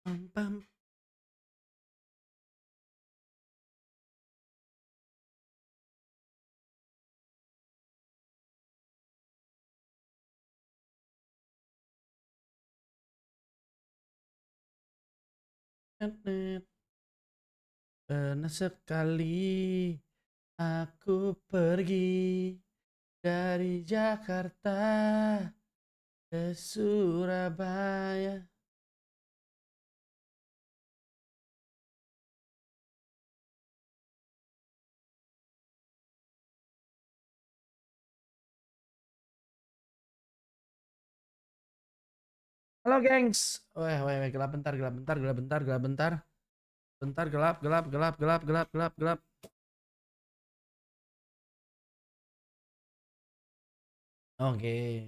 Pam, pam. Pernah sekali aku pergi dari Jakarta ke Surabaya. Halo gengs. Weh, gelap bentar. Bentar, gelap. Oke.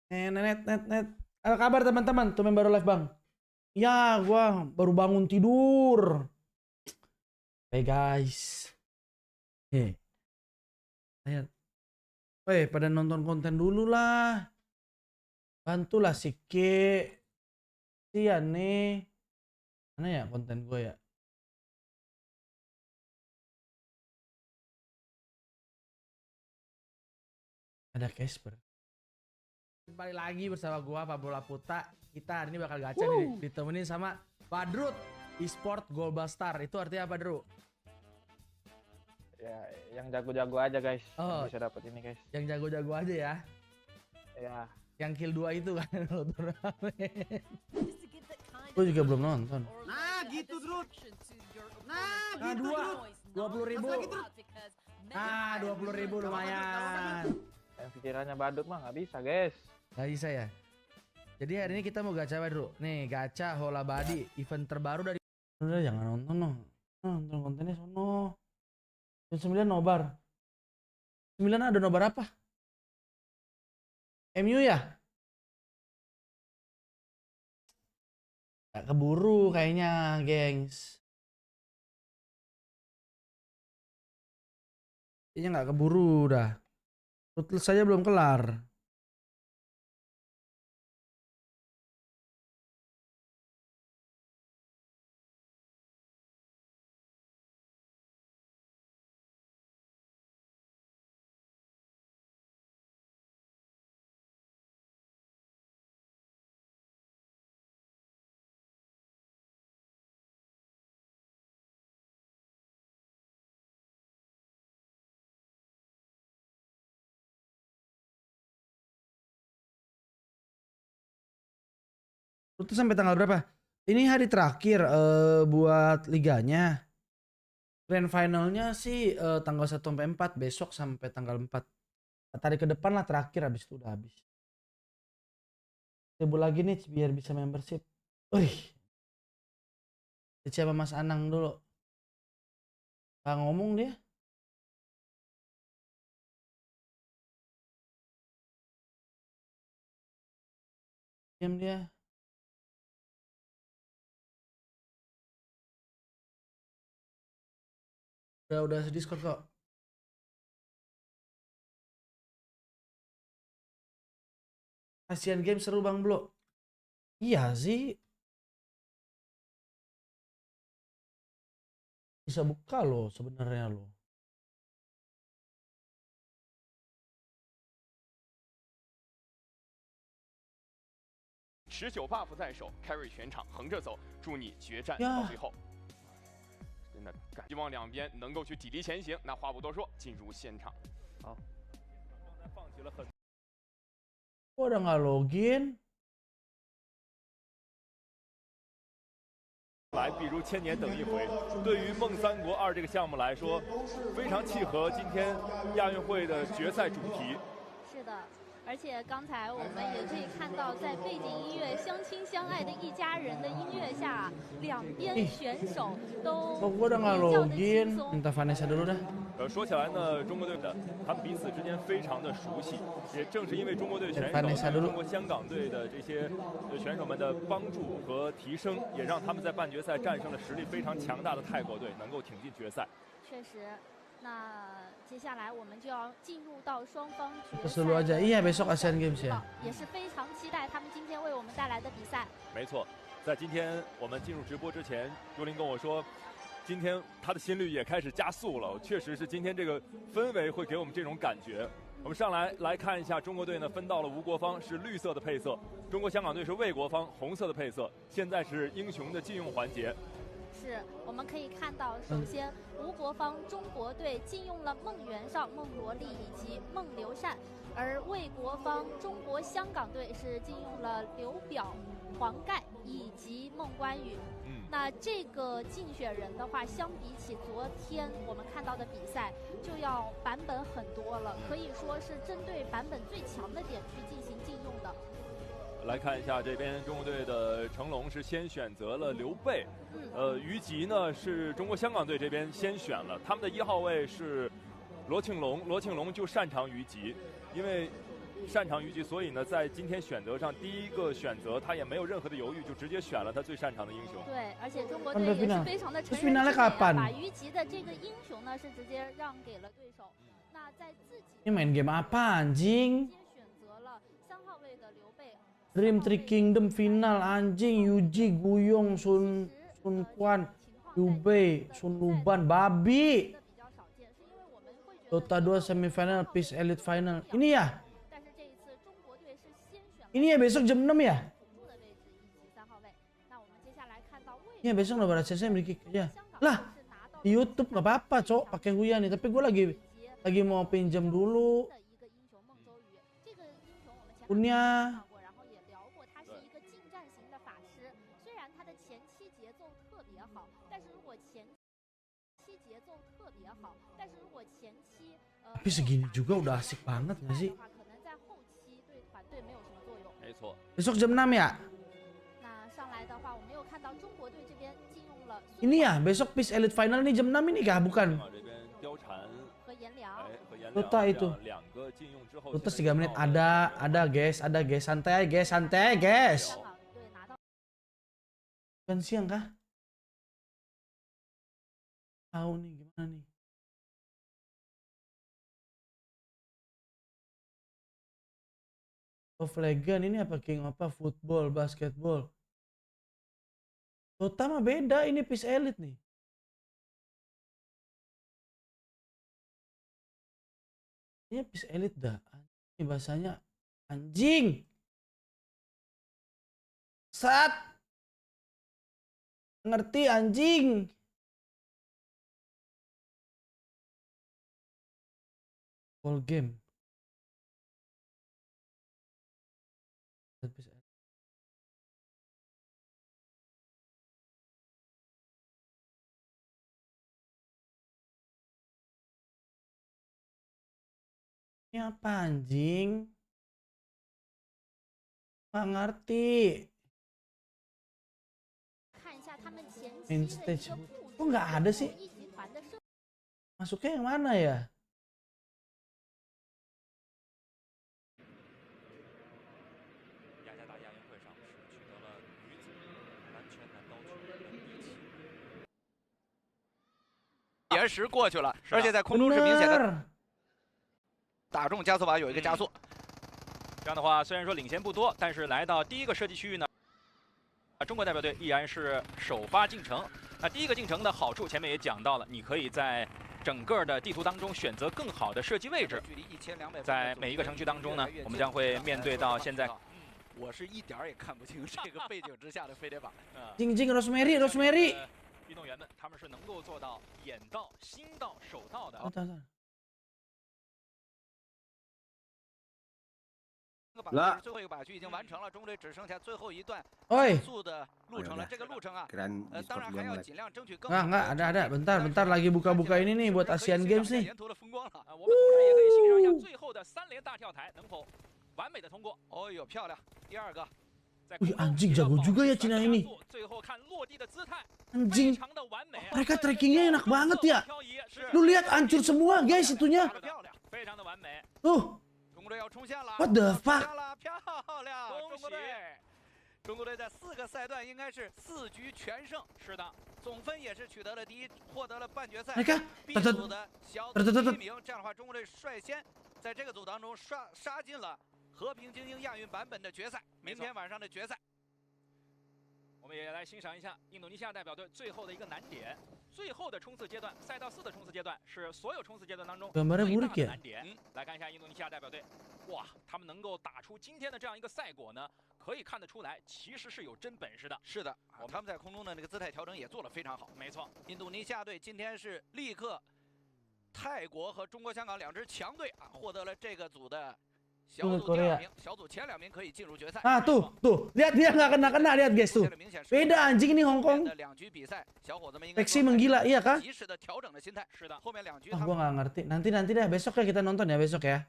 Net. Apa kabar teman-teman? Tumben baru live bang. Ya, gua baru bangun tidur. Hey guys. Ayo. Pada nonton konten dulu lah. Bantulah sikit. Sian nih. Mana ya konten gue ya? Ada Casper. Kembali lagi bersama gua Pablo Puta. Kita hari ini bakal gacha nih, ditemenin sama Badrut eSport Global Star. Itu artinya apa, Dru? Ya, yang jago-jago aja guys. Oh, yang bisa dapat ini guys. Yang jago-jago aja ya. Ya. Yang kill 2 itu kan. Gue juga belum nonton. Nah gitu Drut. Nah, 20.000. Nah, 20.000 lumayan. Yang pikirannya badut mah nggak bisa guys. Nggak bisa ya. Jadi hari ini kita mau gacha apa, Bro? Nih, gacha Hola Body, event terbaru dari. Udah jangan nonton dong. Nonton kontennya sono. Jam 9 nobar. 9 ada nobar apa? MU ya? Gak keburu kayaknya, gengs. Kayaknya gak keburu dah. Ruthless saja belum kelar. Ruthless sampai tanggal berapa? Ini hari terakhir buat liganya. Grand finalnya sih tanggal 1 sampai 4, besok sampai tanggal 4. Tarik ke depan lah terakhir, habis itu udah habis. 1000 lagi nih biar bisa membership. Wih. Siapa Mas Anang dulu? Gak ngomong dia. Diam dia. Udah Discord kok. Asian Games seru Bang Blo. Iya sih. Bisa buka loh sebenarnya loh.19 buff 在手 ，carry 全场，横着走，祝你决战到最后。真的，希望两边能够去砥砺前行。那话不多说，进入现场。好，放弃了很。Kok udah nggak login? 来，比如千年等一回。对于梦三国2这个项目来说，非常契合今天亚运会的决赛主题。是的。而且刚才我们也可以看到，在背景音乐相亲相爱的一家人的音乐下，两边选手都 Kok gue udah nggak login? Minta Vanessa dulu dah. 说起来呢，中国队的他们彼此之间非常的熟悉，也正是因为中国队选手对中国香港队的这些选手们的帮助和提升，也让他们在半决赛战胜了实力非常强大的泰国队，能够挺进决赛。确实，那接下来我们就要进入到双方决赛。 Seru aja. Iya besok Asian Games ya. 也是非常期待他们今天为我们带来的比赛。没错，在今天我们进入直播之前，朱琳跟我说。 今天他的心率也开始加速了，确实是今天这个氛围会给我们这种感觉。我们上来看一下，中国队呢分到了吴国方是绿色的配色，中国香港队是魏国方红色的配色。现在是英雄的禁用环节。是，我们可以看到，首先吴国方中国队禁用了孟元绍、孟罗丽以及孟刘禅，而魏国方中国香港队是禁用了刘表、黄盖以及孟关羽。 那这个竞选人的话，相比起昨天我们看到的比赛，就要版本很多了，可以说是针对版本最强的点去进行禁用的。来看一下这边中国队的成龙是先选择了刘备，虞姬呢是中国香港队这边先选了，他们的1号位是罗庆龙，罗庆龙就擅长虞姬，因为。 擅长虞姬，所以呢，在今天选择上，第一个选择他也没有任何的犹豫，就直接选了他最擅长的英雄。对，而且中国队也是非常的诚实，把虞姬的这个英雄呢是直接让给了对手。那在自己 Ini main game apa anjing? 选择了3号位的刘备。Dream Three Kingdom final anjing Yuji Guyong Sun Quan Yubei Sun Luban babi. Dota 2 semifinal Peace Elite final. Ini ya? Ini ya besok jam 6 ya? Iya besok udah pada selesai beli kick aja. Lah di YouTube nggak apa-apa cok pakai Woyyy nih, tapi gue lagi mau pinjam dulu. Punya. Tapi segini juga udah asik banget nggak sih? Besok jam 6 ya? Ini ya, besok Peace Elite Final nih jam 6 ini kah? Bukan? Dota itu. Dota 3 menit ada guys, santai guys. Bukan siang kah? Tahu nih gimana nih? Of Legend ini apa King apa football, basketball. Dota mah beda, ini Peace Elite nih. Ini Peace Elite dah. Ini bahasanya anjing. Sat. Ngerti anjing. Full game. Ini apa anjing? Nggak ngerti. Main stage. Kok nggak ada sih? Masuknya yang mana ya?延时过去了，而且在空中是明显的打中加速靶有一个加速。这样的话，虽然说领先不多，但是来到第一个射击区域呢，中国代表队依然是首发进城。那第一个进城的好处，前面也讲到了，你可以在整个的地图当中选择更好的射击位置。在每一个城区当中呢，我们将会面对到现在。我是一点也看不清这个背景之下的飞碟靶。Rosemary。运动员们他们是能够做到眼到、心到、手到的。最后一个靶区已经完成了，中国队只剩下最后一段速的路程了。这个路程啊，当然还要尽量争取更。Enggak, ada. Bentar lagi buka-buka ini nih buat Asian Games nih. 我们同时也可以欣赏一下最后的3连大跳台能否完美的通过。哦呦，漂亮！第二个， Wih anjing jago juga ya Cina ini. Anjing. Mereka trackingnya enak banget ya. Lu lihat hancur semua guys itunya. Tuh. What the fuck? 中国队在4个赛段应该是4局全胜，是的，总分也是取得了第1，获得了半决赛 B 组的小组第1名。这样的话，中国队率先在这个组当中杀进了和平精英亚运版本的决赛，明天晚上的决赛。我们也来欣赏一下印度尼西亚代表队最后的一个难点。最后的冲刺阶段，赛道4的冲刺阶段是所有冲刺阶段当中最大的难点。来看一下印度尼西亚代表队，哇，他们能够打出今天的这样一个赛果呢，可以看得出来，其实是有真本事的。是的，他们在空中的那个姿态调整也做得非常好。没错，印度尼西亚队今天是力克泰国和中国香港2支强队啊，获得了这个组的。 小组第2名，小组前2名可以进入决赛。Ah tuh, lihat dia nggak kena lihat guys tuh. Beda anjing ini Hong Kong. Peksi menggila, iya kah? Gua nggak ngerti. Nanti deh besok ya kita nonton ya besok ya.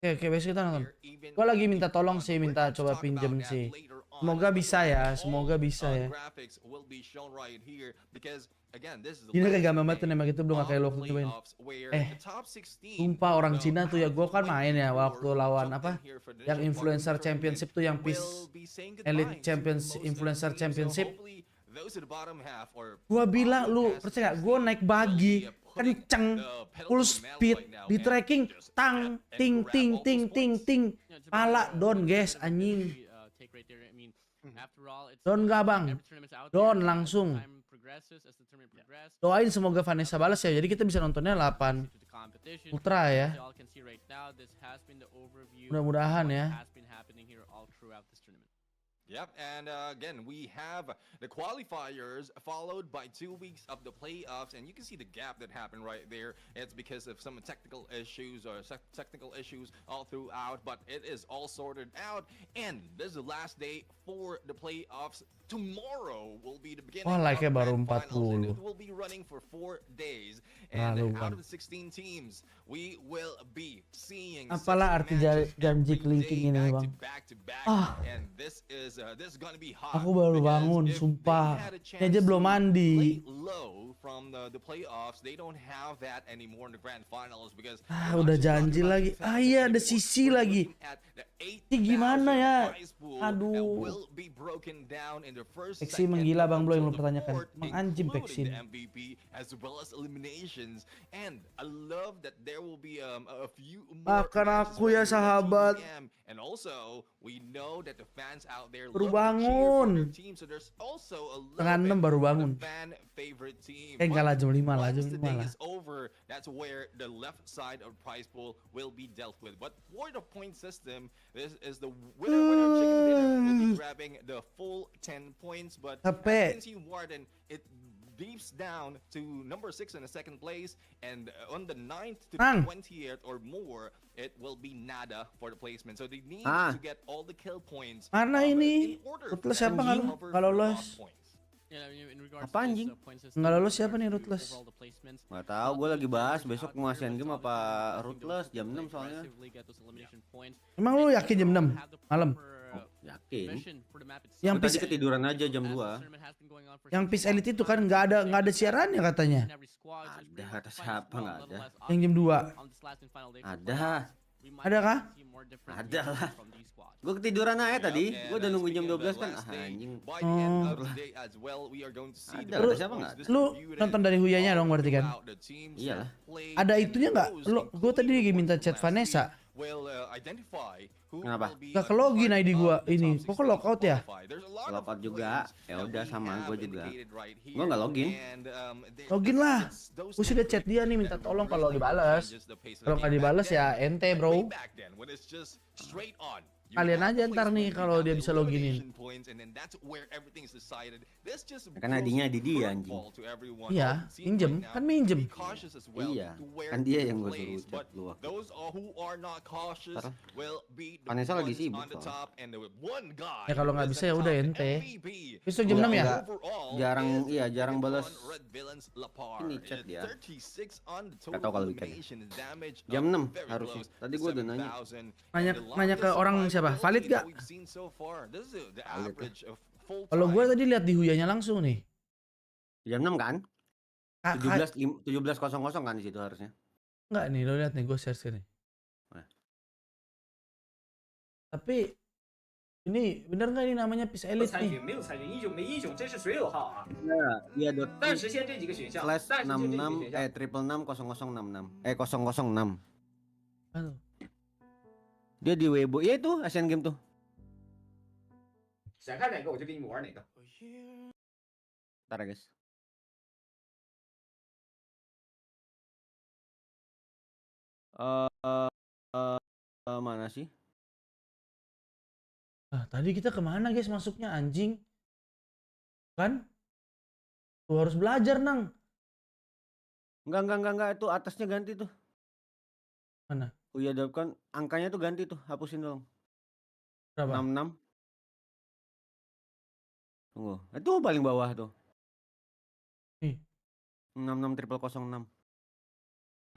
Oke besok kita nonton. Gua lagi minta tolong sih, minta coba pinjem sih. Semoga bisa ya, semoga bisa ya. Ini kayak gambar banget emang gitu belum kayak lo cobain. Sumpah orang Cina tuh ya, gue kan main ya waktu lawan apa yang influencer championship tuh yang elite influencer championship. Gue bilang lu percaya gak, gue naik buggy kenceng full speed di tracking tang ting ting ting ting ting pala don guys anjing. Don gak bang, don langsung. Doain semoga Vanessa balas ya, jadi kita bisa nontonnya 8 Ultra ya. Mudah-mudahan ya. Yep, and again, we have the qualifiers followed by 2 weeks of the playoffs, and you can see the gap that happened right there. It's because of some technical issues all throughout, but it is all sorted out, and this is the last day for the playoffs. Tomorrow will be the beginning of like baru finals. It will be running for 4 days, and out of the 16 teams, we will be seeing. Apalah arti janji linking ini bang? And this is gonna be hot. Aku baru bangun, sumpah. Ini aja belum mandi. From the playoffs, they don't have that anymore in the grand finals because udah janji lagi. Iya ada sisi lagi. Ini gimana ya? Aduh. Peksi menggila bang Blo yang lo pertanyakan. Emang anjing Peksi. Makan aku ya sahabat. Baru bangun. Setengah 6 baru bangun. Enggak lah jam 5 lah, jam 5 lah. That's where the left side of prize pool will be dealt with. But for the point system, this is the winner chicken dinner will be grabbing the full 10 points. But as you can see, Warden, it deeps down to number 6 in the 2nd place, and on the 9th to 20th or more, it will be nada for the placement. So they need to get all the kill points. Mana ini? Ruthless siapa nggak lolos? Apa anjing? Nggak lolos siapa nih Ruthless? Nggak tahu, gue lagi bahas besok mau Asian Game apa Ruthless jam 6 soalnya. Emang lu yakin jam 6 malam? Oh, yakin. Yang tadi ketiduran aja jam 2. Yang PIS Elite itu kan nggak ada siarannya katanya. Ada, kata siapa nggak ada? Yang jam 2. Ada kah? Ada lah. Gue ketiduran aja tadi. Gue udah nunggu jam 12 kan. Anjing. Ada siapa nggak ada? Lu nonton dari Huyanya dong berarti kan? Iyalah. Ada itunya nggak? Gue tadi lagi minta chat Vanessa. Kenapa? Gak ke login ID gua ini. Kok logout ya? Logout juga. Ya udah sama gua juga. Gua nggak login. Login lah. Gua sudah chat dia nih minta tolong kalau dibales. Kalau nggak dibales ya ente bro. Kalian aja ntar nih kalau dia bisa loginin. Kan ID-nya di dia anjing. Iya, minjem. Kan minjem. Iya, kan dia yang gue suruh chat lu. Vanessa lagi sibuk ya kalau nggak bisa ya udah ente. Besok jam 6 ya? Jarang balas ini chat dia. Gak tau kalau weekend. Jam 6 harusnya. Tadi gue udah nanya. Nanya ke orang siapa? siapa? Valid gak? Kalau gue tadi lihat di Huyanya langsung nih. Jam 6 kan? 17.00 kan di situ harusnya. Enggak nih, lo lihat nih, gue share nih. Nah. Tapi ini bener nggak ini namanya Peace Elite nih? Iya, /66 666 006. Aduh. Dia di Weibo, ya itu Asian Game tuh. Ntar ya guys. Mana sih? Tadi kita kemana guys masuknya anjing? Kan? Lu harus belajar nang. Enggak, itu atasnya ganti tuh. Mana? Oh iya, kan angkanya tuh ganti tuh, hapusin dong. Berapa? 66. Tunggu, itu paling bawah tuh. Nih. 66006.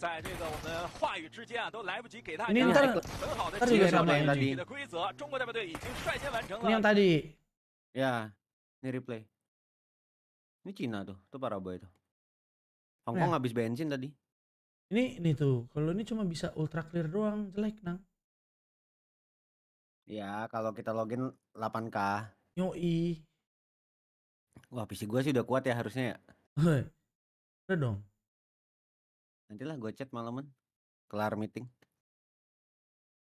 在这个我们话语之间啊，都来不及给大家 Ini ntar 很好的 ntar 介 juga 绍 sama 这个 ini. 具体的规则。中国代表队已经率先完成 Ini yang 了。 tadi. Ya, ini replay. Ini Cina tuh Paraboy tuh. Hongkong Ya. habis bensin tadi. Ini tuh, kalau ini cuma bisa ultra clear doang, jelek nang. Ya, kalau kita login 8K. Yoi. Wah, PC gue sih udah kuat ya harusnya ya. Udah dong. Nantilah gue chat malaman. Kelar meeting.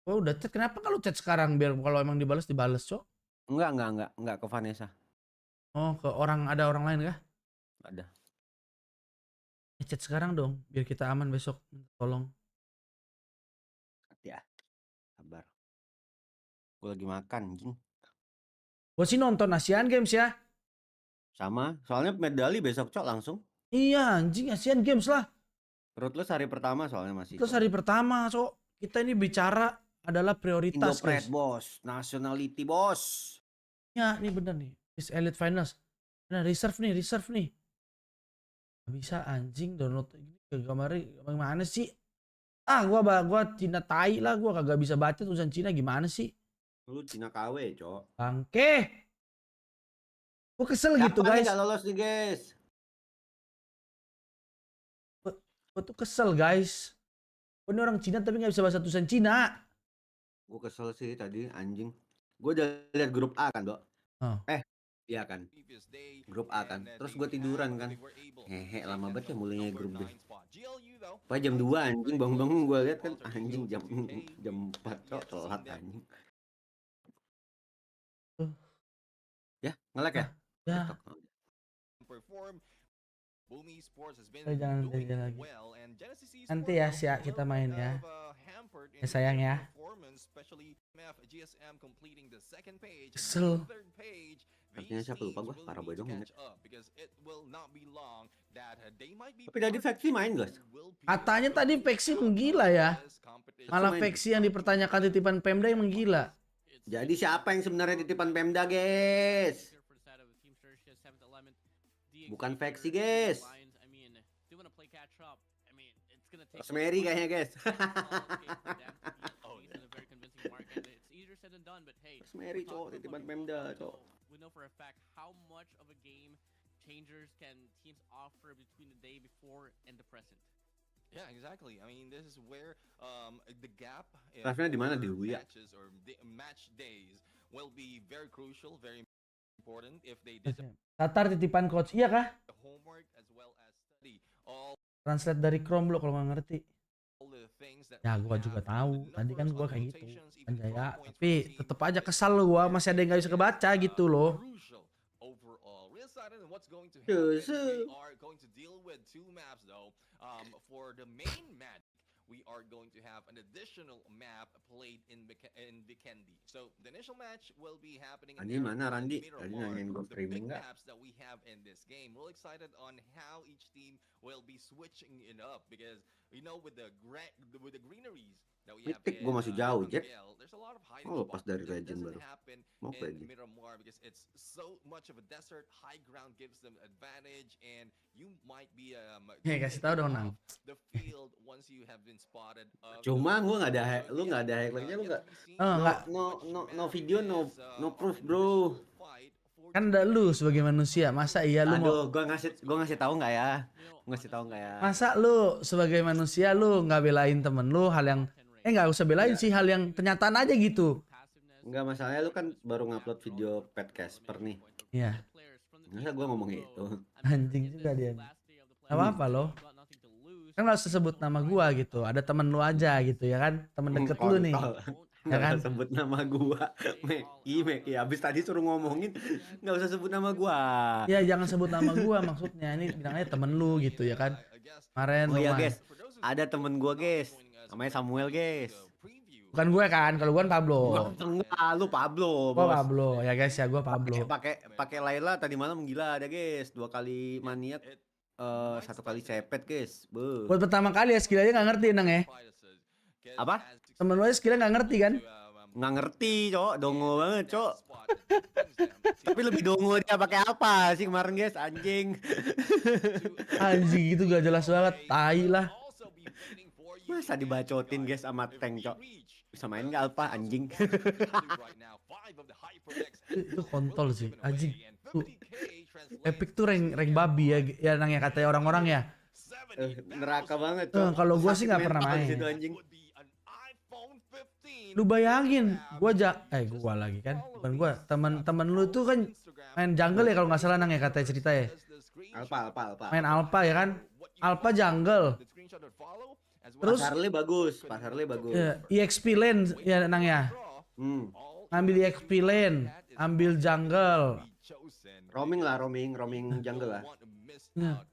Oh udah chat, kenapa kalau chat sekarang biar kalau emang dibales cok? Enggak ke Vanessa. Oh ke ada orang lain kah? Ada. Chat sekarang dong, biar kita aman besok. Tolong. Ya, sabar. Gue lagi makan, anjing. Gue sih nonton Asian Games ya. Sama, soalnya medali besok cok langsung. Iya anjing, Asian Games lah. Ruthless hari pertama soalnya masih. Terus hari pertama cok, kita ini bicara adalah prioritas Indopred guys. bos, nationality bos. Ya ini bener nih, Peace Elite Finals. Nah reserve nih. Gak bisa anjing download ini gimana sih? Gua Cina tai lah, gua kagak bisa baca tulisan Cina gimana sih? Lu Cina KW cok. Bangke. Gua kesel gitu guys. Gak lolos nih guys. Gue tuh kesel guys. Gue ini orang Cina tapi gak bisa bahasa tulisan Cina. Gue kesel sih tadi anjing. Gue udah lihat grup A kan dok. Iya kan. Grup A kan. Terus gue tiduran kan. Hehe lama banget ya mulainya grup B. Pas jam 2 anjing bangun gue lihat kan anjing jam 4 cok telat anjing. Ya nge-lag ya? Ya. Jangan lagi. Nanti ya kita main ya. Sayang ya. Kesel. Artinya siapa lupa gue, Paraboy dong inget. Tapi tadi Veksi main guys. Katanya tadi Veksi menggila ya. Malah Veksi yang dipertanyakan titipan Pemda yang menggila. Jadi siapa yang sebenarnya titipan Pemda guys? Bukan Veksi guys. Rosemary kayaknya guys. Rosemary cowok titipan Pemda cowok. We know for a fact how much of a game changers can teams offer between the day before and the present. Yeah, exactly. I mean, this is where the gap in Rasanya di mana di Woyyy? matches or match days will be very crucial, very important if they Tatar titipan coach, iya kah? homework as well as study all Translate dari Chrome lo kalau nggak ngerti. the things that Ya gua juga tahu. Tadi kan gua kayak gitu. Kan ya, tapi tetep aja kesal lo gua masih ada yang nggak bisa kebaca gitu loh. what's going to happen. We are going to deal with two maps though. For the main match, we are going to have an additional map played in Vikendi. So the initial match will be happening in Andi mana Randi? Tadi Miramar. nanyain gue The streaming big nggak? maps that we have in this game. We're excited on how each team will be switching it up because you know with the greeneries that we have Mitik in gue masih jauh Jack. Erangel, there's a lot of hiding Oh lepas spots. dari This legend doesn't baru. happen Mau in aja. Miramar because it's so much of a desert. High ground gives them advantage, and you might be kasih tahu dong Nang. the field once you have been spotted. Cuma gua nggak ada lu nggak ada highlightnya, lu nggak no video no proof bro. Kan ada lu sebagai manusia, masa iya lu mau? Gua ngasih tahu nggak ya? Ngasih tahu nggak ya? Masa lu sebagai manusia lu nggak belain temen lu hal yang nggak usah belain sih, hal yang kenyataan aja gitu. Enggak, masalahnya lu kan baru ngupload video Casper nih. Iya. Masa gua ngomong gitu? Anjing juga dia. Gak apa-apa loh. Kan gak usah sebut nama gua gitu. Ada temen lu aja gitu ya kan. Temen deket lu nih. Ya kan? Sebut nama gua. Meki habis tadi suruh ngomongin nggak usah sebut nama gua. Ya jangan sebut nama gua maksudnya. Ini bilangnya temen lu gitu ya kan. Kemarin ya guys. Ada temen gua guys. Namanya Samuel guys. Bukan gue kan, kalau gue kan Pablo. Lu Pablo. Gua Pablo, ya guys ya, gue Pablo. Pakai Laila tadi malam gila ada guys, 2 kali maniak, 1 kali cepet guys. Buat pertama kali ya skill aja nggak ngerti Nang ya. Apa? Temen lu aja skill nggak ngerti kan? Nggak ngerti cok, dongo banget cok. Tapi lebih dongo dia pakai apa sih kemarin guys, anjing. Anjing gitu gak jelas banget, tai lah. Masa dibacotin guys sama tank cok. Bisa main nggak Alpha anjing? Itu kontol sih, anjing. Tuh. Epic tuh rank babi ya Nang ya katanya orang-orang ya. Neraka banget cok. Kalau gua sih nggak pernah main. Lu bayangin, gua lagi kan, bukan gua, temen lu tuh kan main jungle ya kalau nggak salah Nang ya katanya cerita ya. Alpha. Main Alpha ya kan, Alpha jungle. Terus Pasarle bagus. Ya, EXP lane ya Nang ya. Ambil EXP lane, ambil jungle. Roaming jungle lah. Ya.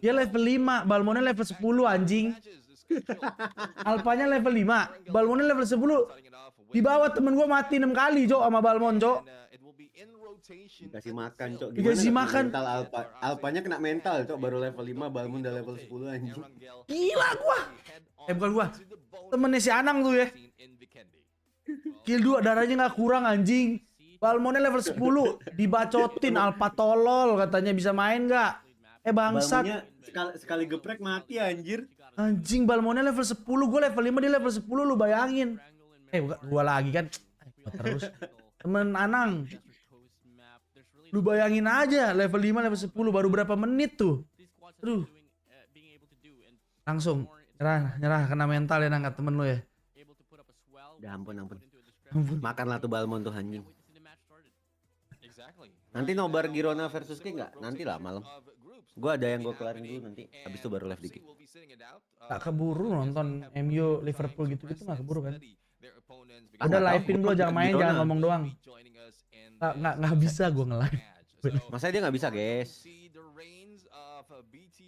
Dia level 5, Balmonnya level 10 anjing. Alpanya level 5, Balmonnya level 10. Di bawah temen gua mati 6 kali cok sama Balmon cok. Dikasih makan cok. Dikasih makan. Mental Alpanya kena mental cok, baru level 5, Balmon udah level 10 anjing. Gila gua. Bukan gua. Temennya si Anang tuh ya. Kill 2 darahnya nggak kurang anjing. Balmonnya level 10, dibacotin Alpha tolol katanya bisa main nggak? Bangsat. Balmonnya sekali geprek mati anjir. Anjing Balmonnya level 10, gua level 5 dia level 10 lu bayangin. Bukan gua lagi kan. Terus temen Anang. Lu bayangin aja level 5 level 10 baru berapa menit tuh. Aduh. Langsung nyerah kena mental ya Nang temen lu ya. Udah ampun. Makanlah tuh Balmon tuh anjing. Nanti nobar Girona versus King nggak? Nanti lah malam. Gua ada yang gua kelarin dulu nanti. Habis itu baru live dikit. Gak keburu nonton MU Liverpool gitu nggak keburu kan? Udah live-in dulu, jangan main, jangan ngomong doang. Nggak bisa gua nge-live. Masa dia nggak bisa guys?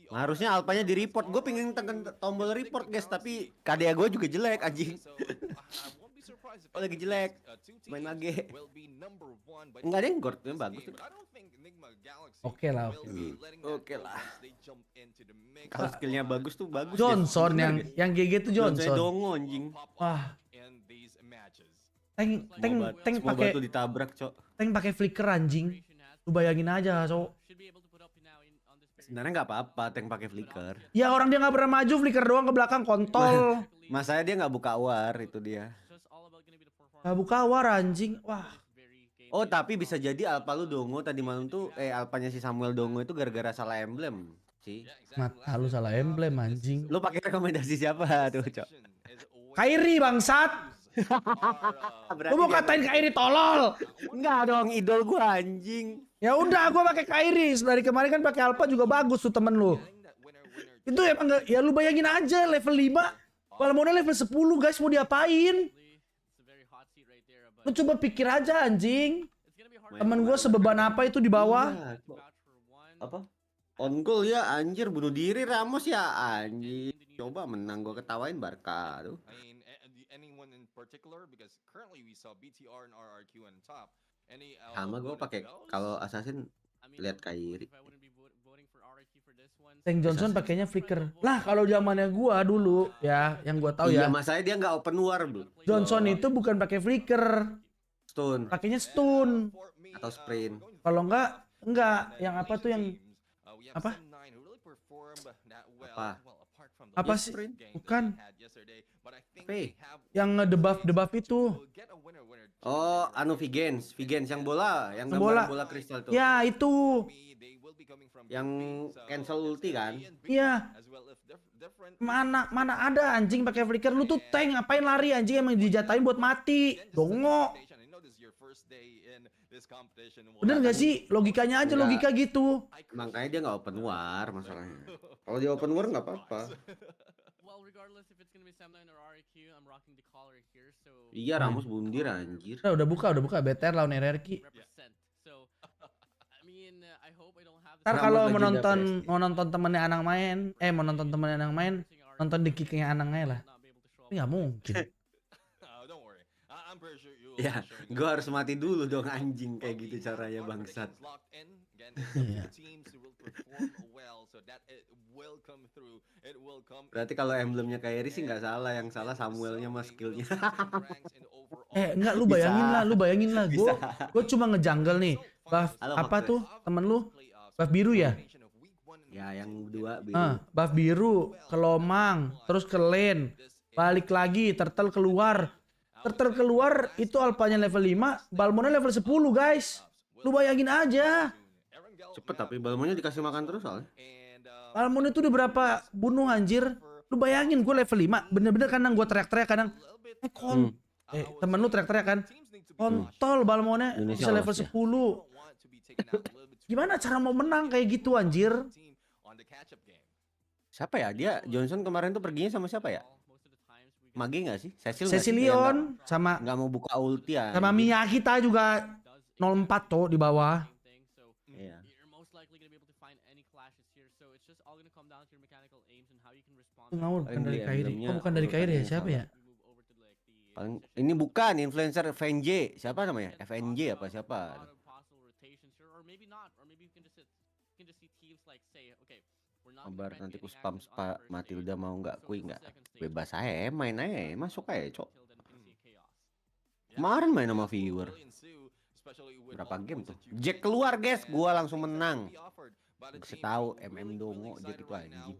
Harusnya Alpanya di report. Gue pengen tekan tombol report guys, tapi KDA gue juga jelek anjing. Oh lagi jelek, main lagi. Enggak deh, Gordnya bagus. Oke lah. Kalau skillnya bagus tuh bagus. Johnson yang GG tuh Johnson. Dongo anjing. Wah. Tank pakai batu ditabrak cok. Tank pakai flicker anjing. Lu bayangin aja cok. Sebenarnya nggak apa-apa tank pakai flicker. Ya orang dia nggak pernah maju, flicker doang ke belakang kontol. Masanya dia nggak buka war itu dia. Nggak buka war anjing. Wah. Oh tapi bisa jadi Alpha lu dongo tadi malam tuh Alphanya si Samuel dongo itu gara-gara salah emblem sih. Mata lu salah emblem anjing. Lu pakai rekomendasi siapa tuh cok? Kairi bangsat. Lu mau katain Kairi tolol? Enggak dong, idol gua anjing. Ya udah gua pakai Kairi, dari kemarin kan pakai Alpha juga bagus tuh temen lu. Itu emang enggak, ya lu bayangin aja level 5, Balmonnya level 10 guys, mau diapain? Lu coba pikir aja anjing. Temen gua sebeban apa itu di bawah? Apa? On goal ya anjir, bunuh diri Ramos ya anjing. Coba menang gua ketawain Barca tuh. Sama gue pakai kalau Assassin lihat Kairi. Tank Johnson pakainya flicker. Lah kalau zamannya gua dulu ya, yang gua tahu ya. Iya, masanya dia nggak open war, Bro. Johnson itu bukan pakai flicker. stun pakainya stun atau sprint. kalau enggak yang apa tuh yang apa apa sih bukan yang ngedebuff itu Oh, anu Vigens yang bola, yang bola. gambar bola kristal tuh. Ya itu Yang cancel ulti kan? iya mana ada anjing pakai flicker. Lu tuh tank ngapain lari anjing, emang dijatain buat mati dongo. Bener gak sih? Logikanya aja logika gitu. Makanya dia nggak open war masalahnya. Kalau dia open war nggak apa-apa. Iya, Ramos bundir anjir. Udah buka BTR lawan ERANGEL. Ntar kalau mau nonton temennya Anang main, nonton di kicknya Anang aja lah. Ini nggak mungkin. Ya, gua harus mati dulu dong anjing kayak gitu caranya bangsat. Berarti kalau emblemnya kayak sih nggak salah, yang salah Samuelnya mas skillnya. Enggak, lu bayangin lah, gue cuma ngejungle nih, buff apa tuh temen lu, buff biru ya? Ya yang dua biru. Buff biru ke Lomang, terus ke lane, balik lagi, turtle keluar itu alpanya level 5, Balmonnya level 10 guys, lu bayangin aja. Cepet tapi Balmonnya dikasih makan terus soalnya. Balmon itu udah berapa bunuh anjir, lu bayangin gue level 5, bener-bener kadang gue teriak-teriak kadang, temen lu teriak-teriak kan, kontol Balmonnya bisa level 10. Gimana cara mau menang kayak gitu anjir? Siapa ya dia? Johnson kemarin tuh perginya sama siapa ya? Mage nggak sih? Cecilion sama nggak mau buka ulti ya. Sama Mia kita juga 04 tuh di bawah. Iya. Bukan dari Kairi. Bukan dari Kairi ya, siapa ya? Paling ini bukan influencer FNJ. Siapa namanya? FNJ apa siapa? Kabar nanti ku spam Matilda mau nggak kui nggak? Bebas aja, main aja, masuk aja cok. Kemarin main sama viewer. Berapa game tuh? Jack keluar guys, gua langsung menang. Kasih tahu dongo Jack itu anjing.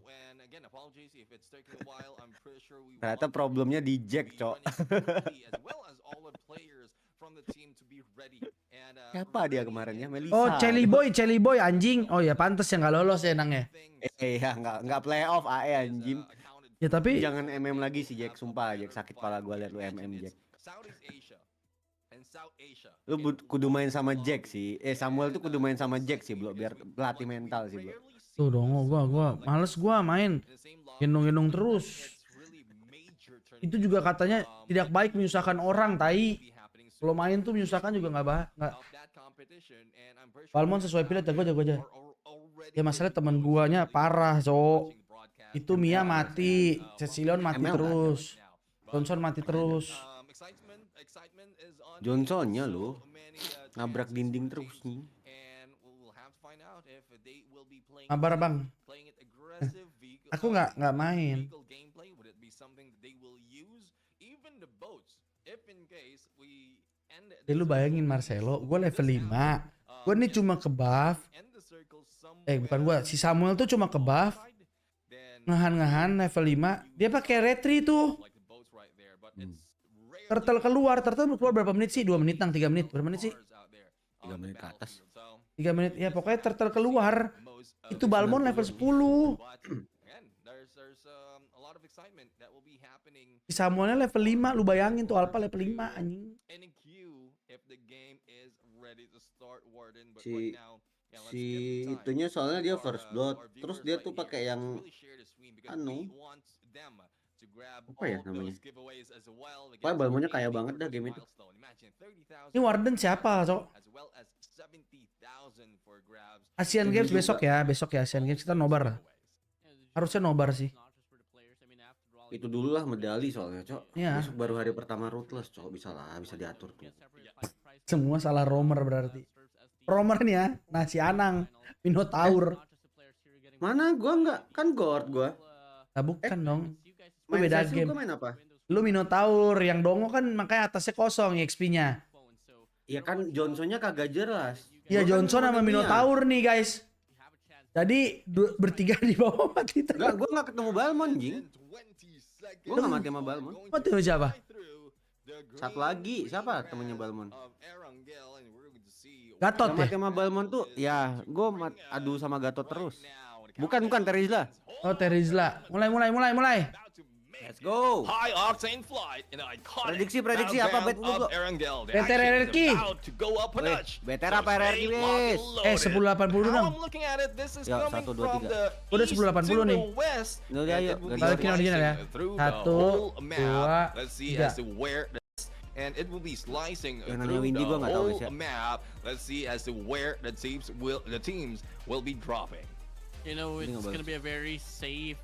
Ternyata problemnya di Jack cok. Siapa dia kemarin ya? Melisa. Oh, Celi Boy anjing. Oh ya pantas ya nggak lolos ya nang ya. Iya nggak playoff AE anjing. Ya tapi jangan MM lagi si Jack, sumpah Jack sakit kepala gua liat lu MM Jack. Lu kudu main sama Jack sih. Samuel tuh kudu main sama Jack sih bro, biar pelatih mental sih bro. Tuh dong, gua males gua main gendong-gendong terus. Itu juga katanya tidak baik menyusahkan orang, tai. Kalau main tuh menyusahkan juga nggak. Balmon sesuai pilot jago aja. Ya masalah temen guanya parah, cok. Itu Mia mati, Cecilion mati terus, Johnson mati terus. Johnsonnya lo nabrak dinding terus nih. Kabar bang. Aku nggak main. Lu bayangin Marcelo, gue level 5, gue nih cuma ke buff. Bukan gue, si Samuel tuh cuma ke buff. Ngahan level 5, dia pakai retri tuh. Turtle keluar berapa menit sih? 2 menit nang, 3 menit, berapa menit sih? 3 menit ke atas. 3 menit, ya pokoknya turtle keluar. Itu Balmon level 10. Si Samuelnya level 5, lu bayangin tuh Alpha level 5 anjing. Si itunya soalnya dia first blood, terus dia tuh pakai yang apa ya namanya? Wah, Balmonnya kaya banget dah game itu. Ini Warden siapa, Cok? Asian Games besok ya Asian Games kita nobar lah. Harusnya nobar sih. Itu dulu lah medali soalnya, Cok. Ya. Besok baru hari pertama Ruthless, Cok. Bisa diatur tuh. Semua salah romer berarti. Romer nih ya, si Anang, Minotaur. Mana gua enggak, kan God gua. Bukan dong. Lu Main beda CSU game. Main apa? Lu Minotaur, yang dongo kan makanya atasnya kosong XP-nya. Ya kan Johnsonnya kagak jelas. Iya Johnson sama Minotaur nih guys. Jadi bertiga di bawah mati. Enggak, gue nggak ketemu Balmon, Jing. Gue nggak mati sama Balmon. Mati sama siapa? Satu lagi, siapa temennya Balmon? Gatot Yang ya? mati sama Balmon tuh, ya gue adu sama Gatot terus. Bukan Terizla. Oh Terizla. Mulai. Let's go. High octane flight in an iconic Prediksi apa bet lu? ERANGEL. BTR RRQ. To go up a notch. BTR apa RRQ, wes? 1080 dong. How I'm looking at it, this is Ya, coming 1, 2, from 3. the Udah east 1080 to nih. the west. Udah, ayo. Balikin original ya. Through 1, the whole map. 2, Let's see 3. as to where and it will be slicing Yang through Windy the gua nggak tahu whole sih. map. Let's see as to where the teams will be dropping. You know, it's Ini nggak gonna bagus. be a very safe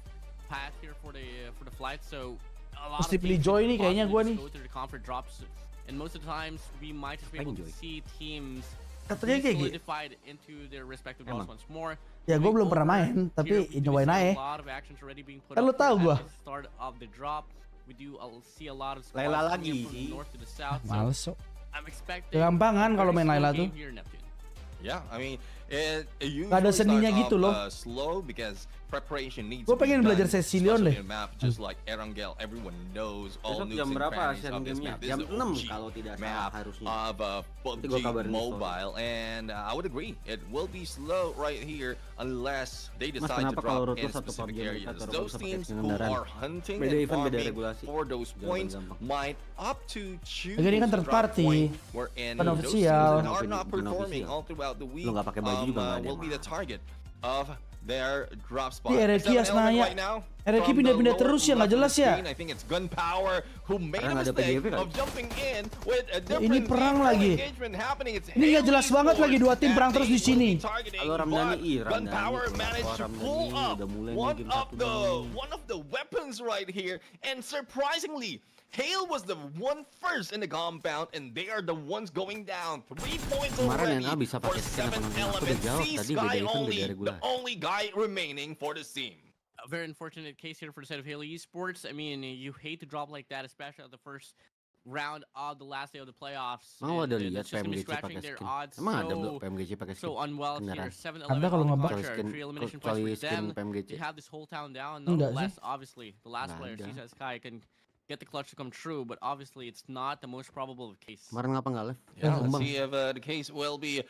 path here for the flight. So a lot Mesti of pilih teams Joy could nih kayaknya gua possibly nih. go through the comfort drops, and most of the times we might just be able to Joy. see teams Katanya kayak gitu. solidified into their respective Emang. drops once more. Ya gue belum pernah main, tapi nyobain aja. Kan lu tahu gua. Start of the drop. We do see a lot of Layla squads lagi coming from the sih. north to the south. So Males sok. I'm expecting Gampangan kalau very main slow Layla game tuh. here, Neptune. Yeah, I mean, it usually Gak ada seninya starts gitu off, loh. Slow because preparation needs Gue to be pengen belajar done, Cecilion especially deh. in a map just like ERANGEL. Everyone knows all Besok nooks jam and berapa crannies Asian of this Games-nya? map. This Jam is the 6 OG kalau tidak salah map harusnya. of Nanti gua kabarin di story. PUBG Mobile, and I would agree it will be slow right here unless they Mas, decide to kenapa kalau drop in Ruthless satu specific PUBG areas. kita Those bisa pakai teams skin who kendaraan? are hunting Beda and event, beda farming regulasi. for those Jawaban points gampang. might opt to choose Lagi ini kan to third drop party. point, wherein Bukan those teams official. that are not Bukan performing official. all throughout the week Lu nggak pakai baju juga nggak ada. will be the target of their drop spot. Di ERXIA 7 element Naya. right now, ERXIA from the pindah-pindah lower terus ya, nggak left of jelas the ya. screen, I think it's Gunpower who made Karena a nggak ada mistake PGP kan? of jumping in with a Ini different perang vehicle lagi. engagement happening. It's Ini nggak jelas Haley banget lagi, dua tim Sports perang terus di that they sini. will be targeting, Halo Ramdhani, but ih, Ramdhani, Gunpower kenapa managed to Ramdhani pull up udah mulai nih one game of 1 the nih. weapons right here, and surprisingly, Hale was the one first in the compound, and they are the ones going down. 3 points Kemarin already NA bisa for pakai skin 7 apa namanya? Aku udah elements. jawab See tadi, Sky beda event, only, beda the regulasi. only guy remaining for this team. A very unfortunate case here for the side of Haley Esports. I mean, you hate to drop like that, especially at the first round of the last day of the playoffs. Mau ada And lihat it's just gonna be PMGC scratching pakai their skin? odds Emang ada so, belum PMGC pakai skin? so unwell Beneran? here. 7 Ada elements kalau on the ngebug. Corsair, Skin- 3 elimination kecuali points for skin them. PMGC. They have this whole town down. Enggak Nonetheless, obviously, the last Nggak player, ada. Sisa Sky, can get the clutch to come true, but obviously it's not the most probable case. Kemarin ngapa nggak live? Yeah, let's Tumbang. see if the case will be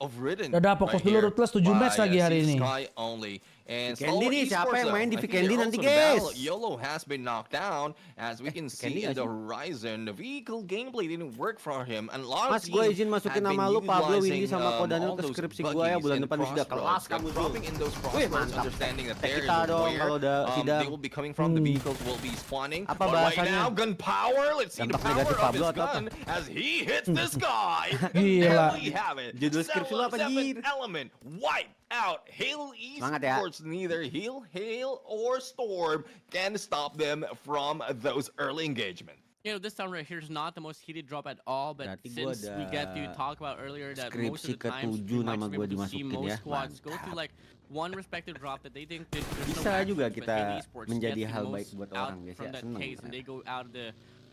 overridden. Udah, fokus dulu Ruthless 7 match lagi hari ini. Sky only. And Vikendi nih, siapa yang main di Vikendi nanti, guys? guys? YOLO has been knocked down, as we can see Vikendi in nggak the sih? horizon. The vehicle gameplay didn't work for him, and a lot of Mas, gue teams izin masukin have been nama lu, Pablo, Windy, utilizing, sama Kodanel all ke those skripsi gue ya. buggies Bulan in depan sudah kelas Crossroads. kamu, They're Jul. dropping in those Wih, crossroads, mantap. understanding that Tek there is kita a dong where kalau udah sidang. they will be coming from. The vehicles will be spawning. Apa But right bahasanya? now, Gunpower. Let's see the Dampak power negatif of Pablo his atau apa? gun as he hits the sky. And Gila. there we have it. Judul skripsi lu apa, 7 Jir? element wipe out Hale Semangat ya. Esports. Neither Hail or Storm can stop them from those early engagements. You know, this time right here is not the most heated drop at all, but Berarti gua since we get to ada talk about earlier that most skripsi of the times ke-7 we might nama be gua able to see dimasukin most ya. squads go Mantap. through like one respective drop that they think that there's no Bisa match, juga but kita Haley Esports menjadi gets the hal most baik buat out orang, guys, from ya. that Seneng case, and beneran. they go out of the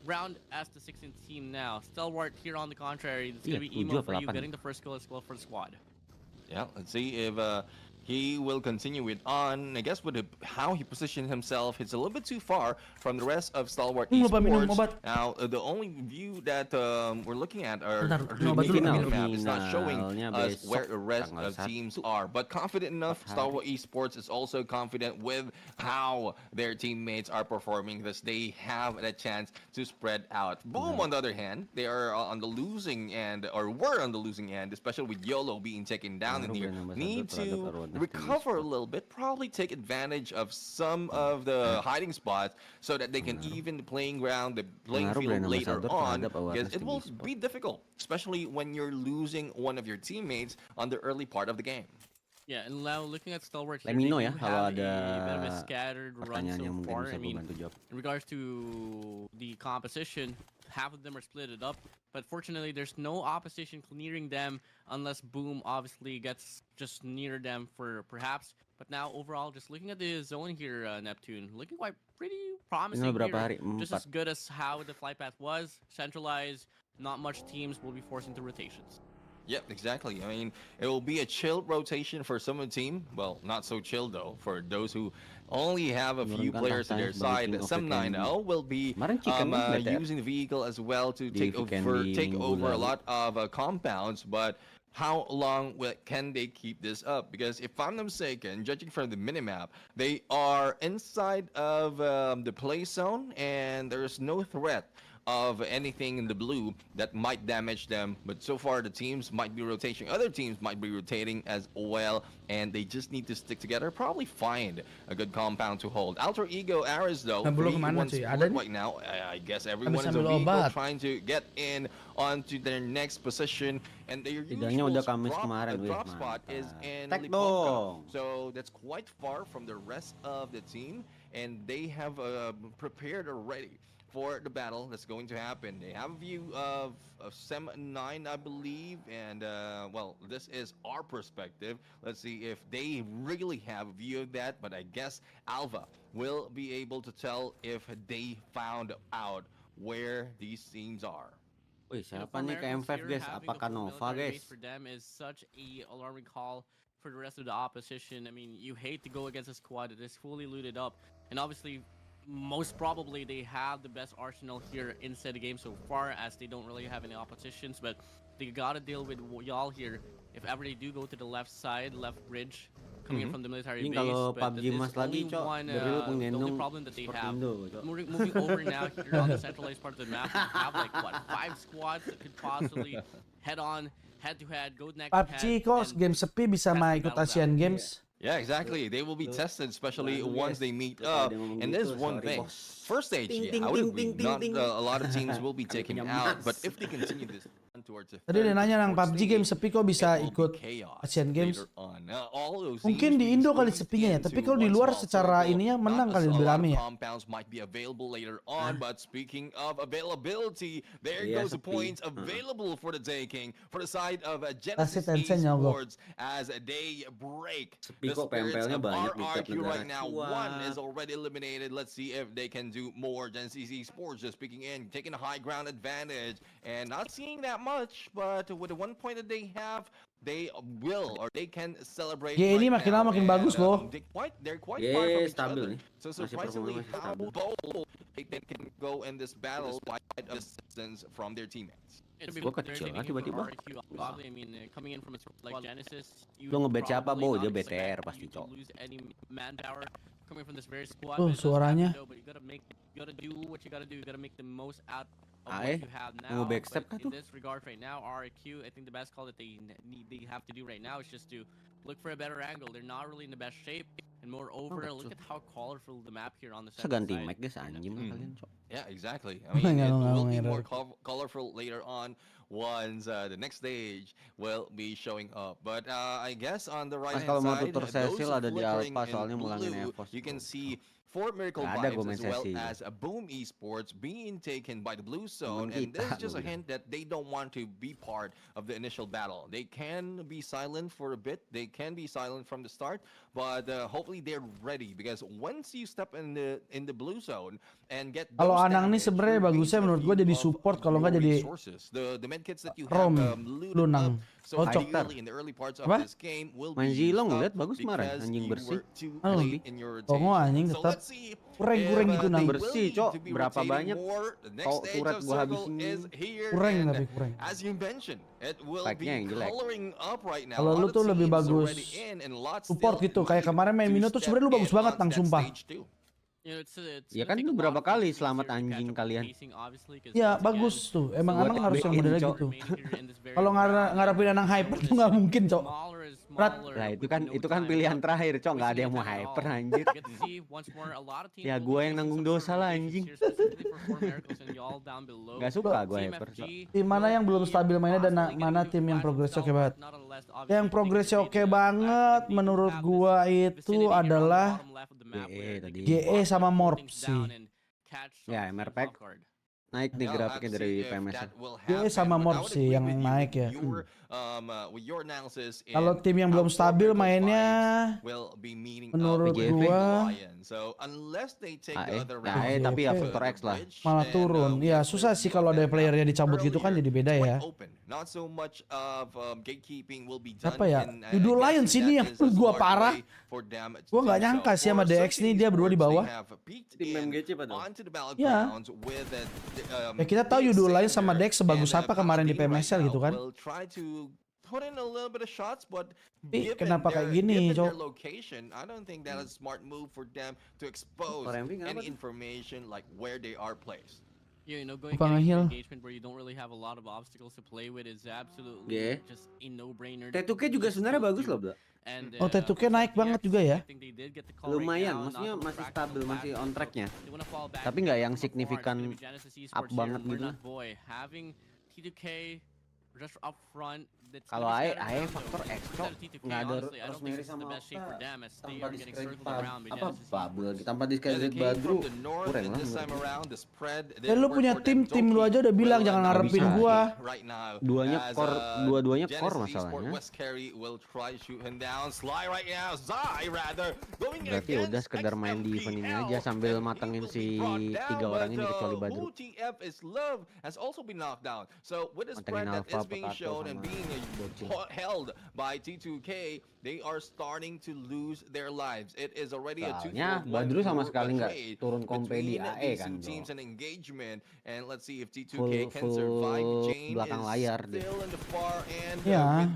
round as the 16th team now. Stalwart here on the contrary, it's Iya, gonna be 7 emo apa for you 8? getting the first kill as well for the squad. Yeah, let's see if he will continue it on. I guess with how he positioned himself, it's a little bit too far from the rest of Stalwart Lupa minum Esports. obat. Now, the only view that we're looking at are Bentar, the minum obat dulu. map. It's not showing Finalnya us besok, where the rest tanggal of 1. teams are. But confident enough, 4 hari. Stalwart Esports is also confident with how their teammates are performing, thus they have a chance to spread out. Boom, on the other hand, they are on the losing end, or were on the losing end, especially with YOLO being taken down in here. Need to recover a little bit, probably take advantage of some of the hiding spots so that they can even the playing ground, the playing field later on, because it will be difficult, especially when you're losing one of your teammates on the early part of the game. Yeah, and now looking at Stalwart here, Let me they know do ya have kalau a ada bit of a scattered run pertanyaan so yang mungkin far. bisa I gue mean, bantu jawab. in regards to the composition, half of them are split up, but fortunately there's no opposition clearing them unless Boom obviously gets just near them for perhaps. But now overall, just looking at the zone here, Neptune, looking quite pretty promising berapa here. hari? Just 4. as good as how the flight path was, centralized, not much teams will be forced into rotations. Yep, exactly. I mean, it will be a chilled rotation for some of the team. Well, not so chilled though. For those who only have a few players on their side, some 9L will be using the vehicle as well to take over a lot of compounds. But how long can they keep this up? Because if I'm not mistaken, judging from the minimap, they are inside of the play zone, and there's no threat of anything in the blue that might damage them. But so far the teams might be rotating, other teams might be rotating as well, and they just need to stick together, probably find a good compound to hold. Alter Ego Ares though, right now, I guess everyone is a vehicle trying to get in onto their next position, and their usual drop spot is in Lipovka. So that's quite far from the rest of the team, and they have prepared already for the battle that's going to happen. They have a view of Sem 9, I believe, and well, this is our perspective. Let's see if they really have a view of that, but I guess Alva will be able to tell if they found out where these teams are. Wih, siapa nih KM5 guys? Apakah Nova guys? For them is such a alarming call for the rest of the opposition. I mean, you hate to go against a squad that is fully looted up, and obviously most probably they have the best arsenal here inside the game so far, as they don't really have any oppositions, but they gotta deal with y'all here if ever they do go to the left side, left bridge, coming in from the military base. But that is only one, the only problem that they have. Moving over now here on the centralized part of the map, we have like what, 5 squads that could possibly head on, head to head, go neck to PUBG kok game sepi bisa mah ikut Asian Games. Yeah, exactly. They will be tested, especially once they meet up. And there's one thing. First stage, I would agree. Not a lot of teams will be taken out, but if they continue this towards the Tadi dia nanya nang PUBG game sepi kok bisa ikut Asian Games. Mungkin di Indo kali sepinya ya, tapi kalau di luar secara ininya menang kali lebih rame ya. Compounds might be available later on, but speaking of availability, there goes the points available for the taking for the side of Genesis Esports as they break the spirits of RRQ right now. One is already eliminated. Let's see if they can do more. Genesis Esports just peeking in, taking a high ground advantage, and not seeing that much, but with the 1 point that they have, they will, or they can celebrate. Ya ini makin lama makin bagus loh. They're quite far from each other. So surprisingly, how bold they can go in this battle by a distance from their teammates. Gua kecil kan tiba-tiba. I mean, coming in from a like Genesis, Lu nge-bet siapa, Bo? Dia BTR pasti, Cok. Coming from this very squad, suaranya. but you gotta do what you gotta do. You gotta make the most out of what you have now. Backstep in this regard, right now, RRQ, I think the best call that they have to do right now is just to look for a better angle. They're not really in the best shape, and moreover, look at how colorful the map here on the side. Seganti mic guys, anjing kalian, Cok. Yeah, exactly. I mean, it will be more colorful later on once the next stage will be showing up. But I guess on the right hand side, those flickering in blue, you can see Fort Miracle Vibes as well as a Boom Esports being taken by the blue zone, and this is just a hint that they don't want to be part of the initial battle. They can be silent for a bit, they can be silent from the start, but hopefully they're ready, because once you step in the blue zone and get kalau Anang nih sebenarnya bagusnya menurut gua jadi support, kalau nggak jadi the medkits that you Rom have Lunang. cocok in the early parts of this game will main Zilong lihat bagus kemarin, anjing bersih. Tongo anjing tetap kurang gitu nang bersih, Cok. Berapa banyak kau turret gua habisin. Kurang tapi kurang. As you mentioned, it will be coloring up right now. Kalau lu tuh lebih bagus support gitu, kayak kemarin main Mino tuh sebenarnya lu bagus banget nang sumpah. Ya kan itu berapa kali selamat anjing kalian. Ya bagus tuh, emang Anang harus yang modelnya gitu. Kalau ngarepin Anang hyper tuh nggak mungkin, Cok. Lah itu kan pilihan terakhir, Cok. Nggak ada yang mau hyper anjir. Ya gue yang nanggung dosa lah anjing. Gak suka gue hyper, Cok. Tim mana yang belum stabil mainnya dan mana tim yang progresnya oke banget? Yang progresnya oke banget menurut gua itu adalah GE sama MORPH sih. Ya, MRPG. Naik nih grafiknya dari PMS. Dia sama MORPH sih yang naik ya. Kalau tim yang belum stabil mainnya menurut gua AE tapi ya Factor X lah. malah turun. Ya susah sih kalau ada playernya dicabut gitu kan jadi beda ya. Apa ya? Yudo Lions ini yang gua parah. Gua nggak nyangka sih sama DX nih dia berdua di bawah. Tim MGC padahal. Ya. Ya kita tahu Yudo Lions sama DX sebagus apa kemarin di PMSL gitu kan. Tapi kenapa kayak gini, Cok? Yeah, you know, going Bukan into ngehil. engagement where you don't really have a lot of obstacles to play with is absolutely just a no-brainer. T2K juga sebenarnya bagus loh, Bro. And, Oh, T2K naik banget juga ya. I think they did get the call right Lumayan, now, maksudnya not masih the stabil, practical masih on battle, tracknya. they wanna fall back Tapi to nggak the yang Motherboard, signifikan gonna be Genesis up Esports banget here, gitu. Not Boy having T2K just up front. Kalau AE Factor X nggak ada Rosemary sama tanpa diskredit apa Bubble tanpa diskredit Badru kurang lah. Ya lu punya tim lu aja udah bilang jangan ngarepin gua. Dua-duanya core masalahnya. Berarti udah sekedar main di event ini aja sambil matengin si 3 orang ini kecuali Badru. Matengin Alpha, Potato sama held by T2K, they are starting to lose their lives. It is already a 2-1 Badru sama sekali nggak turun kompe di AE kan, teams and engagement, and let's see if T2K can survive. Jane belakang layar deh. still in the far end. Ya.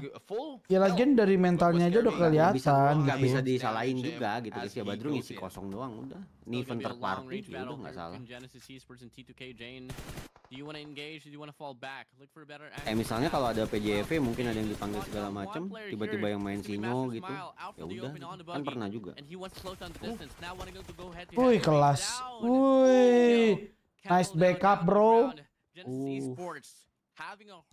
Ya lagian dari mentalnya aja udah kelihatan Nggak bisa gitu. disalahin juga gitu guys ya, Badru ngisi kosong doang udah. Ini event third party ya udah nggak salah. Genesis Esports and T2K. Jane, do you want to engage? Do you want to fall back? Look for a better Misalnya kalau ada PJV mungkin ada yang dipanggil segala macam, tiba-tiba yang main Sinyo gitu. Ya udah, kan pernah juga. Wih, kelas. Wih. Nice backup, bro.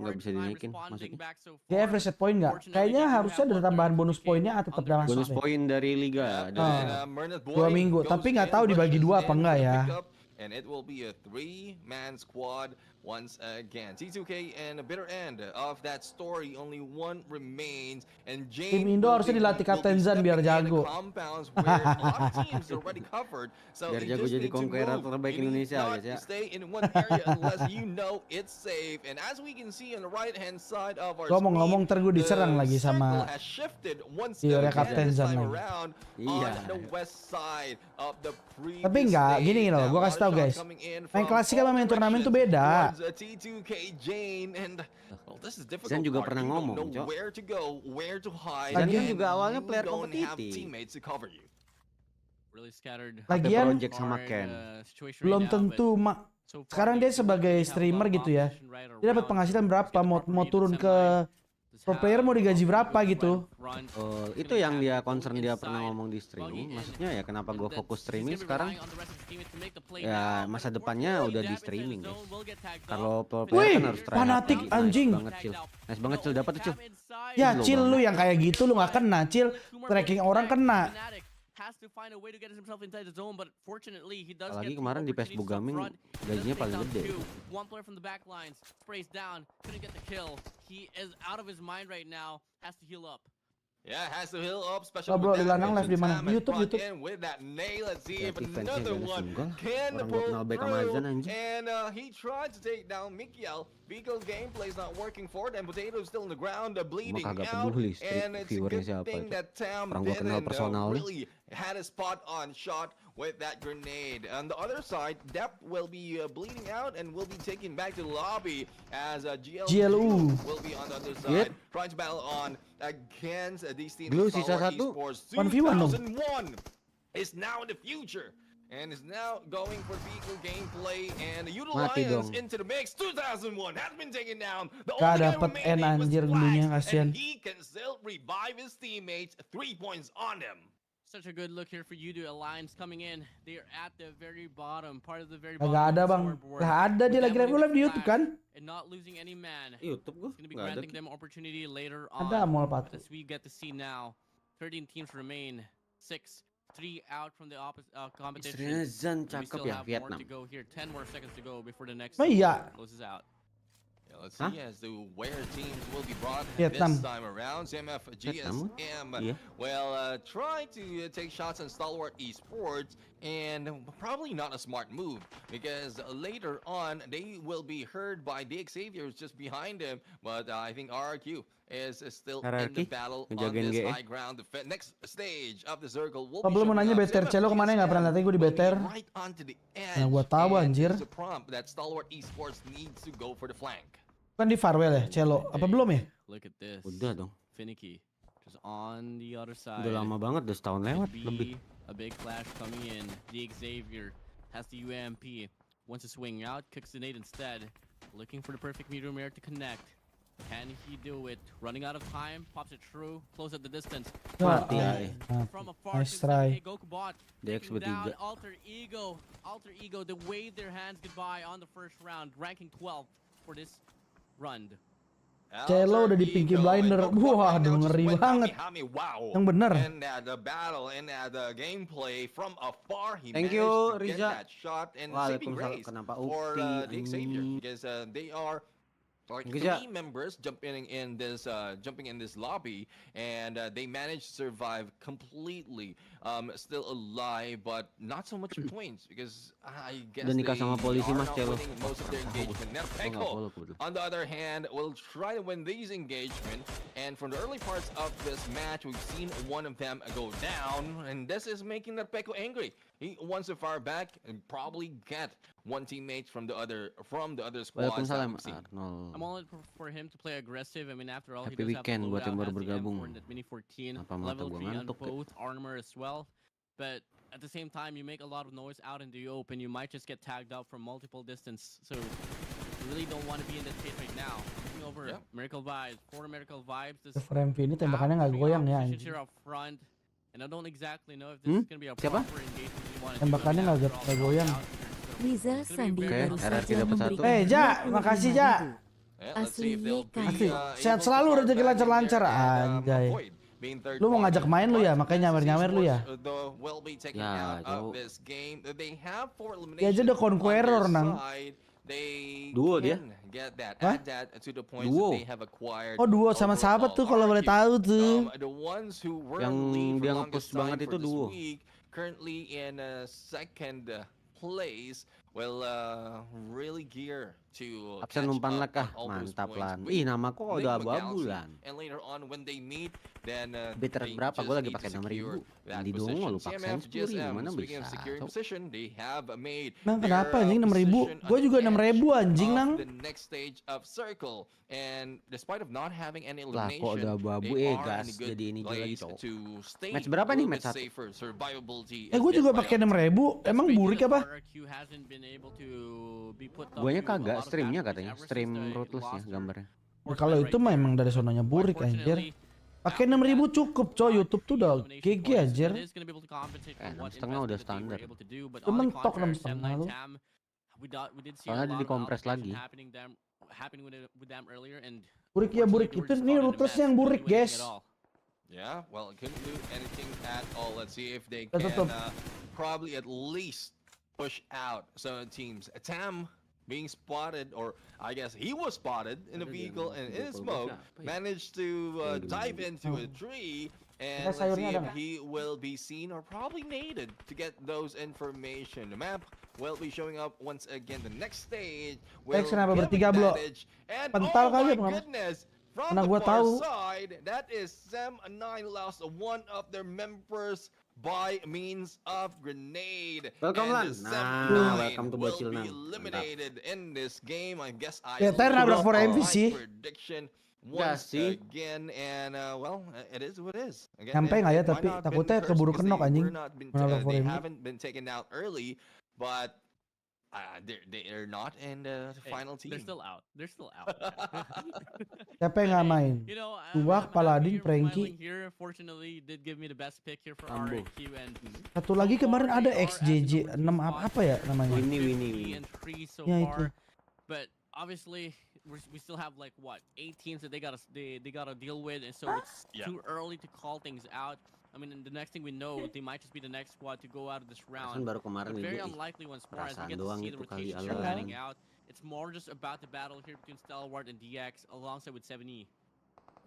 Nggak bisa dinaikin maksudnya. Dia reset point nggak? Kayaknya harusnya ada tambahan bonus poinnya atau tetap masuk Bonus deh. poin dari liga. 2 minggu, tapi nggak tahu dibagi 2 apa enggak ya. And it will be a 3-man squad once again. T2K and a bitter end of that story. Only one remains, and Jane Tim Indo harusnya dilatih Kapten Zan biar jago. Biar jago jadi conqueror terbaik Indonesia guys ya. Stay in one area unless you know it's safe. And as we can see on the right-hand side of our Ngomong-ngomong ntar gue diserang lagi sama Teori Kapten Zan lagi. Iya. Tapi enggak, gini loh, gue kasih tau guys. Main klasik sama main turnamen tuh beda. Zan juga pernah ngomong, Cok. Zan kan juga awalnya player kompetitif. Lagian Project sama Ken. belum tentu sekarang dia sebagai streamer gitu ya. Dia dapat penghasilan berapa? Mau turun ke pro player mau digaji berapa gitu. Itu yang dia concern dia pernah ngomong di streaming. Maksudnya ya kenapa gue fokus streaming sekarang? Ya masa depannya udah di streaming guys. Kalau pro player kan harus try. Fanatik anjing. Nice banget Cil, dapat tuh Cil. Ya Cil lu yang kayak gitu lu nggak kena Cil. Tracking orang kena. Lagi kemarin di Facebook Gaming gajinya paling gede. Yeah, has to heal up. Oh bro, Lilanang live di mana? YouTube. And he tried to take down Mikiel. Vigo's gameplay is not working for them. Potato is still on the ground, bleeding out. And it's a good thing that Tam didn't really had a spot on shot with that grenade. On the other side, Depp will be bleeding out and will be taken back to the lobby as GLU will be on the other side, trying to battle on against these teams. STALWART Esports 2001 is now in the future. And is now going for vehicle gameplay and UltraGaming Lions into the mix. 2001 has been taken down. The only guy remaining was Flash, and he can still revive his teammates. 3 points on him. Such a good look here for UltraGaming Alliance coming in. They are at the very bottom, part of the very bottom. Gak ada bang, gak ada dia lagi live di YouTube kan? And not losing any man. YouTube gua. It's gonna be granting them opportunity later on. Ada MORPH. As we get to see now, 13 teams remain. 6 3 out from the competition. Istrinya Zan We cakep still ya, have more Vietnam. to go here. 10 more seconds to go before the next Oh iya. closes out. Yeah, let's see as to where teams will be brought Vietnam. this time around. CMFgSM, Yeah. well, try to take shots on STALWART Esports, and probably not a smart move because later on they will be heard by XERXIA who's just behind him. But I think RRQ is still in the battle on this high ground. The next stage of the circle will be belum mau nanya BTR Celo kemana ya? Nggak pernah lihat gue di BTR. right onto the edge. Nah, gua tahu anjir. It's a prompt that STALWART Esports needs to go for the flank. Kan di Farewell ya, Celo. Apa belum ya? Look at this. Udah dong. Finicky. Just on the other side. Udah lama banget, udah setahun lewat lebih. A big flash coming in. XERXIA has the UMP. Wants to swing out, kicks the nade instead. Looking for the perfect medium air to connect. Can he do it? Running out of time, pops it through, close at the distance. Mati. From afar, Nice try. Goku bot DX down bertiga. Alter Ego, they wave their hands goodbye on the first round, ranking 12 for this run. Celo udah di Pinky Blinder. Wah, aduh ngeri banget. Yang bener. And the battle and the gameplay from afar, he Thank managed you, to get Riza. that shot and saving grace Kenapa for ulti, XERXIA because they are like Giza. 3 members jumping in this lobby, and they managed to survive completely, still alive, but not so much points because I guess Dan they nikah sama polisi, are Mas, not Celo. winning most of their engagement. Now Peko, on the other hand, will try to win these engagement, and from the early parts of this match, we've seen one of them go down, and this is making the Peko angry. He wants to fire back and probably get one teammate from the other squads that we've seen. I'm all in for him to play aggressive. I mean, after all, he Happy does have weekend the buat yang loadout, baru has the bergabung. M4 and that Mini 14, Apa mata level gua 3 on ngantuk ya? both armor as well. But at the same time, you make a lot of noise out in the open. You might just get tagged out from multiple distance. So you really don't want to be in that case right now. Looking over Miracle Vibes, for Miracle Vibes. This FRMV ini tembakannya nggak goyang ya anjing. here up front. And I don't exactly know if this is going to be a Siapa? proper engagement you want to do. Tembakannya nggak goyang. Riza Sandi baru saja memberikan Ja, makasih Ja. Asli Asli, sehat selalu, rezeki lancar-lancar anjay. Lu mau ngajak main lu ya, makanya nyawer-nyawer lu ya. Ya, jauh. Ya aja udah Conqueror nang. Duo dia. Hah? Duo. Oh duo sama siapa tuh kalau boleh tahu tuh? Yang dia nge-push banget itu duo. Currently in second place, well, really gear to absen umpan lah kah? Mantap lan. Ih, nama kok udah abu-abu lan. And later on when they meet, then BITRate berapa? Gue lagi pakai 6.000. Di dongo lu paksain 10.000, mana bisa? Nang kenapa anjing 6.000? Gue juga 6.000 anjing nang. The next stage of circle, and despite of not having any Lah elimination, kok udah abu-abu gas jadi ini juga lagi cowok. Match match berapa nih? Match 1? Gue juga pakai 6.000. Emang burik apa? Guanya kagak, streamnya katanya. Stream Ruthless ya gambarnya. Ya, kalau itu mah emang dari sononya burik anjir. Pakai 6.000 cukup coy, YouTube tuh udah GG anjir. 6,5 udah standar. Itu mentok 6,5 lu. Soalnya dikompres lagi. Burik ya burik, itu nih Ruthless yang burik guys. Yeah, well, it couldn't do anything at all. Let's see if they Tutup. can probably at least push out some teams. Tam being spotted, or I guess he was spotted in a vehicle and in smoke, managed to dive into a tree, and let's see if he will be seen or probably needed to get those information. The map will be showing up once again. The next stage will kenapa give bertiga, Blo? advantage. And Pental oh my kali ya, goodness! From Karena the gua far tahu. side, that is Sam9 lost one of their members by means of grenade. Welcome and Lan. Sam9 Nah, welcome to will Bocil be Nan. eliminated in this game. I guess I Ya, Ter nabrak for MV sih. prediction once sih. again, and well, it is what it is. Again, Nyampe nggak ya, it might tapi not been takutnya cursed keburu because kenok, they anjing. were not been Nabrak for they MV. haven't been taken out early, but they're not in the final team. They're still out. They're still out. Siapa yang nggak main? You know, Tuak, Paladin, Franky. Here, fortunately, did give me the best pick here for Ambo. RQ and Satu lagi kemarin ada XJJ 6 apa ya namanya? Winnie. and 3 so Ya, itu. far. But obviously, we still have like what 8 teams that they gotta deal with, and so it's too early to call things out. I mean, the next thing we know, they might just be the next squad to go out of this round. Baru kemarin But very ini unlikely once more as we perasaan get to doang see the itu kali rotation start Alan. panning out. It's more just about the battle here between Stalwart and DX alongside with 7E.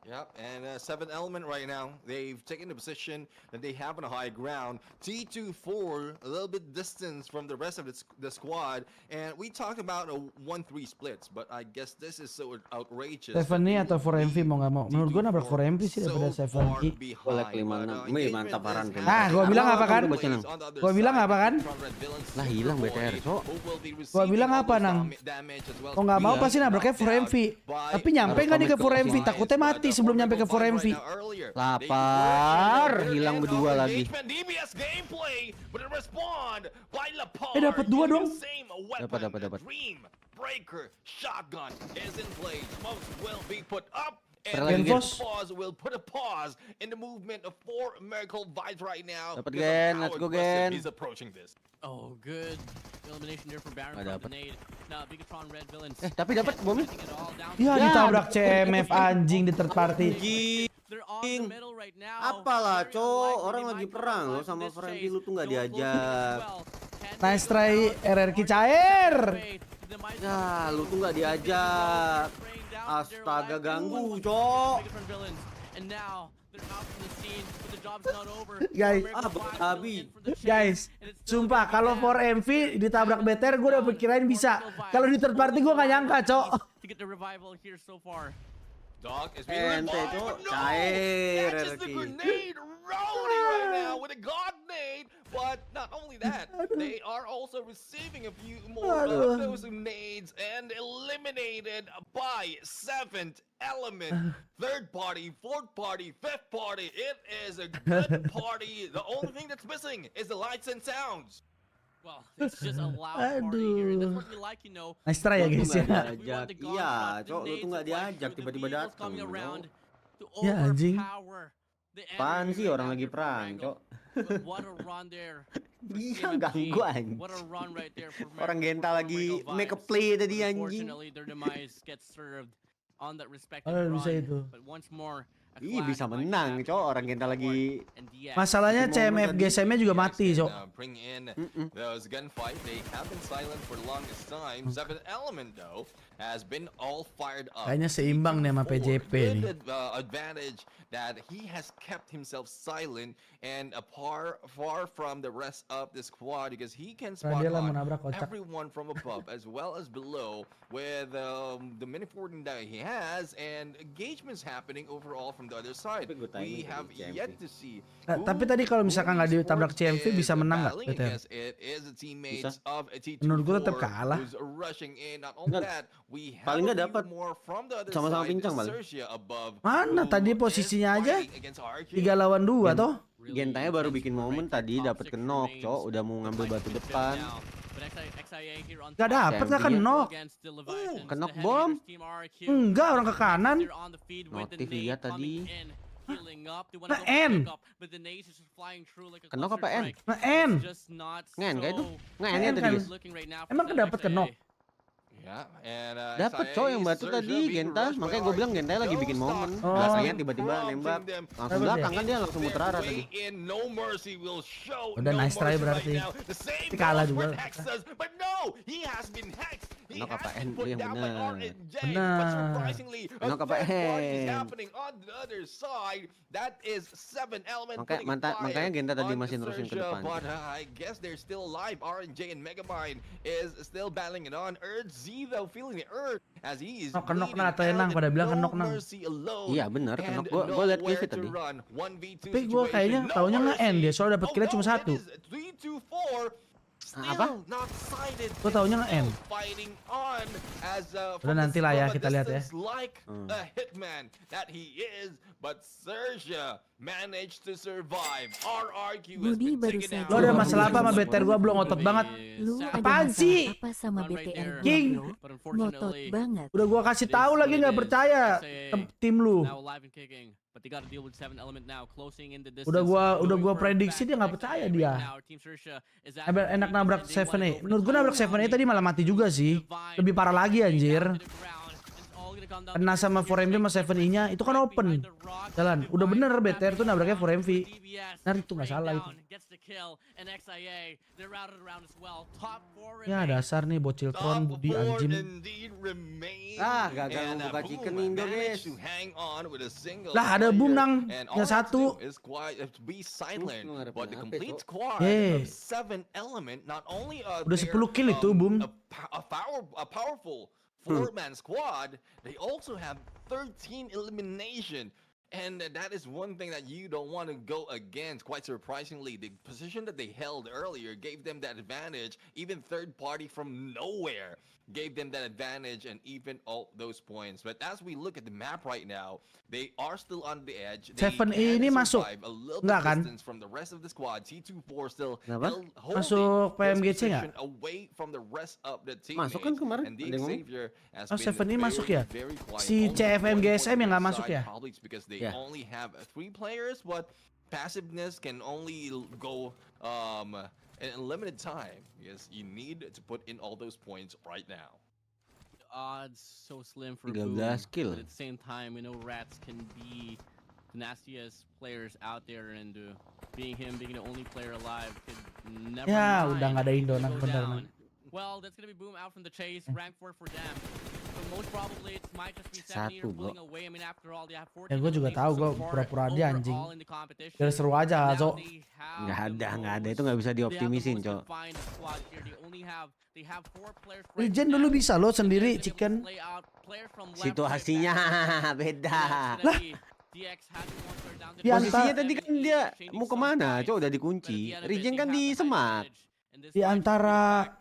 Yep, and 7 Element right now, they've taken the position that they have on a high ground. T24, a little bit distance from the rest of the squad, and we talked about a 1-3 splits, but I guess this is so outrageous. 7E atau 4MV mau nggak mau? Menurut gue nabrak 4MV sih daripada 7E. Boleh 56. Wih, mantap Aran. Ah, gue bilang apa kan? Gue bilang apa kan? Lah hilang BTR, Cok. Gue bilang apa, Nang? Kok nggak mau pasti nabraknya 4MV. Tapi nyampe nggak nih ke 4MV? Takutnya mati sebelum nyampe ke 4MV. Lapar, hilang berdua lagi. Dapat 2 dong. Dapat. Breaker shotgun is in play. Smokes will be put up. And EVOS will put a pause in the movement of 4 Miracle Vibes right now. Dapat Gen, let's go Gen. He's approaching this. Oh, good elimination there for Baron from the nade. Now BIGETRON red villains. Tapi dapat bomnya. Ya ditabrak CMF anjing di third party. Apalah, Cok, orang lagi perang lo sama Frenzy lu tuh nggak diajak. Nice try RRQ cair. Ya, lu tuh nggak diajak. Astaga, ganggu, Cok. Guys, sumpah kalau 4MV ditabrak BTR gue udah pikirain bisa. Kalau di third party gue nggak nyangka, Cok. Dog is Ente, Cok, cair. Right now with a god nade, but not only that, they are also receiving a few more of those nades and eliminated by 7th Element. Third party, fourth party, fifth party. It is a good party. The only thing that's missing is the lights and sounds. Well, it's just a loud party here, and that's what we like, you know. Nice try ya guys ya. Iya, Cok, lu tuh nggak diajak, tiba-tiba datang. Ya anjing. Apaan sih orang lagi perang, Cok? Iya, ganggu anjing. Orang Genta lagi make a play tadi anjing. Bisa itu. Ih, bisa menang, Cok. Orang Genta lagi. Masalahnya CMFxGSM nya juga mati, Cok. Kayaknya seimbang nih sama PJP nih. That he has kept himself silent and far from the rest of the squad because he can spot everyone from above as well as below with the mini fortune that he has and engagements happening overall from the other side. We have yet to see. Tapi tadi kalau misalkan nggak ditabrak CMV bisa menang nggak? Menurut gue tetap kalah. Paling nggak dapat sama-sama pincang paling. Mana tadi posisinya aja 3 lawan 2 toh. Gentanya baru bikin momen tadi dapat kenok, Cok, udah mau ngambil batu depan. Gak dapet, gak kenok. Kenok bom? Enggak, orang ke kanan. Notif lihat tadi. N. Kenok apa N? N. Ngen kayak itu. Ngen tadi. Emang kedapet kenok? Dapat, Cok, yang batu tadi Genta, makanya gue bilang Genta lagi bikin momen. Belakangnya tiba-tiba nembak langsung belakang kan, dia langsung muter arah tadi. Udah nice try berarti. Tapi kalah juga. Kenok apa N? Lu yang bener. Benar. Kenok apa N? Makanya Genta tadi masih nerusin ke depan. Kenok nah atau Enang pada bilang kenok nang. Iya benar, kenok gua lihat Kevin tadi. Tapi gua kayaknya taunya nge-end dia, soalnya dapat killnya cuma 1. Apa? Gua taunya nge-end. Udah nanti lah ya kita lihat ya. Budi baru saja. Lo ada masalah apa sama BTR gua? Belum ngotot banget. Lu ada Apaan sih? Apa sama BTR King? Ngotot banget. Udah gua kasih tahu lagi nggak percaya tim lu. Udah gua prediksi dia nggak percaya dia. Enak nabrak 7A. Menurut gua nabrak 7A tadi malah mati juga sih. Lebih parah lagi anjir. kena sama 4MV sama 7i-nya itu kan open jalan. Udah bener BTR tuh nabraknya 4MV. Nah itu nggak salah itu. Ya dasar nih bocil tron Budi anjing. Gagal membuka chicken Indo guys. Lah ada boom nang yang satu. Udah 10 kill itu boom. A powerful four-man squad. They also have 13 elimination. And that is one thing that you don't want to go against. Quite surprisingly, the position that they held earlier gave them that advantage. Even third party from nowhere gave them that advantage and even all those points. But as we look at the map right now, they are still on the edge. 7i ini masuk nggak kan? From the rest of the squad, T24 still masuk PMGC nggak? away from the rest of the team. Masuk kan kemarin? Oh 7i masuk ya? Si CMFxGSM yang nggak masuk ya? Because they only have 3 players, but passiveness can only go in limited time. Yes, you need to put in all those points right now. The odds so slim for 13 Boom, kill. but at the same time, we know Rats can be the nastiest players out there, and being the only player alive could never. Ya udah nggak ada Indo nang bener nang. Well, that's gonna be Boom out from the chase. Rank 4 for them. So most probably it might just be 7 pulling away. I mean, after all, they have 14. Ya gue juga tahu gue pura-pura dia anjing. Biar seru aja Cok. Nggak ada itu nggak bisa dioptimisin Cok. Regen dulu bisa lo sendiri chicken. Situasinya beda. Lah. Posisinya tadi kan dia mau kemana? Cok udah dikunci. Regen kan di semak. Di antara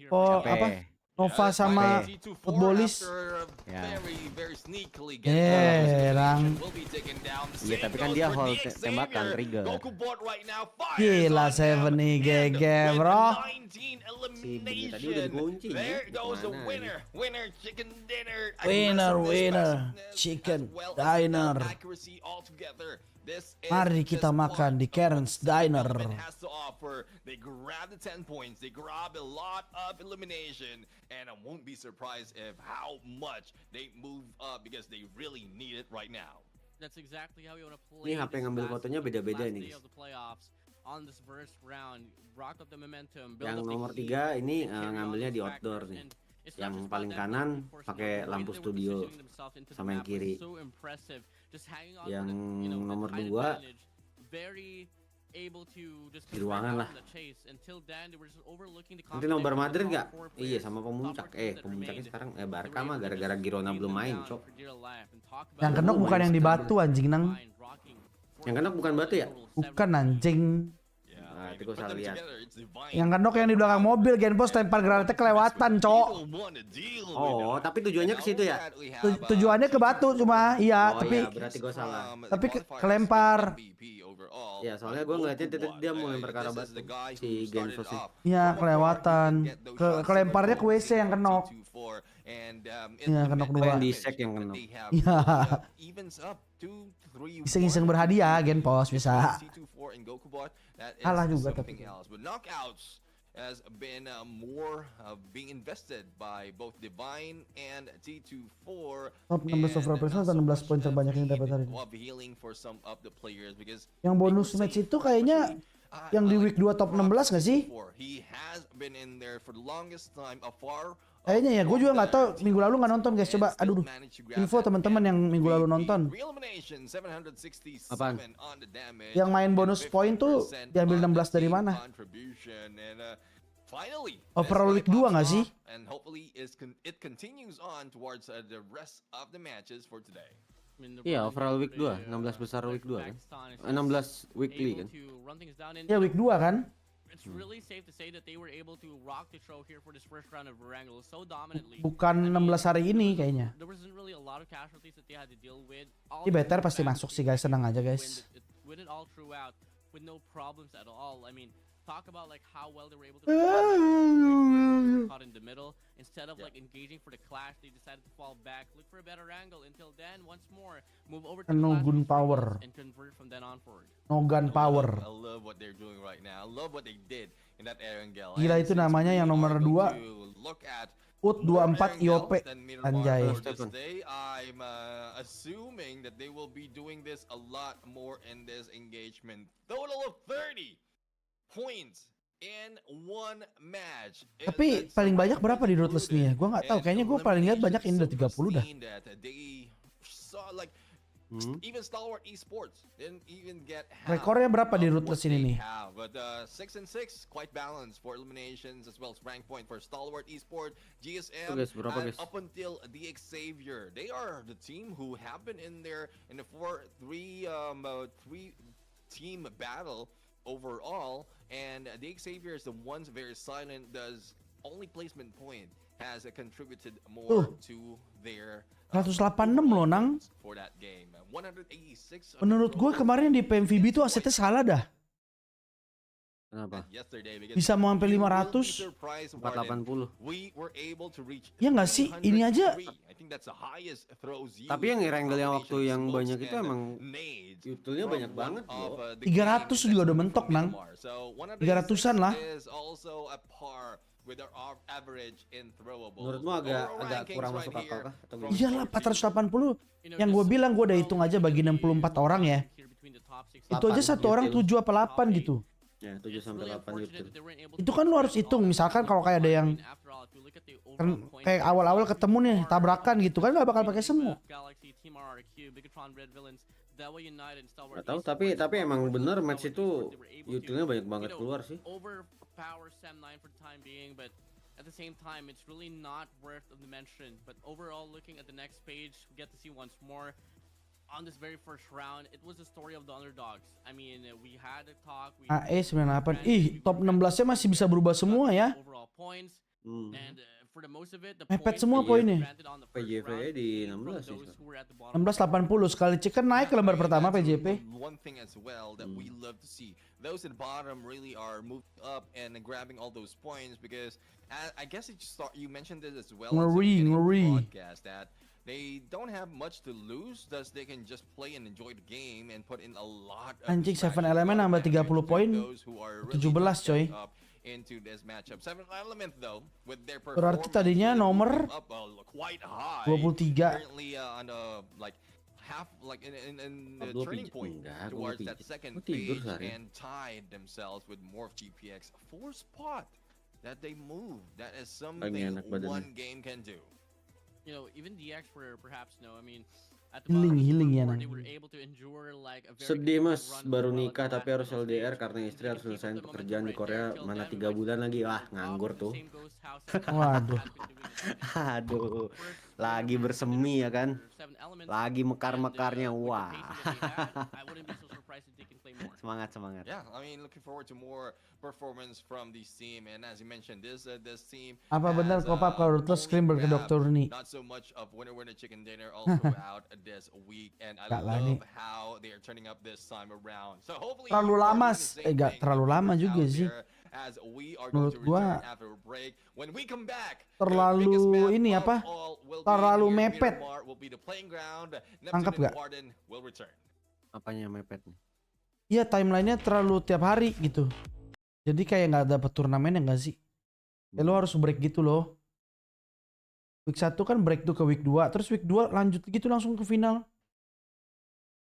apa? Nova sama Futbolis. Ya. Iya tapi kan dia hold tembakan trigger. Gila 7i GG bro. Si Bumi tadi udah dikunci ya. Winner chicken dinner. Mari kita makan di Karen's Diner. They grab the 10 points, they grab a lot of elimination, and I won't be surprised if how much they move up because they really need it right now. That's exactly how we want to play. Ini HP ngambil fotonya beda-beda nih. Yang nomor 3 ini ngambilnya di outdoor nih. Yang paling kanan pakai lampu studio sama yang kiri. Yang nomor 2 di ruangan lah. Nanti nobar Madrid nggak? Iya sama pemuncak. Pemuncaknya sekarang Barca mah gara-gara Girona belum main Cok. Yang kenok bukan yang di batu anjing nang. Yang kenok bukan batu ya? Bukan anjing. Nah, itu gue salah lihat. Yang kenok yang di belakang mobil GeForce lempar granatnya kelewatan Cok. Oh tapi tujuannya ke situ ya? Tujuannya ke batu cuma iya tapi iya, berarti gue salah. Tapi kelempar. Ya soalnya gue ngeliatnya dia mau lempar ke arah batu si GeForce sih. Iya kelewatan. Kelemparnya ke WC yang kenok. Iya kenok 2. Yang di sek yang kenok. Iya. Iseng-iseng berhadiah GeForce bisa. Kalah juga tapi. Has been more being invested by both Divine and T24. Top 16 overall persen atau 16 poin terbanyak yang dapat hari ini. Yang bonus match itu kayaknya yang di week 2 top 16 nggak sih? Kayaknya ya, gue juga nggak tahu. Minggu lalu nggak nonton guys. Coba, aduh, info teman-teman yang minggu lalu nonton. Apaan? Yang main bonus poin tuh diambil 16 dari mana? Overall week 2 nggak sih? Iya, overall week 2, 16 besar week 2 kan? 16 weekly kan? Ya week 2 kan? It's really safe to say that they were able to rock the show here for this first round of ERANGEL so dominantly. Bukan 16 hari ini kayaknya. There wasn't really a lot of casualties that they had to deal with. Ini better pasti masuk sih guys, senang aja guys. Win it all throughout with no problems at all. I mean, talk about like how well they were able to caught in the middle. Instead of like engaging for the clash, they decided to fall back, look for a better angle. Until then, once more, move over to no gun power and convert from then on forward. No gun power. I love what they're doing right now. I love what they did in that ERANGEL. Gila itu namanya yang nomor 2. UT24 IOP. Anjay. I'm assuming that they will be doing this a lot more in this engagement. Total of 30 points in one match. Tapi paling banyak berapa di Ruthless nih ya? Gue nggak tahu. Kayaknya gue paling lihat banyak ini udah 30 dah. Even STALWART ESPORTS didn't even get rekornya berapa di Ruthless ini nih? But 6 and 6 quite balanced for eliminations as well as rank point for STALWART ESPORTS, GSM, and up until the XERXIA. They are the team who have been in there in the 3 team battle overall, and the XERXIA is the ones very silent. Does only placement point has contributed more to their 186 loh Nang. Menurut gue kemarin di PMVB tuh asetnya salah dah. Kenapa? Bisa mau sampai 500, 480. Ya nggak sih? Ini aja. Tapi yang ERANGEL yang waktu yang banyak itu emang utilnya banyak banget loh. 300 juga udah mentok Nang. 300-an lah. Menurutmu agak kurang masuk akal kah? Iyalah 480. Yang gue bilang gue udah hitung aja bagi 64 orang ya. Itu aja satu orang 7 apa 8 gitu. Ya 7 sampai 8 gitu. Itu kan lu harus hitung. Misalkan kalau kayak ada yang kayak awal-awal ketemu nih tabrakan gitu kan gak bakal pakai semua. Gak tahu tapi emang bener match itu utilnya banyak banget keluar sih. Power SEM9 for the time being, but at the same time, it's really not worth of the mention. But overall, looking at the next page, we get to see once more on this very first round, it was the story of the underdogs. I mean, we had a talk. AGONxI8. Ih, top 16-nya masih bisa berubah semua ya. Overall points, and for the most of it, the mepet semua poinnya. PJP di 16 sih. 1680 sekali chicken naik ke lembar pertama PJP. One thing as well that we love to see, those at the bottom really are moving up and grabbing all those points because I guess you mentioned this as well. Ngeri. That they don't have much to lose, thus they can just play and enjoy the game and put in a lot of anjing 7 elemen nambah 30 poin 17 coy. Into this matchup. 7 Element though with their berarti tadinya nomor 23 currently on like half like in the turning point towards that second page and tied themselves with MORPH GPX 4 spot that they move. That is something one game can do. You know, even DX were perhaps I mean healing ya Nang. Sedih mas, baru nikah tapi harus LDR karena istri harus selesaiin pekerjaan di Korea, mana 3 bulan lagi, wah nganggur tuh. Waduh. Aduh, lagi bersemi ya kan, lagi mekar-mekarnya, wah. Semangat. Yeah, I mean looking forward to more performance from this team, and as you mentioned, this team. Apa benar Kopap kalau Ruthless scream ke dokter nih? Not so much of winner chicken dinner also out this week, and I love how they are turning up this time around. So hopefully terlalu lama, gak terlalu lama juga sih. Menurut gua terlalu ini apa? Terlalu mepet. Tangkap gak? Apanya mepet nih? Iya timelinenya terlalu tiap hari gitu. Jadi kayak nggak dapet turnamen ya nggak sih? Ya lo harus break gitu loh. Week 1 kan break tuh ke week 2. Terus week 2 lanjut gitu langsung ke final.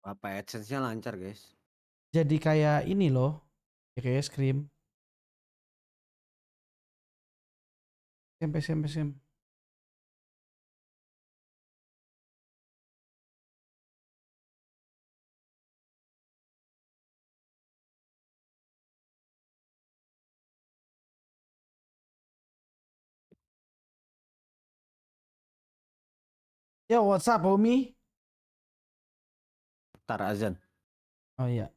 Apa AdSense-nya lancar guys? Jadi kayak ini loh. Ya kayak scream. SMP. Yo, what's up, homie? Tar azan. Oh iya.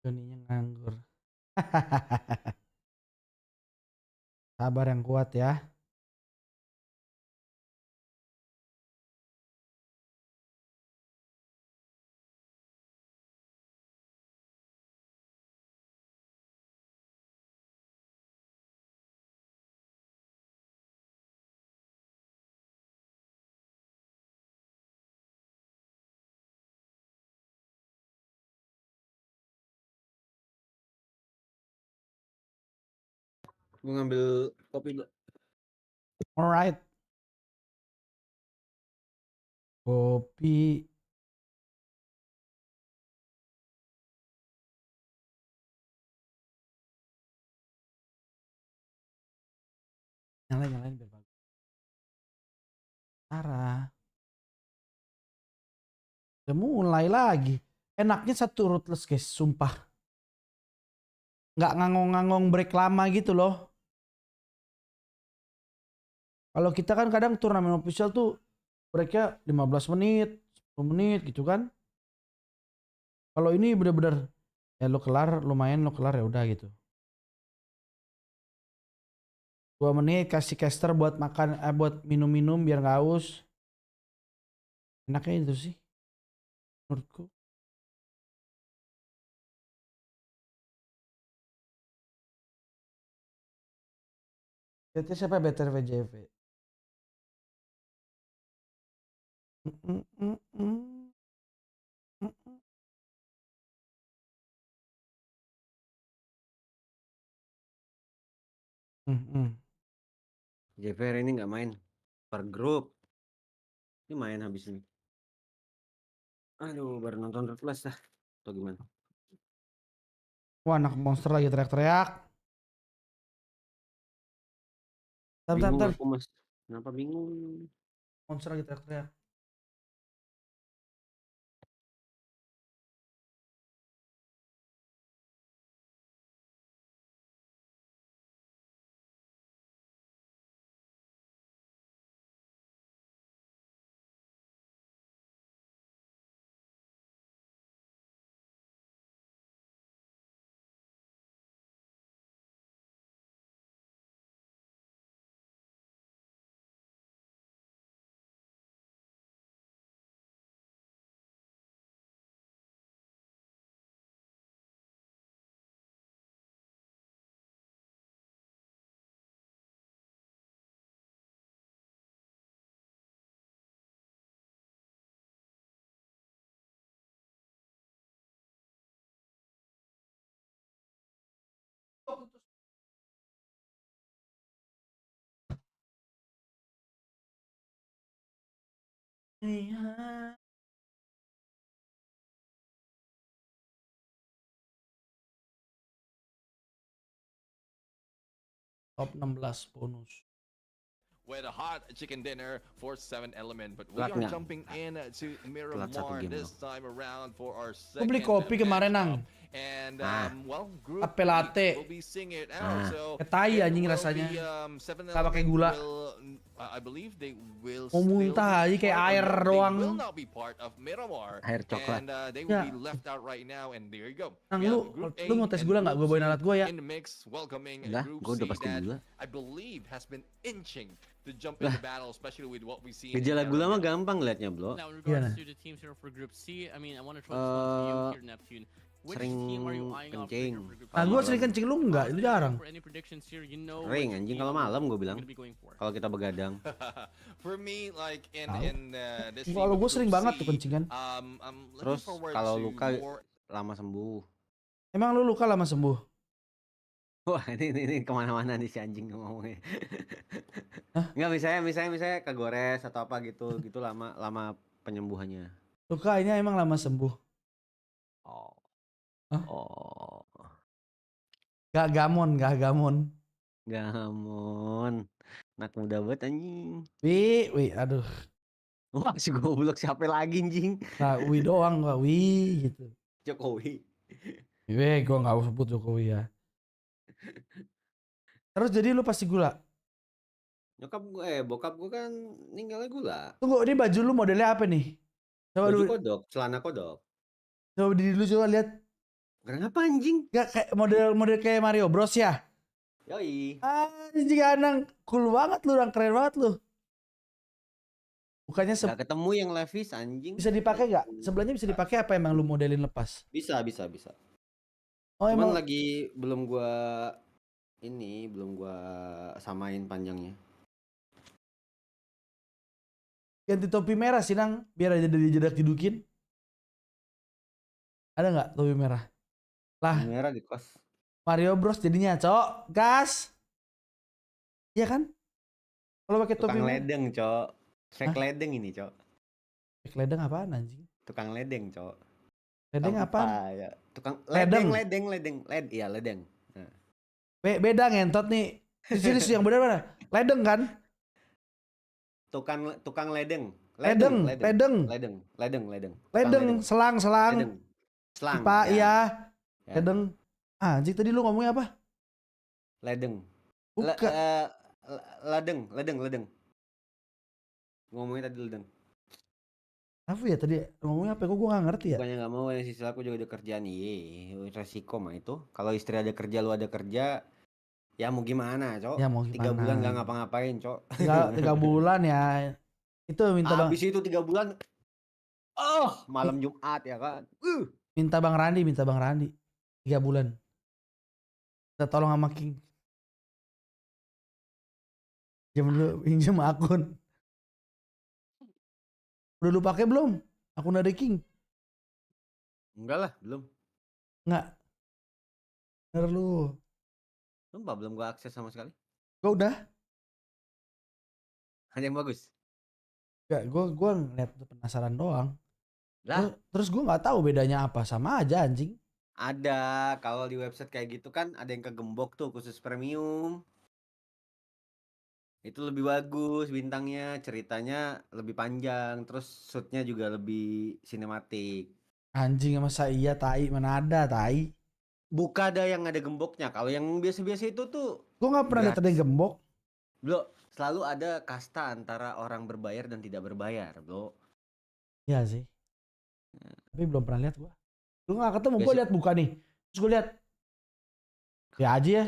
Joninya nganggur. Sabar yang kuat ya. Gue ngambil kopi dulu. Alright. Kopi. Nyalain biar bagus. Arah. Udah mulai lagi. Enaknya satu Ruthless guys, sumpah. Nggak ngangong-ngangong break lama gitu loh. Kalau kita kan kadang turnamen official tuh breaknya 15 menit, 10 menit gitu kan. Kalau ini bener-bener ya lo kelar, lumayan lo kelar ya udah gitu. 2 menit kasih caster buat makan, buat minum-minum biar nggak haus. Enaknya itu sih menurutku. Itu siapa better VJV? JVR ini nggak main per grup. Ini main habis ini. Aduh, baru nonton Ruthless dah. Atau gimana? Wah, anak monster lagi teriak-teriak. Bingung Bentar. aku, Mas. Kenapa bingung? Monster lagi teriak-teriak. Iya. Top 16 bonus. With a hot chicken dinner for 7-Element, but we are jumping in to MIRAMAR this time around for our second. Gue beli kopi kemarin nang. And well, group Ape latte. will be seeing it out. So ketai anjing rasanya. Gak pakai gula. I believe they will mau muntah aja kayak air doang. Will not be part of MIRAMAR. Air coklat. And they will be left out right now. And there you go. Nang lu mau tes gula nggak? Gue bawain alat gue ya. In the mix, welcoming Udah, Group gue udah C pasti that gula. I believe has been inching to jump in the battle, especially with what we see. Gejala gula mah gampang liatnya, Bro. Now, in regards to the teams here for Group C, I mean, I want to throw this one to you here, Neptune. Which team are you eyeing off kencing. for Group C? Nah, gue sering kencing, lu enggak, itu jarang. For any predictions here, you know Sering which anjing team kalau malam gue bilang. you're gonna be going for. Kalau kita begadang. For me, like in this Kalau gue sering Group banget C, tuh kencingan. I'm looking Terus forward kalau to luka more. lama sembuh. Emang lu luka lama sembuh? Wah, ini kemana-mana nih si anjing ngomongnya. Enggak, misalnya kegores atau apa gitu lama penyembuhannya. Lukanya emang lama sembuh. Oh. Hah? Oh. Gak gamon. Gamon. Anak muda banget anjing. Wih, aduh. Wah, si goblok siapa lagi anjing? Nah, Wih doang, gak Wih gitu. Jokowi. Wih, gue gak usah sebut Jokowi ya. Terus jadi lu pasti gula? Bokap gue kan ninggalnya gula. Tunggu, ini baju lu modelnya apa nih? Coba Baju dulu. kodok, celana kodok. Coba diri lu coba lihat. Kenapa anjing? Gak kayak model kayak Mario Bros ya? Yoi. Anjing anang, cool banget lu, orang keren banget lu. Bukannya Gak ketemu yang Levi's anjing. bisa dipakai gak? Sebelahnya bisa dipakai apa emang lu modelin lepas? Bisa. Oh, Cuman emang lagi belum gua samain panjangnya. ganti topi merah sih nang, biar aja dari jedak jedukin. Ada nggak topi merah? Lah, Merah di kos. Mario Bros jadinya, cok. Gas. Iya kan? Kalau pakai topi Tukang ledeng, Cok. Fake ledeng ini, Cok. Fake ledeng apaan anjing? Tukang ledeng, Cok. Ledeng Tahu apaan? pipa, ya. Tukang Ledeng. iya ledeng. Nah. Beda ngentot nih. Serius yang benar mana? Ledeng kan? Tukang ledeng. Ledeng. Selang. Ledeng. Selang. Pipa, ya. iya. Ya. Ledeng. Anjing tadi lu ngomongnya apa? Ledeng. Bukan. Ledeng. Ngomongnya tadi ledeng. Apa ya tadi ngomongnya apa? Kok gue gak ngerti ya? Bukannya gak mau yang sisi aku juga ada kerjaan. Iya, resiko mah itu. Kalau istri ada kerja, lu ada kerja, ya mau gimana, Cok? Ya mau gimana? 3 bulan gak ngapa-ngapain, Cok. 3 bulan ya. Itu minta bang. Habis itu 3 bulan. Oh, malam Jumat ya kan. Minta Bang Randi. 3 bulan. Kita tolong sama King. Pinjam akun. Udah lu pakai belum? Akun dari King? Enggak lah, belum. Enggak. Bener lu. Sumpah belum gua akses sama sekali. Gua udah. Ada yang bagus. Enggak, gua ngeliat penasaran doang. Lah, Terus gua nggak tahu bedanya apa, sama aja anjing. ada kalau di website kayak gitu kan ada yang kegembok tuh khusus premium. Itu lebih bagus bintangnya, ceritanya lebih panjang, terus shootnya juga lebih sinematik. Anjing masa iya tai, mana ada tai. Buka ada yang ada gemboknya. Kalau yang biasa-biasa itu tuh Gua nggak pernah lihat ada yang gembok. Bro, selalu ada kasta antara orang berbayar dan tidak berbayar, Bro. Iya sih. Tapi belum pernah lihat gua. Gua nggak ketemu, gua lihat buka nih. Terus gua lihat. Ya aja ya.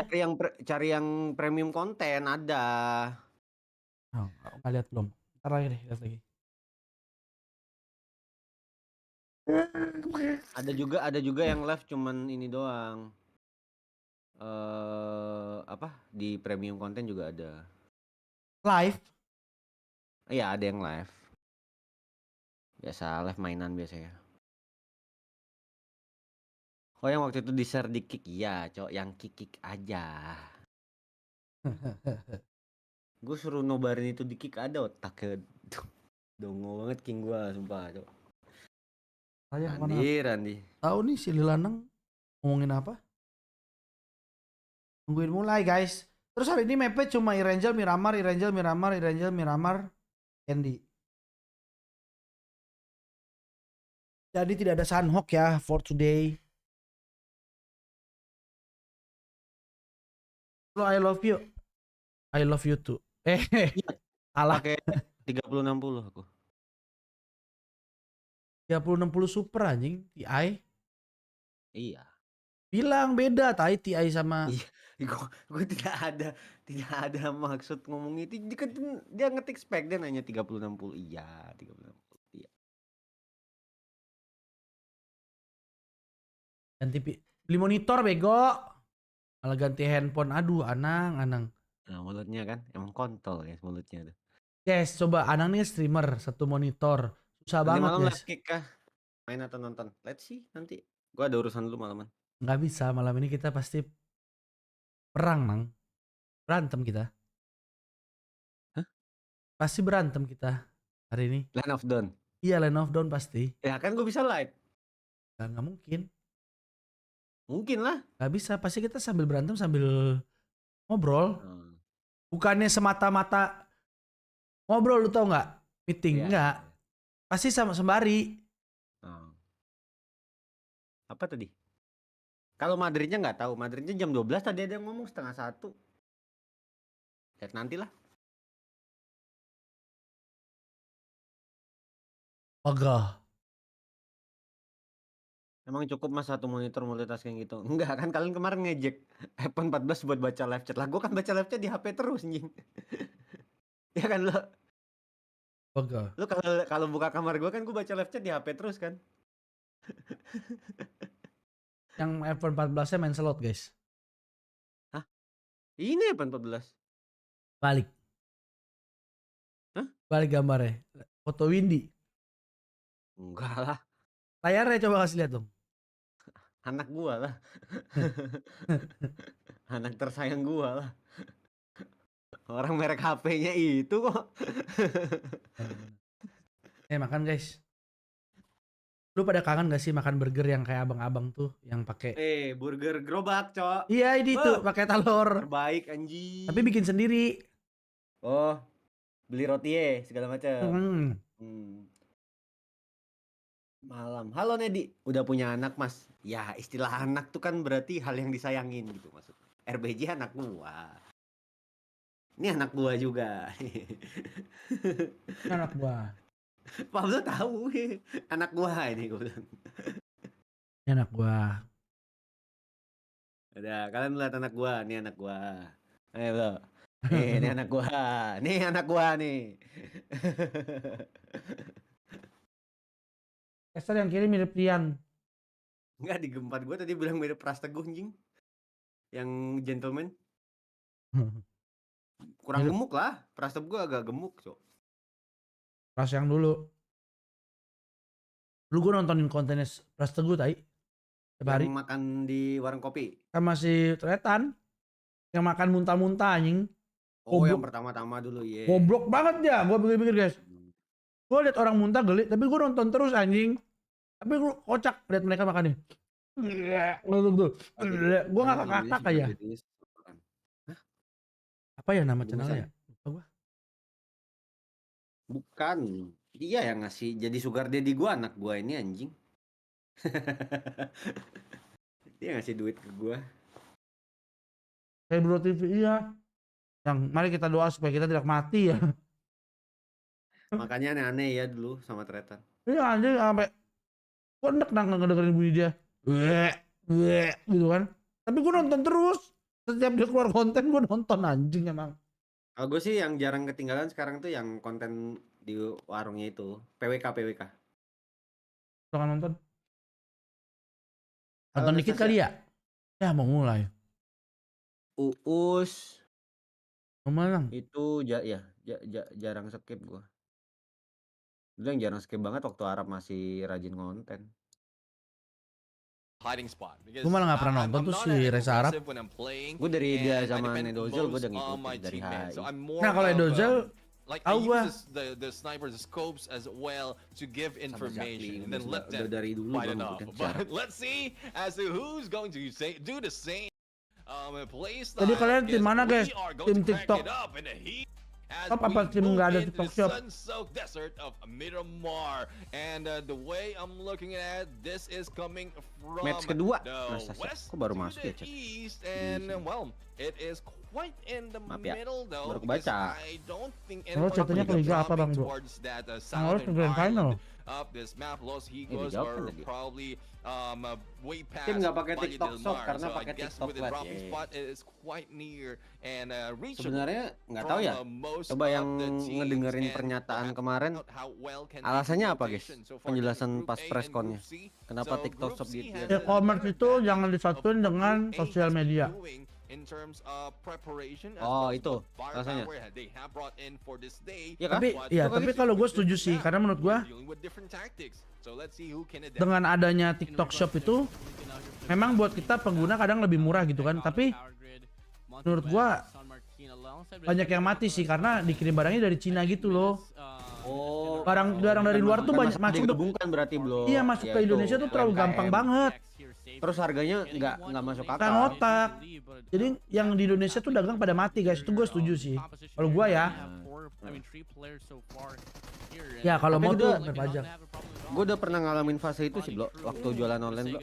Cari yang premium konten ada. Oh, nggak lihat belum. Ntar lagi deh, lihat lagi. Ada juga yang live cuman ini doang. Di premium konten juga ada. Live? Iya, ada yang live. Biasa live mainan biasanya. Oh, yang waktu itu di-share di Kick, iya, Cok, yang Kick aja. Gue suruh nobarin itu di Kick ada otaknya. Dongo banget King gua, sumpah, Cok. Randi. Tahu nih si Lilanang ngomongin apa? Tungguin mulai guys. Terus hari ini mapnya cuma ERANGEL, MIRAMAR, Candy. Jadi tidak ada Sunhawk ya for today. Lo I love you. I love you too. Salah. Pakai 3060 aku. 3060 Super anjing, TI. Iya. Bilang beda TI sama. Iya. Gue tidak ada maksud ngomong itu. Dia ngetik spek, dia nanya 3060. Iya, 3060. Iya. Ganti beli monitor bego. Malah ganti handphone. Aduh, Anang. Nah, mulutnya kan emang kontol ya mulutnya tuh. Guys, coba Anang nih streamer, satu monitor. Susah banget malam guys. Kick kah? Main atau nonton? Let's see nanti. Gua ada urusan dulu malaman. Nggak bisa, malam ini kita pasti perang, Mang. Berantem kita. Hah? Pasti berantem kita hari ini. Line of Dawn. Iya, Line of Dawn pasti. Ya kan gue bisa live. Nggak mungkin. Mungkin lah. Nggak bisa, pasti kita sambil berantem sambil ngobrol. Bukannya semata-mata ngobrol, lu tau nggak? Meeting, nggak. Pasti sama sembari. Apa tadi? Kalau Madridnya nggak tahu. Madridnya jam 12 tadi ada yang ngomong 12:30. Lihat nantilah. Agak. Emang cukup mas satu monitor multitasking gitu? Enggak kan, kalian kemarin ngejek iPhone 14 buat baca live chat lah. Gue kan baca live chat di HP terus anjing. Ya kan lo? Agak. Lo kalau buka kamar gue kan gue baca live chat di HP terus kan. Yang iPhone 14-nya main slot, guys. Hah? Ini iPhone 14. Balik. Hah? Balik gambarnya. Foto Windy. Enggak lah. Layarnya coba kasih lihat dong. Anak gua lah. Anak tersayang gua lah. Orang merek HP-nya itu kok. Makan guys. Lu pada kangen gak sih makan burger yang kayak abang-abang tuh yang pakai Burger gerobak, Cok. Iya, ini tuh pakai telur. Terbaik anjing. Tapi bikin sendiri. Oh, beli roti segala macam. Malam. Halo Nedi, udah punya anak, Mas? Ya, istilah anak tuh kan berarti hal yang disayangin gitu maksudnya. RBJ anak gua. Ini anak gua juga. Anak gua. Pablo tahu anak gua ini gua bilang. Anak gua. Ada, kalian lihat anak gua, ini anak gua. Ayo, Bro. Ini anak gua. Nih anak gua nih. Caster yang kiri mirip Rian. Enggak, di gempat gua tadi bilang mirip Pras Teguh anjing. Yang gentleman. Kurang gemuk lah. Pras Teguh agak gemuk, Cok. Pras yang dulu. Dulu gue nontonin kontennya Pras Teguh tadi. Tiap hari. Yang makan di warung kopi. Sama si Tretan. Yang makan muntah-muntah anjing. Oh, yang pertama-tama dulu, iya. Goblok banget ya, gue pikir-pikir guys. Gue liat orang muntah geli, tapi gue nonton terus anjing. Tapi gue kocak liat mereka makan nih. Gue gak kakak aja. Apa ya nama channelnya ya? Lupa gue. Bukan. Dia yang ngasih jadi sugar daddy gua, anak gua ini anjing. Dia ngasih duit ke gua. Kayak Bro TV iya. Yang mari kita doa supaya kita tidak mati ya. Makanya aneh-aneh ya dulu sama Tretan. Iya anjing sampai gua enek ngedengerin bunyi dia. Gitu kan. Tapi gua nonton terus. Setiap dia keluar konten gua nonton anjing emang. Kalau gue sih yang jarang ketinggalan sekarang tuh yang konten di warungnya itu. PWK. Jangan nonton. Nonton dikit kali ya? Ya mau mulai. Uus. Kemana? Itu jarang skip gua. Dulu yang jarang skip banget waktu Arab masih rajin konten. Hiding spot. Gue malah gak pernah nonton tuh si Reza Arab. Gue dari dia zaman Edozel gue udah ngikutin dari high. Nah kalau Edozel tahu gue. The sniper's scopes as well to give information and then let them dari dulu fight it off. But let's see as to who's going to do the same. Jadi kalian tim mana guys? Tim TikTok. Top apa tim nggak ada TikTok shop? Desert of MIRAMAR, and the way I'm looking at this is coming from match kedua. the west kok baru to masuk ya, the east, and well, it is quite in the middle though. Baru kebaca. I don't think Kalau ceritanya ke Liga apa bang bro? Kalau ke Grand Final. This map Los Higos are probably way past Tim nggak pakai TikTok Shop Mar, karena so I pakai guess TikTok with the Lite. dropping spot it is quite near and reachable. Sebenarnya nggak tahu ya. Coba yang ngedengerin pernyataan kemarin, alasannya apa guys? Penjelasan pas press con-nya. Kenapa TikTok Shop gitu? E-commerce itu jangan disatuin dengan sosial media. Oh itu rasanya. Ya, tapi kalau gue setuju sih karena menurut gue dengan adanya TikTok Shop itu memang buat kita pengguna kadang lebih murah gitu kan. Tapi menurut gue banyak yang mati sih karena dikirim barangnya dari Cina gitu loh. Oh, barang dari luar tuh banyak masuk. Digabungkan berarti belum. Iya masuk ke Indonesia tuh terlalu gampang banget. Terus harganya nggak masuk akal. Kan otak. Jadi yang di Indonesia tuh dagang pada mati guys. Itu gue setuju sih. Kalau gue ya. Ya kalau mau tuh berpajak. Gue udah pernah ngalamin fase itu sih bro. Waktu jualan online bro.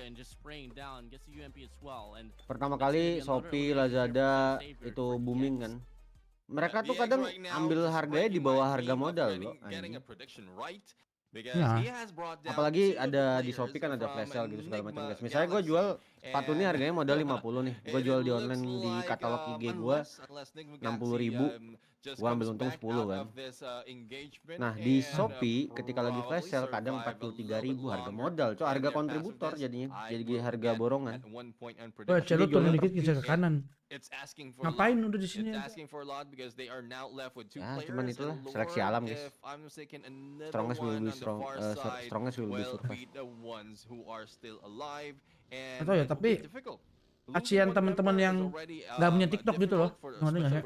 Pertama kali Shopee, Lazada itu booming kan. Mereka tuh kadang ambil harganya di bawah harga modal bro. Ya. Apalagi ada di Shopee kan ada flash sale gitu segala macam guys. Misalnya gue jual sepatu ini harganya modal 50 nih. Gue jual di online di katalog IG gue 60.000. Gue ambil untung 10 kan. Nah di Shopee ketika lagi flash sale kadang 43.000 harga modal. Coba harga kontributor jadinya. Jadi harga borongan. Wah, celo turun dikit bisa ke kanan. Ngapain udah di sini? Ya cuman itulah seleksi alam guys. Strongest will be strong, strongest will be survive. Atau ya tapi kasihan teman-teman yang nggak punya TikTok gitu loh. Ngerti nggak sih?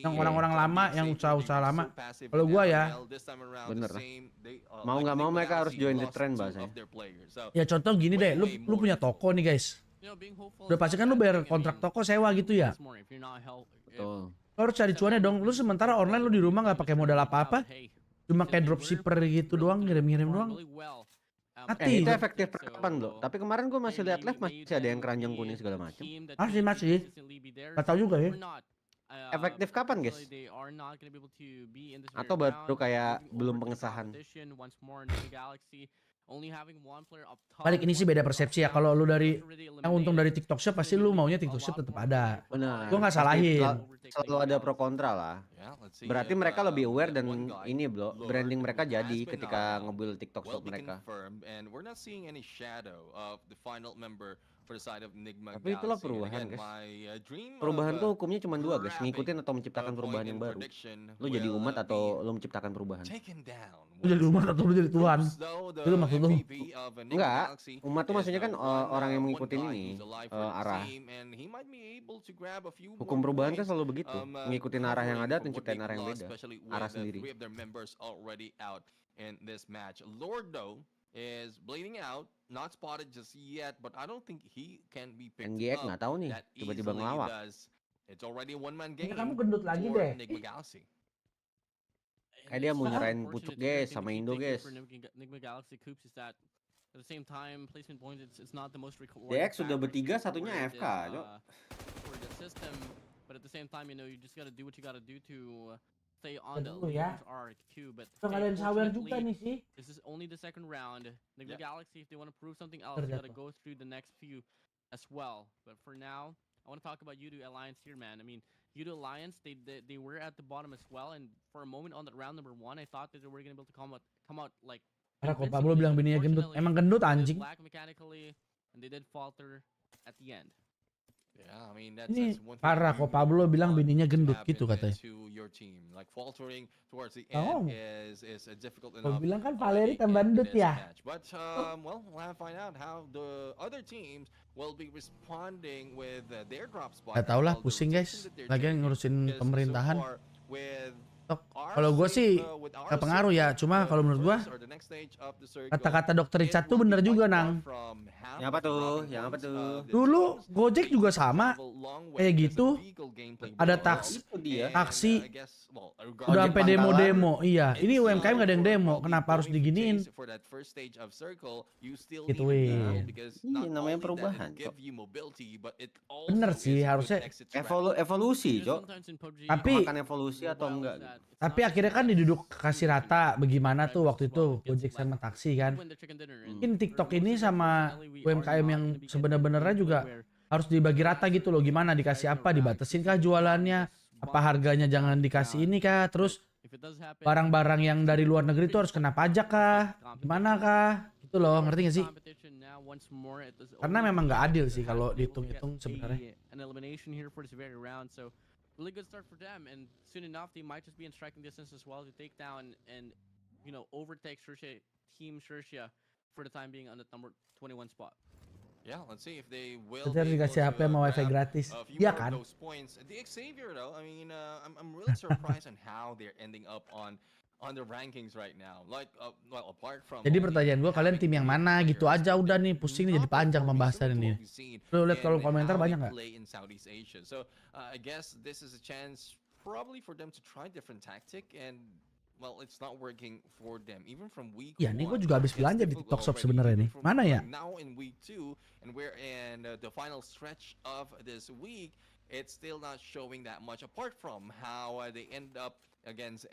Yang orang-orang lama, yang usaha-usaha lama. Kalau gua ya, bener. Mau nggak mau mereka harus join the trend bahasanya. ya contoh gini deh, lu punya toko nih guys. Udah pasti kan lu bayar kontrak toko sewa gitu ya. Betul. Lu harus cari cuannya dong. Lu sementara online lu di rumah nggak pakai modal apa-apa. Cuma kayak dropshipper gitu doang, ngirim-ngirim doang. Mati. Itu efektif kapan lo? Tapi kemarin gue masih lihat live masih ada yang keranjang kuning segala macam. Masih. Gak tahu juga ya. Efektif kapan guys? Atau baru kayak belum pengesahan? Balik ini sih beda persepsi ya. Kalau lu dari yang untung dari TikTok Shop pasti lu maunya TikTok Shop tetap ada. Benar. Gua nggak salahin. Selalu ada pro kontra lah. Berarti mereka lebih aware dan ini bro, branding mereka jadi ketika nge-build TikTok Shop mereka. Tapi itulah perubahan guys. Perubahan tuh hukumnya cuma dua guys, ngikutin atau menciptakan perubahan yang baru. Lu jadi umat atau lu menciptakan perubahan? Lu jadi umat atau lu jadi Tuhan? Itu maksud lu? Enggak, umat tuh maksudnya kan orang yang mengikuti ini arah. Hukum perubahan kan selalu begitu, ngikutin arah yang ada dan ciptain arah yang beda, arah sendiri. Is bleeding out, not spotted just yet, but I don't think he can be picked NGX up nggak tahu nih, that tiba-tiba easily ngelawak. It's already a one-man game Kamu gendut lagi for deh. Nigma Galaxy. Kayak dia mau nyerain pucuk guys sama Indo guys. DX sudah bertiga, satunya AFK, Cok. Stay on the ya. RQ, but kalian sawer juga nih sih. this is only the second round. Nigma Galaxy, if they want to prove something else, they gotta go through the next few as well. But for now, I want to talk about UltraGaming Alliance here, man. I mean, UltraGaming Alliance, they were at the bottom as well, and for a moment on that round number 1, I thought that they were gonna be able to come out like. Karena kok Pablo bilang bininya gendut, emang gendut anjing. Black mechanically, and they did falter at the end. Yeah, I mean, Ini parah kok Pablo bilang bininya gendut gitu katanya. Oh, kau bilang kan Valeri tambah gendut ya. But well, we'll have to find out how the other teams will be responding with their drop spot. Gak tau lah, pusing guys. Lagian ngurusin pemerintahan. Kalau gue sih gak pengaruh ya, cuma kalau menurut gue kata-kata dokter Richard tuh bener juga Nang. Yang apa tuh? Yang apa tuh? Dulu Gojek juga sama kayak gitu, ada taksi udah sampai demo-demo. Iya, ini UMKM gak ada yang demo, kenapa harus diginiin? Gituin. Iya, namanya perubahan, Cok. Bener sih, harusnya evolusi, Cok. Tapi makan evolusi atau enggak? Tapi akhirnya kan diduduk kasih rata bagaimana tuh waktu itu Gojek sama taksi kan. Mungkin TikTok ini sama UMKM yang sebenar-benarnya juga harus dibagi rata gitu loh. Gimana dikasih apa, dibatasin kah jualannya, apa harganya jangan dikasih ini kah, terus barang-barang yang dari luar negeri tuh harus kena pajak kah, gimana kah, gitu loh, ngerti gak sih? Karena memang nggak adil sih kalau dihitung-hitung sebenarnya. Really good start for them, and soon enough they might just be in striking distance as well to take down and overtake Team XERXIA for the time being on the number 21 spot. Yeah, let's see if they will. Kita dikasih HP sama wifi gratis, iya kan? The Xavier though, I mean, I'm really surprised on how they're ending up on the rankings right now. Like, well, apart from. Jadi pertanyaan gue, kalian tim yang mana gitu aja udah nih, pusing nih jadi panjang pembahasan ini. Lu lihat kalau komentar banyak nggak? So I guess this is a chance probably for them to try different tactic and. Well, it's not working for them even from week. Ya, nih gue juga habis belanja di TikTok Shop sebenarnya nih. Mana ya? Now in week 2 and we're in the final stretch of this week, it's still not showing that much apart from how they end up against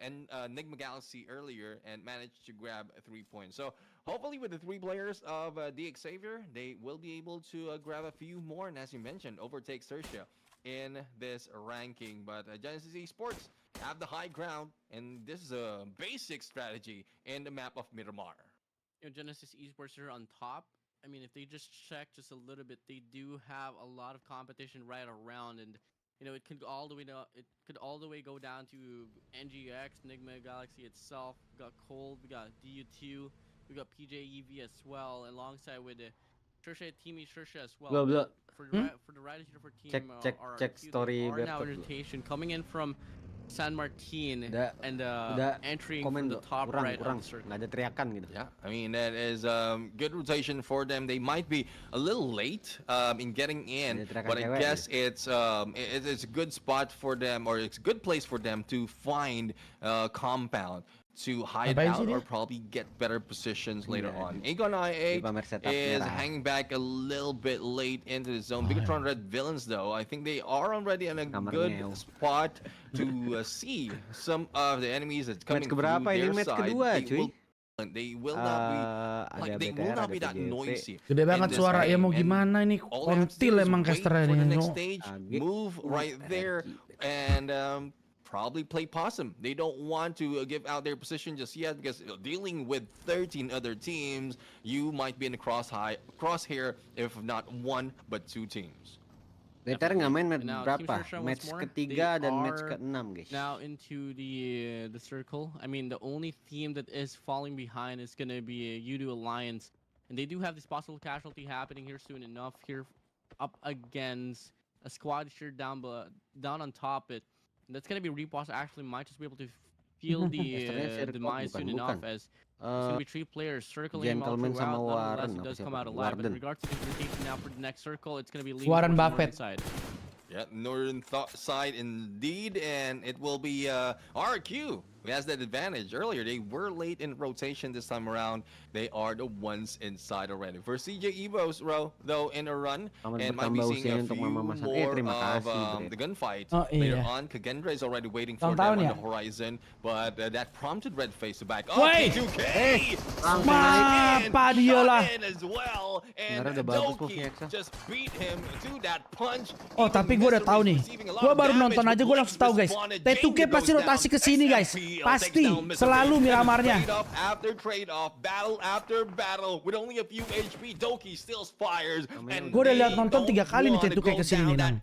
Nigma Galaxy earlier and managed to grab 3 points. So hopefully with the 3 players of the Xavier, they will be able to grab a few more and as you mentioned, overtake XERXIA in this ranking. But AGONxI8 ESPORTS have the high ground, and this is a basic strategy in the map of Miramar. AGONxI8 ESPORTS are on top. I mean, if they just check just a little bit, they do have a lot of competition right around, and it could all the way go down to NGX, Nigma Galaxy itself. We got Cold, we got DU2, we got PJEV as well, alongside with XERXIA team XERXIA as well. Blah. For the right for team Check story are now laptop in dulu. rotation coming in from San Martin and Udah entering komen from the dulu. top right kurang, of the circle. nggak ada teriakan gitu. Yeah, I mean that is good rotation for them. They might be a little late in getting in, but I guess it's a good spot for them, or it's a good place for them to find compound to hide out or probably get better positions later on. AGONxI8 is hanging back a little bit late into the zone. BIGETRON Red Villains, though, I think they are already in a good spot to see some of the enemies that's coming through their side. They will not be that noisy. Gede banget suara ya, mau gimana ini, kontil emang casternya ini. Move right there and probably play possum. They don't want to give out their position just yet because dealing with 13 other teams, you might be in the crosshair if not one but two teams. Later nggak main match berapa? Match ketiga dan match ke-6, guys. Now into the circle. I mean, the only team that is falling behind is gonna be UDO Alliance, and they do have this possible casualty happening here soon enough. Here, up against a squad here down on top. That's gonna be Repost. Actually, might just be able to feel the demise soon enough as. It's gonna be 3 players circling all throughout. Nonetheless, it does come out alive. But in regards to the rotation now for the next circle, it's gonna be leading Warren the Buffett side. Yeah, northern side indeed, and it will be RQ who has that advantage. Earlier, they were late in rotation this time around. They are the ones inside already. For CJ EVOS, though, in a run, and might be seeing a few more of the gunfight. Later on, KAGENDRA is already waiting for them on the horizon, but that prompted Redface to back up. T2K! Apa dia lah? As well, and Doki just beat him to that punch. Oh, tapi gue udah tahu nih. Gue baru nonton aja, gue langsung tahu, guys. T2K pasti rotasi ke sini, guys. Pasti, selalu Miramarnya. Battle after battle with only a few HP, Doki still fires. Gue udah lihat nonton 3 kali nih T2K ke sini nih.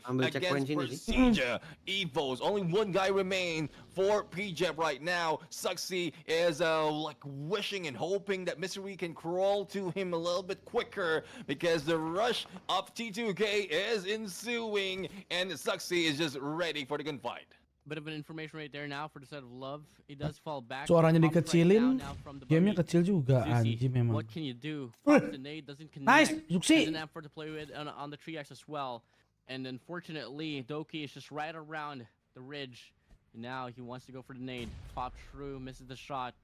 Ambil checkpoint PERSIJA. EVOS, only one guy remain for PJ right now. Suxy is like wishing and hoping that Mystery can crawl to him a little bit quicker because the rush of T2K is ensuing and Suxy is just ready for the gunfight. Bit of an information right there now for the side of Love. It does fall back. Suaranya dikecilin, gamenya kecil juga, anjing memang. What can you do? The nade doesn't connect. Nice, Zuxi. There's an effort to play with on the 3x as well. And unfortunately, Doki is just right around the ridge. Now he wants to go for the nade. Pop through, misses the shot.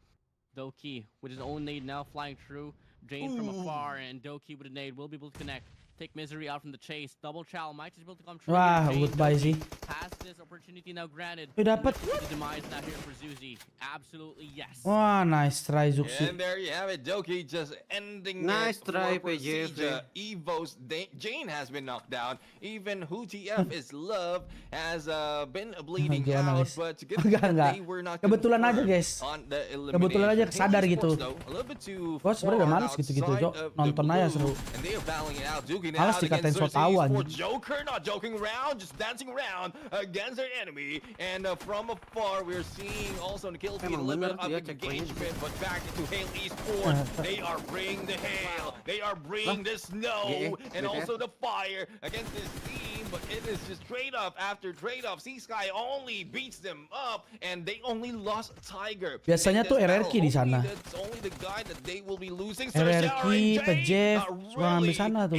Doki with his own nade now flying through. Jane from afar, and Doki with a nade will be able to connect. Take Misery out from the chase. Double chow might just be able to come true. Wah, goodbye sih. Has this opportunity now granted. Dapat. The demise now here for Zuzi. Absolutely yes. Wah, nice try Zuxi. And there you have it. Doki just ending nice it try, for PERSIJA. EVOS, Jane has been knocked down. Even WhoTF is Love has been bleeding out. But to get they were not kebetulan aja guys. Kebetulan aja sadar gitu. Gua sebenernya udah males gitu-gitu, nonton aja seru. Malas dikatain so tau anjing. Joker not joking around, just dancing around against their enemy. And from afar, we're seeing also in the kill feed a little bit of engagement. But back into Hail Esports, they are bringing the hail, they are bringing the snow, and also the fire against this team. But it is just trade-off after trade-off. C-Sky only beats them up, and they only lost Tiger. Biasanya tuh RRQ di sana. RRQ, PJ, suka ngambil sana tuh.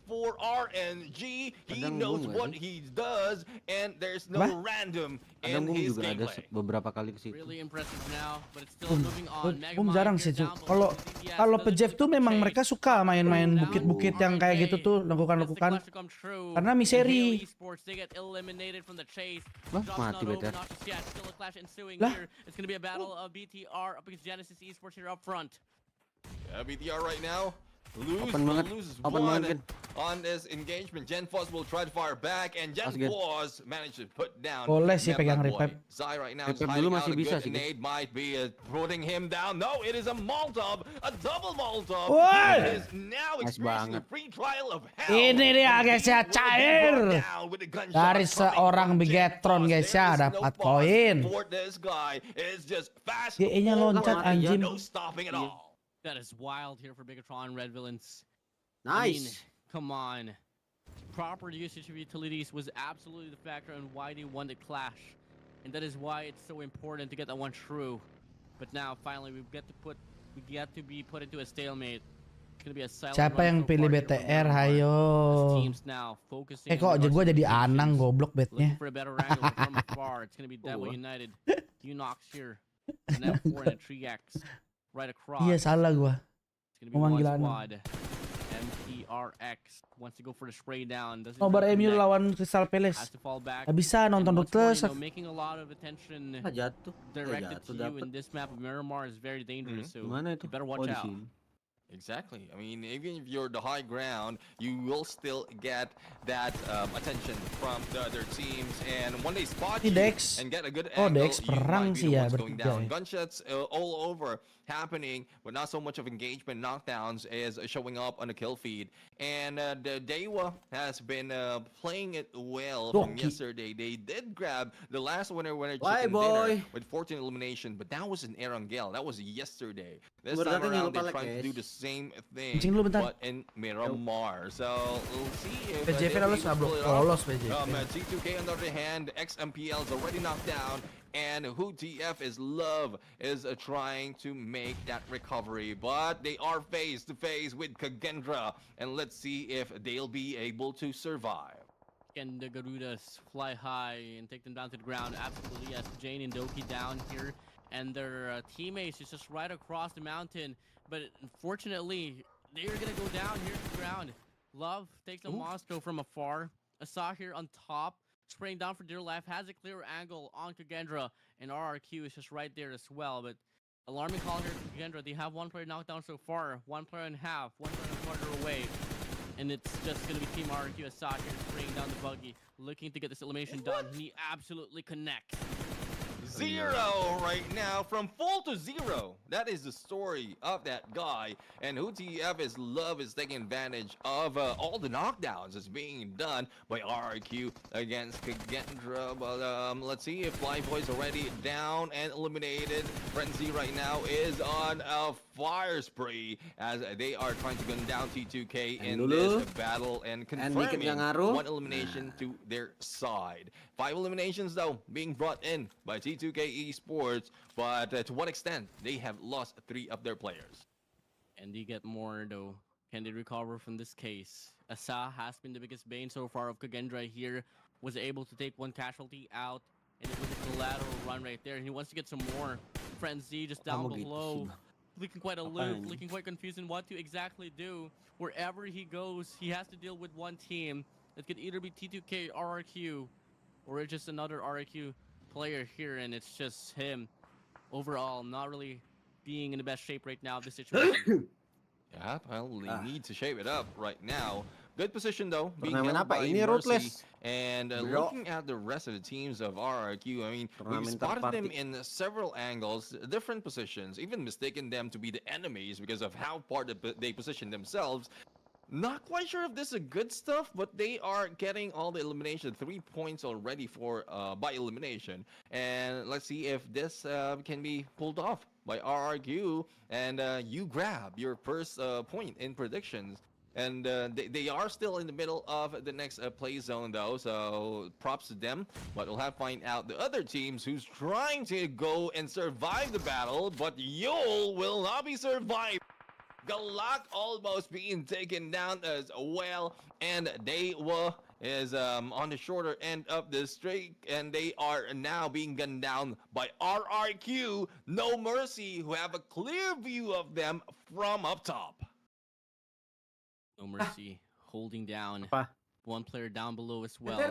For RNG, he knows what he does, and there's no random in his juga gameplay. ada beberapa kali ke situ. Really impressive now, but it's still moving on. Jarang sih tuh. Kalau PJ tuh memang mereka suka main-main bukit-bukit yang kayak gitu tuh, lakukan. Karena Misery. Wah, mati betul. Lah, it's gonna be a battle of BTR up against Genesis Esports here up front. Yeah, BTR right now. Loses open one on this engagement. GeForce will try to fire back, and GeForce managed to put down. Boleh sih pegang revive. Zai right now is hiding out a good nade, might be putting him down. No, it is a Molotov, a double Molotov. It is now experiencing a free trial of hell. Ini dia guys ya, cair. Dari seorang BIGETRON guys ya, dapat poin. GE-nya loncat anjing. That is wild here for BIGETRON Red Villains. Nice. Come on. Proper usage of utilities was absolutely the factor on why they won the clash. And that is why it's so important to get that one true. But now finally we get to be put into a stalemate. It's gonna be a silent Siapa yang run so pilih far here from BTR? Miramar. Hayo. As teams now focusing Kok on the gue jadi Russian Anang positions, goblok betnya. looking for a better angle from afar. It's gonna be DEWA United. ULTRAGaming here. An F4 and a 3X right across. Iya salah gue. It's gonna be one squad. MPRX wants to go for the spray down. Nobar MU lawan Crystal Palace. Has to fall back. Gak bisa nonton Ruthless. Making a lot of attention Jatuh. directed Jatuh to you dapet. in this map. Miramar is very dangerous, so Mana you itu? better watch di out. sini. Exactly. I mean, even if you're the high ground, you will still get that attention from the other teams. And when they spot you Dex. and get a good Oh, angle, Dex you perang might be sih the ya ones going bertiga down. ya. Gunshots all over happening, but not so much of engagement. Knockdowns is showing up on the kill feed. And the DEWA has been playing it well from yesterday. They did grab the last winner chicken dinner with 14 elimination, but that was an ERANGEL. That was yesterday. This time around, they're trying to do the same thing, but in Miramar. So we'll see if PJP they lolos, pull it lolos off. PJP. T2K on the other hand, XMPL is already knocked down, and WhoTF is trying to make that recovery, but they are face to face with KAGENDRA, and let's see if they'll be able to survive. And the Garudas fly high and take them down to the ground. Absolutely, yes. Jane and Doki down here, and their teammates is just right across the mountain. But unfortunately, they're gonna go down here to the ground. Love takes a Moscow from afar. Asa here on top, spraying down for dear life, has a clear angle on KAGENDRA, and RRQ is just right there as well. But alarming call here from KAGENDRA. They have one player knocked down so far, one player in half, one player farther away. And it's just going to be Team RRQ Asa here spraying down the buggy, looking to get this elimination done. He absolutely connects. 0 right now, from full to 0. That is the story of that guy. And WhoTF is taking advantage of all the knockdowns that's being done by RRQ against KAGENDRA. But let's see if Flyboy is already down and eliminated. Frenzy right now is on a fire spree as they are trying to gun down T2K in this battle and confirming one elimination to their side. 5 eliminations though being brought in by T2K Esports, but to what extent they have lost 3 of their players. And they get more though. Can they recover from this case? Asa has been the biggest bane so far of KAGENDRA here. Was able to take one casualty out, and it was a collateral run right there. And he wants to get some more. Frenzy just down below, looking quite aloof, looking quite confused in what to exactly do. Wherever he goes, he has to deal with one team. It could either be T2K, RRQ, or it's just another RRQ player here, and it's just him. Overall, not really being in the best shape right now of the situation. Yeah, well, they need to shape it up right now. Good position though, being Turnamen held apa by ini, Mercy. Ruthless? And looking at the rest of the teams of RRQ, I mean, we've spotted them in several angles, different positions, even mistaken them to be the enemies because of how far they position themselves. Not quite sure if this is good stuff, but they are getting all the elimination, 3 points already for by elimination. And let's see if this can be pulled off by RRQ, and you grab your first point in predictions. And they are still in the middle of the next play zone though, so props to them. But we'll have to find out the other teams who's trying to go and survive the battle, but Yol will not be survived. Galak almost being taken down as well, and DEWA is on the shorter end of the streak, and they are now being gunned down by RRQ, No Mercy, who have a clear view of them from up top. No Mercy holding down one player down below as well.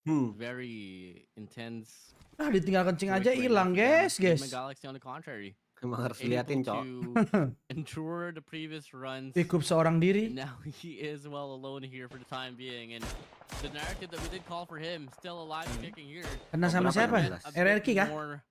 Very intense. Ah, ditinggal kencing aja hilang, guys. Galaxy on the contrary. Emang harus liatin, Cok. Endure the previous runs. Cukup seorang diri. Now he is well alone here for the time being, and the narrative that we did call for him still alive and kicking here. Kena sama siapa? RRQ kah? More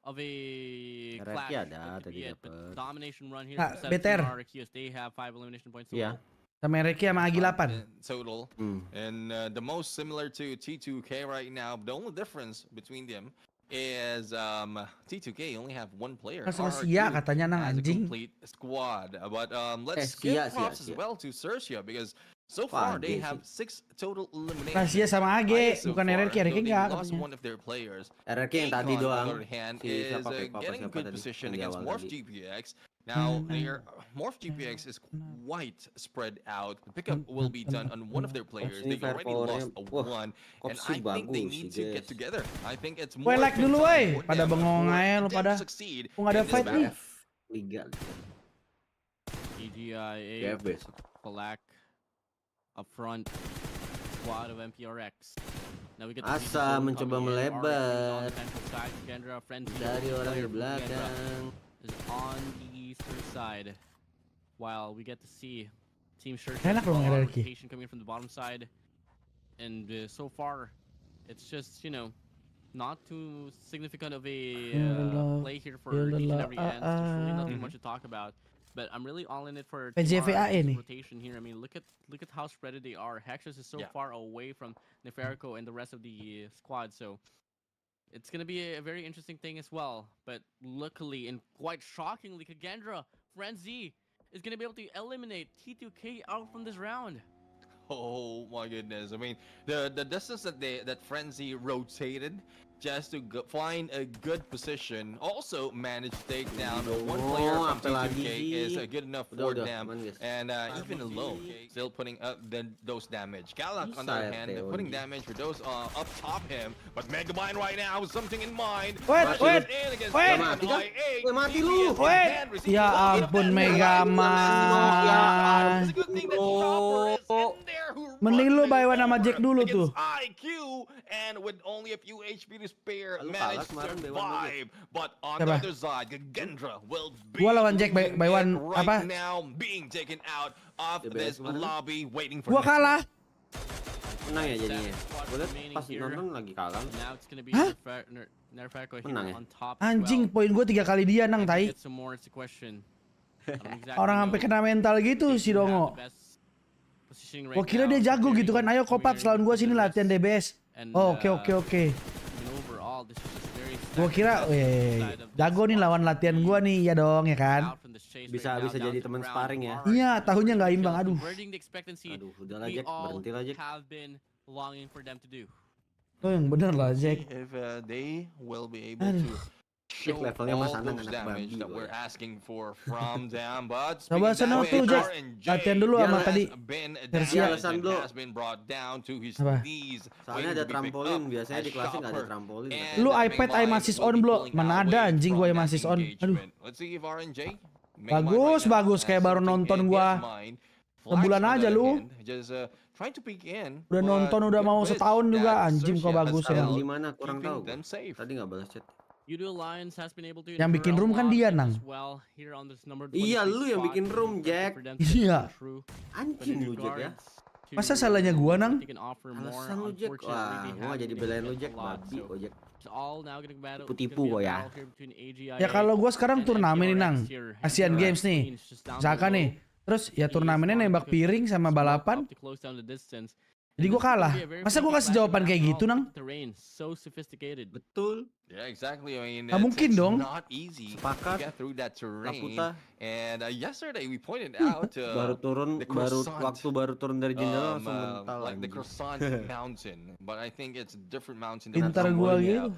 of a clash ada tadi but domination run here. BTR. They have 5 elimination points. Iya. Sama RRQ sama AGONxI8. Total. And the most similar to T2K right now, the only difference between them is T2K only have one player. Sama Sia katanya nang has a anjing. complete squad. But let's give props as well to XERXIA because so far they have 6 total eliminations. Sia sama AG, bukan RRQ enggak lost katanya. one of their players. RRQ yang tadi Akon, doang. on the other hand, Si is siapa Pepa, getting siapa good tadi? position Yang di against awal MORPH tadi. GPX. Now their MORPH GPX is quite spread out. The pickup will be done on one of their players. They already lost one, and I think they need to get together. I think it's more Like dulu woi, pada bengong aja lu pada. succeed. Nggak ada fight nih. Liga. EGIA black up front squad of MPRX. Now we get Asa mencoba melebar dari orang di player belakang. is on the eastern side, while we get to see Team Enak dong RRQ. rotation coming in from the bottom side, and so far it's just not too significant of a play here for each and every end. There's really nothing much to talk about. But I'm really all in it for rotation here. I mean, look at how spreaded they are. Hexus is so far away from Neferco and the rest of the squad, so it's gonna be a very interesting thing as well. But luckily and quite shockingly, KAGENDRA Frenzy is gonna be able to eliminate T2K out from this round. Oh my goodness! I mean, the distance that Frenzy rotated just to find a good position, also managed to take down one player from T2K is good enough for them, and even alone, still putting up those damage. Galak on the other hand, putting damage for those up top him, but Megabyte right now with something in mind. Wait. Mati lu. Ya ampun Megaman. Mending lu buy one sama Jack dulu tuh. IQ and with only a few HP to spare, managed to survive. But on the other side, KAGENDRA will be Gua lawan Jack buy one apa? now being taken out of this lobby, waiting for. Gua kalah. Menang ya jadinya. Gue liat pas nonton lagi kalah. Hah? Menang ya? Anjing, poin gua 3 kali dia nang tai. Orang sampai kena mental gitu si Dongo. Gua kira dia jago gitu kan. Ayo Kopap lawan gua sini latihan DBS. Oh, oke. Gua kira jago nih lawan latihan gua nih, ya dong ya kan. Bisa jadi teman sparring ya. Iya, tahunya nggak imbang. Aduh, udahlah Jack, berhenti lah Jack. Oh yang bener lah Jack. If they will be able to show all those damage that we're asking for from them, but coba sana tuh Jack, latihan dulu sama tadi. XERXIA has been brought down to his Apa? knees. Soalnya ada trampolin, biasanya di kelasnya nggak ada trampolin. Lu iPad I'm assist on belum? Mana ada anjing gua I'm assist on. Aduh. Let's see if RNJ Bagus kayak baru nonton gua. Sebulan aja lu. Udah nonton udah mau setahun juga anjing kok bagus ya. Gimana kurang tahu. Tadi nggak balas chat. Yang bikin room kan dia nang. Iya lu yang bikin room Jack. Iya. Anjing lu Jack ya. Masa salahnya gua nang? Alasan lu Jack. Wah, gua jadi belain lu Jack, babi kok Jack. Tipu-tipu kok ya. Ya kalau gua sekarang turnamen nih nang, Asian Games nih. Misalkan nih, terus ya turnamennya nembak piring sama balapan. Jadi gua kalah. Masa gua kasih jawaban kayak gitu nang? Betul. Yeah, exactly. I mean, Nggak mungkin dong. Not easy Sepakat. to get through that terrain. Laputa. And yesterday we pointed out baru turun dari jendela langsung mental. Like the Croissant Mountain, but I think it's a different mountain. Pintar gua gitu.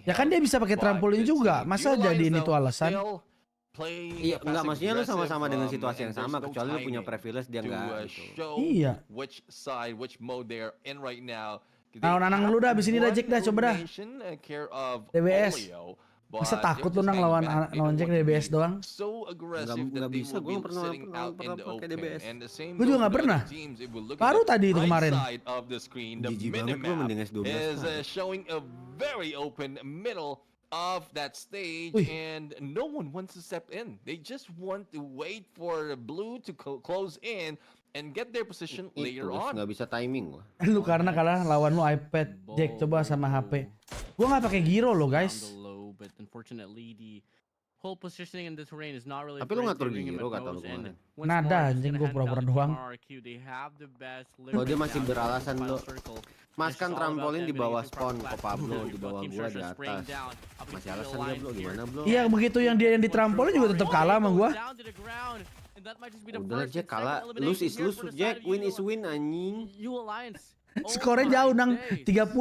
Ya kan dia bisa pakai trampolin juga. Masa jadiin itu alasan? Iya, enggak maksudnya lu sama-sama dengan situasi yang sama kecuali lu punya privilege dia enggak gitu. Iya. Which side, which mode they're in right now. Nanang lu dah abis ini dah Jack dah coba dah. DBS. Masa takut lu nang lawan Jack DBS doang? Enggak bisa, gue pernah pakai DBS. Gue juga nggak pernah. Baru tadi itu kemarin. Jijik banget gue mending S12. Showing a very open middle of that stage, and no one wants to step in. They just want to wait for the blue to close in and get their position later on. Nggak bisa timing gua. Lu karena kalah lawan lu iPad, Jack coba sama HP. Gua nggak pakai gyro loh guys. Tapi lu ngatur gyro kata lu kemarin. Nada anjing gua pura-pura doang. Oh dia masih beralasan lu. Mas kan trampolin di bawah spawn, kok Pablo di bawah gua di atas. Masih alasan dia Blo, gimana Blo? Iya begitu yang dia yang ditrampolin juga tetap kalah sama gua. Udah Jack kalah, lose is lose, Jack, win is win anjing. Skornya jauh nang 38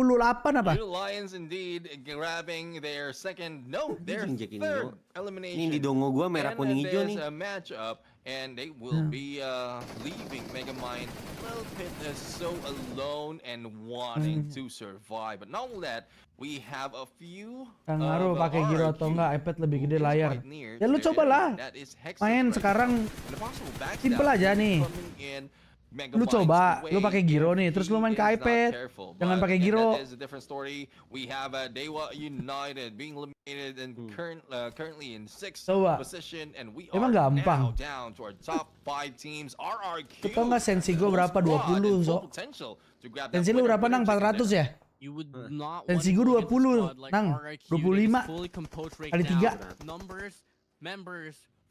apa? Lions indeed grabbing their second, no, their third elimination. Ini di dongo gua merah kuning hijau nih. Matchup, and they will be leaving Megamind a little bit so alone and wanting to survive. But not only that, we have a few. Ngaruh pakai gyro atau enggak, iPad lebih gede layar. Ya lu cobalah. Main sekarang simple aja nih. Lu coba, lu pakai gyro nih, terus lu main ke iPad, jangan pakai gyro. Coba, emang gampang. Lu tau nggak sensi gue berapa? 20 so. Sensi lu berapa nang? 400 ya? Sensi gue 20 nang, 25 kali 3.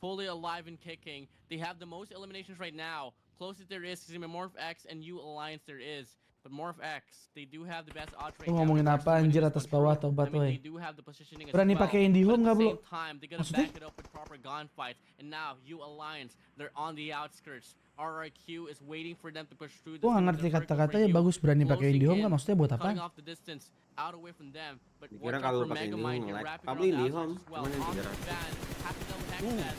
Fully alive and kicking. They have the most eliminations right now. Closest there is MORPH and Alliance there is. But MORPH, they do have the best odds right now. Ngomongin apa anjir atas bawah tobat woy. Berani pakai IndiHome nggak Blo? Maksudnya? And now Alliance, they're on the outskirts. RRQ is waiting for them to push through. Gua nggak ngerti kata-katanya bagus berani pakai IndiHome nggak? Maksudnya buat apa? Out away from them, but kira kalau pakai IndiHome nge-lag. Pablo IndiHome, cuman yang 300.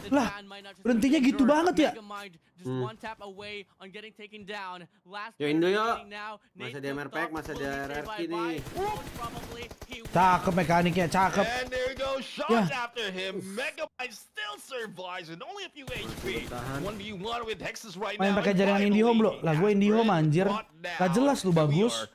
Lah, berhentinya gitu banget ya? Yo Indo yuk, masih ada MRPX, masih ada RRQ nih. Cakep mekaniknya, cakep. Ya. Main pakai jaringan IndiHome Blo. Lah gue IndiHome anjir. Gak jelas lu bagus.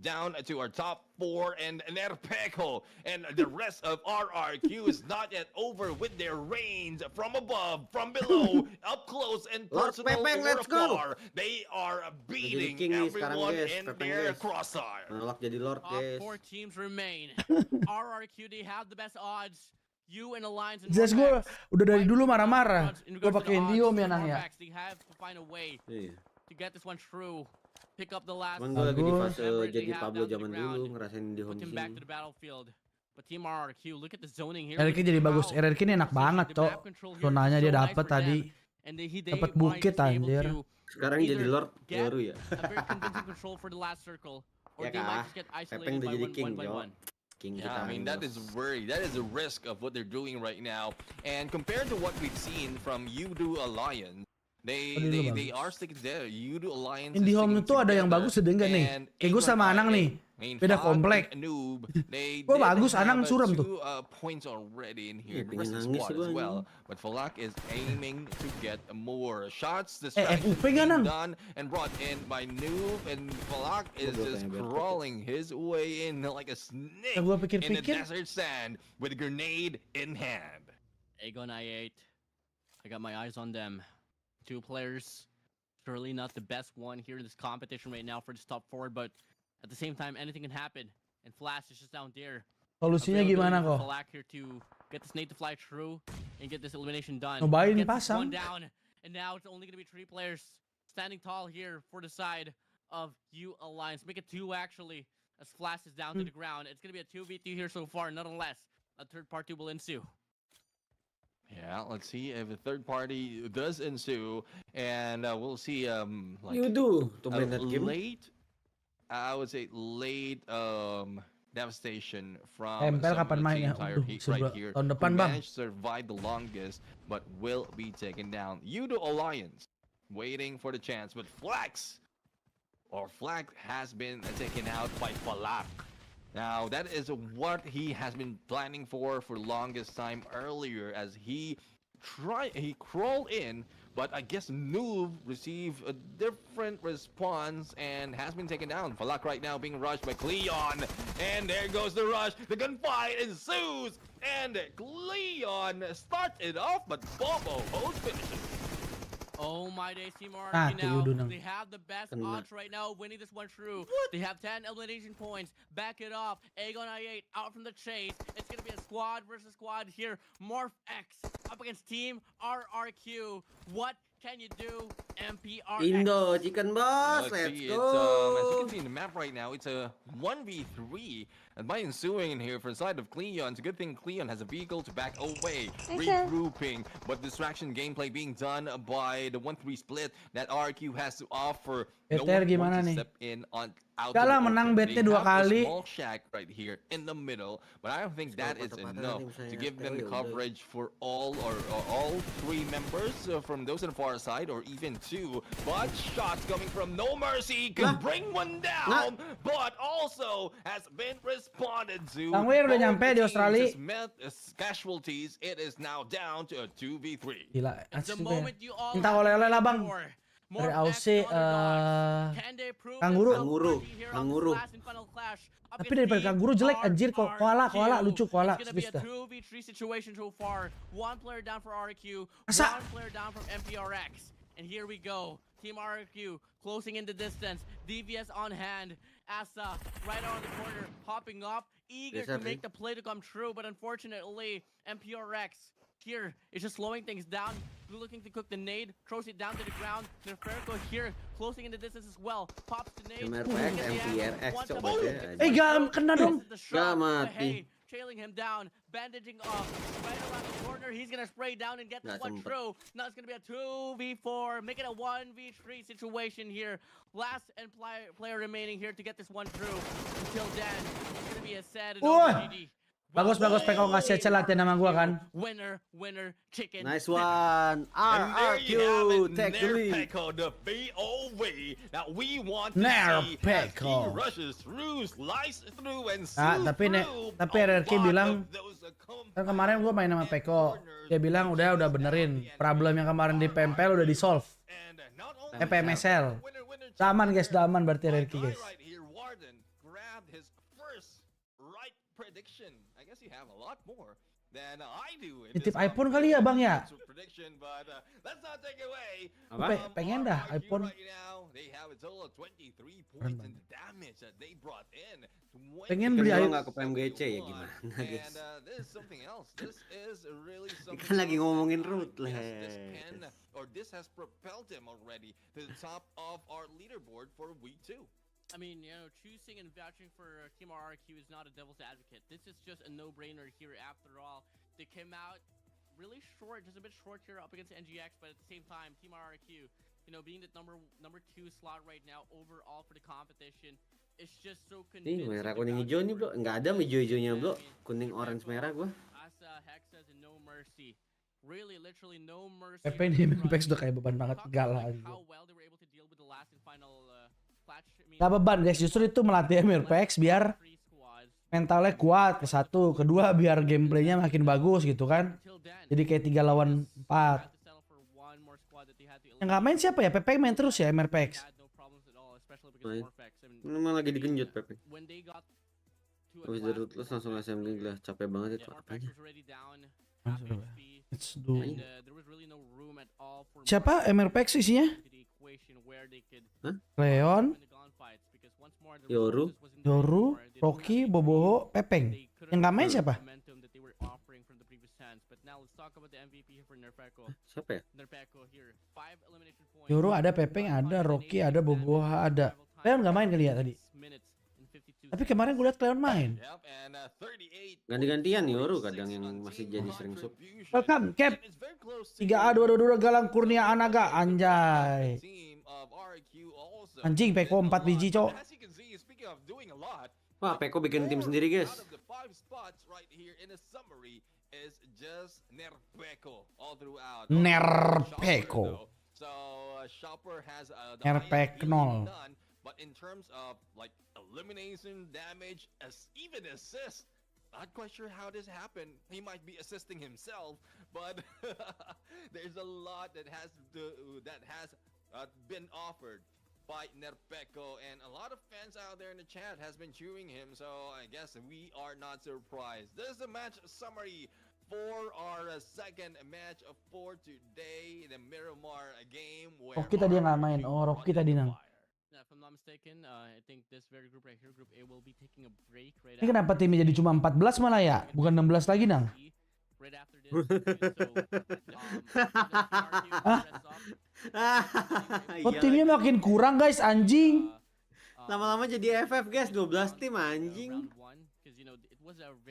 Down to our top 4 and Nerpeco and the rest of RRQ is not yet over with their range from above, from below, up close and personal warfare. They are beating everyone in their crosshair. Jadi Lord guys. Top 4 teams remain. RRQ they have the best odds. You and Alliance and Jelas gue udah dari dulu marah-marah. Gue pakai IndiHome ya nang ya. They have to find a way to get this one through. Pick up the last. Gue lagi di fase jadi Pablo zaman dulu ngerasain IndiHome sini. But Team RRQ, look at the zoning here. RRQ jadi bagus. RRQ ini enak banget toh. Zonanya dia dapat tadi. Dapat bukit anjir. Sekarang jadi Lord baru ya. Ya kah? Pepeng udah jadi King yo. Yeah, I mean that is a risk of what they're doing right now. And compared to what we've seen from UltraGaming Alliance, they are sticking there. UltraGaming Alliance. IndiHome itu ada yang bagus ada enggak nih? Kayak gue sama Anang nih. Beda komplek. Gue bagus, Anang suram tuh. Points already in here versus squad as well. But Falak is aiming to get more shots. This done and brought in by Noob, and Falak is just crawling his way in like a snake in the desert sand with a grenade in hand. AGONxI8, I got my eyes on them. 2 players, surely not the best one here in this competition right now for this top 4, but at the same time, anything can happen. And Flash is just down there. Solusinya gimana kok? Falak here to get the snake to fly through and get this elimination done. Nobain pasang. Down, and now it's only going to be 3 players standing tall here for the side of Alliance. Make it 2 actually, as Flash is down to the ground. It's going to be a 2v2 here so far. Nonetheless, a third party will ensue. Yeah, let's see if a third party does ensue, and we'll see like YOODO late, I would say late devastation from Tempel kapan main ya? right here. Tahun depan bang. Managed to survive the longest, but will be taken down. UltraGaming Alliance waiting for the chance, but Flax has been taken out by Falak. Now, that is what he has been planning for longest time earlier, as he crawled in, but I guess Noob received a different response and has been taken down. Falak right now being rushed by Cleon, and there goes the rush. The gunfight ensues, and Cleon starts it off, but Bobo host finishes. Oh my days, Team RRQ now. They have the best odds right now winning this one through. They have 10 elimination points. Back it off. AGONxI8 out from the chase. It's going to be a squad versus squad here. MORPH up against Team RRQ. What can you do? MPRX. Indo chicken boss, let's As you go. can see in the map right now, it's a 1v3. And by ensuing in here for the side of Cleon, it's a good thing Cleon has a vehicle to back away, regrouping. But distraction gameplay being done by the 1-3 split that RQ has to offer. No one gimana wants to nih? step in on out Udah to lah, the menang open. bet-nya They 2 have a kali. small shack right here in the middle, but I don't think that is enough to give them the coverage for all all 3 members from those on the far side, or even 2. But shots coming from No Mercy can bring one down, but also has been responded to. Kang Wir udah Both nyampe di teams Australia. has met casualties. It is now down to a 2v3. Gila, It's the asik juga ya. moment you all Minta have oleh-oleh lah been bang. for. Dari MORPH Aussie, Can they prove Kanguru. themselves here on this Kanguru. last and final clash? Tapi daripada kanguru jelek anjir, kok koala lucu koala. It's gonna be a Bisa. 2v3 situation so far. 1 player down for RQ, Masa? 1 player down from MPRX. And here we go. Team RQ closing in the distance. DVS on hand. Asa right on the corner, hopping up, eager to make the play to come true. But unfortunately, MPRX here is just slowing things down. Looking to cook the nade, throws it down to the ground. Nerferco here, closing in the distance as well. Pops the nade. MRPX, MPRX coba deh. Gak kena dong. Gak mati. Trailing him down, bandaging off, right around the corner. He's gonna spray down and get this one through. Now it's gonna be a 2v4, make it a 1v3 situation here. Last and player remaining here to get this one through. Until then, it's gonna be a sad and GG. Bagus Peko ngasih latihan nama gua kan. Winner, chicken. Nice one. RRQ, take the lead. The BOV. Now we want Nerpeko. rushes through, slice through, and tapi RRQ bilang kan kemarin gua main sama Peko. Dia bilang udah benerin problem yang kemarin di PMPL udah di solve. PMSL. Aman guys, udah aman berarti RRQ guys. Prediction. I guess you have a lot more than I do. Titip iPhone kali ya bang ya? Prediction, but let's not take away. Pengen dah iPhone. Right now, they have a total of 23 points in the damage that they brought in. Pengen beli iPhone. Nggak ke PMGC ya gimana guys? And this is something else. This is really something. Kan lagi ngomongin Ruthless. This has propelled him already to the top of our leaderboard for week 2. I mean, you know, choosing and vouching for Team RQ is not a devil's advocate. This is just a no-brainer here after all. They came out really short, just a bit short here up against NGX, but at the same time, Team RQ, you know, being the number 2 slot right now overall for the competition, it's just so convincing. Merah kuning hijau nih bro, nggak ada hijau-hijaunya bro, kuning orange merah gua. Asa, Hexas, and No Mercy. Really, literally no mercy. PP ini MPX udah kayak beban banget, enggak lah. How well they were able to deal with the last and final Gak beban guys, justru itu melatih MIRAMAR biar mentalnya kuat, ke 1, kedua biar gameplaynya makin bagus gitu kan. Jadi kayak 3 lawan 4. Yang gak main siapa ya? PP main terus ya MIRAMAR. Memang lagi digenjot PP. Habis dari Ruthless langsung SMG lah, capek banget itu apanya. Let's do. Siapa MIRAMAR isinya? Leon, Yoru, Rocky, Boboho, Pepeng. Yang gak main siapa? Siapa ya? Yoru ada, Pepeng ada, Rocky ada, Boboho ada. Leon gak main kali ya tadi. Tapi kemarin gue liat Leon main. Ganti-gantian Yoru kadang yang masih jadi sering sub. Welcome, Cap. 3A222 Galang Kurnia Anaga, anjay. Anjing, Peko 4 biji, cok. Wah, Peko bikin tim sendiri, guys. Nerpeko. Nerpeknol. But in terms of like elimination, damage, even assist, not quite sure how this happened. He might be assisting himself, but there's a lot that has been offered by Nerpeko, and a lot of fans out there in the chat has been cheering him. So I guess we are not surprised. This is the match summary for our second match for today, the Miramar game. Rocky tadi nggak main. Oh, Rocky tadi nang. If I'm not mistaken, I think this very group right here, Group A, will be taking a break right Ini kenapa timnya jadi cuma 14 malah ya? Bukan 16 lagi, Nang? right after this. So, Oh timnya makin kurang guys anjing. Lama-lama jadi FF guys, 12 tim anjing.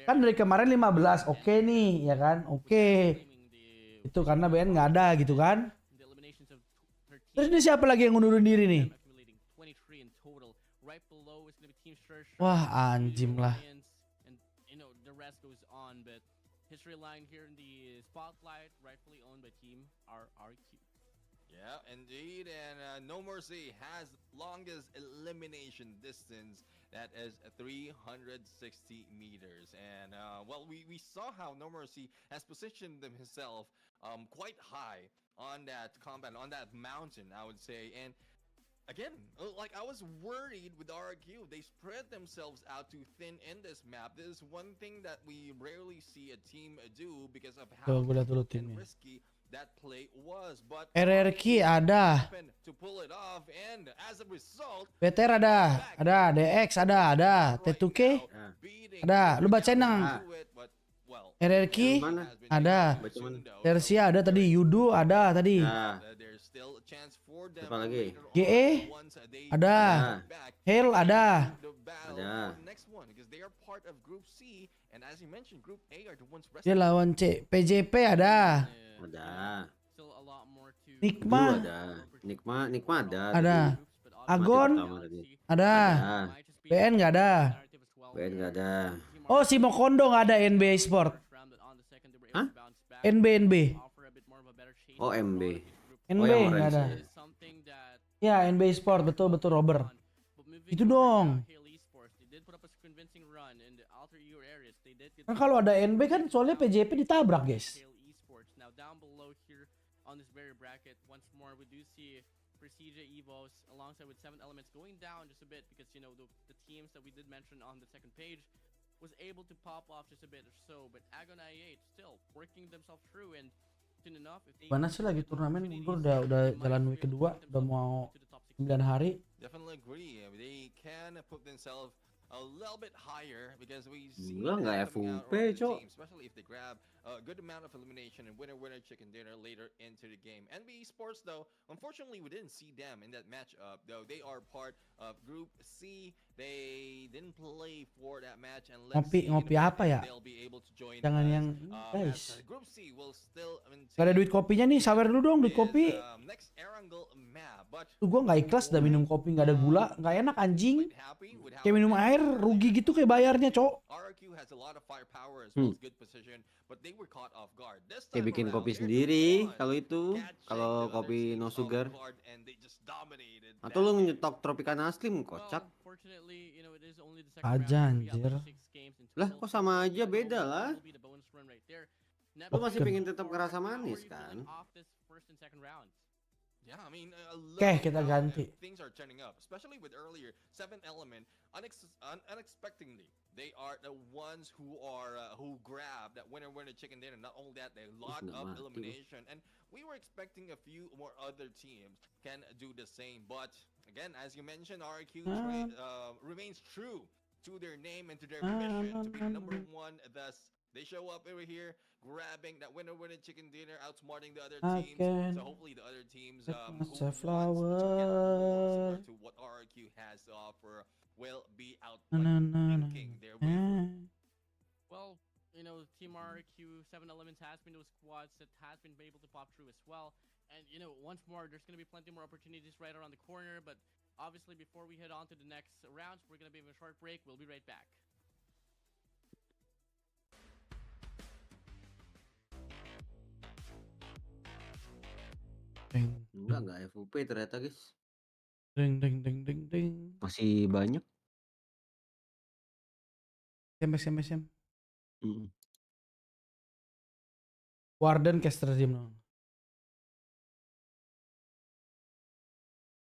Kan dari kemarin 15 oke nih ya kan, oke. Itu karena BN nggak ada gitu kan. Terus ini siapa lagi yang ngundurin diri nih? Wah anjing lah. History line here in the spotlight, rightfully owned by Team RRQ. Yeah, indeed, and No Mercy has longest elimination distance. That is 360 meters, and well, we saw how No Mercy has positioned himself quite high on that combat, on that mountain, I would say, and again, like I was worried with RRQ. They spread themselves out too thin in this map. This is one thing that we rarely see a team do because of how risky that play was. But RRQ ada. to pull it off, and as a result, BTR ada, DX ada, T2K ada. Lu bacain dong. RRQ ada, PERSIJA ada tadi, YOODO ada tadi. Apa lagi? GE ada, Hell ada. Dia lawan PJP ada. NIGMA ada. Ada. Agon ada. BN nggak ada. Oh si Mokondo nggak ada NB Sport. Hah? NB. Oh MB. NB nggak ada. Ya NB Sport betul Robber. Itu dong. Kan kalau ada NB kan soalnya PJP ditabrak guys. PERSIJA EVOS alongside with 7 elements going down just a bit because you know the teams that we did mention on the second page was able to pop off just a bit or so, but AGONxI8 still working themselves through and soon enough if they Mana sih lagi turnamen udah jalan week kedua, udah mau 9 hari. Definitely agree. They can put themselves a little bit higher because we see nggak FUP, cok. especially if they grab a good amount of elimination and winner chicken dinner later into the game. NB Esports though, unfortunately we didn't see them in that matchup though. They are part of Group C. They didn't play for that match and Ngopi apa ya? Jangan yang guys. Group C will still Gak ada duit kopinya nih, sawer dulu dong duit kopi. next ERANGEL map, but Gua nggak ikhlas dah minum kopi nggak ada gula, nggak enak anjing. Kayak minum air rugi gitu kayak bayarnya cok. Kayak bikin kopi sendiri kalau itu, kalau kopi no sugar. Atau lu nyetok Tropicana Slim kocak. Aja anjir. Lah kok sama aja, beda lah. Lu masih pengen tetap ngerasa manis kan? Yeah, I mean, Oke, kita ganti. Things are turning up, especially with earlier 7 element. Unexpectedly, they are the ones who grab that winner chicken dinner. Not only that, they lot up elimination, and we were expecting a few more other teams can do the same. But again, as you mentioned, RRQ remains true to their name and to their mission to be number one. Thus, they show up over here, grabbing that winner chicken dinner, outsmarting the other teams. So hopefully the other teams who wants to get closer to what RRQ has to offer will be out thinking their way through. Well, you know, Team RRQ 7 elements has been those squads that has been able to pop through as well. And you know, once more, there's going to be plenty more opportunities right around the corner. But obviously, before we head on to the next rounds, we're going to be in a short break. We'll be right back. Enggak FUP ternyata guys. Ding. Masih banyak. CMFxGSM. Warden caster gym dong.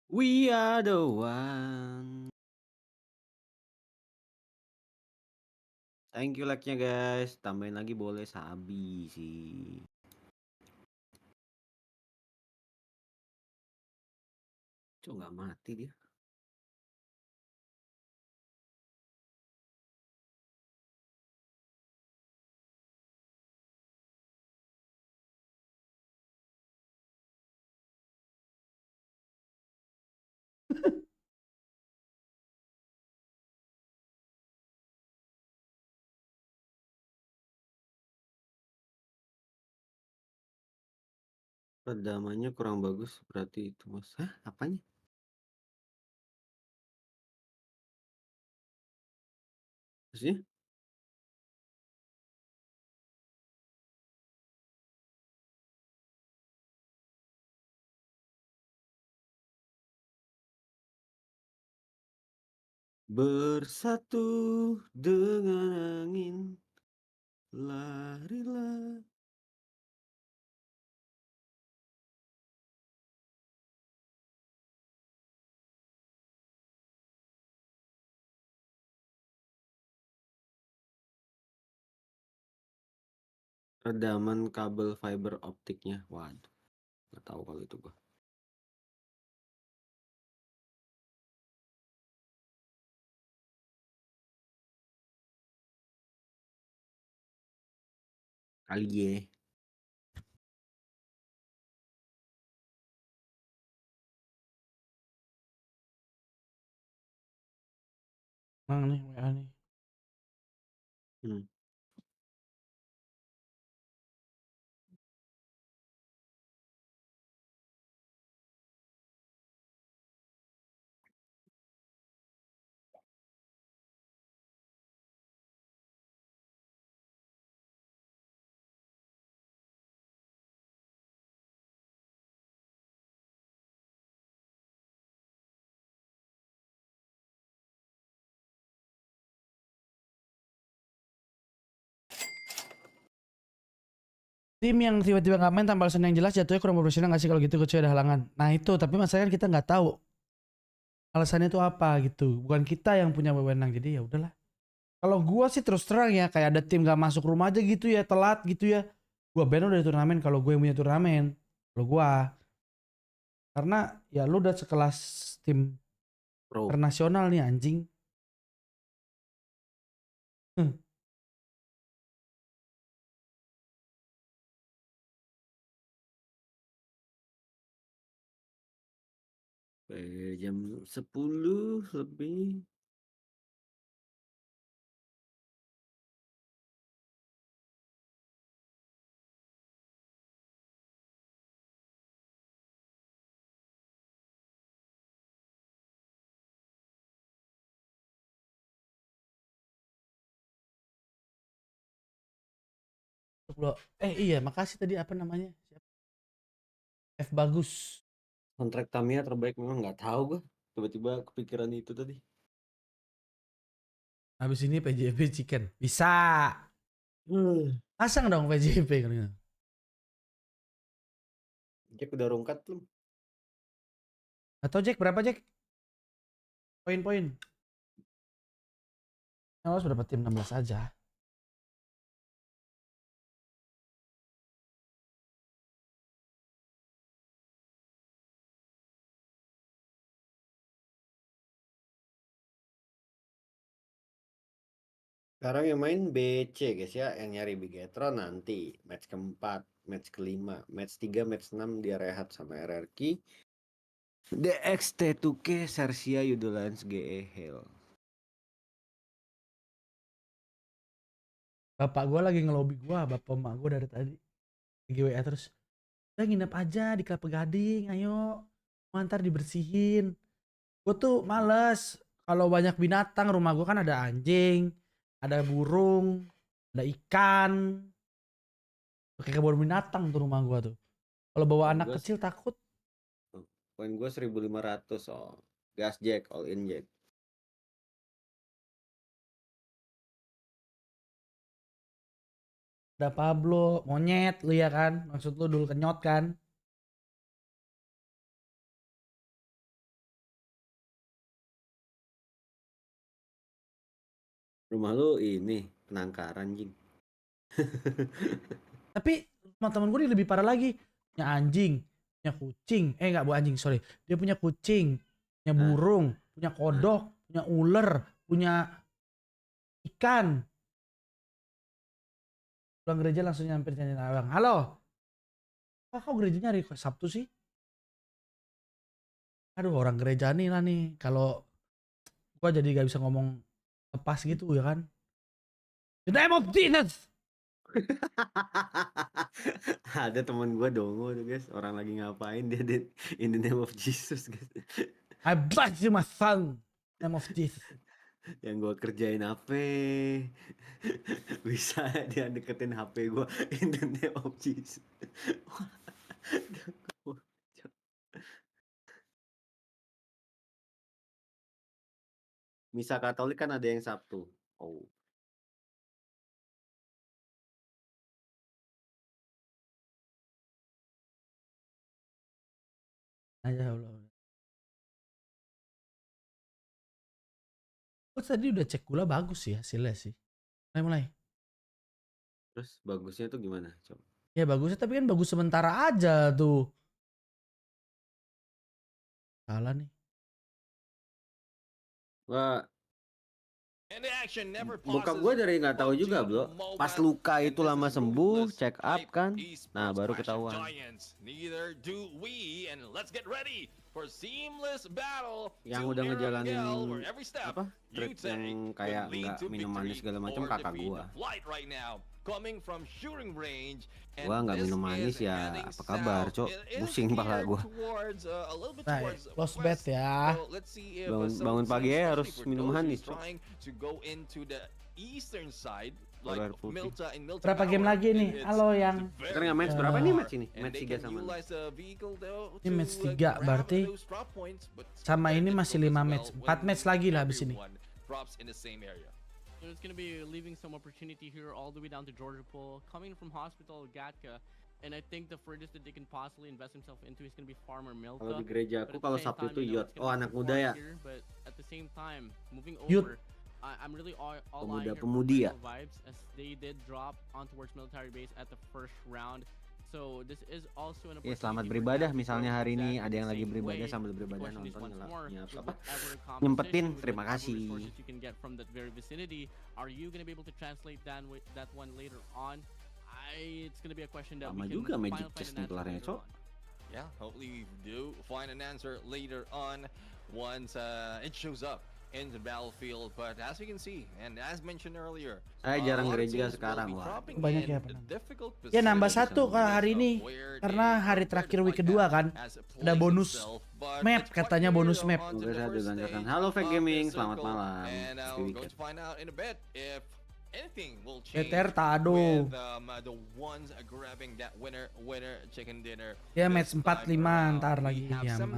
We are the one. Thank you like-nya guys. Tambahin lagi boleh, sabi sih. Cok nggak mati dia. Redamannya kurang bagus berarti itu Mas. Hah, apanya? Maksudnya? Bersatu dengan angin, larilah. Redaman kabel fiber optiknya. Waduh, nggak tahu kalau itu gua. Kali ya. Mang nih WA nih. Hmm. Tim yang tiba-tiba nggak main tanpa alasan yang jelas jatuhnya kurang profesional nggak sih kalau gitu kecuali ada halangan. Nah itu tapi masalahnya kan kita nggak tahu alasannya itu apa gitu. Bukan kita yang punya wewenang jadi ya udahlah. Kalau gua sih terus terang ya kayak ada tim nggak masuk rumah aja gitu ya telat gitu ya. Gua ban udah di turnamen kalau gue yang punya turnamen. Kalau gua karena ya lu udah sekelas tim Pro. internasional nih anjing. Jam 10 lebih. Iya makasih tadi apa namanya F bagus. Kontrak Tamiya terbaik memang nggak tahu gue. Tiba-tiba kepikiran itu tadi. Habis ini PJP chicken bisa. Pasang dong PJP kan. Jack udah rungkat belum? Atau Jack berapa Jack? Poin-poin. Harus berapa tim 16 aja. Sekarang yang main BC guys ya, yang nyari BIGETRON nanti match keempat, match kelima, match 3, match 6 dia rehat sama RRQ. DXT2K XERXIA YOODO GEHEL. Bapak gue lagi ngelobi gue, bapak emak gue dari tadi. Lagi WA terus. Udah nginep aja di Kelapa Gading, ayo. Ntar dibersihin. Gue tuh males. Kalau banyak binatang, rumah gue kan ada anjing, ada burung, ada ikan. Kayak kebun binatang tuh rumah gue tuh. Kalau bawa anak kecil takut. Poin gue 1500 oh. Gas Jack, all in Jack. Ada Pablo, monyet lu ya kan? Maksud lu dulu kenyot kan? Rumah lu ini penangkaran jing. Tapi sama temen gue lebih parah lagi. Punya anjing, punya kucing. Enggak, bukan anjing, sorry. Dia punya kucing, punya burung, punya kodok, punya ular, punya ikan. Pulang gereja langsung nyamper nyanyi abang. Halo. Kok gerejanya hari Sabtu sih? Aduh orang gereja nih lah nih. Kalau gua jadi gak bisa ngomong lepas gitu ya kan. The name of Jesus. Ada teman gue dongo tuh guys, orang lagi ngapain dia in the name of Jesus guys. I bless you my son, name of Jesus. Yang gue kerjain HP bisa dia deketin HP gue in the name of Jesus. Misa Katolik kan ada yang Sabtu. Oh. Aja Allah. Oh tadi udah cek gula bagus sih hasilnya sih. Mulai. Terus bagusnya tuh gimana? Coba. Ya bagusnya tapi kan bagus sementara aja tuh. Salah nih. Wah. Bokap gue dari nggak tahu juga bro. Pas luka itu lama sembuh, check up kan. Nah baru ketahuan. Yang udah ngejalanin apa? Trik yang kayak nggak minum manis segala macam kakak gua. Gua nggak minum manis ya, apa kabar cok? Pusing pala gua. Nah, lost bet ya. Bangun pagi ya harus minum manis cok. Berapa game lagi nih? Halo yang sekarang nggak match berapa nih match ini? Match 3 sama ini match 3 berarti sama ini masih 5 match 4 match lagi lah abis ini. So it's gonna be leaving some opportunity here all the way down to Georgia Pool, coming from Hospital Gatka, and I think the furthest that they can possibly invest himself into is gonna be Farmer Milka. Kalau di gereja aku kalau Sabtu itu Yot. Oh anak muda ya. But at the same time, moving Yut. over, I'm really all Pemuda-pemudi ya. vibes as they did drop on towards military base at the first round. So this is also an ya selamat beribadah misalnya hari ini ada yang lagi beribadah sambil beribadah nonton apa nyempetin terima kasih. Lama juga Magic Chess nih kelarnya cok. Yeah, hopefully we do find an answer later on once it shows up in the battlefield, but as you can see and as mentioned earlier, saya jarang gereja sekarang lah. Banyak ya ya nambah satu ke hari ini karena hari terakhir week kedua kan ada bonus map katanya bonus map. Semoga saya dilancarkan. Halo VIII, selamat malam. BTR Tado ya match 4-5 ntar lagi ya 7.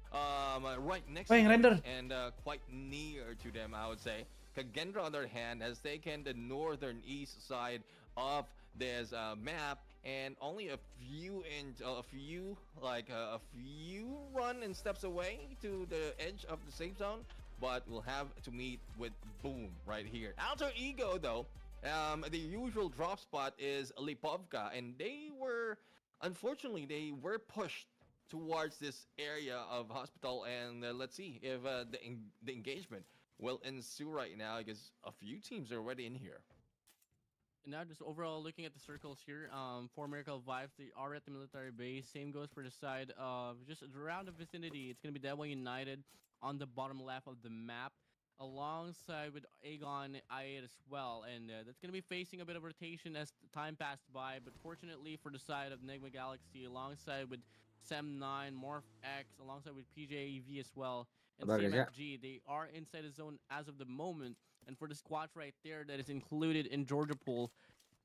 Right next to yang render and quite near to them, I would say. KAGENDRA on the other hand has taken the northern east side of this map and only a few run and steps away to the edge of the safe zone, but we'll have to meet with Boom right here. Alter Ego though, the usual drop spot is Lipovka, and unfortunately they were pushed towards this area of hospital, and let's see if the engagement will ensue right now because a few teams are already in here. Now just overall looking at the circles here, for Miracle Vibes, they are at the military base. Same goes for the side of just around the vicinity. It's going to be DEWA on the bottom left of the map, alongside with AGONxI8 as well, and that's going to be facing a bit of rotation as time passed by, but fortunately for the side of NIGMA Galaxy, alongside with SEM9, MORPH, alongside with PJEV as well, and CMFG, they are inside the zone as of the moment. And for the squad right there that is included in Georgia Pool,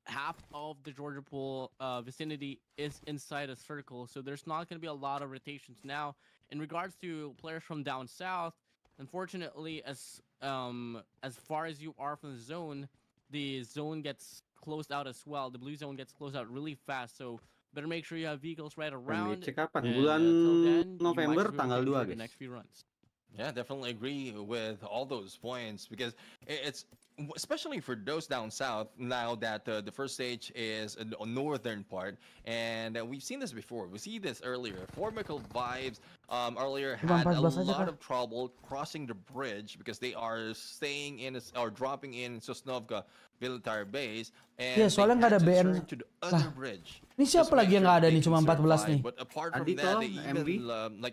half of the Georgia Pool vicinity is inside a circle, so there's not going to be a lot of rotations. Now, in regards to players from down south, unfortunately, as far as you are from the zone gets closed out as well. The blue zone gets closed out really fast, so better make sure you have vehicles right around. Cek kapan? Bulan November tanggal 2 guys. Next few runs. Yeah, definitely agree with all those points because it's especially for those down south now that the first stage is a northern part, and we've seen this before. We see this earlier. Formical Vibes earlier had a lot of trouble crossing the bridge because they are staying in or dropping in Sosnovka military base, and yeah, soalnya nggak ada BN. To the other bridge. Ini siapa lagi yang nggak ada nih, cuma 14 nih. But apart from that, they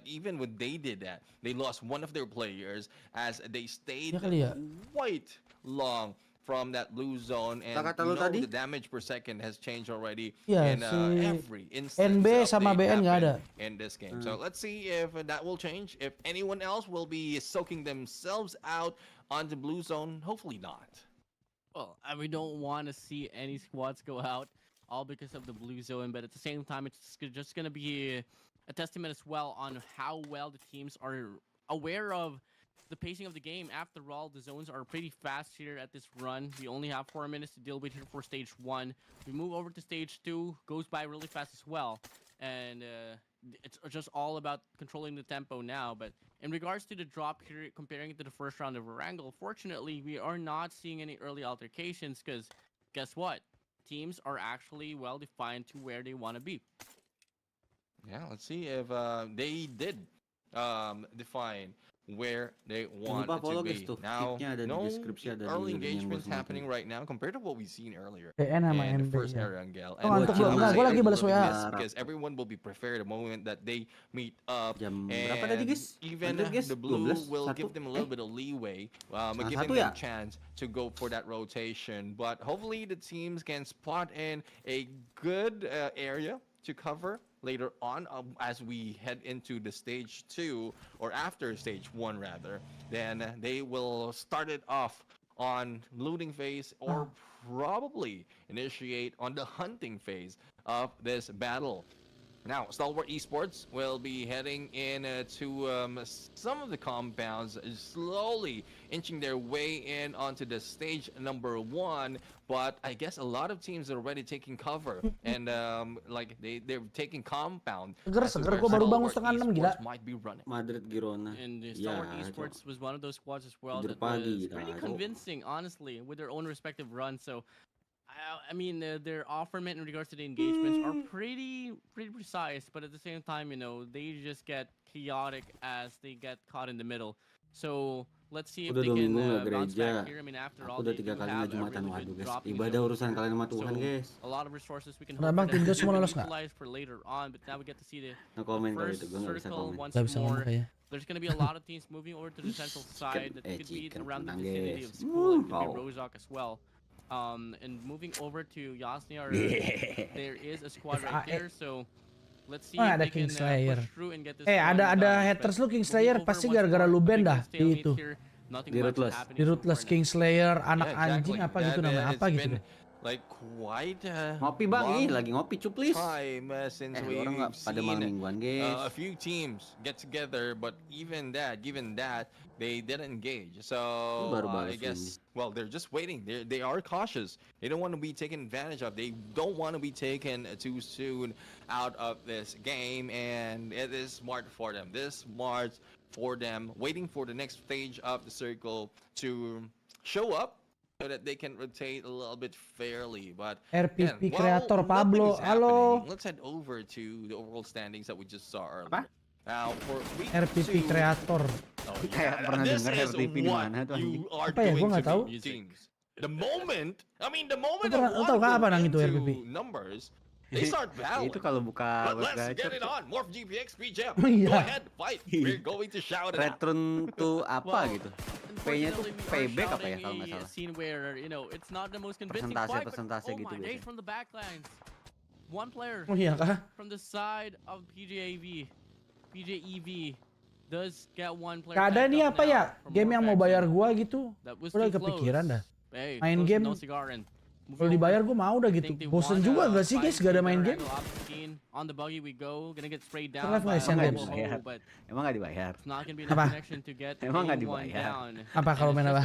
even when they did that, they lost one of their players as they stayed quite long from that blue zone, and Kata you lu know tadi? the damage per second has changed already Iya, in si every instance NB sama update BN nggak ada. happened in this game. So let's see if that will change. If anyone else will be soaking themselves out on the blue zone, hopefully not. Well, we don't want to see any squads go out, all because of the blue zone. But at the same time, it's just going to be a testament as well on how well the teams are aware of the pacing of the game. After all, the zones are pretty fast here at this run. We only have 4 minutes to deal with here for stage 1. We move over to stage 2, goes by really fast as well. And it's just all about controlling the tempo now. But in regards to the drop here, comparing it to the first round of ERANGEL, fortunately, we are not seeing any early altercations because guess what? Teams are actually well defined to where they want to be. Yeah, let's see if they did define where they want it to be. Now, no early engagements happening right now compared to what we've seen earlier PN sama in the NB first ya. ERANGEL. Oh, ngantuk belum? Enggak, gue lagi balas WA. Because everyone will be prepared the moment that they meet up. Jam berapa tadi, guys? Even the blue will give them a little bit of leeway, giving them a chance to go for that rotation. But hopefully the teams can spot in a good area to cover later on as we head into the stage 2 or after stage 1 rather. Then they will start it off on looting phase or probably initiate on the hunting phase of this battle. Now, STALWART Esports will be heading in to some of the compounds, slowly inching their way in onto the stage number 1. But I guess a lot of teams are already taking cover and like they're taking compound. Seger gue baru bangun setengah 6 gila. Might be running. Madrid Girona. And the STALWART Esports was one of those squads as well that was pretty convincing, honestly, with their own respective runs. So I mean, their offerment in regards to the engagements are pretty precise, but at the same time, you know, they just get chaotic as they get caught in the middle. So let's see if they can bounce back here. I mean, after all, they do have a really good drop. Ibadah urusan kalian sama Tuhan, guys. A lot of resources we can utilize for later on, but now we get to see the komen first circle once more. There's going to be a lot of teams moving over to the central side that could be around the vicinity of school. It could be Rozhok as well. And moving over to Yasniar, there is a squad right there, so let's see if they can push through and get this. Ada haters lu KingSlayer pasti gara-gara lu band dah di itu. Di Ruthless. Di Ruthless KingSlayer, anak anjing apa gitu namanya, apa gitu. Like quite ngopi bang, lagi ngopi cuplis. Time since we've pada malam mingguan, guys. A few teams get together, but even that, given that, they didn't engage. So I guess, well, they're just waiting. They are cautious. They don't want to be taken advantage of. They don't want to be taken too soon out of this game, and it is smart for them. This smart for them, waiting for the next stage of the circle to show up, so that they can rotate a little bit fairly. But RPP Creator Pablo, halo. Let's head over to the overall standings that we just saw earlier. Now for week RPP 2, Creator. Kayak pernah dengar RPP di mana tuh anjing. Apa ya, gua nggak tahu. The moment tahu apa nang itu RPP? Numbers, they start battling. Itu kalau buka But let's get it on. MORPH GPX PGM. Iya. Go ahead, fight. We're going to shout it out. Retron tuh apa gitu? P-nya tuh payback apa ya kalau nggak salah? Scene where, you know, it's not the most convincing persentase gitu biasanya. From the backlines. One player from the side of PJEV does get one player. Keadaan ini apa ya? Game yang mau bayar gua gitu. Udah kepikiran dah. Main game. Kalau dibayar gue mau udah gitu. Bosen juga gak sih guys gak ada main game? On the buggy we go, gonna get sprayed down. Emang gak dibayar? Apa? Emang gak dibayar? Apa kalau main apa?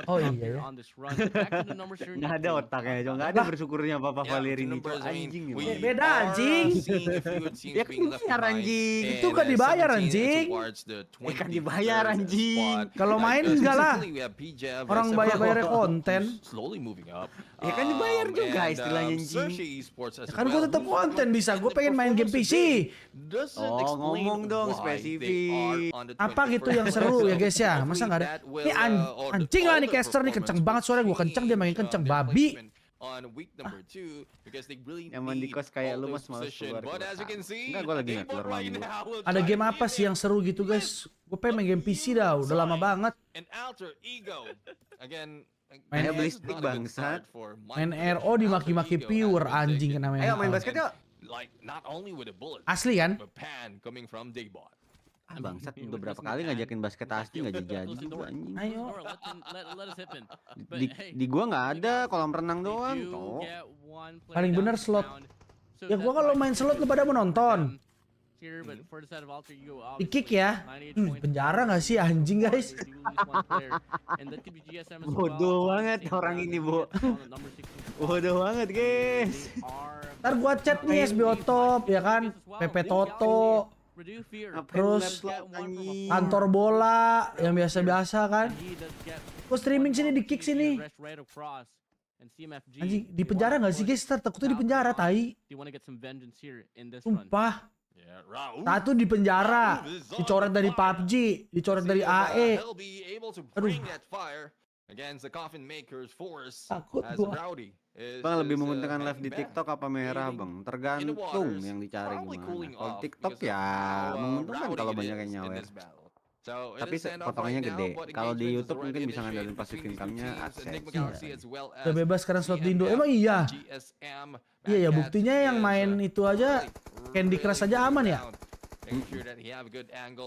Oh iya ya. Gak ada otaknya, gak ada bersyukurnya Papa Valerini. Anjing. Beda anjing. Ya kan dibayar anjing. Itu kan dibayar anjing. Ya kan dibayar anjing. Kalau main enggak lah. Orang bayar konten. Ya kan dibayar juga istilahnya anjing. Kan gue tetap konten bisa. Gue pengen main game PC. Oh ngomong dong spesifik. Apa gitu yang seru ya guys ya. Masa nggak ada? Ini anjing lah nih caster nih kenceng banget suara gue kenceng dia makin kenceng babi. on week number 2 because they really Nyaman di need kos kayak all lu those mas malas position. keluar. But as you can see, Enggak, gue lagi nggak keluar right malam. now will Ada try game to apa beat sih yang him. seru gitu guys? Gue pengen main game PC dah, udah lama banget. An alter ego. Again, Main beli stick bangsat. Main RO dimaki-maki pure anjing kena main. Ayo main basket yuk. Like not only with a bullet, Asli kan? but pan coming from Daybot. Bangsat udah berapa kali ngajakin basket asli nggak jadi juga anjing. Ayo. Di gua nggak ada kolam renang doang. Toh. Paling bener slot. Ya gua kalau main slot lu pada menonton. Di kick ya. Penjara nggak sih anjing guys? Bodoh banget orang ini, Bu. Bodoh banget guys. Ntar gua chat nih SBO Top ya kan, PP Toto, terus kantor bola yang biasa-biasa kan. Gua streaming sini di kick sini. Anjing di penjara nggak sih guys? Ntar takutnya di penjara tai. Sumpah. Satu di penjara, dicoret dari PUBG, dicoret dari AE. Aduh. Takut gua. Bang lebih menguntungkan live di TikTok apa merah bang? Tergantung yang dicari gimana. Kalau TikTok ya menguntungkan kalau banyak yang nyawer. Tapi potongannya gede. Kalau di YouTube mungkin bisa ngandelin passive income-nya AdSense. Udah bebas sekarang slot di Indo. Emang iya? Iya ya buktinya yang main itu aja Candy Crush aja aman ya?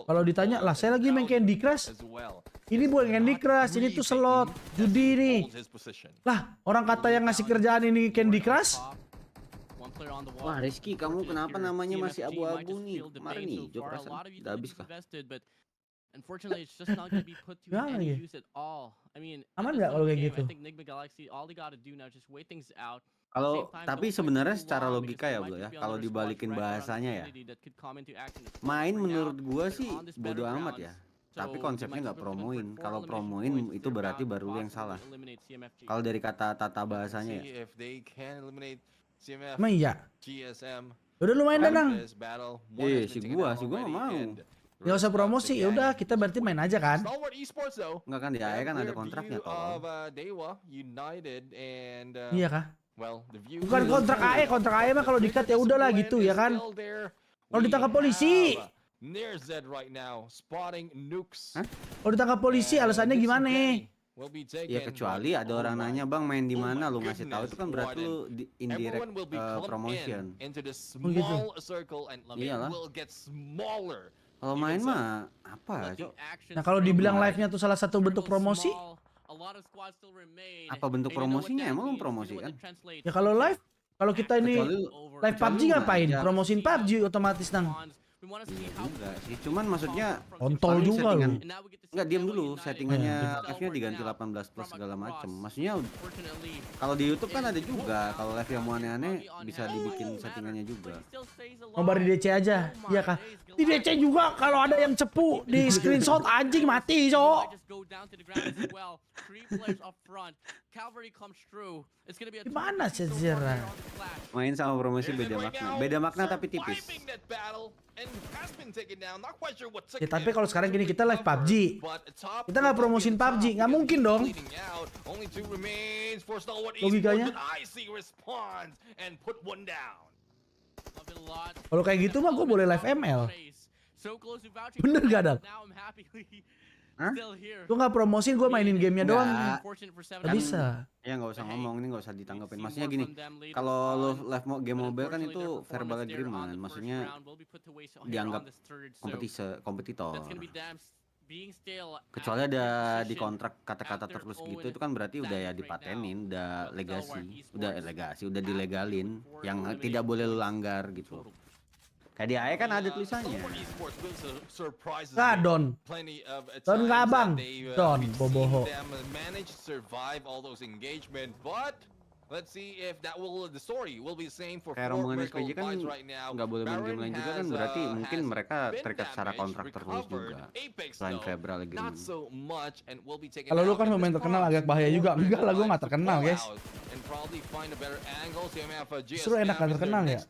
Kalau ditanya lah saya lagi main Candy Crush. Ini bukan Candy Crush, ini tuh slot judi nih. Lah orang kata yang ngasih kerjaan ini Candy Crush. Wah Rizky kamu kenapa namanya masih abu-abu nih? Kemarin nih hijau perasaan udah habis kah? Unfortunately, it's just not going to be put to any use at all. I mean, aman nggak kalau kayak gitu? I think NIGMA Galaxy, all they got to do now just wait things out. Kalau tapi sebenarnya secara logika ya bro ya, kalau dibalikin bahasanya ya, main menurut gua sih bodo amat ya. Tapi konsepnya nggak promoin. Kalau promoin itu berarti baru lu yang salah. Kalau dari kata tata bahasanya ya. Emang iya? Udah lumayan danang. Si gua nggak mau. Nggak usah promosi, ya udah kita berarti main aja kan? Nggak kan di AE kan ada kontraknya toh. Iya kah? Bukan kontrak AE mah kalau dikat ya udahlah gitu ya kan? Kalau ditangkap polisi, kalau ditangkap polisi alasannya gimana? Ya kecuali ada orang nanya bang main di mana lu ngasih tahu itu kan berarti lu di indirect promotion. Oh gitu. Iyalah. Kalau main mah apa, Cok? Nah kalau dibilang live-nya tuh salah satu bentuk promosi, apa bentuk promosinya? Emang lu promosi kan? ya kalau live, kalau kita ini live PUBG ngapain? Promosiin PUBG otomatis nang. Enggak sih, cuman maksudnya kontol juga lu. Enggak, diam dulu, settingannya live-nya diganti 18 plus segala macem. Maksudnya kalau di YouTube kan ada juga, kalau live yang mau aneh-aneh bisa dibikin settingannya juga. Nobar di DC aja, iya kah? Di DC juga kalau ada yang cepu di screenshot anjing mati, Cok. Gimana sih Zira? Main sama promosi beda makna tapi tipis. Ya tapi kalau sekarang gini kita live PUBG, kita nggak promosin PUBG, nggak mungkin dong. Logikanya. Kalau kayak gitu mah gue boleh live ML. Bener gak Dal? Hah? Gue nggak promosin, gue mainin gamenya doang. Gak bisa. Ya nggak usah ngomong, ini nggak usah ditanggapin. Maksudnya gini, kalau lo live game mobile kan itu verbal agreement, maksudnya dianggap kompetitor. Kecuali ada di kontrak kata-kata terus gitu, itu kan berarti udah ya dipatenin, udah udah dilegalin, yang tidak boleh lu langgar gitu. Kayak di AE kan ada tulisannya. Nggak Don nggak bang, Don boboho. Let's see if that the story will be the same for kayak rombongan SPJ kan nggak boleh main game lain juga kan, berarti mungkin mereka terikat secara kontrak tertulis juga selain Febral agreement. Kalau lu kan pemain terkenal agak bahaya juga. Enggak lah, gue nggak terkenal guys. Justru enak gak terkenal ya.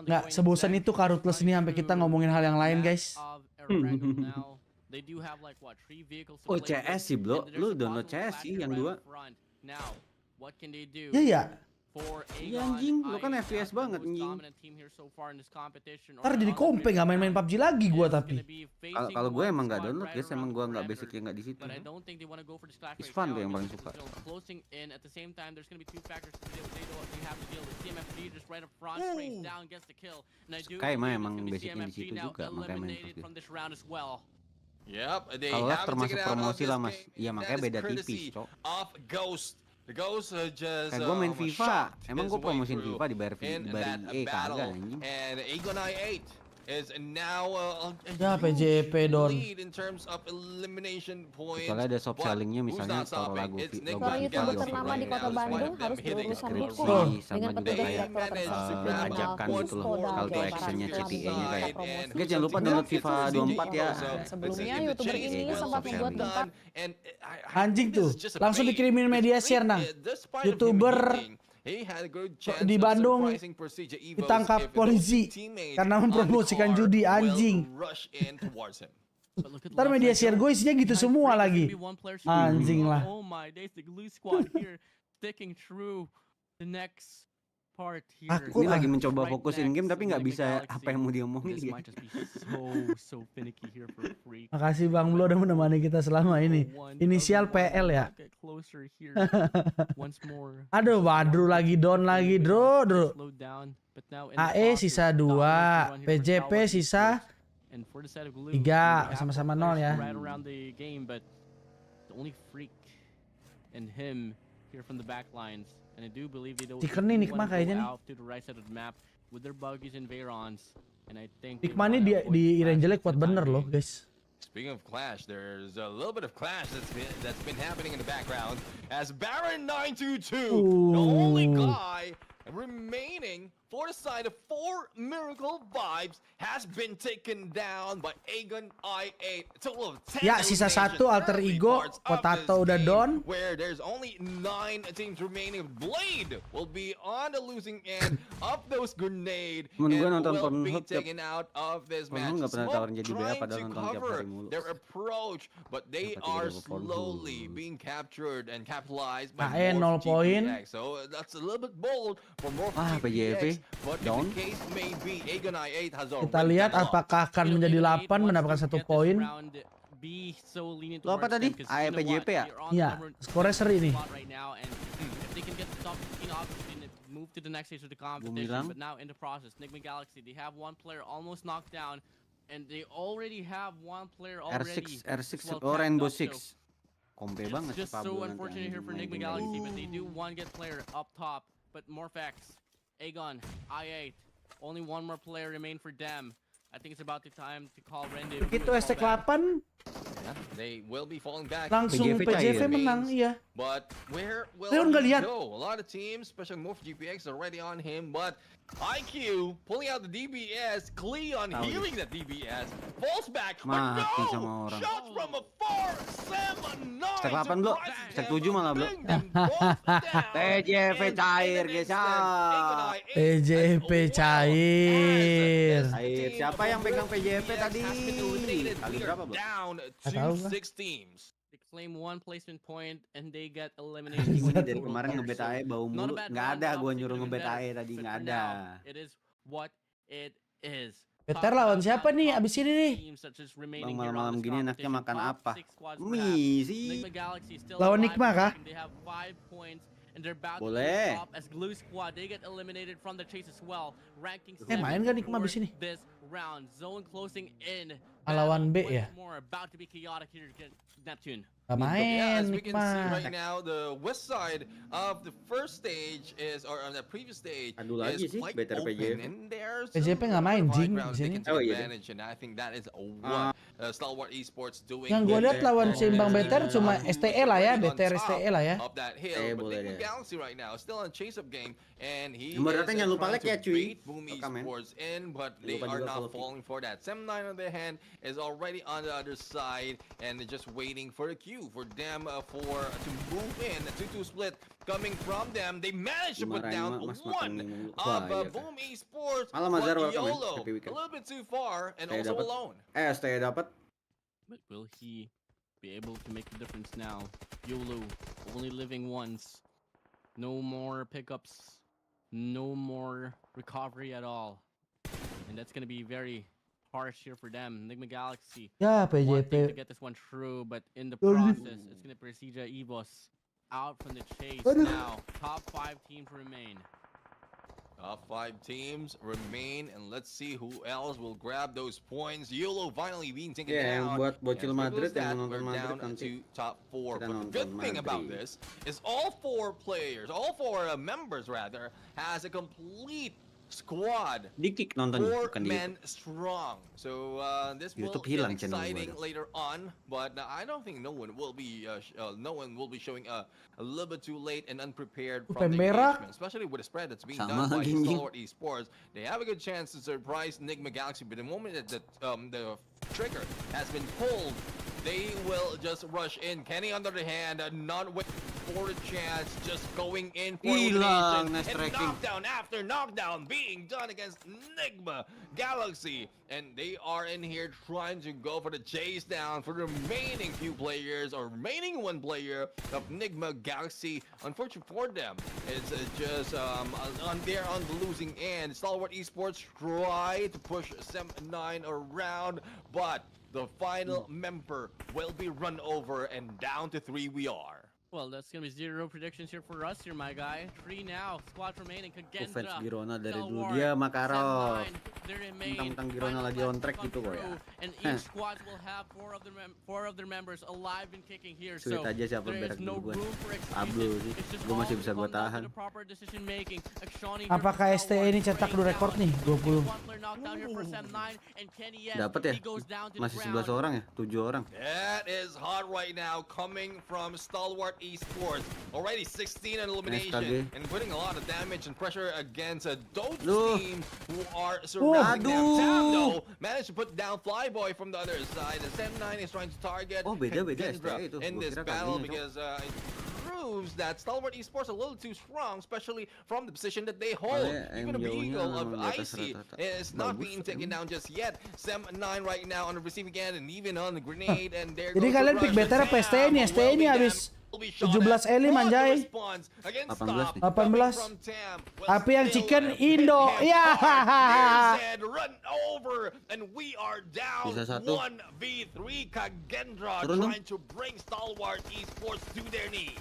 Nggak sebosan itu Ruthless ini sampai kita ngomongin hal yang lain guys. They do have like what 3 vehicles. Oh CS sih bro, lu download CS sih yang 2. Now, what can they do? Iya. Iya anjing, lu kan FPS banget anjing. Ntar jadi kompe nggak main-main PUBG lagi gua tapi. Kalau gue emang nggak download guys, emang gue nggak basicnya nggak di situ. It's fun tuh yang paling suka. Sky mah emang basicnya di situ juga, makanya main PUBG. Kalau termasuk promosi lah mas, iya makanya beda tipis cok. Kayak gue main FIFA, emang gue promosiin FIFA dibayar kagak anjing. Ya PJP Don. Soalnya ada shop sellingnya misalnya taruh lagu Seorang YouTuber ternama di kota Bandung harus berurusan hukum dengan petugas direktorat reserse ajakan gitu loh, call to actionnya CTA-nya kayak promosi. guys jangan lupa download FIFA 24 ya. Sebelumnya YouTuber ini sempat membuat gempa. Anjing tuh, langsung dikirimin media share nang. YouTuber di Bandung ditangkap polisi karena mempromosikan judi anjing. Ntar media share gue isinya gitu semua lagi. Anjing lah. Aku lagi mencoba fokusin game tapi nggak bisa apa yang mau diomongin gitu. Makasih Bang Blo udah menemani kita selama ini. Inisial PL ya. Aduh Badru lagi down lagi Dro. AE sisa 2, PJP sisa 3, sama-sama 0 ya. Chicken nih Nikma kayaknya nih. Nikma nih di ERANGEL kuat bener loh guys. Speaking of clash, there's a little bit of clash that's been happening in the background as Baron 922, the only guy remaining for the side of 4 Miracle Vibes, has been taken down by AGONxI8. Total of 10 ya sisa 1 alter ego, Potato udah down. Where there's only 9 teams remaining. Blade will be on the losing end of those grenade and will be taken out of this match. Smoke trying to cover their approach, but they are slowly being captured and capitalized by MORPH. So that's a little bit bold for MORPH. But if the case may be, AGONxI8 has already. Kita lihat apakah akan menjadi 8 mendapatkan 1 poin. Lo apa tadi? AEPJP ya? Iya, skornya seri nih. Move to the next stage of the competition, but now in the process, NIGMA Galaxy, they have 1 player almost knocked down, and they already have 1 player already. R6 oh Rainbow Six. Kompe banget. Just so unfortunate here for NIGMA Galaxy, but they do 1 get player up top, but MORPH, AGONxI8, only 1 more player remain for them. I think it's about the time to call rendezvous. Begitu ST8 they will be falling back. Langsung PJP menang, iya. But where will he go? A lot of teams, especially MORPH, are already on him, but IQ pulling out the DBS, Klee on healing that DBS, falls back, but no! Shots from afar, 7-9! Stek 8 bro, stek 7 malah bro. PJP cair guys ya. PJP cair. Siapa yang pegang PJP tadi? Kali berapa bro? They claim 1 placement point and they get eliminated. Dari kemarin ngebet AE bau mulu. Nggak ada gua nyuruh ngebet AE tadi, nggak ada. It is what it is. Better lawan siapa nih abis ini nih? Bang malam-malam gini enaknya makan apa? Mie sih. Lawan Nikma kah? Boleh. Main gak Nikma abis ini? Lawan B ya? Gak main Nikma. Right now the west side of the first stage is, or on the previous stage, adu lagi sih better PJP nggak main jing di sini. Oh iya. I think that is what Stalwart Esports doing. Yang gue lihat lawan seimbang better cuma STE lah ya, BTR STE lah ya. Boleh deh. Right now still on chase up game and he nomor datang jangan lupa like ya cuy. Boom Esports in, but they are not falling for that. 7-9 on their hand is already on the other side and just waiting for the cue for them to move in. A 2-2 split coming from them. They managed to put down 1 of Boom Esports, but YOLO a little bit too far and also alone. STE dapat. but will he be able to make a difference now? YOLO, only living once. No more pickups. No more recovery at all. And that's going to be very harsh here for them. Enigma Galaxy Ya wanting to PJP. get this one through, but in the process, it's going to PERSIJA EVOS out from the chase now. Top 5 teams remain. Top 5 teams remain, and let's see who else will grab those points. YOLO finally being taken down. Buat bocil And Madrid that, yang menonton we're Madrid down nanti to top 4. kita But the nonton good thing about Madrid. this is all 4 players, all 4 members rather, has a complete squad. Di kick nonton 4 bukan di men YouTube. strong. So this will YouTube get hilang channel exciting gua. later on, but I don't think no one will be showing a little bit too late and unprepared from the Pembera. engagement, especially with the spread that's being Sama done by lagi, anjing. STALWART Esports. They have a good chance to surprise NIGMA Galaxy, but the moment that the trigger has been pulled, they will just rush in. Kenny, on the other hand, not waiting for a chance, just going in for Hilang, elimination. nice And tracking. knockdown after knockdown being done against NIGMA Galaxy. And they are in here trying to go for the chase down for the remaining few players, or remaining 1 player of NIGMA Galaxy. Unfortunate for them, it's just they're on the losing end. STALWART Esports try to push SEM9 around, but the final member will be run over, and down to 3 we are. Well, that's going to be 0 predictions here for us here, my guy. 3 now. Squad remaining. Fans KAGENDRA. Girona dari dulu STALWART, dia Makarov. SEM9, they remain. Mentang-mentang Girona Final lagi fight on to track come gitu kok ya. through, and each squad will have 4 of their members alive and kicking here. Sweet So aja siapa there is berak no duluan. room for Pablo execution. sih. It's just Gue masih all bisa gue come down to tahan. the proper decision making. XERXIA Apakah versus STE ini STALWART, cetak dua bring rekor down nih? 20. one player knockdown here for SEM9, and Kenny, yes, Dapat ya? he goes down to the Masih 11 ground. orang ya? 7 orang. That is hot right now, coming from STALWART Esports. Already 16 in elimination, and putting a lot of damage and pressure against those teams who are surrounding them. Tam, though, managed to put down Flyboy from the other side. The SEM9 is trying to target beda KAGENDRA itu. in Gua this kira battle kaginya, because it proves that STALWART Esports are a little too strong, especially from the position that they hold. Even the Beagle of IC is not being taken down just yet. SEM9 right now on the receiving end, and even on the grenade, and there Jadi goes kalian the pick rush. better apa STE ini? STE ini habis 17 elim anjay. 18 Api yang chicken Indo. Ya. Run over, and we are down Bisa 1. 1v3. KAGENDRA trying to bring STALWART Esports to their knees.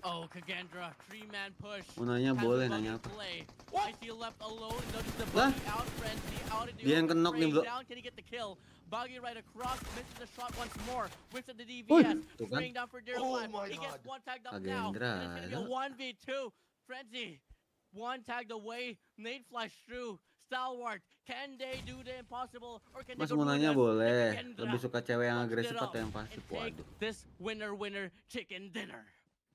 Oh, KAGENDRA, 3-man push. Mau nanya Has boleh, a nanya lovely apa? play. I feel left alone. Notice the Lah? buggy out, Frenzy out in the Dia yang open, kenok nih, spraying bro. down. Can he get the kill? Buggy right across, misses the shot once more. Whips at the Uy, DVS, tuh kan. spraying down for dear Oh life. my He gets God. one tagged up now. KAGENDRA, And it's gonna be a 1v2. Frenzy, one tagged away. Nate flash through. STALWART, can they do the impossible, or can they Mas go mau nanya Ruthless? boleh. KAGENDRA Lebih suka cewek yang fucks agresif it up atau yang pasif? and take Waduh. this winner chicken dinner.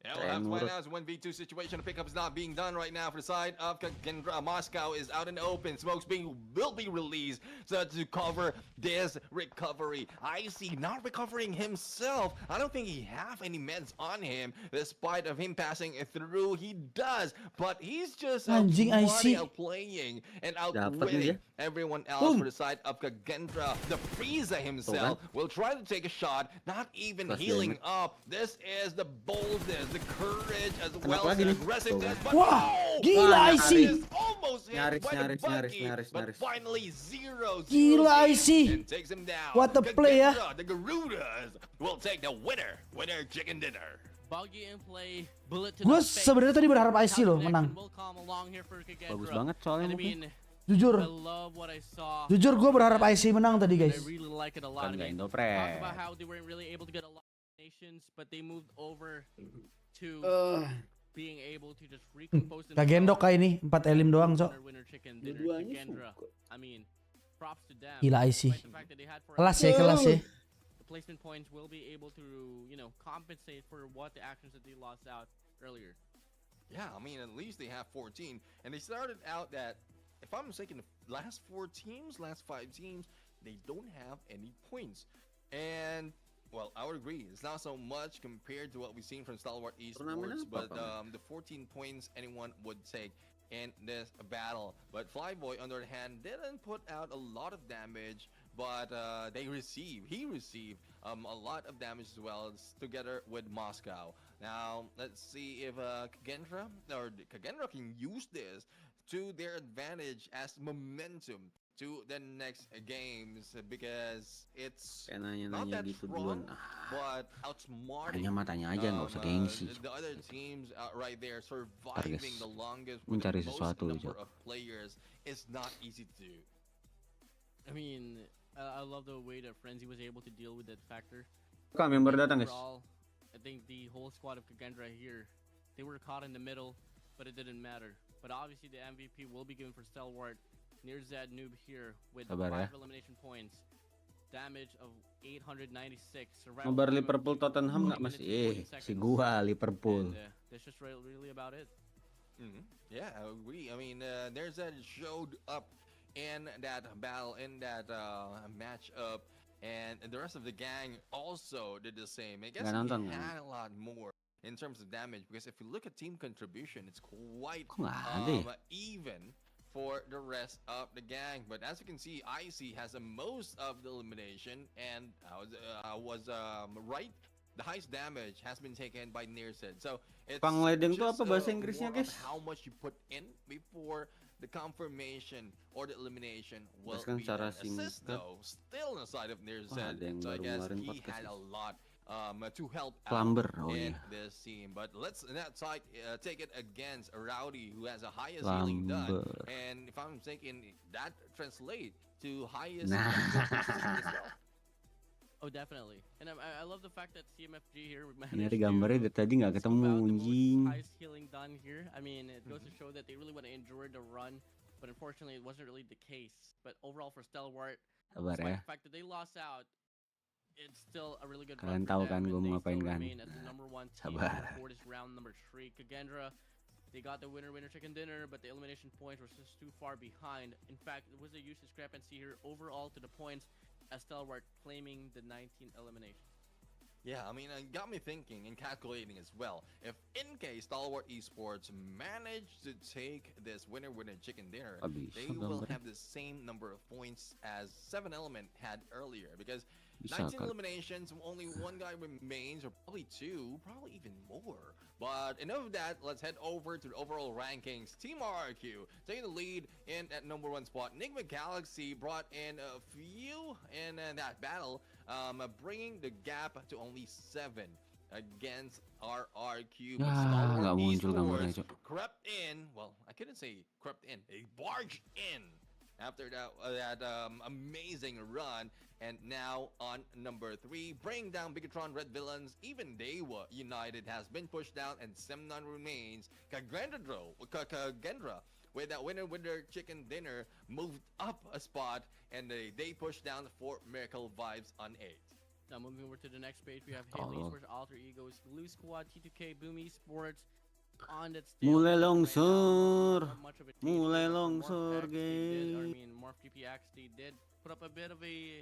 Yeah, we'll have to find out. It's a 1v2 situation. The pickup is not being done right now for the side of KAGENDRA. Moscow is out in the open. Smokes will be released so to cover this recovery. IC not recovering himself. I don't think he have any meds on him, despite of him passing through. He does, but he's just Anjing IC. outplaying and Dapat nih outwitting dia. everyone else for the side of KAGENDRA. The PERSIJA himself will try to take a shot, not even Pas healing up. This is the boldness, the courage, as Kenapa well as lagi the nih? aggressiveness. But Wah, no! gila That IC. is almost hit Nyaris, by the nyaris, buggy, nyaris, but nyaris. finally 0-0 Gila IC. and takes him down. What a play, ya. KAGENDRA, the Garudas will take the winner chicken dinner. Buggy in play, bullet to Gue the face. sebenarnya tadi berharap IC loh Connection menang. will come along here for KAGENDRA. Bagus banget soalnya And I mungkin. mean, Jujur, I love what I saw. jujur gue berharap IC menang tadi And guys. I really like it a lot. Kan I gak mean, Indo talk about Press. how they weren't really able to get a lot of nations, but they moved over to being able to just recompose Gak gendok kayak ini 4 elim doang so. winner chicken dinner. Dua-duanya KAGENDRA. suka. I mean, props to them. Gila IC. Despite the fact that they had 4 Kelas ya, kelas ya. the placement points will be able to, you know, compensate for what the actions that they lost out earlier. Yeah, I mean, at least they have 14, and they started out that, if I'm mistaken, the last 4 teams, last 5 teams, they don't have any points. And, well, I would agree, it's not so much compared to what we've seen from STALWART Esports, but the 14 points anyone would take in this battle. But Flyboy, on the other hand, didn't put out a lot of damage, but he received a lot of damage as well, together with Moscow. Now let's see if KAGENDRA can use this to their advantage as momentum to the next games, because it's not that strong, but outsmarting the other teams right there, surviving the longest with the most number of players is not easy to do. I mean, I love the way that Frenzy was able to deal with that factor. Member datang guys. Overall, I think the whole squad of KAGENDRA here, they were caught in the middle, but it didn't matter. But obviously the MVP will be given for Stalwart. Near Zed Noob here with 5 elimination points. Damage of 896. Kabar Liverpool Tottenham nggak mas? Si gua Liverpool. And, that's just really about it. Yeah, I agree. I mean, there's that showed up in that battle, in that matchup, and the rest of the gang also did the same. I guess he had a lot more in terms of damage, because if you look at team contribution, it's quite even for the rest of the gang. But as you can see, IC has the most of the elimination, and I was right. The highest damage has been taken by Nearset. So it's Pangledeng tuh apa bahasa Inggrisnya guys? How much you put in before the confirmation or the elimination will be cara an assist though. Still on the side of Nearset. So I guess he had a lot to help out in this team. But let's take it against Rowdy, who has the highest healing done. And if I'm thinking, that translate to highest as well. Oh, definitely. And I love the fact that CMFG here managed gambarnya dari tadi nggak ketemu anjing. Highest healing done here. I mean, it goes to show that they really want to endure the run, but unfortunately it wasn't really the case. But overall for Stalwart, despite the fact that they lost out, it's still a really good run. Kalian tahu kan gue mau ngapain kan? As the number 1 team for this round number 3. KAGENDRA, they got the winner chicken dinner, but the elimination points were just too far behind. In fact, it was a huge discrepancy here overall to the points, as Stalwart claiming the 19 elimination. Yeah, I mean, it got me thinking and calculating as well. If in case Stalwart Esports managed to take this winner chicken dinner, they will have the same number of points as 7 Element had earlier, because 19 eliminations, only 1 guy remains, or probably 2, probably even more. But enough of that, let's head over to the overall rankings. Team RRQ taking the lead in at number 1 spot. NIGMA Galaxy brought in a few in that battle, bringing the gap to only 7 against RRQ. Nggak muncul gambarnya, Cok. Crept in, well, I couldn't say crept in, they barged in after that amazing run. And now on number 3, bringing down BIGETRON, Red Villains, even DEWA United has been pushed down, and Semnon remains. KAGENDRA, with that winner chicken dinner, moved up a spot, and they pushed down for Miracle Vibes on 8. Now moving over to the next page, we have Halo Esports, Alter Egos, Blue Squad, T2K, Boom Esports. On that stage, mulai longsor, guys. I mean, MORPH GPX, they did put up a bit of a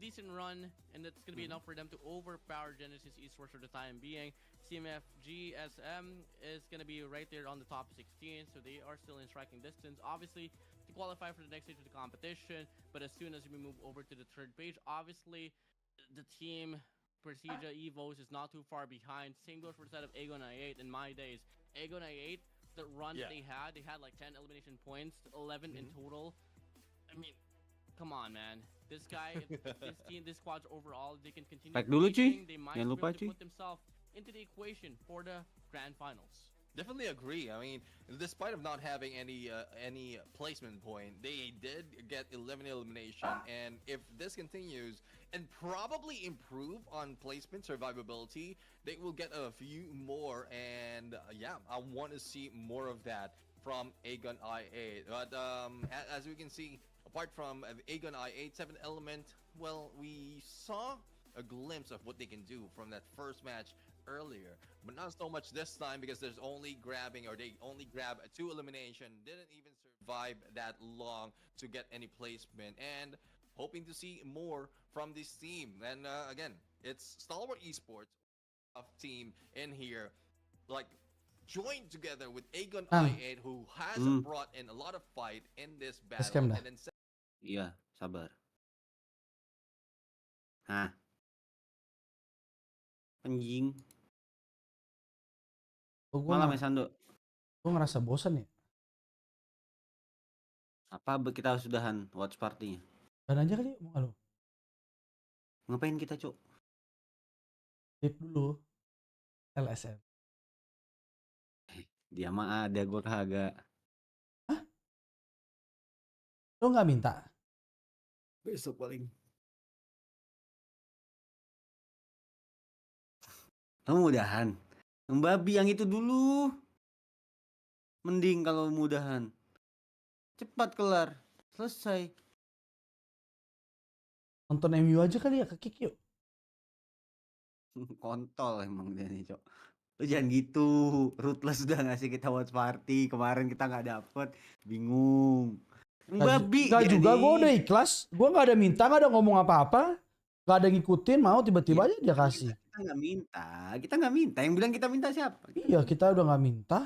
decent run, and that's gonna be enough for them to overpower Genesis Esports for the time being. CMFgSM is gonna be right there on the top 16, so they are still in striking distance, obviously, to qualify for the next stage of the competition. But as soon as we move over to the 3rd page, obviously the team PERSIJA EVOS is not too far behind. Same goes for the side of AGONxI8 in my days. AGONxI8, the run that they had like 10 elimination points, 11 in total. I mean, come on, man. This guy, this team, this squad's overall, they can continue. They might be able to put themselves into the equation for the grand finals. Definitely agree. I mean, despite of not having any placement point, they did get 11 elimination, and if this continues and probably improve on placement survivability, they will get a few more. And yeah, I want to see more of that from AGONxI8. But as we can see, apart from AGONxI8 7 Element, well, we saw a glimpse of what they can do from that first match earlier, but not so much this time, because there's only grabbing, or they only grab 2 elimination, didn't even survive that long to get any placement, and hoping to see more from this team. And again, it's Stalwart Esports team in here, like joined together with AGONxI8, who has brought in a lot of fight in this battle. And then iya, sabar. Hah. Anjing. Oh, Malam ya Sando. Gue ngerasa bosan ya. Apa kita sudahan watch party-nya? Dan aja kali mau lo. Ngapain kita, Cuk? Tip dulu. LSM. Dia mah ada, gua kagak. Hah? Lo nggak minta? Besok paling. Mudahan. Babi yang itu dulu. Mending kalau mudahan. Cepat kelar. Selesai. Nonton MU aja kali ya ke Kick yuk. Kontol emang dia nih, Cok. Lu jangan gitu. Ruthless udah ngasih kita watch party. Kemarin kita nggak dapet. Bingung. Babi. Gak juga, gue udah ikhlas. Gue gak ada minta, gak ada ngomong apa-apa. Gak ada ngikutin, mau tiba-tiba aja dia kasih. Kita nggak minta. Kita nggak minta. Yang bilang kita minta siapa? Iya, kita udah gak minta.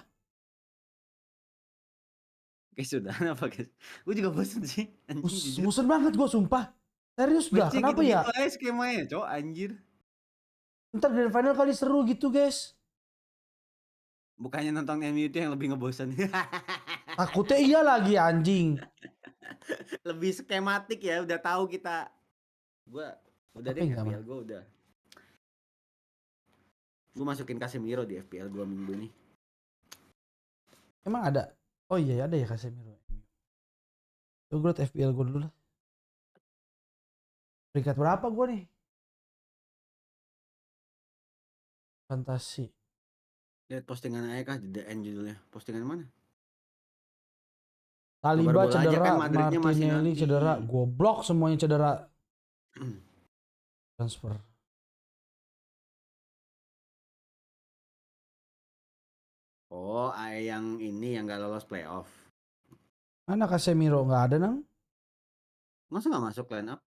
Guys, sudah apa guys? Gue juga bosan sih. Bosan banget gue sumpah. Serius dah, kenapa ya? Gitu aja skemanya, Cok, anjir. Ntar grand final kali seru gitu, guys. Bukannya nonton MU itu yang lebih ngebosan. Takutnya iya lagi anjing. Lebih skematik ya, udah tahu kita. Gua udah deh FPL gue udah. Gue masukin Casemiro di FPL 2 minggu nih. Emang ada? Oh iya ada ya Casemiro. Gue liat FPL gue dulu lah. Peringkat berapa gue nih? Fantasi. Lihat postingan aja kah, The End judulnya. Postingan mana? Saliba cedera, kan Martinelli cedera, goblok semuanya cedera. Transfer. Oh, yang ini yang gak lolos playoff. Mana Casemiro nggak ada nang? Masa nggak masuk line up?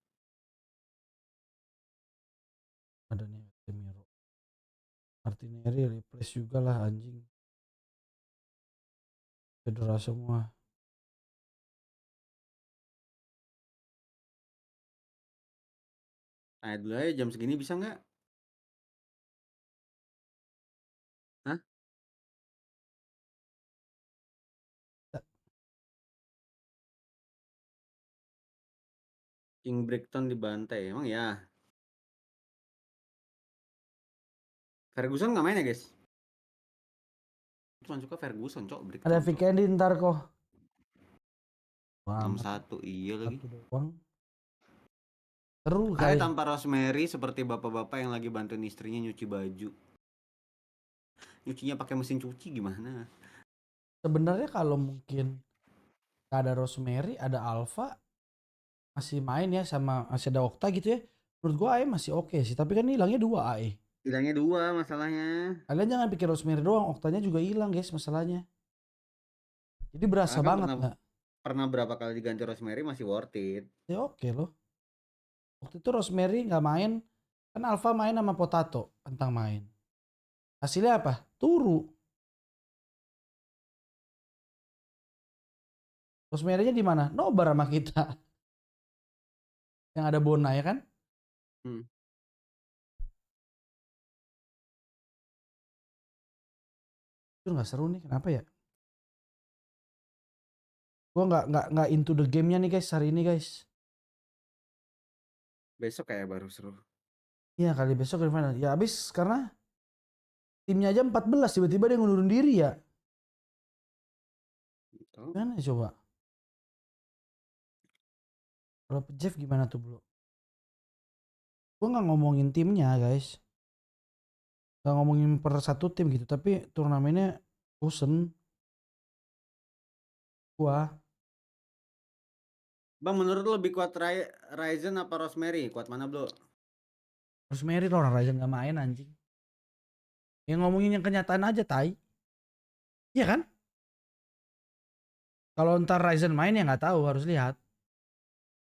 Ada nih Casemiro. Martinelli replace juga lah anjing. Cedera semua. Tanya dulu aja jam segini bisa nggak? Hah? King Breakton dibantai, emang ya? Ferguson nggak main ya guys? Cuma suka Ferguson, Cok. Breakton, ada Vikendi ntar kok. 6-1, iya lagi. Seru kayak kali. Tanpa Rosemary seperti bapak-bapak yang lagi bantuin istrinya nyuci baju. Nyucinya pakai mesin cuci gimana? Sebenarnya kalau mungkin gak ada Rosemary, ada Alpha masih main ya, sama masih ada Okta gitu ya. Menurut gua AE masih oke sih, tapi kan hilangnya 2 AE. Hilangnya 2 masalahnya. Kalian jangan pikir Rosemary doang, Oktanya juga hilang guys masalahnya. Jadi berasa banget nggak? Pernah berapa kali diganti Rosemary masih worth it. Ya oke loh. Waktu itu Rosemary nggak main, kan Alpha main sama Potato, Kentang main. Hasilnya apa? Turu. Rosemary-nya di mana? Nobar sama kita. Yang ada Bona ya kan? Itu nggak seru nih, kenapa ya? Gua nggak into the game-nya nih guys hari ini guys. Besok kayak baru seru. Iya kali besok grand final. Ya abis karena timnya aja 14 tiba-tiba dia ngundurun diri ya. Gimana ya coba? Kalau Jeff gimana tuh bro? Gue nggak ngomongin timnya guys. Nggak ngomongin per satu tim gitu. Tapi turnamennya bosen. Gua. Bang, menurut lu lebih kuat Ryzen apa Rosemary? Kuat mana bro? Rosemary loh, orang Ryzen nggak main anjing. Yang ngomongin yang kenyataan aja tai. Iya kan? Kalau ntar Ryzen main ya nggak tahu, harus lihat.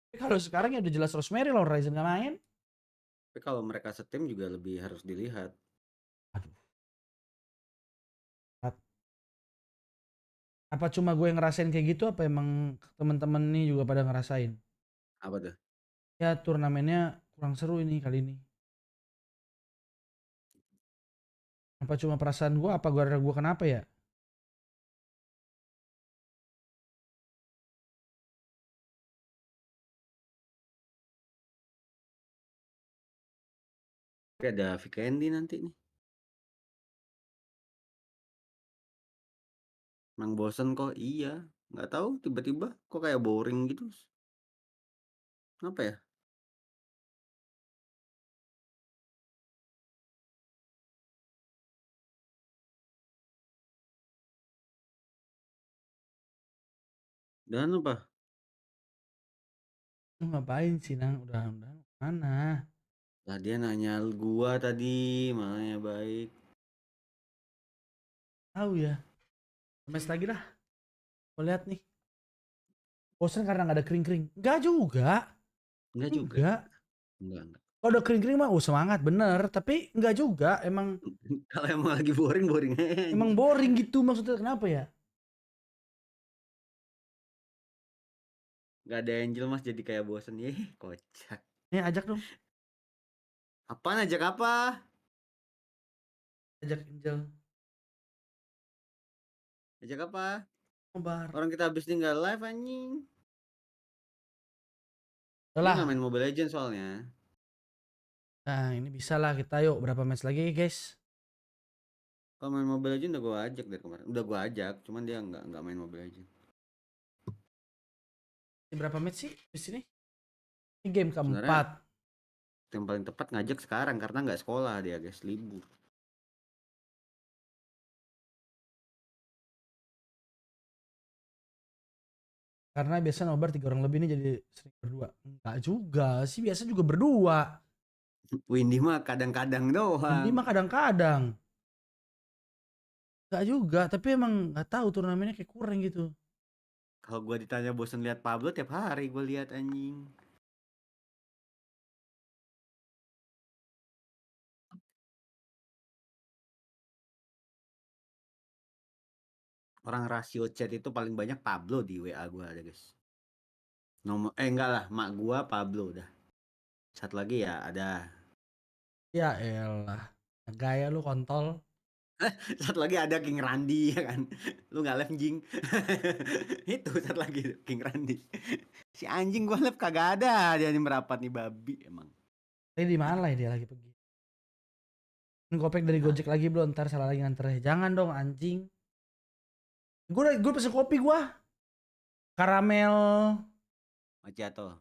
Tapi kalau sekarang ya udah jelas Rosemary loh, Ryzen nggak main. Tapi kalau mereka setim juga lebih harus dilihat. Aduh. Apa cuma gue yang ngerasain kayak gitu, apa emang teman-teman nih juga pada ngerasain? Apa tuh? Ya turnamennya kurang seru ini kali ini. Apa cuma perasaan gua? Apa gua kenapa ya? Ada VIII nanti nih. Emang bosen kok, iya. Nggak tahu tiba-tiba kok kayak boring gitu. Apa ya? Dan apa? Lu ngapain sih Nang? Udah mana? Lah dia nanya gua tadi, makanya baik. Tahu ya. Mes lagi lah. Gua lihat nih. Bosan karena nggak ada kering-kering. Enggak juga. Enggak juga. Enggak. Kalau udah kering-kering mah semangat bener, tapi enggak juga. Emang kalau emang lagi boring aja. Emang boring gitu maksudnya, kenapa ya? Gak ada Angel Mas, jadi kayak bosen. Kocak. Ajak dong. Apaan, ajak apa? Ajak Angel. Ajak apa? Nobar. Orang kita habis tinggal live anjing. Udah nggak main Mobile Legends soalnya. Nah ini bisa lah kita, yuk berapa match lagi guys? Kalau main Mobile Legends udah gue ajak dari kemarin. Udah gue ajak, cuman dia nggak main Mobile Legends. Berapa match sih di sini? Ini game keempat. Yang paling tepat ngajak sekarang karena nggak sekolah dia guys, libur. Karena biasa nobar 3 orang lebih ini jadi sering berdua. Enggak juga sih, biasa juga berdua. Windy mah kadang-kadang doang. Windy mah kadang-kadang. Enggak juga, tapi emang nggak tahu turnamennya kayak kurang gitu. Kalau gue ditanya bosan lihat Pablo, tiap hari gue lihat anjing. Orang rasio chat itu paling banyak Pablo di WA gue ada guys. Nomor enggak lah, mak gue Pablo udah. Satu lagi ya ada. Ya elah, gaya lu kontol. Satu lagi ada King Randy ya kan. Lu nggak live anjing. Itu satu lagi King Randy. Si anjing gua live kagak ada, dia merapat nih babi emang. Ini di mana ya dia lagi pergi? Ini gopek dari Gojek lagi belum, ntar salah lagi nganternya. Jangan dong anjing. Gue pesen kopi gua. Karamel Macchiato.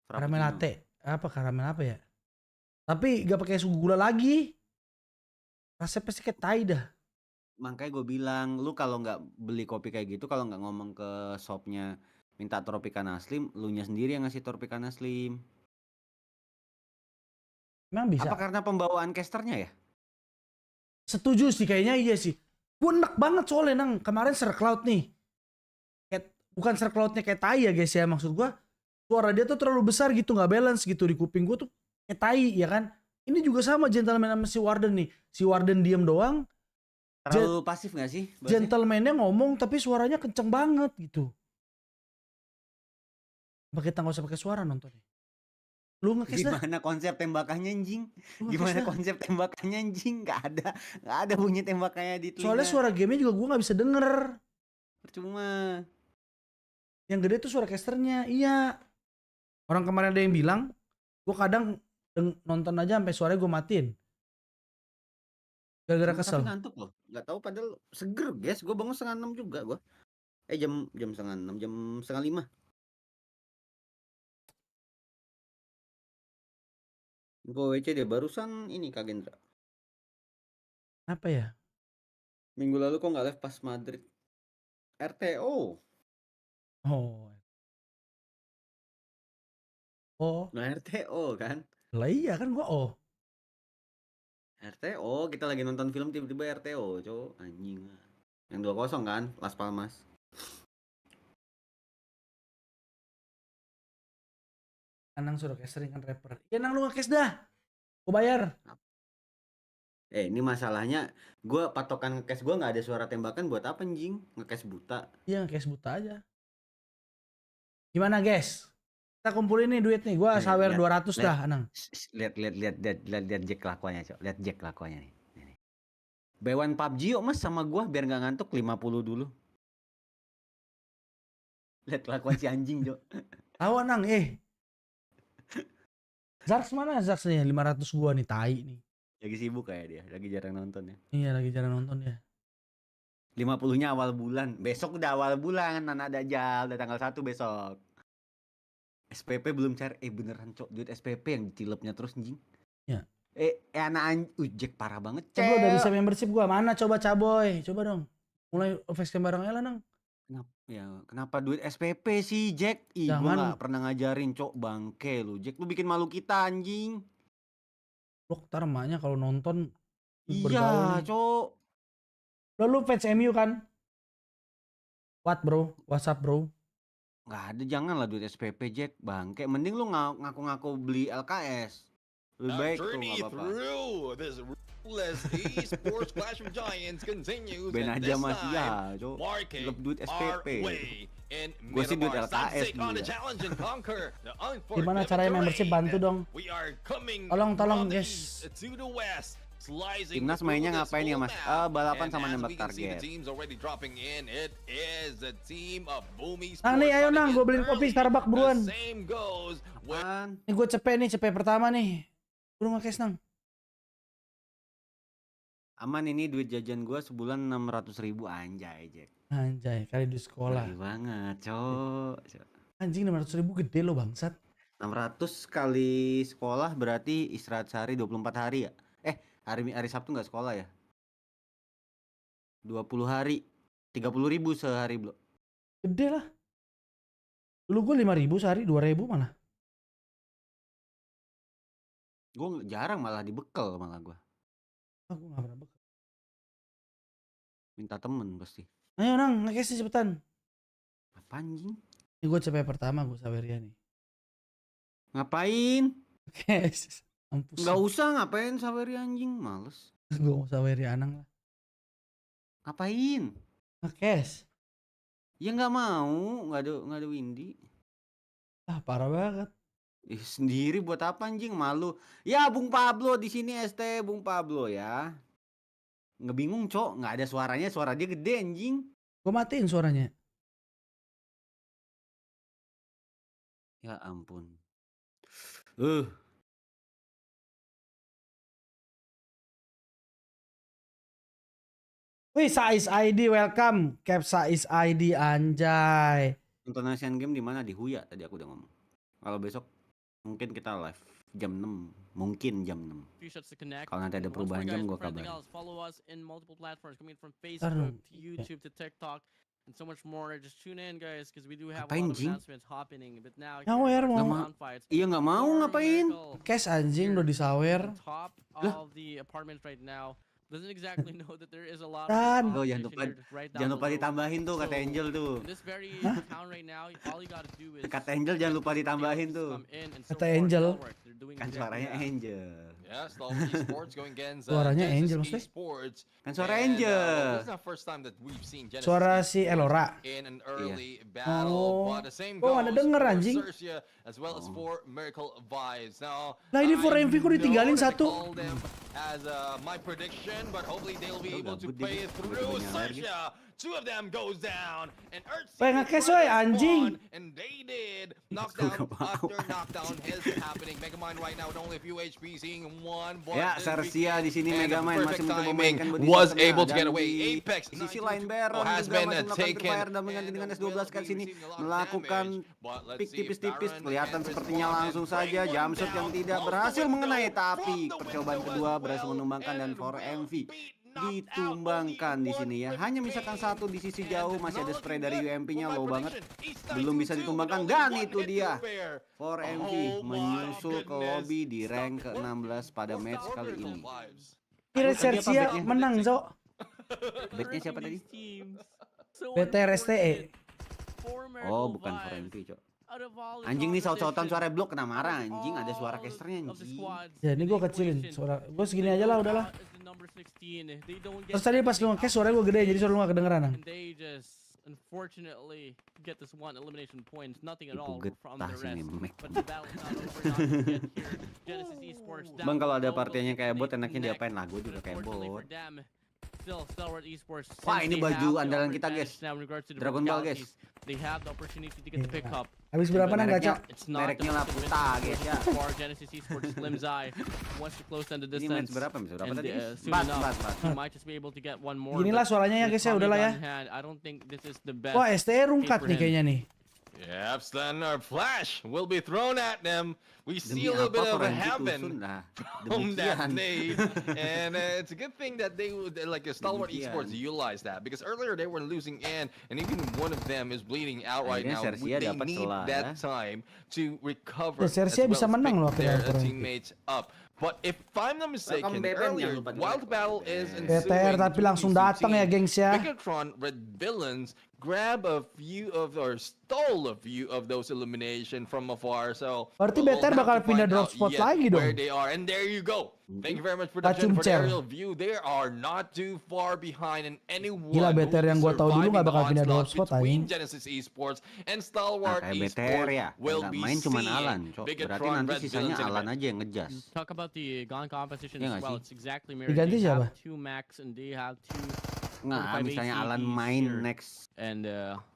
Karamel latte. Apa karamel apa ya? Tapi gak pakai susu gula lagi. Rasanya pasti kayak tai dah. Makanya gue bilang, lu kalau nggak beli kopi kayak gitu, kalau nggak ngomong ke shopnya minta Tropicana Slim, lu nya sendiri yang ngasih Tropicana Slim. Emang bisa? Apa karena pembawaan casternya ya? Setuju sih, kayaknya iya sih. Gue enak banget soalnya Nang. Kemarin Cloud nih. Bukan Cloudnya kayak tai ya guys ya. Maksud gue, suara dia tuh terlalu besar gitu, nggak balance gitu di kuping gue tuh kayak tai ya kan. Ini juga sama gentleman sama si Warden nih. Si Warden diem doang. Terlalu pasif gak sih? Gentleman-nya ngomong tapi suaranya kenceng banget gitu. Apa kita nggak usah pakai suara nontonnya? Lu nge-case dah. Gimana konsep tembakannya anjing? Gimana konsep tembakannya anjing? Gak ada bunyi tembakannya di telinga. Soalnya suara gamenya juga gue nggak bisa denger. Percuma. Yang gede tuh suara casternya. Iya. Orang kemarin ada yang bilang, gue kadang nonton aja sampai suaranya gue matiin. Gara-gara kesel. Tapi ngantuk loh. Gak tahu padahal seger guys. Gue bangun 5:30 juga gue. Jam 5:30, jam 4:30. Gue WC dia barusan ini Kagendra. Apa ya? Minggu lalu kok nggak live pas Madrid. RTO. Nah RTO kan? Lah iya kan gue RTO, kita lagi nonton film tiba-tiba RTO, cowok anjing. Yang 2-0 kan, Las Palmas. Nang suruh casting kan rapper. Ya Nang lu nge-case dah. Gue bayar. Ini masalahnya, gue patokan nge-case gue nggak ada suara tembakan buat apa anjing? Nge-case buta. Iya nge-case buta aja. Gimana guys? Kita kumpulin nih duit nih. Gua sawer 200 dah, Anang. Lihat Jack kelakuannya, Cok. Lihat Jack kelakuannya nih. Bewan PUBG yuk Mas sama gua biar nggak ngantuk 50 dulu. Lihat kelakuan si anjing, Cok. Tahu Anang, Zarks mana Zarks nih? 500 gua nih, tai nih. Lagi sibuk kayak dia, lagi jarang nonton ya. Iya, lagi jarang nonton ya. 50-nya awal bulan. Besok udah awal bulan, anak Dajjal, udah tanggal 1 besok. SPP belum cari. Beneran, Cok, duit SPP yang ditilepnya terus anjing. Ya. Anak Jack parah banget. Coba udah bisa membership gua. Mana coba Caboy? Coba dong. Mulai facecam bareng ya lah, Nang. Kenapa duit SPP sih, Jack? Gua nggak pernah ngajarin, Cok, bangke lu. Jack, lu bikin malu kita, anjing. Blok ntar emaknya kalau nonton. Iya, Cok. Lu fans MU kan? What bro? WhatsApp bro? Nggak ada, janganlah duit SPP, Jack. Bangke, mending lu ngaku-ngaku beli LKS. Lebih baik tuh, nggak apa-apa. Ruthless eSports Clash of Giants continues. Ben aja masih ya, Cok. Klub duit SPP. Gue sih duit LKS dulu ya. Gimana caranya membership, bantu dong. Tolong guys. Timnas mainnya ngapain ya Mas? Balapan sama nembak target. Nih ayo Nang, gue beliin kopi Starbucks buruan. Ini gue cepet pertama nih. Gue nge-cash Nang. Aman, ini duit jajan gue sebulan 600.000 anjay, Jack. Anjay, kali di sekolah. Gede banget, Cok. Anjing 600.000 gede lo bangsat. 600 kali sekolah berarti istirahat sehari 24 hari ya? Hari Sabtu nggak sekolah ya? 20 hari. 30.000 sehari, Bro. Gede lah. Dulu gue 5.000 sehari, 2.000 malah. Gue jarang malah dibekal malah gue. Aku nggak pernah bekal. Minta temen pasti. Ayo Nang, nge-cash cepetan. Apa anjing? Ini gue cepet pertama, gue saweria nih. Ngapain? Cash. Nggak usah, ngapain saweria anjing, males. Gue mau saweria Anang lah. Ngapain? Nge-cash. Ya nggak mau, nggak ada Windy. Parah banget. Sendiri buat apa anjing, malu. Ya Bung Pablo di sini ST Bung Pablo ya. Ngebingung, Cok, nggak ada suaranya, suara dia gede anjing. Gue matiin suaranya. Ya ampun. Wih, Saiz ID welcome. Cap Saiz ID anjay. Nonton Asian Game di mana? Di Huya tadi aku udah ngomong. Kalau besok mungkin kita live jam 6, mungkin jam 6. Kalau nanti ada perubahan jam gue kabarin. And so much more. Just tune in, guys, because we do have Ngapain, a lot of Jing? announcements happening. But now, Iya nggak mau ngapain? Cash anjing udah disawer. Top of the apartments right now. Doesn't exactly know that there is a lot Dan. of Jangan lupa ditambahin tuh kata Angel tuh. this very town right now, all you gotta do is Kata Angel jangan lupa ditambahin tuh. Kata Angel. Kan suaranya Angel. Yeah, STALWART esports going against Suaranya Genesis Angel maksudnya? Esports. Kan suara And, Angel. this is the first time that we've seen Genesis Suara si Elora. in an early battle, but the same Oh, goes ada denger, for anjing. XERXIA as well as for Miracle Vibes. Now, Lah ini for I MV kok ditinggalin know that satu. they call them as my prediction, but hopefully they'll be able to play through XERXIA. Two of them goes down, and Weh, nge-cash, weh, anjing. and they did knockdown after knockdown is happening. Megamind right now with only a few HP, seeing one. Ya, XERXIA di sini Megamind masih mencoba memainkan body was shotnya, able to dan get away. di Apex sisi lain Baron has juga been masih melakukan taken berbayar dan mengganti dengan S12 kali sini melakukan pick tipis-tipis, kelihatan sepertinya langsung saja jumpshot yang tidak berhasil mengenai, tapi percobaan kedua berhasil menumbangkan dan for MV ditumbangkan di sini ya. Hanya misalkan satu di sisi jauh, masih ada spray dari UMP-nya low banget. Belum bisa ditumbangkan dan itu dia. For MV menyusul ke lobby di rank ke-16 pada match kali ini. XERXIA menang, Zo. Betnya siapa tadi? BTRSTE. Oh, bukan for MV, Cok. Anjing nih saut-sautan suara blok kena marah anjing, ada suara casternya anjing. Ya ini gue kecilin suara. Gue segini aja lah udahlah. Terus tadi pas lu nge-cash suaranya gue gede jadi suara lu gak kedengeran. unfortunately get this one elimination point. Nothing at all Getah from the sih rest. nih, Mac. But the battle's not over. Not to get here. Genesis Esports down. Bang, kalau ada below, partinya kayak bot, they enaknya connect. diapain lagu juga kayak Unfortunately bot. for them, still STALWART Esports. Wah, since ini they baju have the andalan upper kita, guys. advantage now in regards to the Dragon Ball, guys. galaxies, they have the opportunity to get the pick up. Habis berapa nang gacha? It's not Mereknya the lah puta, guys ya. for Genesis Esports. Slim's Eye wants to close down the Ini match distance. berapa? And tadi? soon Empat. enough, he might just be able to get one more. Ginilah but suaranya ya with guys ya, udahlah ya. Tommy gun in hand, I don't think this is the best. Wah, STE rungkat nih kayaknya nih. Yep, then our flash will be thrown at them. We see Demi a little bit apa of a Perancis heaven tusun lah. from that Demikian. nade, and it's a good thing that they would like STALWART Esports utilize that, because earlier they were losing and even one of them is bleeding out right now. Akhirnya They dapat need celah, that ya. time to recover as XERXIA well bisa as menang pick loh their akhirnya. teammates up. But if I'm not mistaken, Beben, earlier jangan lupa while the battle is ensuing, BTR tapi langsung datang ya gengs ya. BIGETRON Red Villains grab a few of or stole a few of those elimination from afar. So Berarti we'll BTR have bakal to pindah find drop out spot yet lagi dong. where they are, and there you go. Thank you very much production for the Kacumcer. aerial view. They are not too far behind, and anyone Gila, who BTR yang is gua tahu dulu nggak surviving bakal the pindah drop onslaught spot, between anjing. Genesis Esports and STALWART kayak BTR Esports ya, will nggak be main cuman seeing Alan, Cok. Berarti BIGETRON nanti Red sisanya Villains in a Alan bit. aja yang ngejas. Talk about the GON competition Ya as nggak well. sih? It's exactly mirrored. Diganti They siapa? have 2 max and they have 2 Nggak, 45 misalnya ACs Alan main here. next And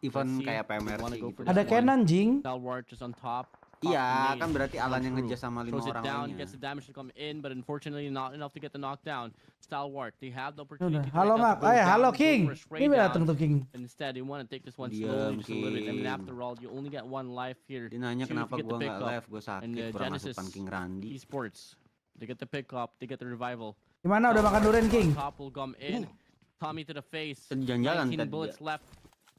event let's see kayak if they PMRC wanna go gitu. for Ada this Ken one. anjing. STALWART just on top. Iya, kan berarti Alan yang ngejas sama 5 Throws it orang down, lainnya. gets the damage to come in, but unfortunately not enough to get the knockdown. STALWART, they have the opportunity. Udah. Halo Mak, halo King. Ini datang tuh King. Instead, they want to take this one Diam, slowly, just a little bit. I mean, King. after all, you only get one life here. Dia nanya Two kenapa to get gua the nggak pick up. live, gua sakit, And kurang Genesis asupan King Randy. Esports, they get the pick up, they get the revival. Gimana udah makan durian King? Top will come in. Tommy to the face. Tadi jalan-jalan 19 tadi bullets dia. left.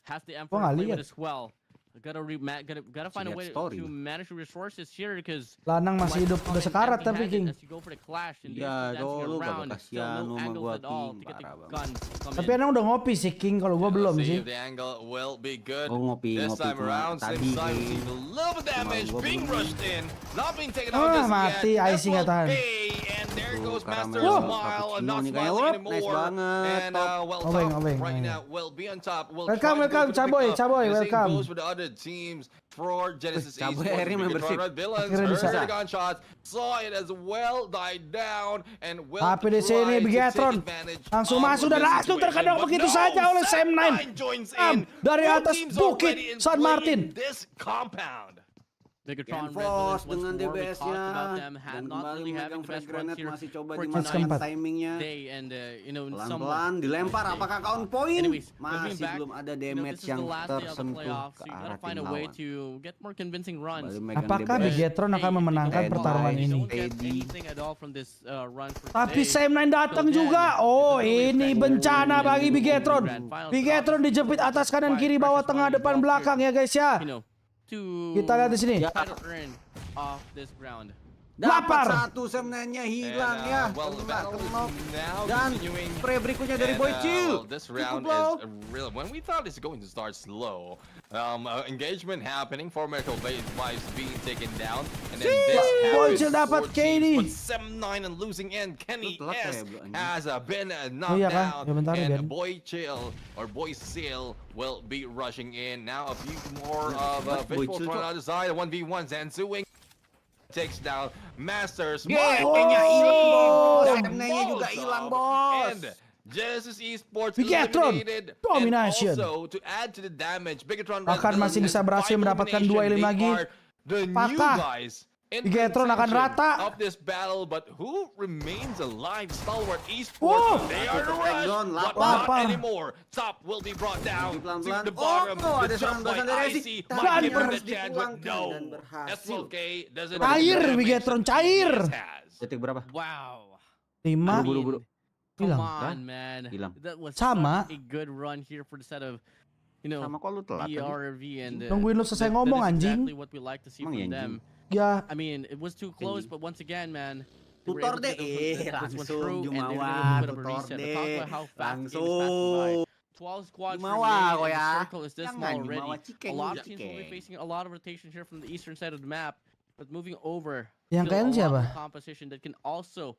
Has the nggak Emperor play lihat. with as well. Gotta find a way story. to manage the resources here because Lanang masih hidup udah sekarat tapi King. as you go for the clash and Ya, dancing lu around, gak still kasihan no lu sama angles gua at all King, to get the parah banget. guns to come Tapi in. Anang udah ngopi sih King, kalau gua belum Let's see sih. if the angle will be good. Oh, ngopi This time cuma around, tadi Slim Simon King. seeing a little bit damage, gua being belum. rushed in, not being taken Ah, out just mati, yet. Icy nggak tahan. And there Tuh, goes Master Caramel Smile, Cappuccino not nih kayaknya. smiling Wop, anymore. nice banget, And top. well, Obeng, top obeng, right obeng. now will be on top. Will Welcome, try to go welcome, for the Caboy, pick up. Caboy, The same welcome. goes for the other teams. For Genesis Caboy Esports, akhirnya BIGETRON membership. Red Villains Akhirnya bisa. heard the gunshots, saw it as well, died down, and will Tapi di try sini to take BIGETRON advantage langsung of masuk dan this langsung situation. terkadang But begitu no, saja oleh Sam9 Sam9. joins Am, in. dari Both atas teams bukit already in San play Martin. in this compound. BIGETRON Red GeForce Villains dengan once more, we DBS-nya talked about them dan not kembali really having memegang the frag best runs grenade, here masih coba for dimakan keempat. timingnya. Day and Pelan-pelan somewhat dilempar, day. apakah count point? Anyways, Masih moving back, belum ada this damage is yang the last day of the tersentuh playoffs, ke so you arah gotta find tim a way lawan. to get more convincing runs. Kembali megang Apakah DBS. BIGETRON akan memenangkan Hey, pertarungan guys. ini? Don't get AD. anything at all from this run for Tapi today. Sam9 datang juga. Oh, ini bencana bagi BIGETRON. BIGETRON dijepit atas kanan kiri bawah tengah depan belakang ya guys ya. You know, to Kita lihat di sini. try to earn off this ground. Lapar. Dapat satu, Sam9-nya hilang And, ya. well, the Kena battle is knock. now Dan continuing. spray berikutnya dari And, Woyyy. well, this round Cukup low. is real. When we thought it's going to start slow, engagement happening, four medical wives being taken down, and then this Woyyy happens dapat for KD. teams, but Sam9 and losing end, Kenny Telat ya, S bro, anjing. has been Oh iya knocked kah? down, Ya bentar ya, and Ben. Boy Seal will be rushing in. Now a few more of Boy visuals Chill from tuh. the other side, 1v1 Zansuing takes down Masters. Gengnya hilang, bos. Sam9-nya juga hilang, bos. And Genesis Esports BIGETRON eliminated. domination. And also to add to the damage, BIGETRON Bahkan masih bisa berhasil mendapatkan 2 elim lagi. The new Apakah guys in BIGETRON akan contention rata? of this battle, but who remains alive? STALWART Wow. Esports. They are the rush, Takedown, but lapar. not anymore. Top will be brought down to Pelan-pelan. the bottom. Oh, The ada jump by serangan dari Icy Icy. might Dan give him the harus chance, but dipulangkan dan no. berhasil. SLK doesn't Cair, have the damage BIGETRON, that cair. TS has. Detik berapa? Wow. 5 Buru-buru. Come hilang. on, man. Hilang. That was Sama. such a good run here for the set of, you know, Sama kok lu telat tadi? BRV and Nungguin lu selesai ngomong, that is anjing. exactly what we like to see Emang from ya, them. Ya, I mean, it was too close, Anjing. but once again, man, they were Tutor able to deh, get this one langsung through, and they were able to Jumawa, put up a tutor reset. deh, Talk about how fast the game is langsung. passing by. 12 squads Jumawa remain, kok and ya. the circle is this Jangan small Jumawa, already. A cikeng, lot of teams will be cikeng. facing a lot of rotation here from the eastern side of the map, but moving over, Yang still kalian a lot siapa? of competition that can also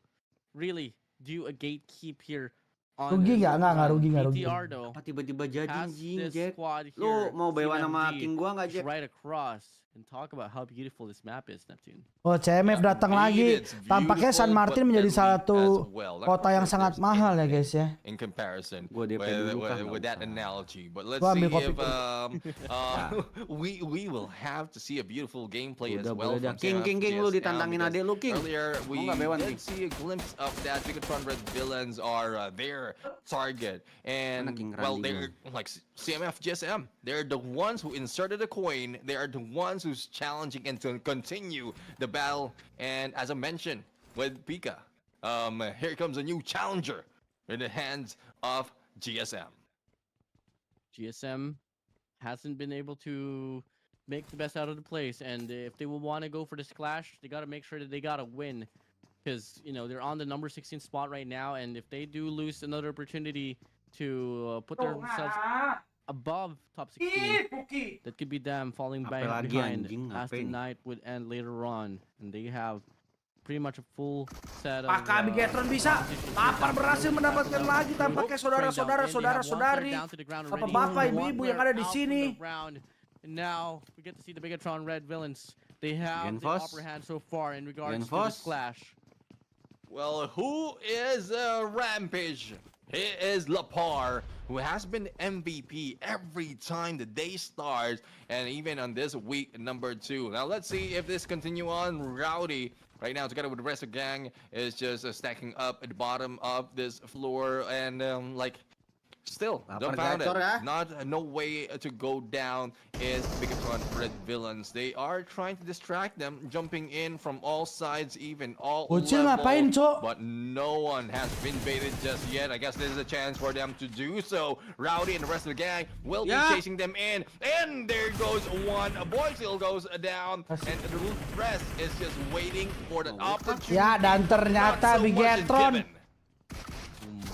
really do a gatekeep here Rugi nggak rugi. BTR though Apa tiba-tiba jadi has anjing, this Jack? squad Lu here, mau bewan sama CMFG, king gua nggak, Jack? right across, and talk about how beautiful this map is, Neptune. Oh, CMF datang lagi. Tampaknya San Martin menjadi salah satu kota yang sangat mahal ya guys ya. In comparison Gua DP dulu kan, nggak with that usah. analogy, but let's Gua see ambil if kopi we will have to see a beautiful gameplay as Udah well boleh dah. from King lu CMFGSM, ditantangin because adek lu, King. earlier we Mau nggak bewan, did King? see a glimpse of that BIGETRON Red villains are their target, and King well, Randy they're like CMFGSM. They're the ones who inserted the coin. They are the ones who's challenging and to continue the battle. And as I mentioned with Pika, here comes a new challenger in the hands of GSM. GSM hasn't been able to make the best out of the place, and if they will want to go for this clash, they got to make sure that they got to win, because you know they're on the number 16 spot right now, and if they do lose another opportunity to put themselves above top 16, that could be them falling back Apalagi behind anjing, as the ngapain? night would end later on, and they have pretty much a full set of Apakah BIGETRON bisa? Lapar berhasil mendapatkan lagi tampaknya saudara-saudari, bapak-bapak, ibu-ibu yang ada di sini. And now we get to see the BIGETRON Red villains. They have the GeForce? upper hand so far in regards to this GeForce? clash. Well, who is Rampage? He is Lapar, who has been MVP every time the day starts, and even on this week number 2. Now let's see if this continue on. Rowdy, right now together with the rest of the gang, is just stacking up at the bottom of this floor, and like still dumbfounded. No way to go down is BIGETRON Red villains. They are trying to distract them, jumping in from all sides, even all Bocil ngapain, Cok? but no one has been baited just yet. I guess this is a chance for them to do so. Rowdy and the rest of the gang will be chasing them in, and there goes one. A boy still goes down, and the rest is just waiting for the opportunity. Ya, dan ternyata Not so much is BIGETRON given.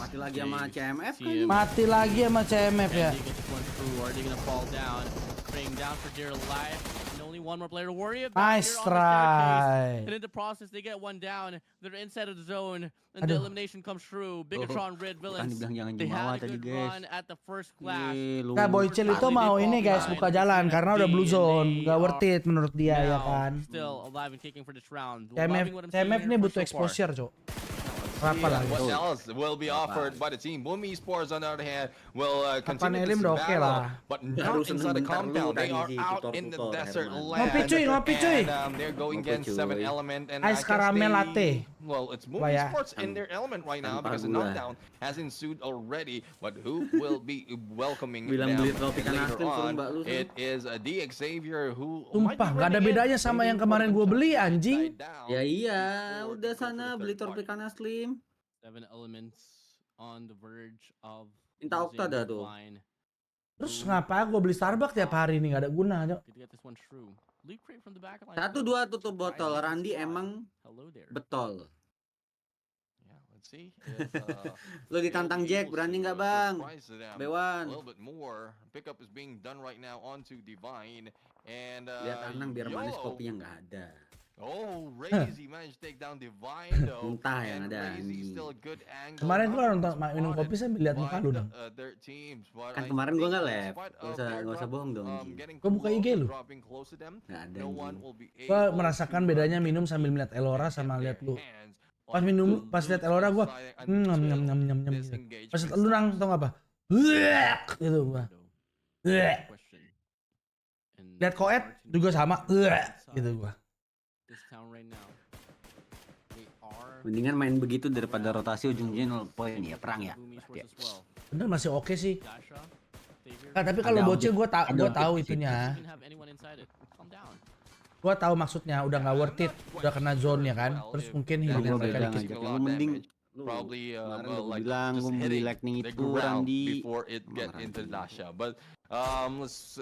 Mati lagi sama CMF kan? mati lagi sama CMF ya. And they get this one through. Are they gonna fall down? Praying down for dear life. And only one more player to worry about. Nice here on the staircase. try. And in the process, they get one down. They're inside of the zone, and the elimination comes through. BIGETRON Red villains. dibilang jangan They jumawa had a tadi, good guys. run at the first clash. Nah, Boycil itu mau ini guys buka jalan karena udah blue zone, gak worth it menurut dia ya kan. Still alive and kicking for this round. CMF nih butuh exposure, Cok. Apa lagi? What else will be offered by the team? Woyyy Esports, on the other hand, will continue Elim this udah oke battle, lah. but not inside the compound. They are out in the desert land. Ngopi cuy. And they're going against 7 Element, and Ice caramel latte. Well, it's Woyyy Esports in their element right now because the knockdown has ensued already. But who will be welcoming them later on? It is the Xavier who. Sumpah, gak ada bedanya sama yang kemarin gue beli anjing. Ya iya, udah sana beli Tropicana Slim. 7 elements on the verge of Minta Okta dah tuh. Terus ngapa gue beli Starbucks tiap hari nih, gak ada guna, Cok. 1-2 tutup botol. Randy emang betul. Let's see. Lu ditantang Jack, berani nggak bang? Bewan. A little bit more. Pickup is being done right now onto Divine, and Lihat Anang biar manis kopinya nggak ada. Oh, Razy managed to take down Divine though. Muntah yang ada Razy still a good angle. Kemarin gue nonton minum kopi sambil lihat muka lu dong. Kan kemarin gue nggak live, nggak usah bohong dong. Gue buka IG lu. Nggak ada. Gue merasakan bedanya minum sambil melihat Elora sama lihat lu. Pas minum, pas lihat Elora gue nyam. Pas lu nang tau gak apa? Gitu gue. Lihat Koet juga sama. Gitu gue. Mendingan main begitu daripada rotasi ujung-ujungnya 0 poin ya, perang ya. Bener masih oke sih. Nah, tapi kalau bocil gue tahu itunya. Gue tahu maksudnya udah nggak worth it, udah kena zone ya kan. Terus mungkin hilangin mereka dikit. Lu mending probably like bilang gue beli lightning itu Randy before it get into Dasha. But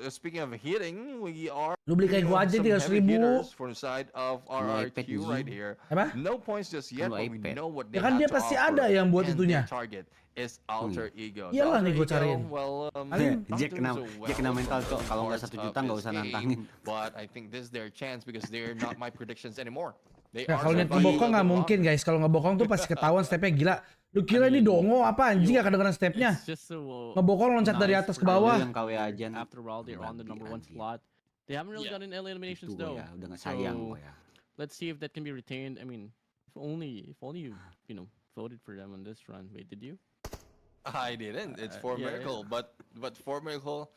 speaking of hitting, we are lu beli kayak gua aja 300.000 from the side of our RQ right here. Apa? No points just yet, but we know what they ya kan dia pasti ada yang buat itunya. Target is Alter Ego. Iyalah nih gua cariin. Well, Jack kena mental kok, kalau nggak 1 juta nggak usah nantangin. But I think this is their chance because they're not my predictions anymore. Ya kalau niat ngebokong nggak mungkin guys. Kalau ngebokong tuh pasti ketahuan stepnya gila. Lu kira ini dongo apa anjing gak kedengeran stepnya. Ngebokong loncat dari atas ke bawah. After all, they're on the number 1 slot. They haven't really gotten early eliminations though. Udah nggak sayang So, let's see if that can be retained. I mean, if only you know, voted for them on this run. Wait, did you? I didn't. It's for Miracle, but for Miracle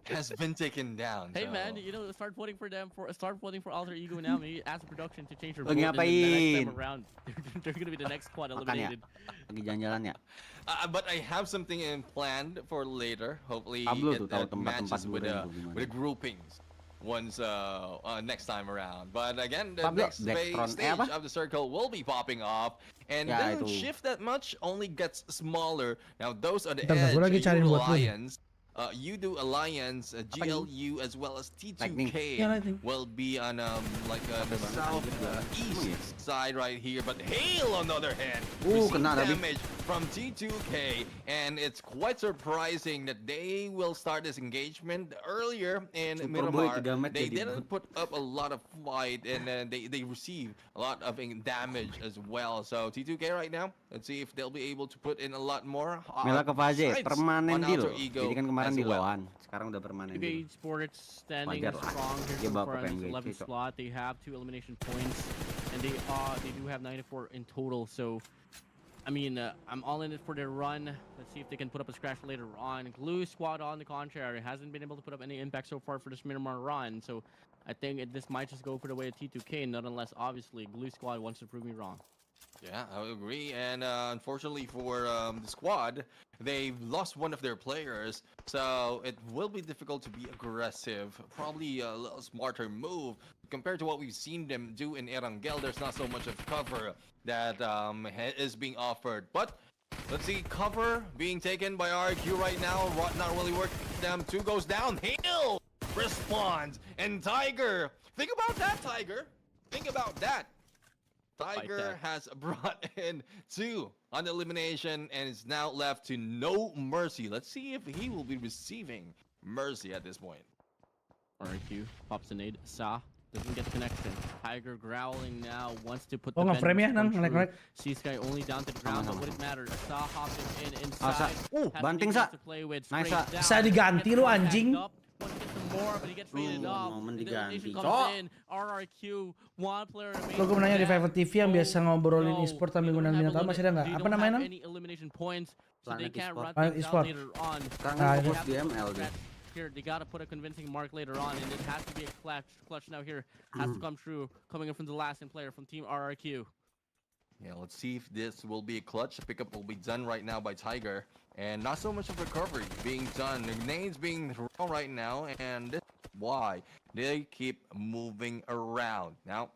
has been taken down. Hey so. man, you know, start voting for them. Start voting for Alter Ego now. Maybe ask the production to change their vote. And then the next time around, they're gonna be the next squad eliminated. Lagi jalan-jalan ya. But I have something planned for later. Hopefully, Pablo tuh it tahu tempat-tempat matches with the groupings once next time around. But again, the next stage of the circle will be popping off, and it doesn't shift that much. Only gets smaller. Now those are the edge alliance. UDO Alliance, GLU, as well as T2K will be on like the southeast side right here. But Hail, on the other hand, receives damage from T2K, and it's quite surprising that they will start this engagement earlier in Miramar. They didn't put up a lot of fight, and they receive a lot of damage as well. So T2K right now, let's see if they'll be able to put in a lot more. Mela ke Faze, permanen deal. Jadi kan kemarin di Loan, sekarang udah permanen. ESPORTS standing strong here for the 11th slot. They have 2 elimination points, and they do have 94 in total. So, I mean, I'm all in it for their run. Let's see if they can put up a scratch later on. Glue Squad, on the contrary, hasn't been able to put up any impact so far for this Miramar run. So, I think this might just go for the way of T2K, not unless obviously Glue Squad wants to prove me wrong. Yeah, I would agree. And unfortunately for the squad, they've lost one of their players, so it will be difficult to be aggressive. Probably a little smarter move compared to what we've seen them do in ERANGEL. There's not so much of cover that is being offered. But let's see, cover being taken by RQ right now. Not really working for them. 2 goes down. Hail responds, and Tiger. Think about that, Tiger. Think about that. Tiger has brought in 2 on the elimination and is now left to no mercy. Let's see if he will be receiving mercy at this point. RQ pops a nade. Sa doesn't get connection. Tiger growling now, wants to put the frame ya, Nang. C-Sky only down to the ground, but what it matters, Sa hopping in inside. Banting Sa. Nice Sa. Bisa diganti lu anjing. More, but he gets rated off. RRQ, one player Lo gue menanya di VIII TV yang biasa ngobrolin e-sport sambil ngundang bintang tamu, masih ada nggak? Apa namanya? Planet e-sport. Sekarang fokus di ML deh. Here, they gotta put a convincing mark later on, and it has to be a clutch now here. Has to come true, coming in from the last player from Team RRQ. Yeah, let's see if this will be a clutch. The pickup will be done right now by Tiger. And not so much of recovery being done. The nades being thrown right now, and this is why they keep moving around. Now,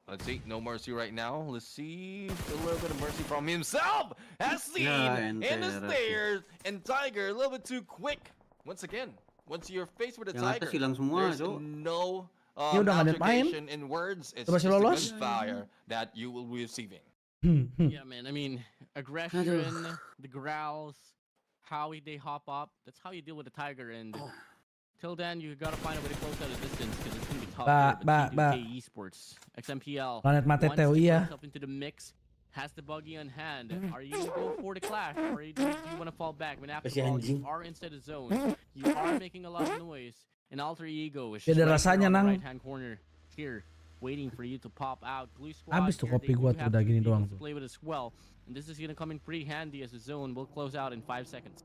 let's see, no mercy right now. Let's see a little bit of mercy from himself. Has seen in the stairs, and Tiger a little bit too quick. Once again, once you're faced with a Tiger, there's no altercation in words. It's just a gunfire that you will be receiving. Yeah, man. I mean, aggression, the growls, how they hop up. That's how you deal with a Tiger. And till then, you gotta find a way to close out a distance because it's gonna be tough. T2K Esports, XMPL. Planet Mateteo, iya. Into the mix, has the buggy on hand. Are you gonna go for the clash, or do you want to fall back? I mean, after all, you are inside the zone. You are making a lot of noise. And Alter Ego is just right on the right-hand corner here, waiting for you to pop out. Glue Squad. Habis tuh kopi gua tuh udah gini doang tuh. Play with as well, and this is gonna come in pretty handy as the zone will close out in 5 seconds.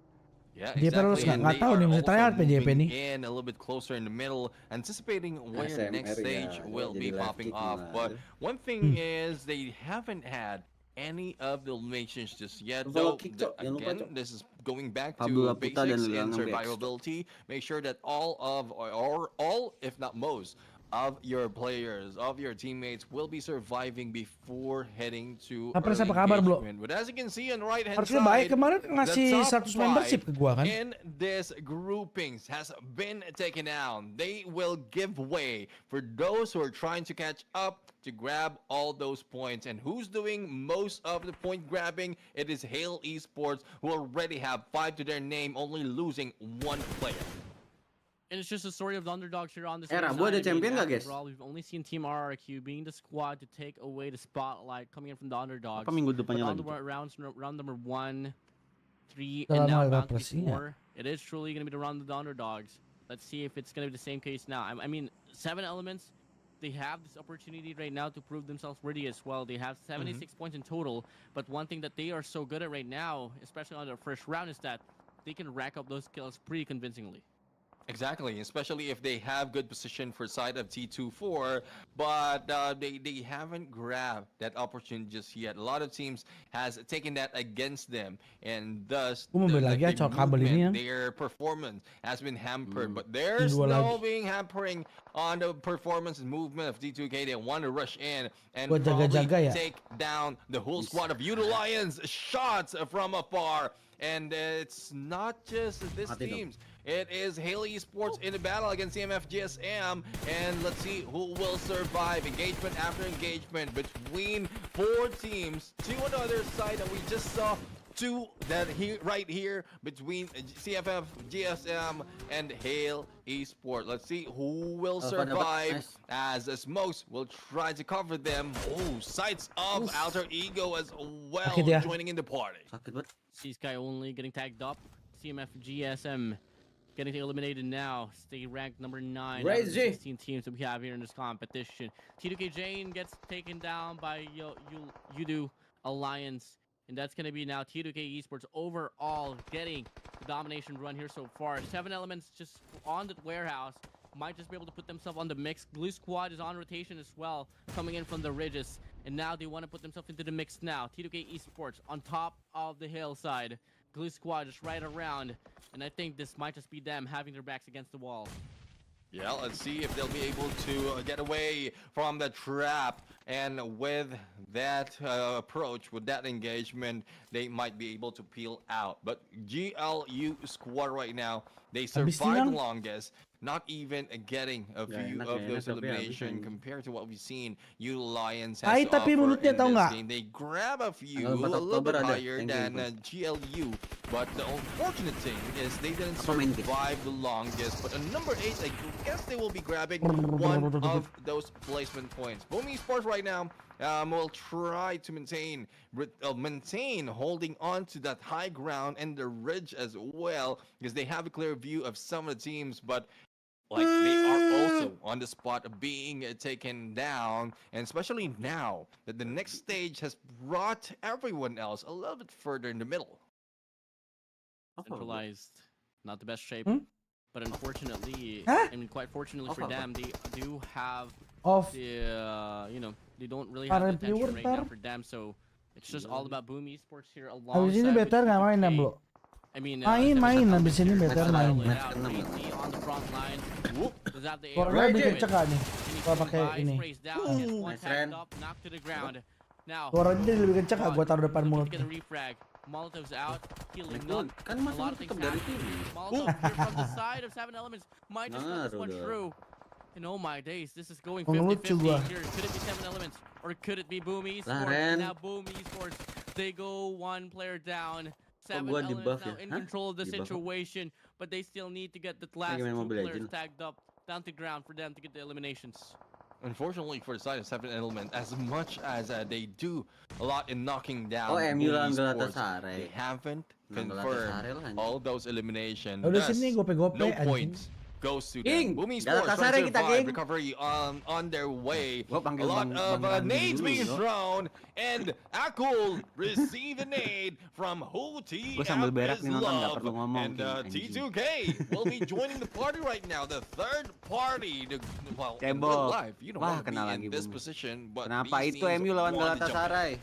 Yeah, exactly. Nggak tahu nih, mesti tryhard PJP nih. In a little bit closer in the middle, anticipating where the next stage will be popping off. But one thing is they haven't had any of the eliminations just yet. Though again, this is going back to basics and survivability. Make sure that all of or all, if not most, of your players, of your teammates will be surviving before heading to engagement. But as you can see on the right hand side, ngasih 100 membership ke gua kan. In this groupings has been taken down. They will give way for those who are trying to catch up to grab all those points. And who's doing most of the point grabbing? It is Hail Esports, who already have 5 to their name, only losing 1 player. And it's just a story of the underdogs here on this. Rabu ada champion nggak, guys? We've only seen Team RRQ being the squad to take away the spotlight coming in from the underdogs. Apa minggu depannya on lagi? the round number 1, 3, and now round 4. It is truly going to be the round of the underdogs. Let's see if it's going to be the same case now. I mean, 7 elements. They have this opportunity right now to prove themselves worthy as well. They have 76 points in total, but one thing that they are so good at right now, especially on their first round, is that they can rack up those kills pretty convincingly. Exactly, especially if they have good position for side of T24, but they haven't grabbed that opportunity just yet. A lot of teams has taken that against them, and thus their performance has been hampered. But there's no being hampering on the performance and movement of T2K. They want to rush in and probably take down the whole squad of YOODO Lions. Shots from afar, and it's not just this teams. It is AGONxI8 ESPORTS in the battle against CMFxGSM, and let's see who will survive. Engagement after engagement between 4 teams. 2 on the other side, and we just saw 2 that right here between CMFxGSM and AGONxI8 ESPORTS. Let's see who will survive as Smokes will try to cover them. Oh, sights of Alter Ego as well joining in the party. C-Sky only getting tagged up. CMFxGSM getting eliminated now. Stay ranked number 9 out of the 16 teams that we have here in this competition. T2K Jane gets taken down by YOODO Alliance. And that's going to be now T2K Esports overall getting the domination run here so far. 7 elements just on the warehouse. Might just be able to put themselves on the mix. Glue Squad is on rotation as well, coming in from the ridges. And now they want to put themselves into the mix now. T2K Esports on top of the hillside. Glue Squad just right around. And I think this might just be them having their backs against the wall. Yeah, let's see if they'll be able to get away from the trap. And with that approach, with that engagement, they might be able to peel out. But GLU squad right now, they survived the longest. Not even getting a few of those elimination compared to what we've seen YOODO Lions has to offer in this game. They grab a few a little bit higher than GLU, but the unfortunate thing is they didn't survive the longest. But on number 8, I guess they will be grabbing one of those placement points. BOOM Esports right now will try to maintain holding on to that high ground and the ridge as well, because they have a clear view of some of the teams, but like they are also on the spot of being taken down, and especially now that the next stage has brought everyone else a little bit further in the middle. Centralized, not the best shape, but unfortunately, I mean, quite fortunately for them, they do have the they don't really have the attention right now for them, so it's just all about BOOM Esports here alongside. I mean, main habis ini better main. on the front line. Is that the Corsair bikin cekak nih. Gua pakai ini. Suara dia lebih kenceng, gua taruh depan mulut. Molotov's out, healing none. A lot of things happening. Molotov here from the side of 7 elements might just let this one through. And oh my days, this is going 50-50 here. Could it be 7 elements or could it be BOOM Esports? Now BOOM Esports, they go 1 player down. 7 elements now in control of the situation, but they still need to get the last 2 players tagged up down to ground for them to get the eliminations. Unfortunately for the side of 7 element, as much as they do a lot in knocking down they haven't confirmed all those eliminations. Thus, no points goes to them. BOOM Esports trying to survive recovery on their way. A lot of nades being thrown, and Akul receive a nade from who TF is love. And T2K will be joining the party right now. The third party. Well, in real life, you don't want to be in this position, but these teams want to jump in.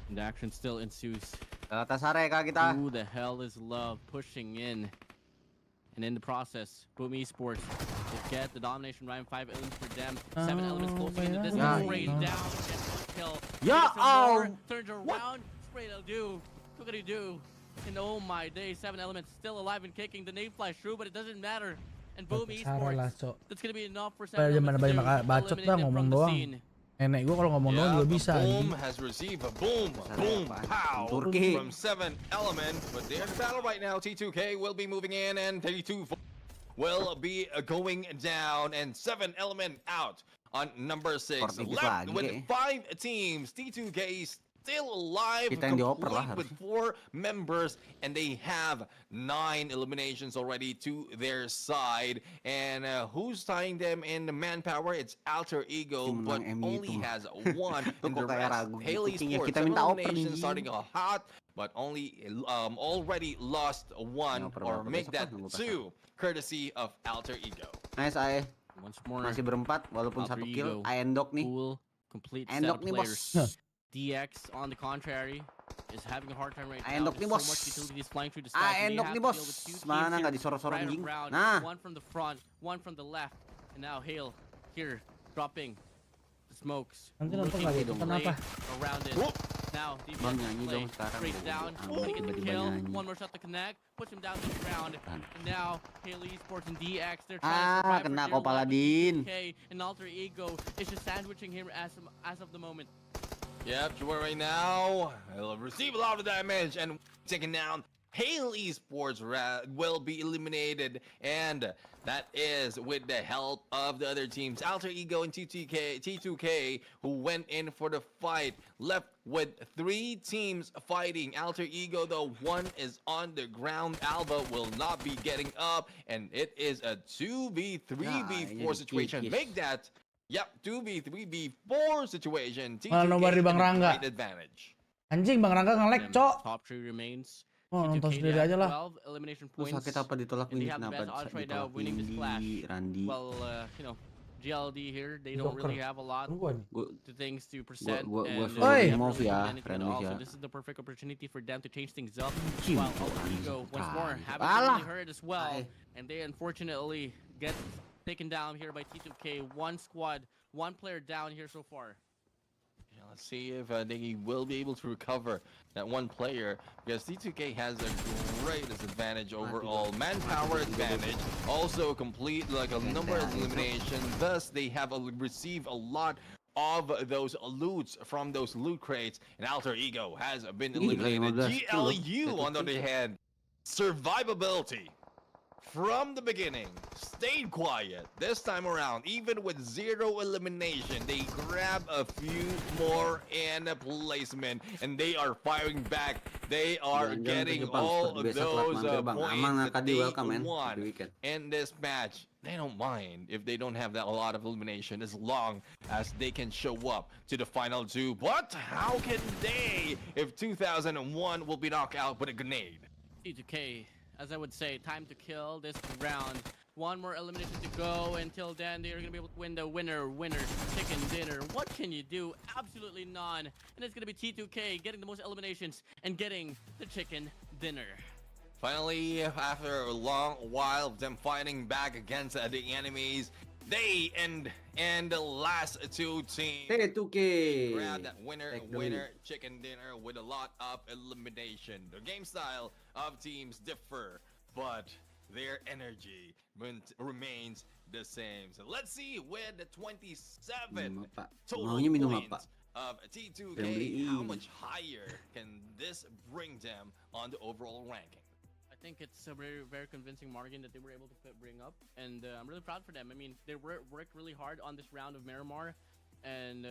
And the action still ensues. Galatasaray Who the hell is love pushing in? And in the process, BOOM Esports will get the domination round. 5 elements for them. 7 elements closing into this. Sprays down. Gets a kill. Turns around. Spray will do. What can he do? And oh my day, 7 elements still alive and kicking. The nade flies through, but it doesn't matter. And BOOM Esports, that's gonna be enough for 7 elements to eliminate them from the scene. Enek gua kalau ngomong doang juga bisa. BOOM has received a boom pow from 7 element, but they're in battle right now. T2K will be moving in, and T2 will be going down, and 7 element out on number 6. Portis Left lagi, with eh. 5 teams. T2K still alive, Kita yang dioper lah complete with 4 members, and they have 9 eliminations already to their side. And who's tying them in the manpower? It's Alter Ego, but only has 1 in the rest. Haley Sports, 7 eliminations starting hot, but only already lost 1, or make that 2, courtesy of Alter Ego. Nice, Ae. Once more, Masih berempat, walaupun Alter 1 kill. Ego, Endok nih. Full, complete set Endok of nih, players. bos. DX, on the contrary, is having a hard time right now. Endok nih, There's bos. so much utilities flying through the sky. Endok nih, bos. Mana nggak disorot-sorot right anjing. around. Nah. One from the front, one from the left, and now Hale here dropping the smokes. Nanti nonton Looking lagi, to kenapa? play around it. Now Bang, DPS nyanyi play dong sekarang. straight down, Tiba-tiba taking the kill. nyanyi. One more shot to connect, push him down to the ground. And now Hale Esports and DX, they're trying to survive Kena for kau dear life. Paladin. T2K and Alter Ego is just sandwiching him as of the moment. Yep, sure right now. He'll receive a lot of damage and taken down. Hale Esports will be eliminated, and that is with the help of the other teams. Alter Ego and T2K, who went in for the fight, left with 3 teams fighting. Alter Ego, though, 1 is on the ground. Alba will not be getting up, and it is a 2v3v4 situation. Make that, yep, 2v3v4 situation. Malah nobar di Bang Rangga. Great advantage. Anjing, Bang Rangga nge-lag, cok. Top 3 remains. Oh, nonton sendiri aja lah. 12 elimination Lu points. sakit apa ditolak And they Windy? have the Kenapa best odds right now ditolak winning this clash. Windy, Randi? Well, you know, GLD here, they don't really have a lot Gua nih. to things to present. gua and, suruh Oi. remove really ya, management friendly also. ya. This is the perfect opportunity for them to change things up. Cim, While tuh, Alter Ego anjing, once more tai. having Alah. really hurt as well, Tai. and they unfortunately get taken down here by T2K. One squad, one player down here so far. Yeah, let's see if they will be able to recover that one player, because T2K has a great disadvantage overall. Manpower advantage, also complete like a number of eliminations. Thus, they have received a lot of those loots from those loot crates, and Alter Ego has been eliminated. GLU, on the other hand, survivability. From the beginning, stayed quiet. This time around, even with 0 elimination, they grab a few more in placement, and they are firing back. They are getting all of those points that they won in this match. They don't mind if they don't have that a lot of elimination, as long as they can show up to the final 2. But how can they if 2001 will be knocked out with a grenade? T2K, as I would say, time to kill this round. One more elimination to go. Until then, they are going to be able to win the winner chicken dinner. What can you do? Absolutely none. And it's going to be T2K getting the most eliminations and getting the chicken dinner. Finally, after a long while of them fighting back against the enemies, they end the last 2 teams. T2K. Grab that winner chicken dinner with a lot of elimination. The game style of teams differ, but their energy remains the same. So let's see with the 27 total points of T2K, how much higher can this bring them on the overall ranking? I think it's a very, very convincing margin that they were able to bring up, and I'm really proud for them. I mean, they worked really hard on this round of Miramar, and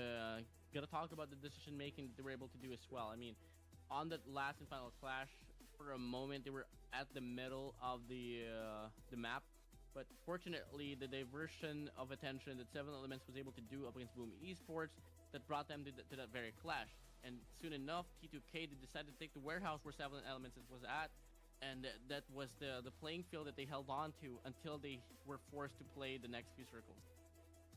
gotta talk about the decision making that they were able to do as well. I mean, on that last and final clash, for a moment they were at the middle of the map, but fortunately the diversion of attention that 7 Elements was able to do up against Boom Esports that brought them to that very clash. And soon enough, T2K decided to take the warehouse where 7 Elements was at. And that was the playing field that they held on to until they were forced to play the next few circles.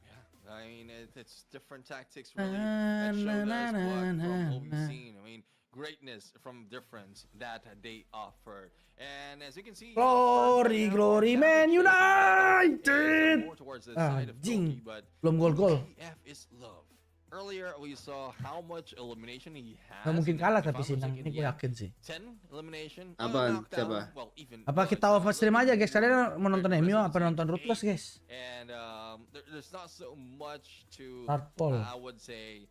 Yeah, I mean, it's different tactics really that showed us what we've seen. I mean, greatness from difference that they offered. And as you can see, Glory Man United. more towards the side of Toki, but belum gol-gol. TF is love. Earlier we saw how much elimination he has. Nggak mungkin kalah tapi sih, ini gue yakin sih. 10 elimination. Abang, siapa? Well, even Apa kita off stream aja guys? Kalian mau nonton MU apa nonton Ruthless guys? And there's not so much to Hardball. I would say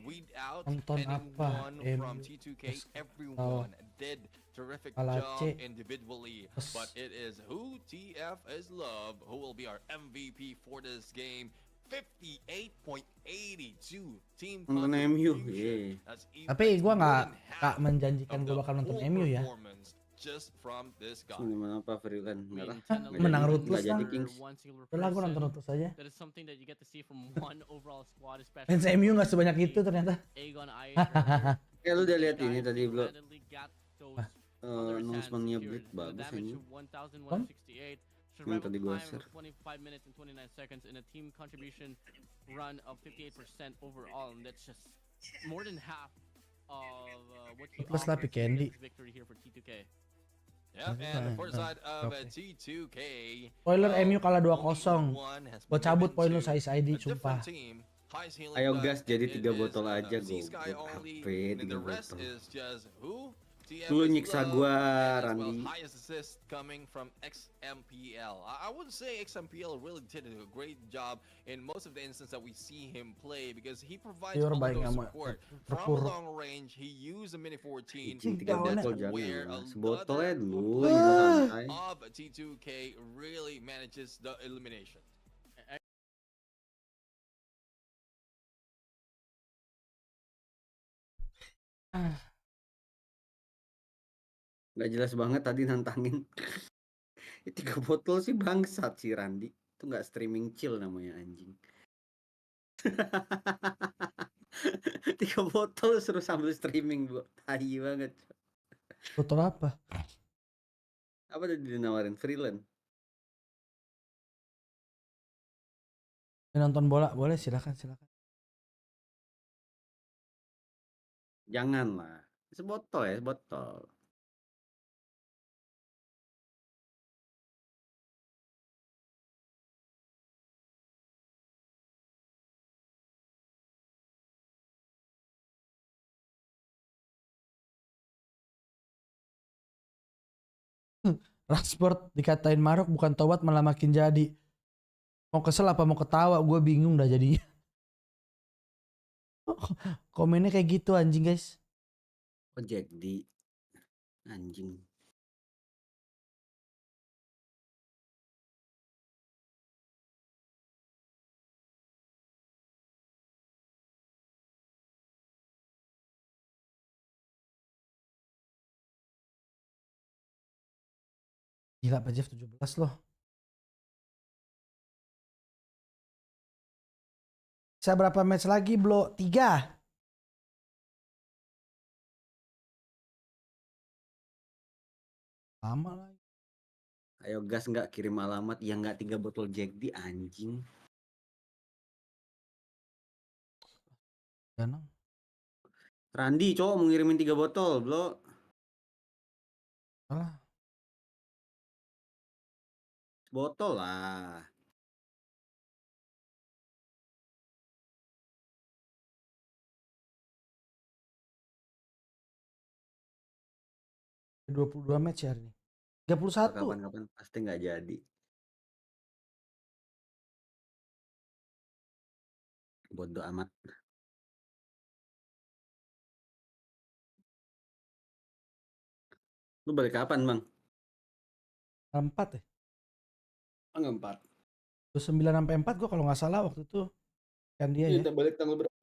weed out Nonton apa? anyone from T2K. Everyone did terrific job individually, but it is who TF is love who will be our MVP for this game. 58.82 team nonton MU. Tapi gue nggak menjanjikan gue bakal nonton MU ya. Just from this guy. Gimana apa Freeland? Menang Ruthless lah. Udah lah gue nonton Ruthless aja. That is something that you get to see from one overall squad, fans MU nggak sebanyak itu ternyata. Ya lu udah lihat ini tadi belum? Announcement-nya Blitz bagus ini. Yang tadi gue share. 25 minutes and 29 seconds in a team contribution run of 58% overall, and that's just more than half of what he offers victory here for T2K. Yeah, and for the side of T2K. Spoiler MU kalah 2-0. Gue cabut poin lu size ID sumpah. Ayo gas jadi 3 botol aja gue. HP 3 botol. Lu nyiksa gua, Randy. Highest assist coming from XMPL. I would say XMPL really did a great job in most of the instances that we see him play because he provides a lot of support from long range. He used a mini 14 where a lot of T2K really manages the elimination. Gak jelas banget tadi nantangin. 3 botol sih bangsat si Randy. Itu gak streaming chill namanya anjing. 3 botol suruh sambil streaming bu. Tai banget. Botol apa? Apa tadi dinawarin? Freeland. Nonton bola boleh silakan. Janganlah. Sebotol ya, sebotol. Rashford dikatain Marok bukan tobat malah makin jadi. Mau kesel apa mau ketawa gue bingung dah jadinya. Komennya kayak gitu anjing guys. Jack di anjing. Gila Pak Jeff 17 loh. Bisa berapa match lagi bro? 3. Lama lagi. Ayo gas nggak kirim alamat yang nggak 3 botol Jack di anjing. Ganang. Randy cowok mau ngirimin 3 botol bro. Salah. Botol lah. Ada 22 match ya hari ini. 31. Kapan-kapan pasti nggak jadi. Bodoh amat. Lu balik kapan bang? 4 ya? Enggak 4. 29 sampai 4 gue kalau nggak salah waktu itu kan dia ya. Kita balik tanggal berapa?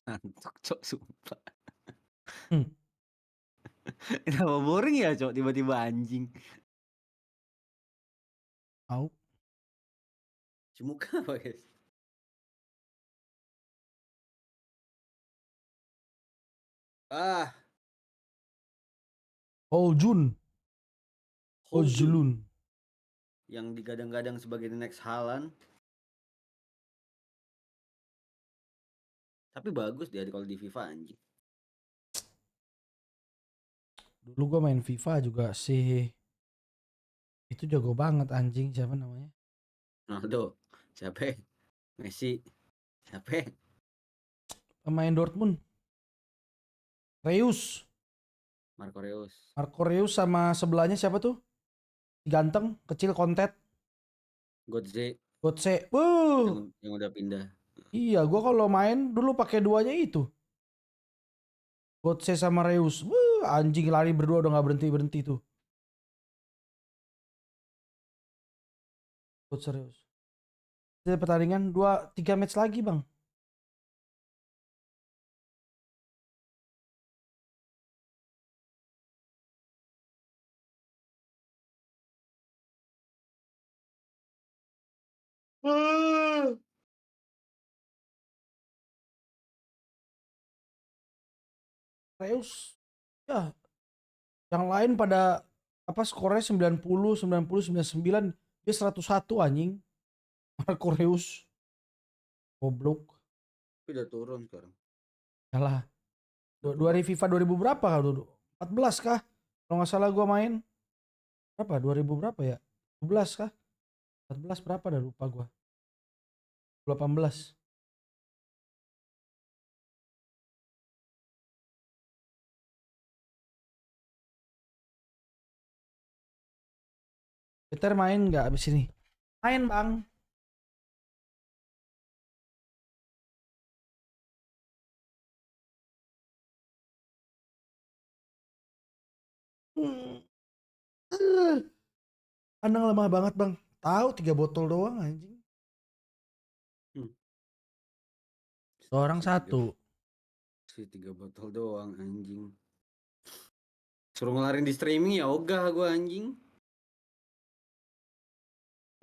Antuk cok sumpah. Kenapa boring ya cok tiba-tiba anjing. Au. Cimuka apa guys? Oljun. Yang digadang-gadang sebagai the next Haaland. Tapi bagus dia kalau di FIFA anjing. Dulu gua main FIFA juga sih. Itu jago banget anjing, siapa namanya? Ronaldo. Siapa? Messi. Siapa? Pemain Dortmund. Reus. Marco Reus. Marco Reus sama sebelahnya siapa tuh? Ganteng, kecil, kontet. Godze. Gotse. Yang udah pindah. Iya, gua kalau main dulu pakai duanya itu. Gotse sama Reus. Anjing lari berdua udah nggak berhenti tuh. Gotse Reus. Jadi pertandingan 2-3 match lagi, Bang. Reus. Ya, yang lain pada apa skornya 90, 90, 99, dia 101 anjing. Marco Reus. Goblok. Udah turun sekarang. Salah. Dua FIFA 2000 berapa kah dulu? 14 kah? Kalau nggak salah gua main. Berapa? 2000 berapa ya? 12 kah? 14 berapa dah lupa gua. 18. Peter main nggak abis ini? Main, Bang. Andang lemah banget, Bang. Tahu 3 botol doang anjing. Orang satu. Si 3 botol doang anjing. Suruh ngelarin di streaming ya ogah gua anjing.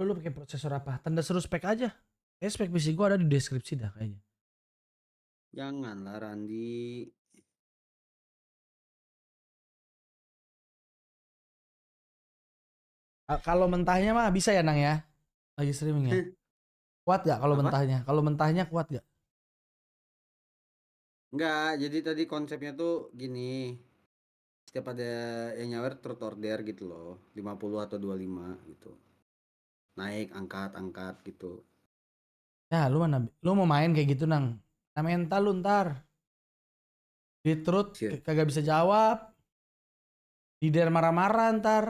Lu pakai prosesor apa? Tanda seru spek aja. Spek PC gua ada di deskripsi dah kayaknya. Janganlah Randi. Kalau mentahnya mah bisa ya Nang ya? Lagi streaming ya? Kuat gak kalau mentahnya? Kalau mentahnya kuat gak? Enggak, jadi tadi konsepnya tuh gini. Setiap ada yang nyawer truth order gitu loh. 50 atau 25 gitu. Naik, angkat gitu. Ya lu mana? Lu mau main kayak gitu Nang? Nah mental lu ntar. Di truth kagak bisa jawab. Di der marah-marah ntar.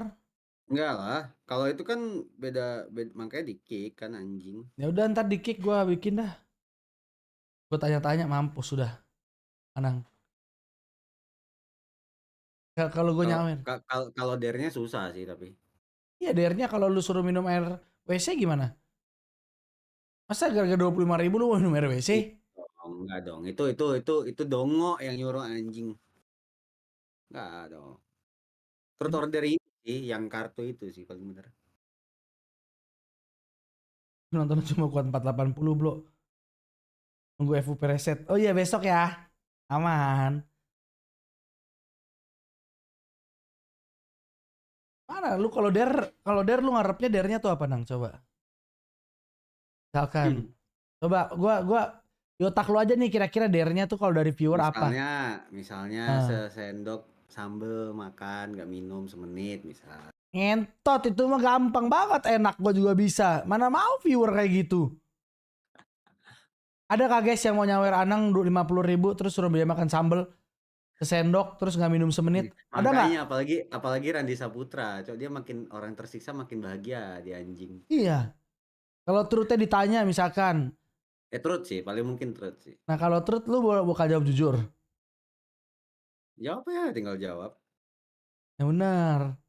Enggak lah, kalau itu kan beda makanya di kick kan anjing. Ya udah ntar di kick gua bikin dah. Gua tanya-tanya mampus sudah. Anang. Kalau gue nyawer. Kalau dernya susah sih tapi. Iya dernya kalau lu suruh minum air WC gimana? Masa gara-gara 25.000 lu mau minum air WC? Oh, enggak dong. Itu dongo yang nyuruh anjing. Enggak dong. Truth order ini sih yang kartu itu sih paling bener. Nonton cuma kuat 480 bro. Nunggu FUP reset. Oh iya besok ya. Aman. Mana lu kalau der lu ngarepnya dernya tuh apa Nang coba? Misalkan. Coba gua di otak lu aja nih kira-kira dernya tuh kalau dari viewer apa? Misalnya sesendok sambel makan nggak minum semenit misal. Ngentot itu mah gampang banget, enak gua juga bisa. Mana mau viewer kayak gitu. Ada kak guys yang mau nyawer Anang 50.000 terus suruh dia makan sambel sesendok terus nggak minum semenit. Ada nggak? Apalagi Randi Saputra, cok dia makin orang tersiksa makin bahagia di anjing. Iya. Kalau truthnya ditanya misalkan. Truth sih, paling mungkin truth sih. Nah kalau truth lu bakal jawab jujur. Jawab ya, tinggal jawab. Ya benar.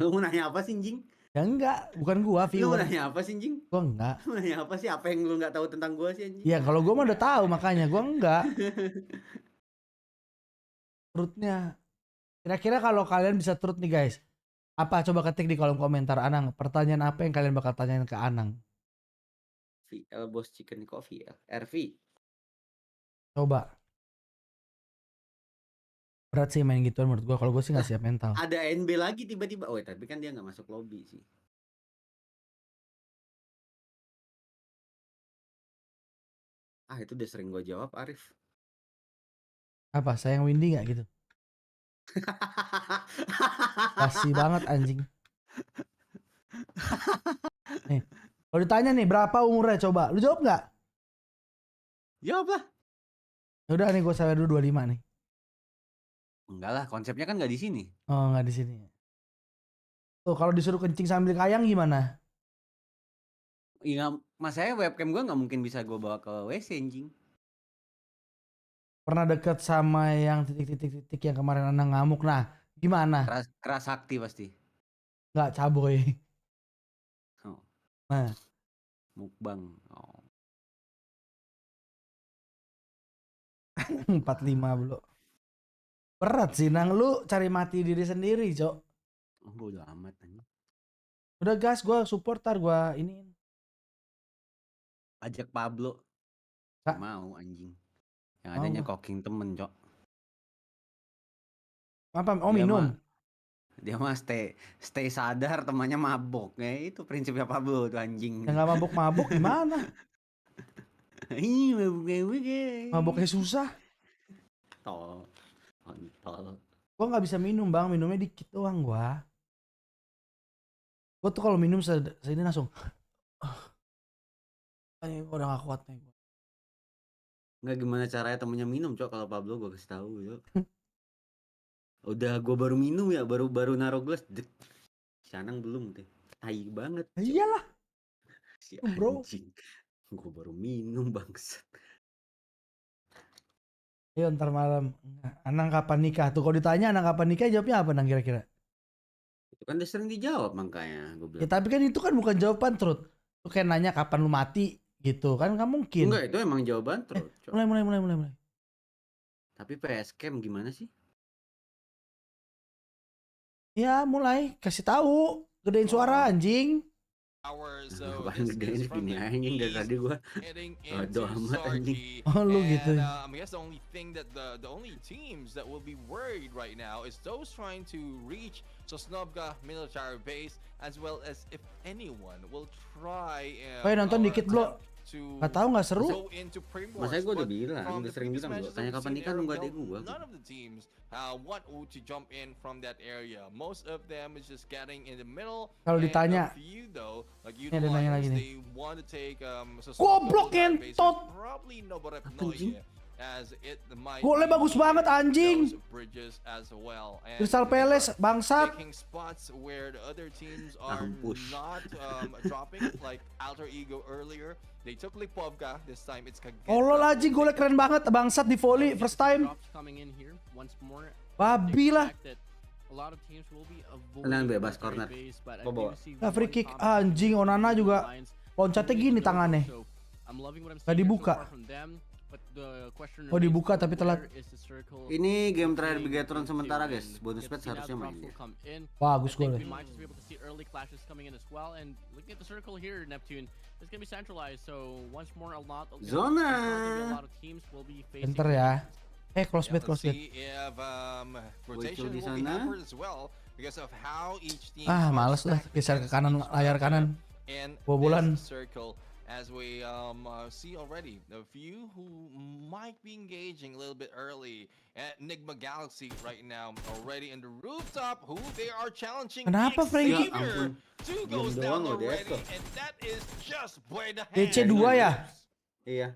Lu mau nanya apa sih, Jing? Ya enggak, bukan gua viewer. Lu mau nanya apa sih, Jing? Gua enggak. Lu nanya apa sih? Apa yang lu nggak tahu tentang gua sih, anjing? Ya kalau gua mah udah tahu makanya gua enggak. Truthnya. Kira-kira kalau kalian bisa truth nih guys. Apa coba ketik di kolom komentar Anang. Pertanyaan apa yang kalian bakal tanyain ke Anang? VL Bos Chicken Coffee ya. RV. Coba. Berat sih main gituan menurut gua. Kalau gua sih nggak siap mental. Ada NB lagi tiba-tiba. Oh, tapi kan dia nggak masuk lobby sih. Itu udah sering gua jawab, Arif. Apa? Sayang Windy nggak gitu? Kasih banget anjing. Nih, kalau ditanya nih berapa umurnya coba, lu jawab nggak? Jawab lah. Udah nih gue sampai dulu 25 nih. Enggak lah, konsepnya kan nggak di sini. Oh nggak di sini. Tuh kalau disuruh kencing sambil kayang gimana? Iya, mas saya webcam gue nggak mungkin bisa gue bawa ke WC anjing. Pernah deket sama yang titik-titik yang kemarin Anda ngamuk, nah gimana? Keras sakti pasti. Nggak caboy. Oh. Nah. Mukbang. Oh. 45 belum. Berat sih, Nang. Lu cari mati diri sendiri, Cok. Oh, bodo amat anjing. Udah gas, gue support tar gue ini. Ajak Pablo. Kak. Mau anjing. Yang adanya koking temen, Cok. Apa? Oh, minum. Dia mah stay sadar, temannya mabok. Ya itu prinsipnya Pablo tuh anjing. Yang gak mabok-mabok gimana? Iya, mabok-mabok ya. Maboknya susah. Kontol. Gue gak bisa minum, Bang. Minumnya dikit doang gua. Gue tuh kalau minum segini langsung udah gak kuat nih. Nggak, gimana caranya temennya minum, Cok? Kalau Pablo gue kasih tahu, Cok. Udah gue baru minum ya, baru naruh gelas. Sanang belum teh. Tai banget. Iyalah. Si anjing. Gue baru minum bangsat. Ayo ntar malam. Anang kapan nikah? Tuh kalau ditanya Anang kapan nikah jawabnya apa Nang kira-kira? Itu kan udah sering dijawab makanya gue bilang. Ya tapi kan itu kan bukan jawaban truth. Lu kayak nanya kapan lu mati gitu kan nggak mungkin. Enggak, itu emang jawaban truth. Mulai. Tapi PS Cam gimana sih? Ya mulai kasih tahu, gedein suara anjing. Paling gedein gini anjing dari tadi gua. Aduh amat anjing. Oh lu gitu. I guess the only thing that the only teams that will be worried right now is those trying to reach Sosnovka military base, as well as if anyone will try. Nonton dikit bro. Gak tahu nggak seru. Masa gue udah bilang, udah sering bilang bro. Tanya kapan nikah nunggu adek gue. None of the teams want to jump in from that area. Most of them is just getting in the middle. Kalau ditanya, ini ada nanya lagi nih. Goblok ngentot. Golnya bagus banget anjing. Crystal Palace bangsat. Allah lagi golnya keren banget bangsat di volley first time. Babi lah. Tenang bebas corner. Free kick anjing. Onana juga loncatnya gini tangannya. Gak dibuka. Oh dibuka tapi telat. Ini game terakhir BIGETRON sementara guys. Bonus patch harusnya main ya. Bagus golnya. Zona. Enter ya. Close bet. Muncul di sana. Males lah geser ke kanan layar kanan. Bobolan. As we see already, a few who might be engaging a little bit early at NIGMA Galaxy right now, already in the rooftop, who they are challenging. Kenapa Frankie? Two goes down already, and that is just by the hand. DC 2 ya? Iya.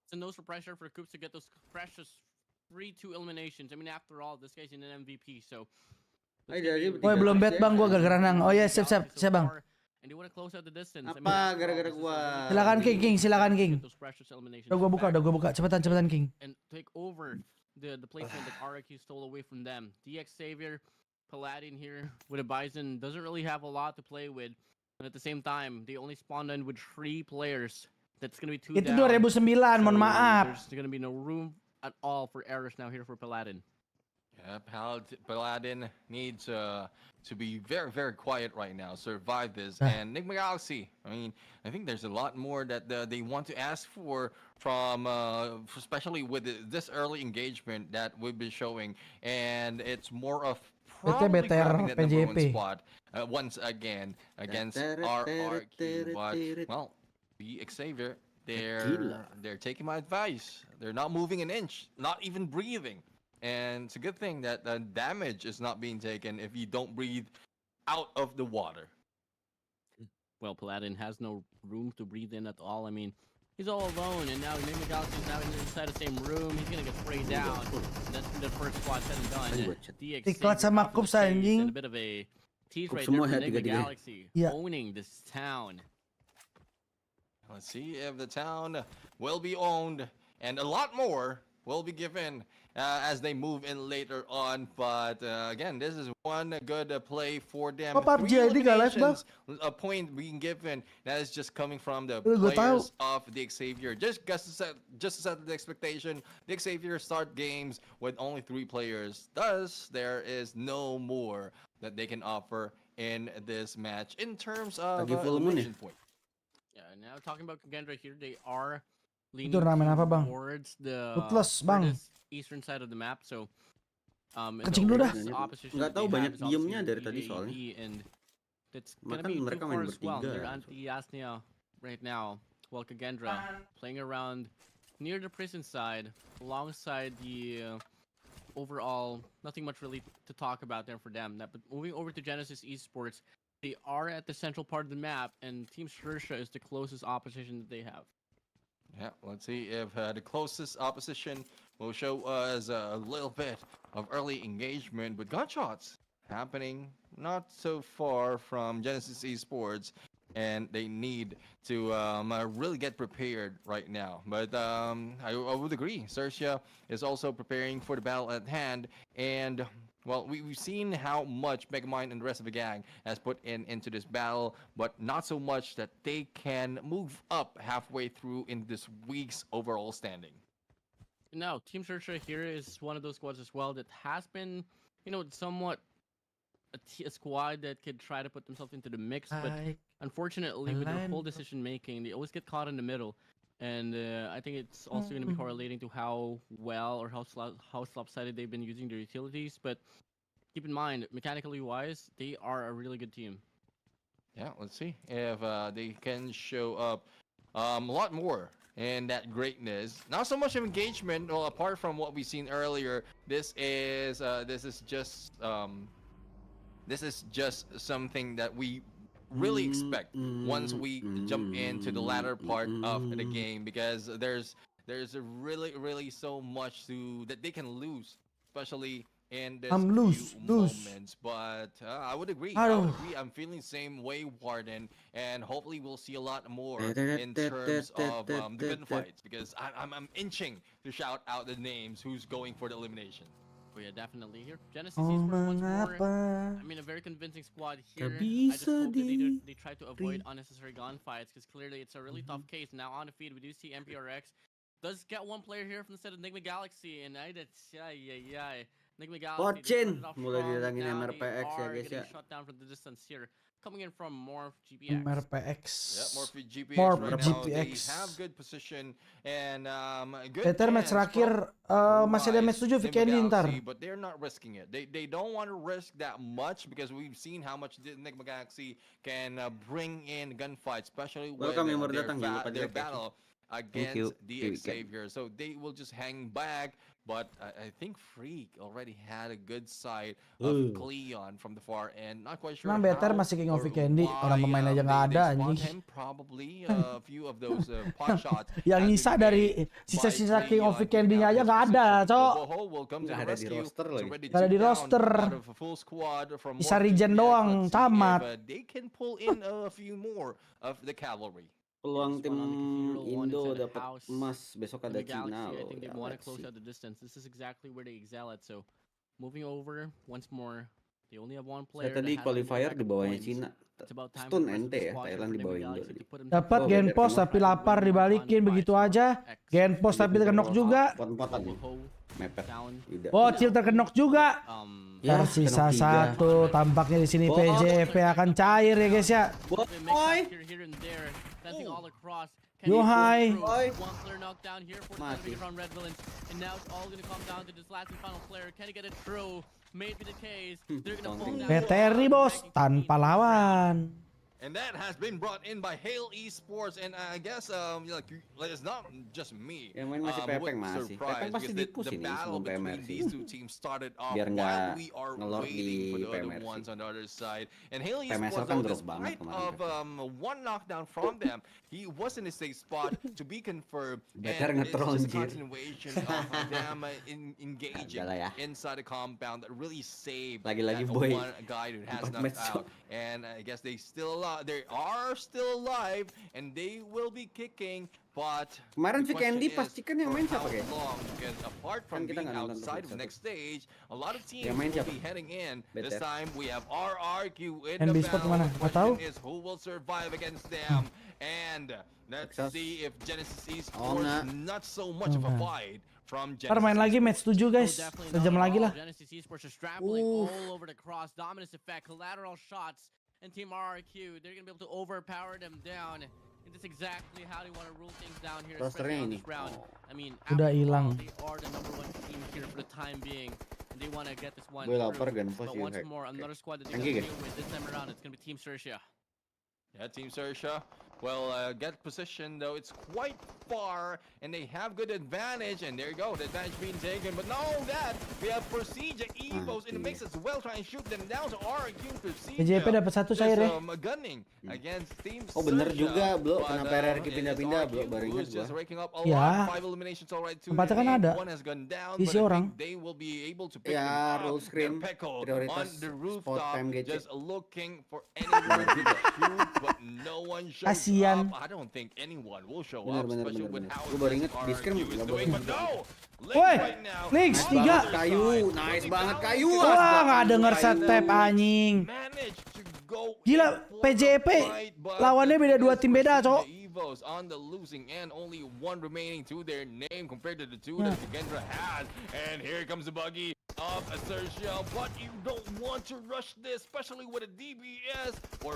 It's a no pressure for Coops to get those precious 3-2 eliminations. I mean, after all, this guy's in an MVP, so. Oh belum bet bang, gua gara-gara nang. Oh ya siap bang. Apa gara-gara gua? Silakan King, silakan King. Udah gua buka, cepetan King. And take over the placement that RQ stole away from them. DX Savior, Paladin here with a Bison doesn't really have a lot to play with, but at the same time, they only spawned in with 3 players. That's gonna be 2 Itu down. 2009, mohon maaf. There's gonna be no room at all for errors now here for Paladin. Yeah, Paladin needs to be very, very quiet right now, survive this. And NIGMA Galaxy, I mean, I think there's a lot more that they want to ask for from, especially with this early engagement that we've been showing. And it's more of probably grabbing that number 1 spot once again against RRQ. But, well, the Xavier, they're taking my advice. They're not moving an inch, not even breathing. And it's a good thing that damage is not being taken if you don't breathe out of the water. Well, Paladin has no room to breathe in at all. I mean, he's all alone, and now NIGMA Galaxy is now inside the same room. He's gonna get sprayed down. That's the first squad said and done. Diklat sama Kups anjing. A bit of a tease right there for NIGMA Galaxy, owning this town. Let's see if the town will be owned, and a lot more will be given as they move in later on. But again, this is one good play for them. PUBG ID gak live, Bang? A point being given that is just coming from the players of the Xavier. Just to set the expectation, the Xavier start games with only 3 players. Thus, there is no more that they can offer in this match in terms of elimination point. Yeah, now talking about Kagendra here, they are leaning towards the Ruthless, Bang. eastern side of the map. So, kencing dulu dah. Nggak tahu banyak diemnya dari tadi soalnya. And that's gonna be mereka main as well. bertiga. They're anti-Yasnia right now, while Kagendra playing around near the prison side, alongside the overall, nothing much really to talk about there for them. But moving over to Genesis Esports, they are at the central part of the map, and Team XERXIA is the closest opposition that they have. Yeah, let's see if the closest opposition will show us a little bit of early engagement with gunshots happening not so far from Genesis Esports, and they need to really get prepared right now. But I would agree, XERXIA is also preparing for the battle at hand, and well, we've seen how much Megamind and the rest of the gang has put into this battle, but not so much that they can move up halfway through in this week's overall standing. Now, Team XERXIA here is one of those squads as well that has been, you know, somewhat a squad that could try to put themselves into the mix, but unfortunately, with their whole decision making, they always get caught in the middle. And I think it's also going to be correlating to how well or how lopsided they've been using their utilities. But keep in mind, mechanically wise, they are a really good team. Yeah, let's see if they can show up a lot more in that greatness. Not so much of engagement. Well, apart from what we've seen earlier, this is just something that we really expect once we jump into the latter part of the game, because there's really so much that they can lose, especially in this moments. But I would agree. I'm feeling the same way, Warden, and hopefully we'll see a lot more in terms of the gunfights, because I'm inching to shout out the names who's going for the elimination. Oh yeah, definitely here. Genesis Esports once more. I mean, a very convincing squad here. I just hope that they try to avoid unnecessary gunfights, because clearly it's a really tough case. Now on the feed, we do see MPRX does get one player here from the set of NIGMA Galaxy, and NIGMA Galaxy mulai dirangin MRPX ya guys ya. Shut down from the distance here. Coming in from MORPH GPX. MRPX. Yeah, MORPH GPX right now, they have good position and good match terakhir masih ada match 7 Vikendi ntar. But they're not risking it. They don't want to risk that much, because we've seen how much NIGMA Galaxy can bring in gunfights, especially with their battle against the Xavier. So they will just hang back. But I think Freak already had a good sight of Cleon from the far end. Not quite sure. Emang Better masih King of Vikendi, orang pemain aja nggak ada anjing. Probably a few of those pot shots. Yang nyisa dari sisa-sisa King of Vikendi-nya aja nggak ada, cok. Nggak ada di roster lagi. Nggak ada di roster. Bisa regen doang, tamat. They can pull in a few more of the cavalry. Peluang tim Indo dapat emas besok ada Cina loh. I think they want to close out the distance. This is exactly where they excel at. So moving over once more, they only have one player. Saya tadi qualifier di bawahnya Cina. Stun NT ya, Thailand di bawah Indo. Dapat GeForce tapi lapar dibalikin begitu aja. GeForce tapi terkenok juga. Bocil terkenok juga. Tersisa satu, tampaknya di sini PJP akan cair ya guys ya. Yohai. Veteri bos tanpa lawan. And that has been brought in by AGONxI8 Esports, and I guess like it's not just me. Yang main masih Pepeng masih. Pepeng pasti di-push ini sebelum PMR sih. These two teams started off Biar while nggak we are ngelor waiting for di the other PMR ones sih. on the other side. And AGONxI8 PMR Esports, kan though, drop banget despite kemarin. of one knockdown from them, he was in a safe spot to be confirmed. Better And it's nge-troll, just a anjir. continuation of them engaging Adalah ya. inside the compound that really saved Lagi-lagi that boy. one guy who has 4 knocked match out. And I guess they are still alive, and they will be kicking. But Kemarin the si Candy question is, pastikan yang main for siapa how kayak? long? Because apart from Kan kita being nggak nonton outside of the satu. next stage, a lot of teams Yang main will siapa? be heading in. This Better. time we have RRQ in NB the Sport battle. kemana? The Nggak tahu. question is who will survive against them. And let's Texas. see if Genesis Oh, Esports nah. not so much of a Okay. fight from Ntar main Genesis. lagi match 7 guys. definitely Sejam not at lagi all. lah. Genesis Esports are scrambling all over the cross. Dominance effect, collateral shots, and Team RRQ, they're going to be able to overpower them down. And that's exactly how they want to rule things down here, especially on this round. I mean, Udah after all, hilang. they are the #1 team here for the time being. And they want to get this one Gue through. lapar kan, pos But once hack. more, another squad that they're Anggi, going to guys. deal with this time around, it's going to be Team XERXIA. Yeah, Team XERXIA. Well, get position though. It's quite far, and they have good advantage. And there you go, the advantage being taken. But not only that, we have PERSIJA, EVOS in the mix as well, trying to shoot them down to RRQ. PJP dapat 1 cair ya. Gunning against Team Oh bener XERXIA. juga bro, But, kenapa RRQ pindah-pindah bro, RRQ baru ingat who's just gua. raking up a Ya. lot. 5 eliminations already. Tempatnya kan ada. One has gone down, Isi but I orang. think they will be able to pick Ya, them roll up. screen, They're peckled prioritas on the spot rooftop, PMGC. just looking for anyone to shoot, but no one shows Kasian. up. I don't think anyone will show Bener, up, bener, especially bener, with bener. how Gua baru inget, aggressive di screen RRQ is nggak doing. boleh. But no, Link Woi, right now. Nix, on 3. the other Kayu, side, nice really banget balanced kayu. Wah, nggak denger Kayu. setep anjing. Managed to go Gila, in for the PJP fight, but lawannya the beda thing 2 is tim beda, PERSIJA cok. EVOS on the losing end, only 1 remaining to their name compared to the 2 Yeah. that KAGENDRA has. And here comes the buggy of XERXIA, but you don't want to rush this, especially with a DBS or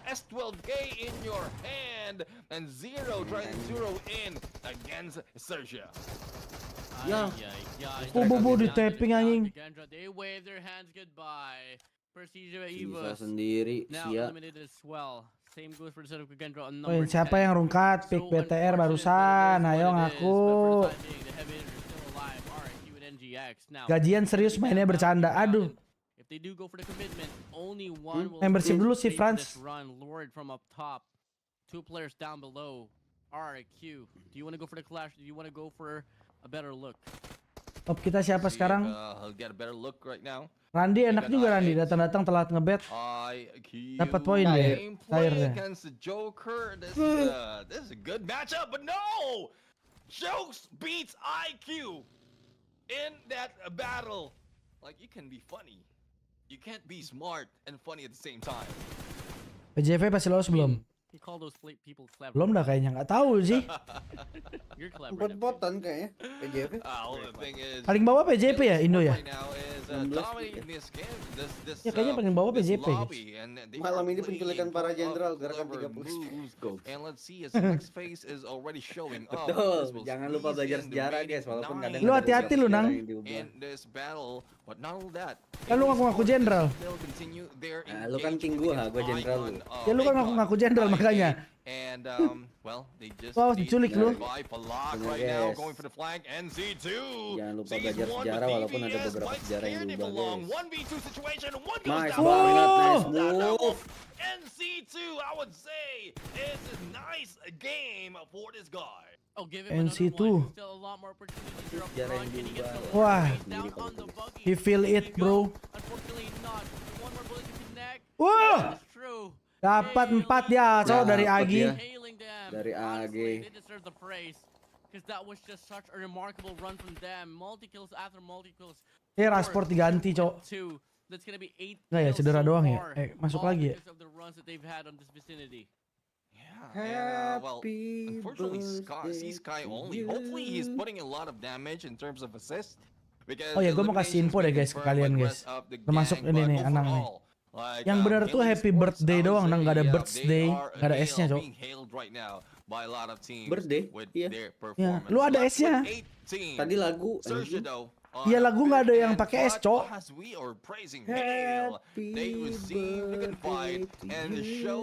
S12K in your hand, and Zero trying to zero in against XERXIA. Ya. Bobo di tapping anjing. They wave their hands goodbye. PERSIJA Sisa EVOS sendiri, now Sia. eliminated as well. Same goes for the set of KAGENDRA on Woi, number siapa 10. yang rungkat? Pick BTR barusan. Ayo ngaku. Gajian serius mainnya bercanda. Aduh. If they do go for the commitment, only one will Membership dulu si stay for Franz. this run. Lord from up top. 2 players down below. RRQ. Do you want to go for the clash? Do you want to go for a better look? Top kita siapa See if, sekarang? he'll get a better look right now. Randi enak juga Randi, datang-datang telat ngebet. Dapat poin dia. Cair dia. Against the Joker. This is a good matchup, but no! Jokes beats IQ in that battle. Like, you can be funny. You can't be smart and funny at the same time. PJV pasti lolos belum? You call those people clever. Belum dah kayaknya, nggak tahu sih. You're clever. Bot-botan kayaknya PJP. The thing is, Paling bawah PJP ya, Indo ya? right now is dominating this game. This, Ya kayaknya paling bawah this PJP, guys. lobby, and they Malam are ini penculikan playing para a jenderal, clever gerakan 30 moves. gold. And let's see as the next phase is already showing up. Betul, This will jangan lupa squeeze belajar in the sejarah remaining guys, walaupun kadang 9 Lu hati-hati lu, Nang. in this battle, but not only that. Kan lu ngaku-ngaku jenderal. They'll continue their Lu kan king gua, gua jenderal lu. Ya lu kan ngaku-ngaku jenderal makanya. And well, they just Wow, need diculik to lu. survive a lot Bener, right now, guys. going for the flank. NC2 Jangan lupa sees belajar one, sejarah but walaupun ada DBS beberapa might sejarah yang scare him diubah, along. guys. 1v2 situation, one goes Nice down. banget, nice That move. level. NC2, I would say, is a nice game for this guy. Oh, give him NC2. another one. Still a lot more opportunities here up Sejarah front. yang Can he get diubah. some Wah. raise down on the buggy? He feel Can it, he bro. go? Unfortunately not. One more bullet to connect. Wah. That's true. Dapat 4 dia, cowok dari Dapat Agi. dia. Hailing them. Dari Honestly, AG. they deserve the praise. Because that was just such a remarkable run from them. Multi-kills after multi-kills. Rasport diganti, cowok. 2. That's gonna be 8 Nggak ya, kills cedera so doang ya? far. Masuk All lagi ya? because of the runs that they've had on this vicinity. Yeah, well, Happy unfortunately, birthday Sky to only. you. Hopefully, he's putting a lot of damage in terms of assist. Because Oh ya, gue mau kasih info deh guys ke kalian guys. Termasuk ini nih, Anang nih. Yang benar tuh happy birthday doang, Nang, nggak ada birthday, nggak ada S-nya, cowok. Birthday? Iya. Ya, lu ada S-nya. Tadi lagu XERXIA anjing. though Iya lagu nggak ada yang pakai S, Cok.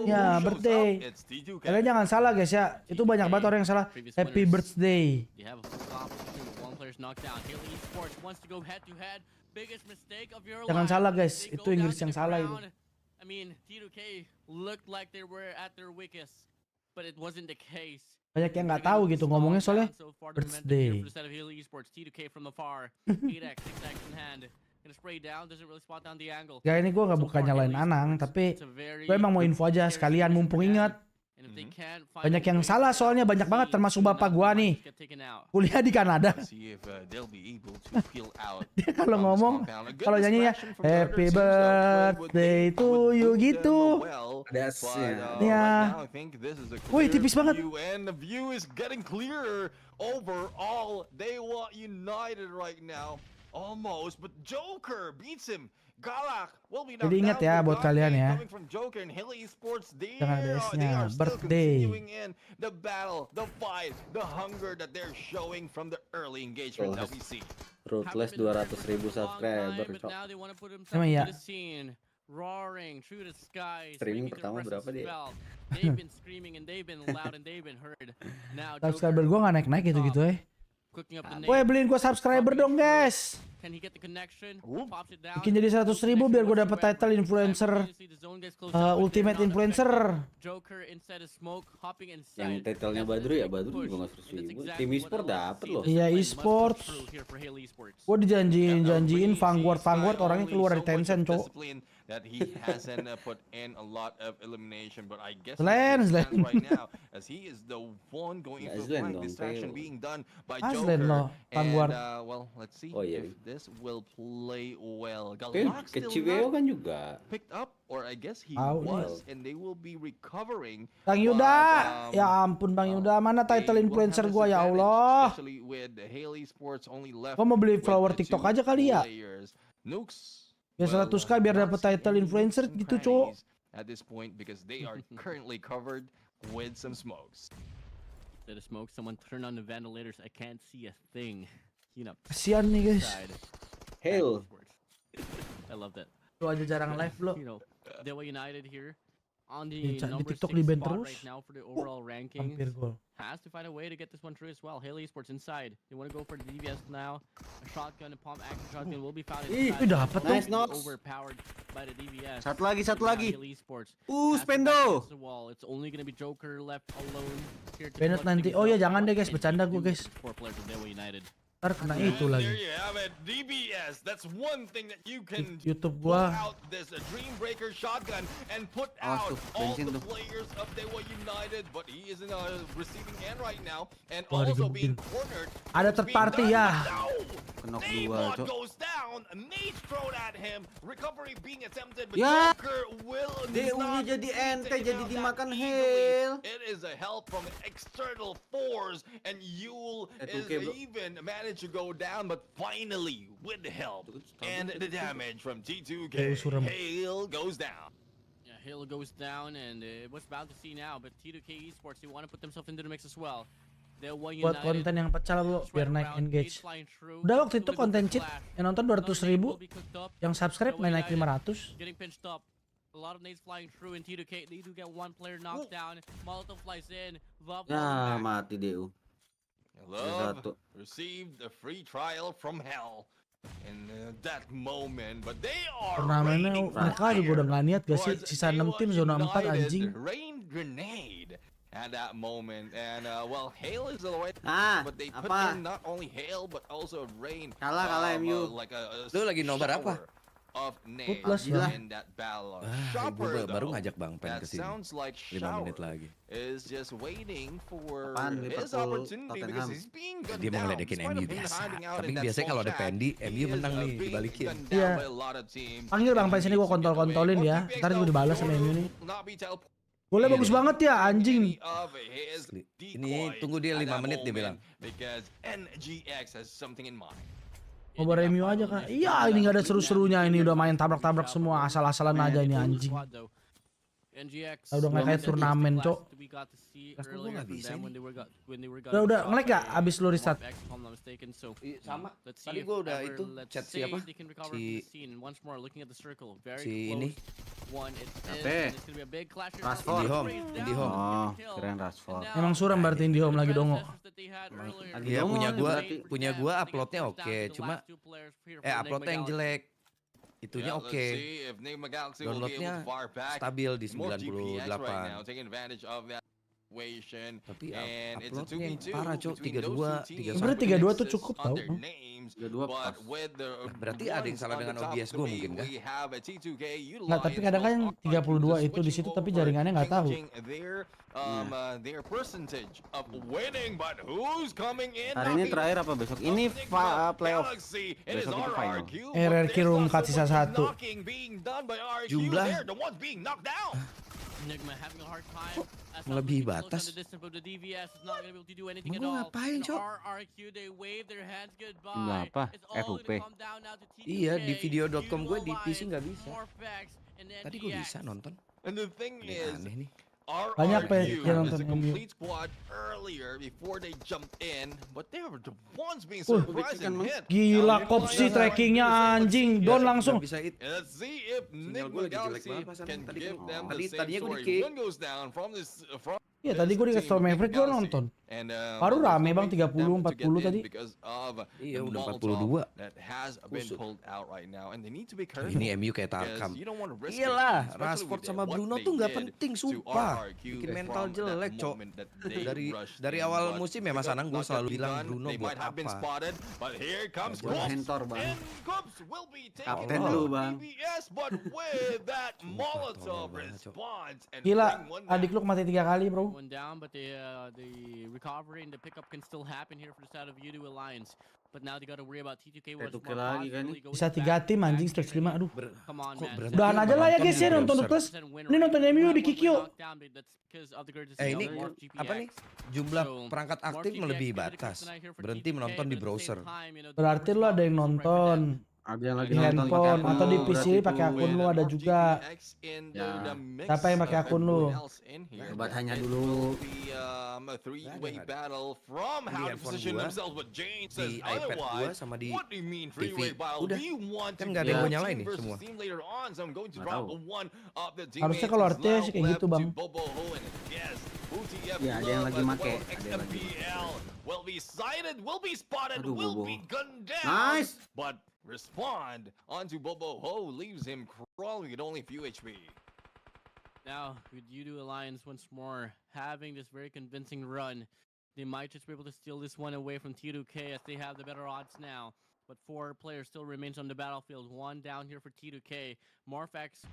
Ya, birthday. Kalian jangan salah guys ya. Itu banyak banget orang yang salah. Happy birthday. Jangan salah guys. Itu Inggris yang salah itu. I mean, T2K looked like they were at their weakest, but it wasn't the case. Banyak yang nggak tahu gitu ngomongnya soalnya birthday. Ya ini gue nggak bukan nyalain Anang, tapi gue emang mau info aja sekalian mumpung ingat. Banyak yang salah soalnya banyak banget termasuk bapak gua nih. Kuliah di Kanada. Dia kalau ngomong, kalau nyanyi ya Happy birthday to you gitu. Ya. Woi tipis banget. Jadi ingat ya buat kalian ya. Jangan ada S-nya. Birthday. Ruthless 200.000 subscriber. Emang ya. Streaming pertama berapa dia? Subscriber gue gak naik-naik gitu-gitu Woi beliin gue subscriber dong guys. Bikin jadi 100.000 biar gue dapet title influencer, ultimate influencer. Yang titlenya Badru ya, Badru juga gak 100.000. Tim e-sport dapet loh. Iya e-sport. Gue dijanjiin Vanguard orangnya keluar dari Tencent cok. That he hasn't put in a lot of elimination, but I guess Lens right now as he is the one going into flank distraction being done by Joker. And well, let's see if this will play well. Galak still kan juga picked up, or I guess he was, and they will be recovering. Bang Yuda, ya ampun Bang Yuda, mana title influencer gua ya Allah. Gua mau beli follower TikTok aja kali ya. Ya 100k biar dapat title influencer gitu cok. At this point because they are currently covered with some smokes. The smoke, someone turn on the ventilators. I can't see a thing. You know. Kasian nih guys. Hail. I love that. Lu aja jarang live lo. You know, DEWA United here on the number 6 TikTok di band spot terus. right now for the overall ranking. Hampir gol. Has to find a way to get this one through as well. Hail Esports inside. They want to go for the DVS now. A shotgun, a pump action shotgun will be found inside. Dapat nice dong. Overpowered by the DVS. Satu lagi. Hail Esports. Spendo. It's only gonna be Joker left alone here. Bennett nanti. Oh ya jangan deh guys, bercanda gue guys. Four players of DEWA United. Ntar kena itu lagi. DBS, that's one thing that you can YouTube pull gua. out this Dreambreaker shotgun and put out all the players of DEWA United, but he is in a receiving end right now and also being cornered. Ada third party ya. Neymar goes down, Mage thrown at him, recovery being attempted, but Ya. Joker will DU-nya not jadi ente, jadi out dimakan that Hail. easily. It is a help from external force, and Yule is even managed to go down, but finally with the help and the damage from T2K, Hail goes down. Yeah, Hail goes down, and what's about to see now, but T2K Esports, they want to put themselves into the mix as well. Buat konten yang pecah lo biar naik engage. Udah waktu itu konten cheat yang nonton 200.000, yang subscribe naik 500. Getting pinched up. A lot of nades flying through in T2K. They do get one player knocked down. Molotov flies in. Love mati DU. Love received a free trial from hell in that moment, but they are turnamennya mereka juga udah nggak niat gak sih, sisa 6 tim zona 4 anjing. Rain grenade at that moment, and well, Hail is the way, but they put in not only Hail but also Rain. Kalah MU. Like lu lagi nobar apa? Of nades in that battle. Gue baru ngajak Bang Pen kesini. 5 menit lagi. Is just waiting for his opportunity because he's being gunned down. Dia mau ngeledekin MU biasa. Tapi biasanya kalau ada Pendi, MU menang nih, dibalikin. Iya. Panggil Bang Pen sini gua kontol-kontolin ya. Ntar juga dibalas sama MU nih. Boleh bagus banget ya anjing. Ini tunggu dia 5 menit dia bilang. Because NGX has something in mind. Ngobrol review aja kan. Iya ini gak ada seru-serunya, ini udah main tabrak-tabrak semua, asal-asalan aja ini anjing. Udah nggak kayak turnamen, Cok. Udah nge-lag gak abis lu restart? Sama. Tadi gua udah itu chat siapa? Si ini. Indihome. Oh, keren Rashford. Emang suram berarti Indihome lagi dongo. Iya punya gua uploadnya oke, cuma uploadnya yang jelek. Itunya oke. Downloadnya stabil di 98. Tapi uploadnya parah, Cok. 32. Sebenarnya 32 tuh cukup tau. 32 pas. Berarti ada yang salah dengan OBS gue mungkin kan? Nggak, tapi kadang kan yang 32 itu di situ tapi jaringannya nggak tahu. Hari ini terakhir apa besok? Ini playoff. Besok itu final. RRQ room cut sisa 1. Jumlah melebihi batas. Gue ngapain, Cok? Berapa? FUP. Iya, di video.com gue di PC nggak bisa. Tadi gue bisa nonton. Aneh nih. Banyak yang nonton MU. Gila kopsi trackingnya anjing. Don langsung. Sinyal gue lagi jelek banget pasangan. Tadinya gue di-kick. Iya tadi gue dikasih tau Maverick gue nonton. Baru rame bang 30-40 tadi. Iya udah 42. Ini MU kayak Tarkam. Iyalah, Rashford sama Bruno tuh nggak penting sumpah. Bikin mental jelek, Cok. Dari awal musim ya Mas Anang gue selalu bilang Bruno buat apa. Mentor bang. Kapten lu bang. Gila, adik lu mati 3 kali bro. One down, but the recovery and the pickup can still happen here for the side of UltraGaming Alliance. But now they got to worry about T2K. Bisa 3 tim anjing stage 5 aduh. Come on, man. Udahan aja lah ya guys ya nonton Ruthless. Ini nonton MU di kick yuk. Ini apa nih? Jumlah perangkat aktif melebihi batas. Berhenti menonton di browser. Berarti lu ada yang nonton. Ada yang lagi di handphone atau di PC pakai akun lu ada juga. Ya. Siapa yang pakai akun lu? Obat hanya dulu. Di handphone gua, di iPad gua sama di TV. Udah, kan nggak ada yang gua nyalain nih semua. Harusnya kalau artis kayak gitu bang. Ya ada yang lagi make. Aduh, Bobo. Nice. Respond onto Bobo Ho leaves him crawling with only few HP. Now with UltraGaming Alliance once more having this very convincing run, they might just be able to steal this one away from T2K as they have the better odds now. But 4 players still remains on the battlefield. 1 down here for T2K. MORPH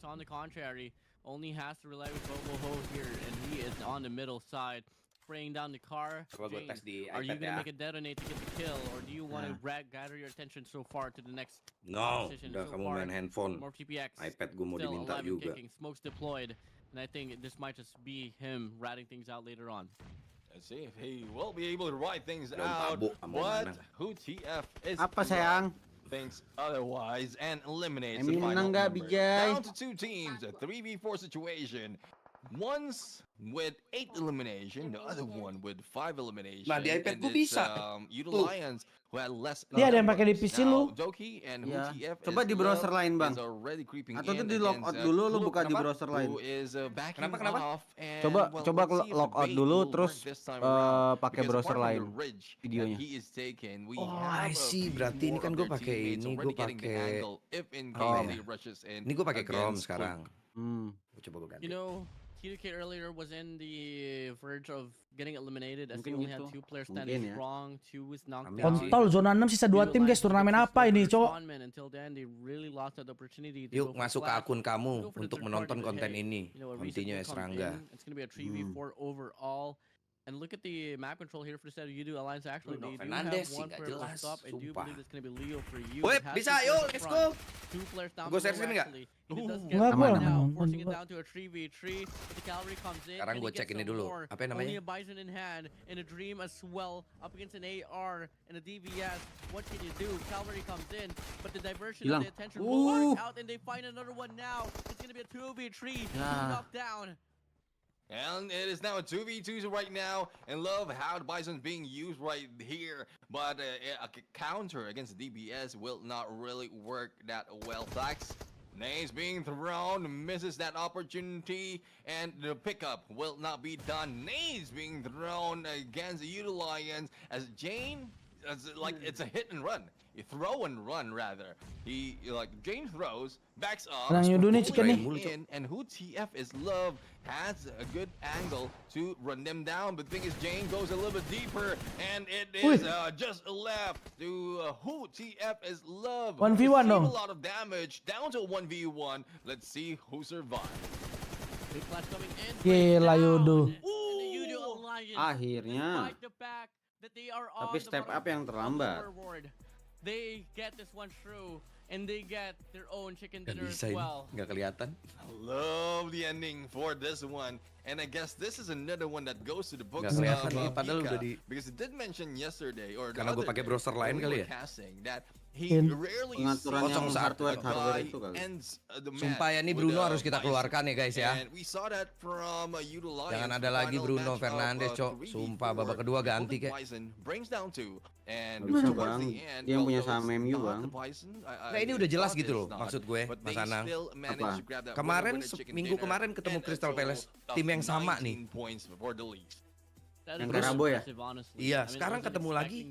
on the contrary only has to rely with Bobo Ho here, and he is on the middle side. Spraying down the car. James, are you gonna make a detonate to get the kill, or do you want to gather your attention so far to the next position? Udah kamu main handphone. iPad gue mau diminta juga. Smokes deployed, and I think this might just be him ratting things out later on. Let's see if he will be able to write things out, but who TF is apa sayang? thinks otherwise and eliminates the final number. Down to 2 teams, a 3v4 situation. One's with 8 elimination, the other one with 5 elimination. Nah di iPad gue bisa. UltraGaming who had less. Dia ada yang pakai di PC lu. Ya. Coba di browser lain bang. Atau tuh di logout dulu, lu buka di browser lain. Kenapa? Coba logout dulu, terus pakai browser lain videonya. Oh, I see. Berarti ini kan gue pakai ini, gue pakai. Ini gue pakai Chrome sekarang. Coba gue ganti. You know, T2K earlier was in the verge of getting eliminated as they only had 2 players standing strong. 2 is knocked down. Kontol zona 6 sisa 2 tim guys. Turnamen apa ini, Cok? Yuk masuk ke akun kamu untuk menonton konten ini. Kontennya Serangga. It's gonna be a 3v4 overall. And look at the map control here for the set of UltraGaming Alliance. Actually, Bruno they do Fernandes have one nggak player jelas, stop. I do sumpah. believe it's going to be Leo for you. Woi, It has bisa, two yuk, players up let's front, go. two players down Gue below share stream nggak? actually. And it does get Enggak, right gua now, nonton forcing it juga. down to a 3v3. The cavalry comes in. Sekarang Can gue he get cek ini some dulu. more? Apa namanya? Only a Bison in hand, and a Dream as well, up against an AR and a DVS. What can you do? Cavalry comes in, but the diversion of the attention will work out, and they find another one now. It's going to be a 2v3, two knocked down. And it is now a 2v2 right now, and love how the Bison's being used right here. But a counter against the DBS will not really work that well. Flax, Nays being thrown, misses that opportunity, and the pickup will not be done. Nays being thrown against the Alliance as Jane, it's a hit and run. You throw and run rather. Jane throws, backs up, in, and who TF is love has a good angle to run them down. But the thing is, Jane goes a little bit deeper, and it is just left to who TF is love. 1v1 dong. A lot of damage down to 1v1. Let's see who survives. Big flash coming in. Gila Yudo. Akhirnya. Tapi step up yang terlambat. They get this one through, and they get their own chicken Gak dinner as bisa ini, well. nggak kelihatan. I love the ending for this one, and I guess this is another one that goes to the books. Nggak kelihatan nih, padahal udah di. Because it did mention yesterday or Karena gue pakai browser lain kali ya. That he rarely pengaturan yang hardware itu kali. Sumpah ya, ini Bruno harus kita keluarkan ya guys ya. And we saw that from Jangan ada lagi Bruno Fernandes, cok. Sumpah babak kedua ganti kayak. Brings down to and bisa bang, dia yang punya saham MU bang. Nah ini udah jelas gitu loh maksud gue, Mas Anang. Apa? Kemarin minggu kemarin ketemu Crystal Palace, tim yang sama nih. Yang Karabo ya? Iya, sekarang ketemu lagi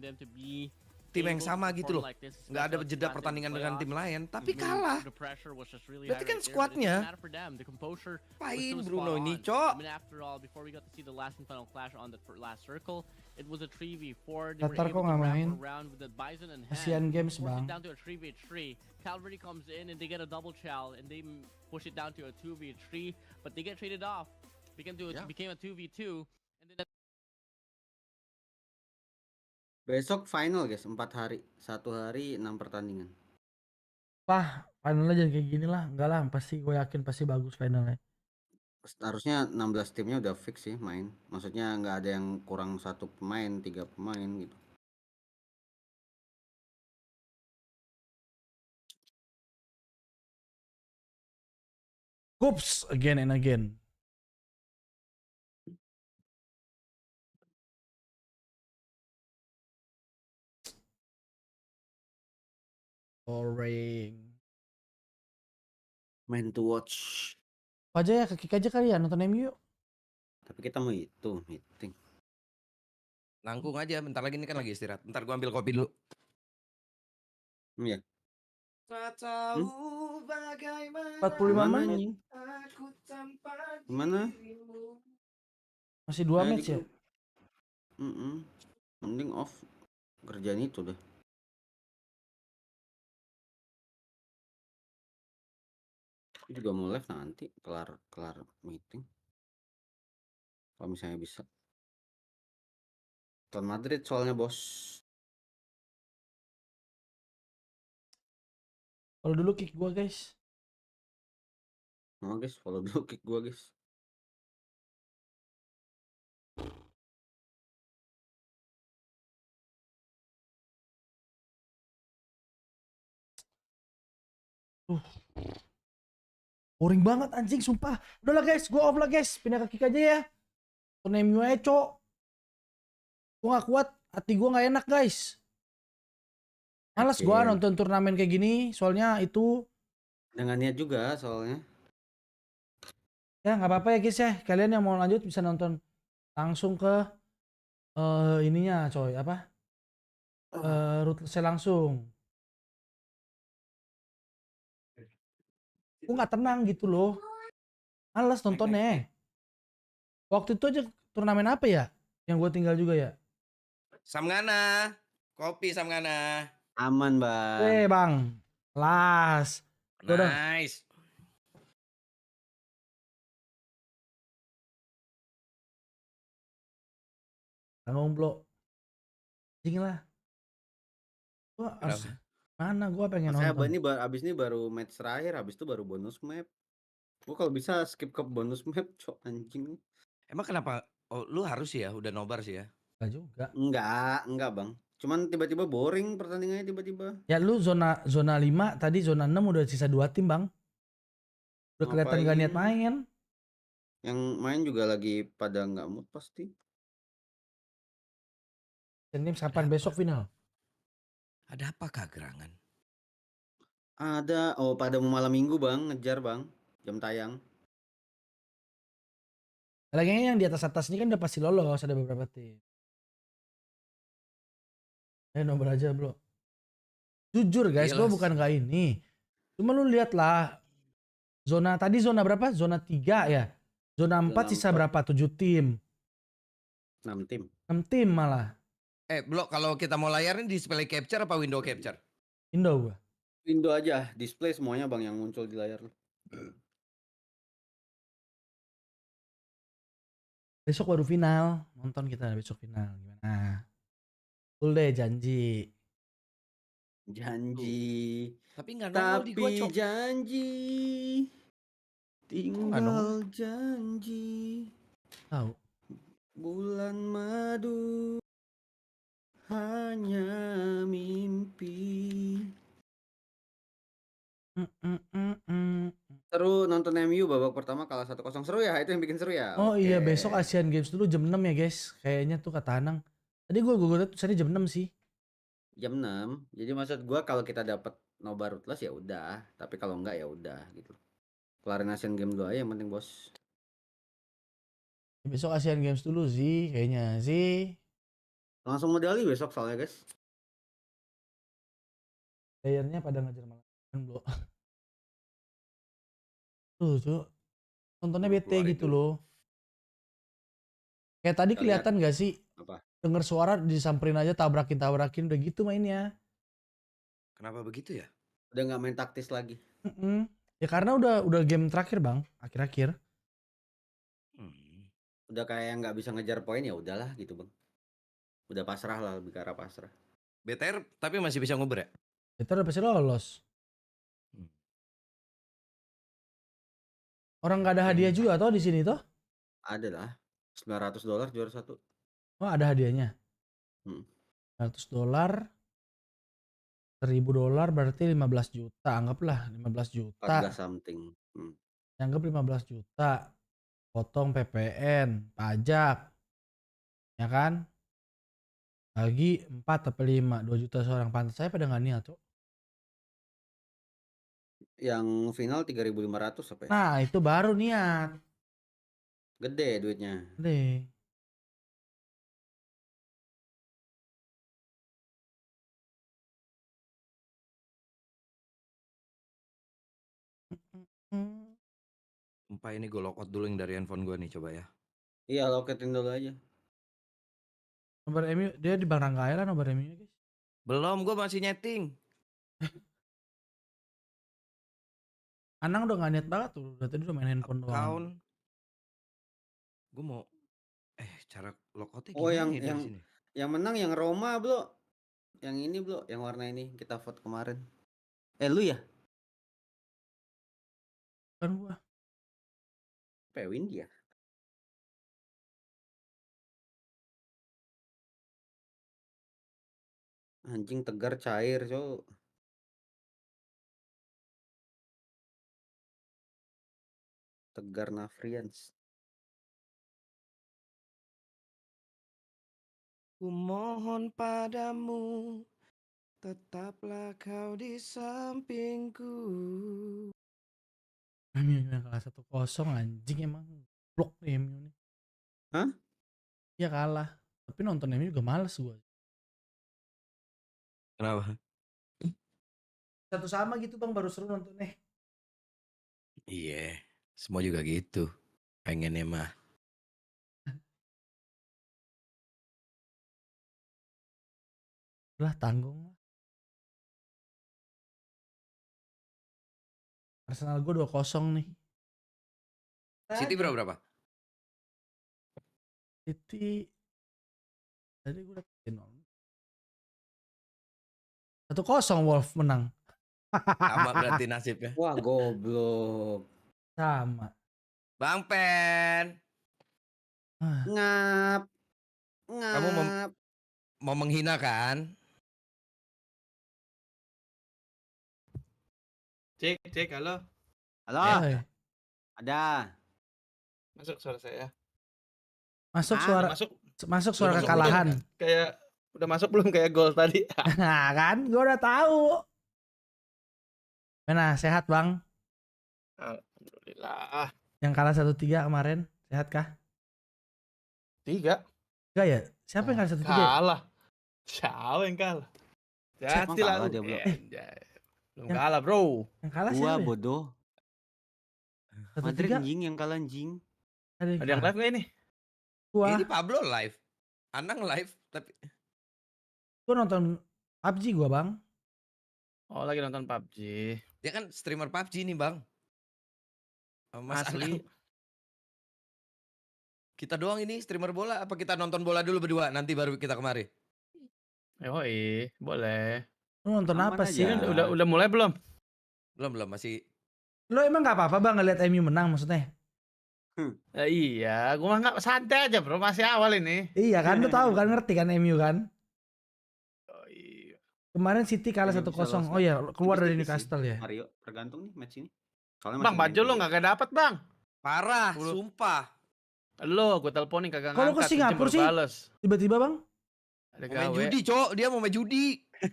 tim yang sama gitu loh. Nggak ada jeda pertandingan dengan tim lain, tapi kalah. Berarti kan skuadnya. Pain Bruno ini, cok. Qatar kok nggak main? Asian Games bang. Cavalry comes in and they get a double chow and they push it down to a 2v3, but they get traded off. Became a 2v2. Besok final guys, 4 hari, 1 hari 6 pertandingan. Wah, finalnya jangan kayak gini lah, enggak lah, pasti gue yakin pasti bagus finalnya. Harusnya 16 timnya udah fix sih main. Maksudnya nggak ada yang kurang 1 pemain, 3 pemain gitu. Oops, again and again. Boring. Main to watch. Apa aja ya, kekik aja kali ya nonton MU yuk. Tapi kita mau itu meeting. Nangkung aja, bentar lagi ini kan lagi istirahat. Bentar gua ambil kopi dulu. Iya. 45 menit. Gimana? Masih 2 match ya? Mending off. Kerjaan itu dah. Aku juga mau live nanti kelar meeting. Kalau misalnya bisa. Tahun Madrid soalnya bos. Kalau dulu kick gua guys. Oh guys, follow dulu kick gua guys. Boring banget anjing sumpah. Udahlah guys, gua off lah guys. Pindah ke kick aja ya. Nonton MU aja cok. Gua gak kuat, hati gua gak enak guys. Males gua nonton turnamen kayak gini, soalnya itu dengan niat juga soalnya. Ya nggak apa-apa ya guys ya. Kalian yang mau lanjut bisa nonton langsung ke ininya coy, apa? Ruthless langsung. Gue nggak tenang gitu loh. Males nontonnya. Waktu itu aja turnamen apa ya? Yang gue tinggal juga ya. Samgana, kopi Samgana. Aman bang. Bang, las. Nice. Tanggung bro. Anjing lah. Gua harus mana gua pengen Saya nonton. ini abis ini baru match terakhir, abis itu baru bonus map. Gua kalau bisa skip ke bonus map, cok anjing. Emang kenapa? Oh, lu harus ya, udah nobar sih ya? Enggak juga. Enggak bang. Cuman tiba-tiba boring pertandingannya tiba-tiba. Ya lu zona 5, tadi zona 6 udah sisa 2 tim bang. Udah kelihatan gak niat main. Yang main juga lagi pada nggak mood pasti. Ini kapan besok final? Ada apakah gerangan? Ada, pada mau malam minggu bang, ngejar bang, jam tayang. Lagi yang di atas ini kan udah pasti lolos, ada beberapa tim. Nomor aja bro. Jujur guys, gue bukan gak ini. Cuma lu lihat lah. Tadi zona berapa? Zona 3 ya. Zona 4 sisa berapa? 7 tim. 6 tim. 6 tim malah. Bro, kalau kita mau layarin display capture apa window capture? Window gua. Window aja, display semuanya bang yang muncul di layar. Besok baru final, nonton kita besok final gimana? Full deh janji. Tapi nggak nongol di gua, Cok. Janji. Tinggal janji. Tahu. Bulan madu hanya mimpi. Seru nonton MU babak pertama kalah 1-0. Seru ya, itu yang bikin seru ya. Oh iya, besok Asian Games dulu jam 6 ya guys. Kayaknya tuh kata Anang. Tadi gue tuh tadi jam 6 sih. Jam 6. Jadi maksud gua kalau kita dapat nobar Ruthless ya udah, tapi kalau enggak ya udah gitu. Kelarin Asian Games dulu aja yang penting, Bos. Besok Asian Games dulu sih kayaknya sih. Langsung medali besok soalnya, guys. Playernya pada ngejar malahan, bro. Tuh, Cuk. Nontonnya bete gitu loh. Kayak tadi kelihatan gak sih? Apa? Denger suara disamperin aja, tabrakin udah gitu mainnya. Kenapa begitu ya? Udah nggak main taktis lagi. Ya karena udah game terakhir bang, akhir-akhir. Udah kayak nggak bisa ngejar poin ya udahlah gitu bang. Udah pasrah lah, lebih ke arah pasrah. BTR tapi masih bisa nguber ya? BTR udah pasti lolos. Orang nggak ada hadiah juga toh di sini toh? Ada lah. $900 juara 1. Oh ada hadiahnya. $900, $1.000 berarti 15 juta, anggaplah 15 juta. 14 something. Anggap 15 juta. Potong PPN, pajak. Ya kan? Lagi 4 atau 5, 2 juta seorang, pantas saya pada nggak niat tuh. Yang final 3.500 apa ya? Nah itu baru niat. Gede duitnya. Gede. Sumpah ini gue lockout dulu yang dari handphone gue nih, coba ya. Iya, locatin dulu aja. Nobar MU, dia di Bang Rangga lah nobar MU guys. Belum, gue masih nyeting. Anang udah gak niat banget tuh, udah tadi udah main handphone doang. Gue mau, cara lockoutnya gimana ya dari sini? Yang menang yang Roma bro. Yang ini bro, yang warna ini kita vote kemarin. Lu ya? Kan gua. Pewin dia. Anjing tegar cair cowok. Tegar Navrians. Ku mohon padamu, tetaplah kau di sampingku. MU yang kalah 1-0 anjing emang blok nih MU nih. Hah? Iya kalah. Tapi nonton MU juga males gua. Kenapa? Satu sama gitu bang, baru seru nontonnya. Iya, semua juga gitu. Pengennya mah. Lah tanggung lah. Arsenal gue 2-0 nih. City berapa? City Tadi gue udah 1-0 Wolf menang. Sama berarti nasibnya. Wah, goblok. Sama. Bang Pen. Ngap. Kamu mau menghina kan? Cek, halo. Halo. Ada. Masuk suara saya. Masuk suara Udah kekalahan. Kayak udah masuk belum kayak gol tadi? Nah kan, gue udah tahu. Mana sehat bang? Alhamdulillah. Yang kalah 1-3 kemarin, sehat kah? 3? Enggak ya? Siapa yang kalah 1-3? Kalah. Siapa yang kalah? Jati lah lu. Belum kalah bro. Yang kalah Gua siapa? bodoh. Madrid anjing yang kalah anjing. Ada yang live nggak ini? Gua. Ini Pablo live. Anang live tapi Gua nonton PUBG gua bang. Oh lagi nonton PUBG. dia kan streamer PUBG nih bang. Mas Asli. Anang. Kita doang ini streamer bola. Apa kita nonton bola dulu berdua? Nanti baru kita kemari. Yoi, boleh. Lu nonton Aman apa aja. sih? Udah mulai belum? Belum masih. Lo emang gak apa-apa bang ngeliat MU menang maksudnya? Iya, gua mah nggak santai aja bro, masih awal ini. Iya kan, lu tahu kan, ngerti kan MU kan? Oh, iya. Kemarin City kalah 1-0. Oh ya, keluar dari Newcastle ya. Mario, tergantung nih match ini. Bang, baju lo nggak dapet bang. Parah, sumpah. Lo, gue teleponin kagak ngangkat. Kalau ke Singapura sih, tiba-tiba bang? Ada Mau main gawe. judi, Cok. Dia mau main judi.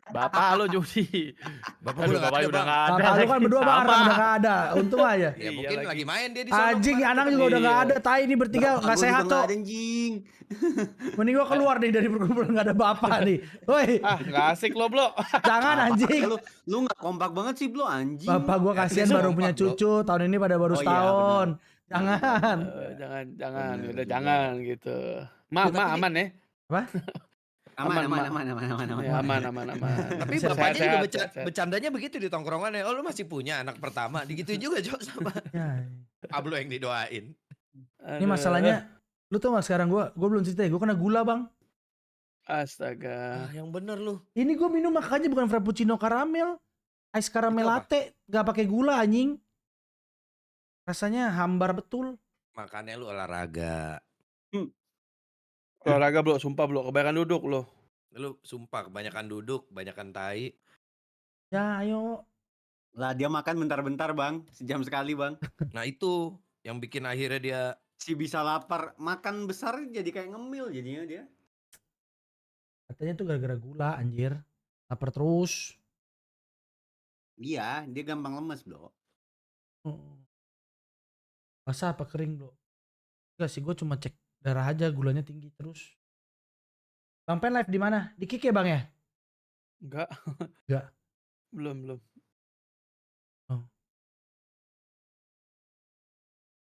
Bapak lo judi. Bapak Aduh, udah bapaknya nggak ada, udah nggak ada. Bapak lu kan berdua bareng udah gak ada. Untung aja. Ya mungkin lagi. lagi main dia di sana. Anjing, kemarin. anak juga udah gak ada. Tai ini bertiga gak sehat tuh. Anjing. Mending gua keluar nih dari perkumpulan gak ada bapak nih. Woi, Ah, nggak asik lo, Blo. jangan anjing. Lu gak kompak banget sih, Blo, anjing. Bapak gua kasihan dia baru kompak, punya Bro. cucu. Tahun ini pada baru Oh, iya, setahun. Jangan. Jangan, Bener udah juga. jangan gitu. Ma, aman ya? Apa? Aman. Ya, aman. Tapi Sehat, bapaknya juga sehat. bercandanya begitu di tongkrongannya. Oh lu masih punya anak pertama. Digituin juga Cok sama Ya. Pablo yang didoain. Ini masalahnya, lu tau gak sekarang gua belum cerita ya, gua kena gula bang. Astaga. Yang bener lu. Ini gua minum makanya bukan frappuccino karamel, ice caramel Itu apa? latte, gak pakai gula anjing. Rasanya hambar betul. Makanya lu olahraga. Olahraga, Blo, sumpah, Blo. Kebanyakan duduk lo. Lu sumpah kebanyakan duduk, kebanyakan tai. Ya ayo. Lah dia makan bentar-bentar, Bang. Sejam sekali, Bang. Nah itu yang bikin akhirnya dia Si bisa lapar, makan besar jadi kayak ngemil jadinya dia. Katanya tuh gara-gara gula anjir. Lapar terus. Iya, dia gampang lemes, Bro. Basah apa kering bro? Enggak sih, gue cuma cek darah aja, gulanya tinggi terus. Bang Pen live di mana? Di Kick ya bang ya? Enggak. Enggak. Belum. Oh.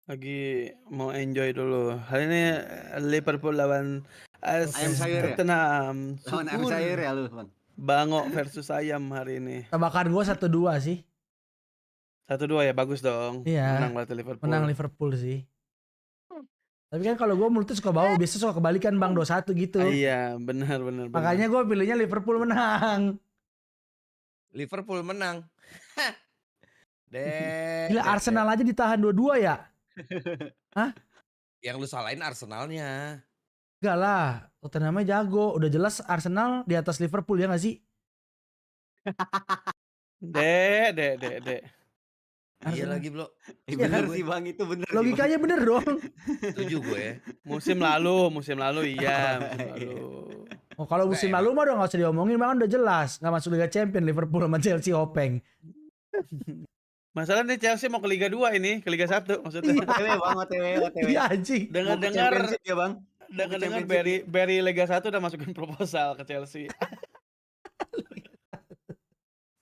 Lagi mau enjoy dulu. Hari ini Liverpool lawan Ayam sayur ya? Tottenham. Lawan ayam Syukur. sayur ya lu, Bang. Bangok versus ayam hari ini. Tebakan gue 1-2 sih. 1-2 ya, bagus dong. Iya. Menang berarti Liverpool. Menang Liverpool sih. Tapi kan kalau gue mulutnya suka bau, biasanya suka kebalikan bang 2-1 gitu. Iya, benar. Makanya gue pilihnya Liverpool menang. Liverpool menang. Gila Arsenal aja ditahan 2-2 ya? Hah? Yang lu salahin Arsenalnya. Enggak lah, Tottenhamnya jago. Udah jelas Arsenal di atas Liverpool ya gak sih? Dek. Iya lagi bro. Iya Bener kan? sih Bang, itu bener. Logikanya bener dong. Setuju gue. Musim lalu iya. Oh kalau musim lalu mah udah gak usah diomongin, bang udah jelas. Gak masuk Liga Champion Liverpool sama Chelsea openg. Masalah nih Chelsea mau ke Liga 2 ini, ke Liga 1 maksudnya. OTW Bang, OTW. Iya anjing. Dengar-dengar ya Bang. Dengar Barry Liga 1 udah masukin proposal ke Chelsea.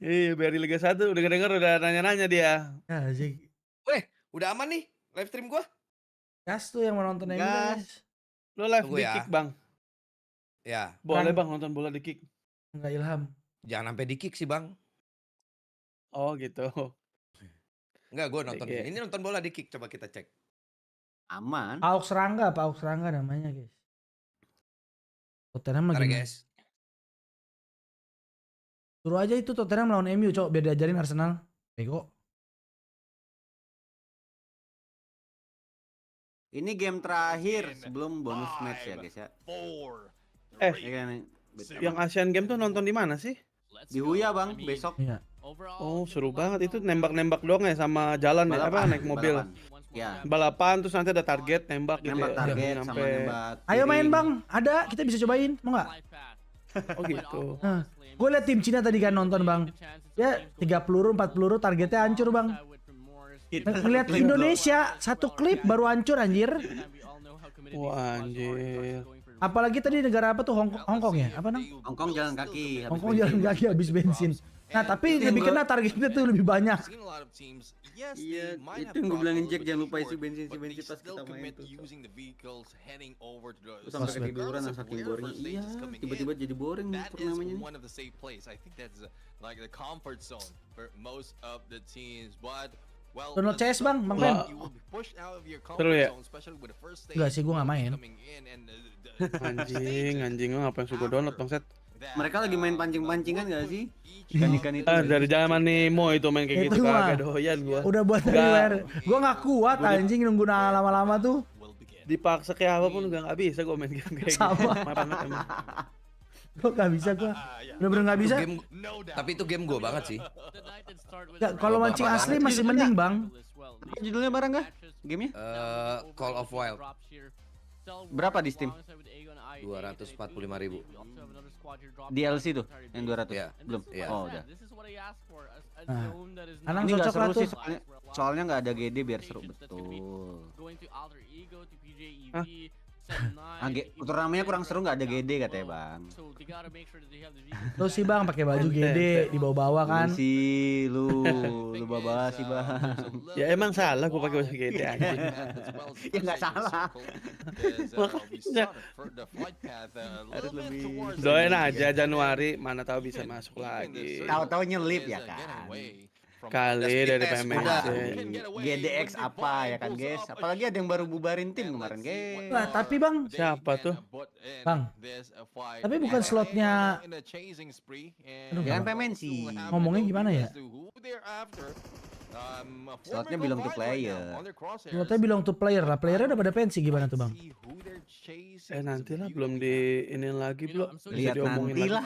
Iya, Barry Liga 1 udah nanya-nanya dia. Ya anjing. Weh, udah aman nih live stream gua. Gas tuh yang mau nonton MU guys. Lo live Tunggu di ya. Kick, Bang. Ya. Boleh Bang nonton bola di Kick. Enggak Ilham. Jangan sampai di kick sih bang. Oh gitu. Enggak, gue nonton Oke. ini nonton bola di kick, coba kita cek. Aman. Pauk Serangga namanya guys. Tottenham lagi. guys. Suruh aja itu Tottenham lawan MU, Cok, biar diajarin Arsenal. Bego. Ini game terakhir sebelum bonus match ya guys ya. Yang Asian Game tuh nonton di mana sih? Di Huya bang, besok. Iya. Oh seru banget itu, nembak-nembak doang ya sama jalan ya, apa naik mobil. Balapan terus nanti ada target nembak gitu. Nembak ya. target sama nembak. Ayo main bang, ada, kita bisa cobain, mau nggak? Oh gitu. Nah, gue liat tim Cina tadi kan nonton bang. Ya 3 peluru, 4 peluru, targetnya hancur bang. Ngeliat Indonesia, satu klip baru hancur anjir. Wah anjir. Apalagi tadi negara apa tuh, Hongkong ya? Apa nang? Hongkong jalan kaki. Hongkong jalan kaki habis bensin. Nah tapi lebih kena targetnya tuh lebih banyak. Iya, itu yang gue bilangin Jack, jangan lupa isi bensin pas kita main tuh. Sampai ketiduran saking boring. Iya, tiba-tiba jadi boring turnamennya. Download CS bang, main. Seru ya? Enggak sih, gue nggak main. Anjing lo ngapain suka download bang Set? Mereka lagi main pancing-pancingan gak sih? Ikan-ikan itu. Dari zaman Nemo itu main kayak gitu, kagak doyan gua. Udah buat rewire. Gua nggak kuat anjing nunggu lama-lama tuh. Dipaksa kayak apapun juga nggak bisa gua main game kayak gitu. Sama. Gua nggak bisa gua. Bener-bener nggak bisa. Tapi itu game gua banget sih. Nggak, kalau mancing asli masih mending bang. Judulnya bareng gak? Gamenya? Call of Wild. Berapa di Steam? 245.000. DLC tuh yang 200 ya? Belum? Ya. Oh udah. Anang ini gak cocok lah seru tuh. sih soalnya gak ada GD biar seru betul. Turnamennya kurang seru gak ada GD katanya bang. Lu sih bang pakai baju GD dibawa-bawa kan? Lu bawa sih bang. Ya emang salah gua pakai baju GD anjing. Ya nggak salah. Harus lebih. Doain aja Januari, mana tahu bisa masuk lagi. Tahu-tahu nyelip ya kan. Kali dari PMS GDX apa ya kan guys. Apalagi ada yang baru bubarin tim kemarin guys. Nah tapi bang, siapa tuh? Bang, tapi bukan slotnya. Aduh, jangan PMNC. Ngomongnya gimana ya? Slotnya belong to player. Slotnya belong to player lah. Playernya udah pada pensi gimana tuh bang? Nantilah belum di ini lagi belum. Lihat nanti lah.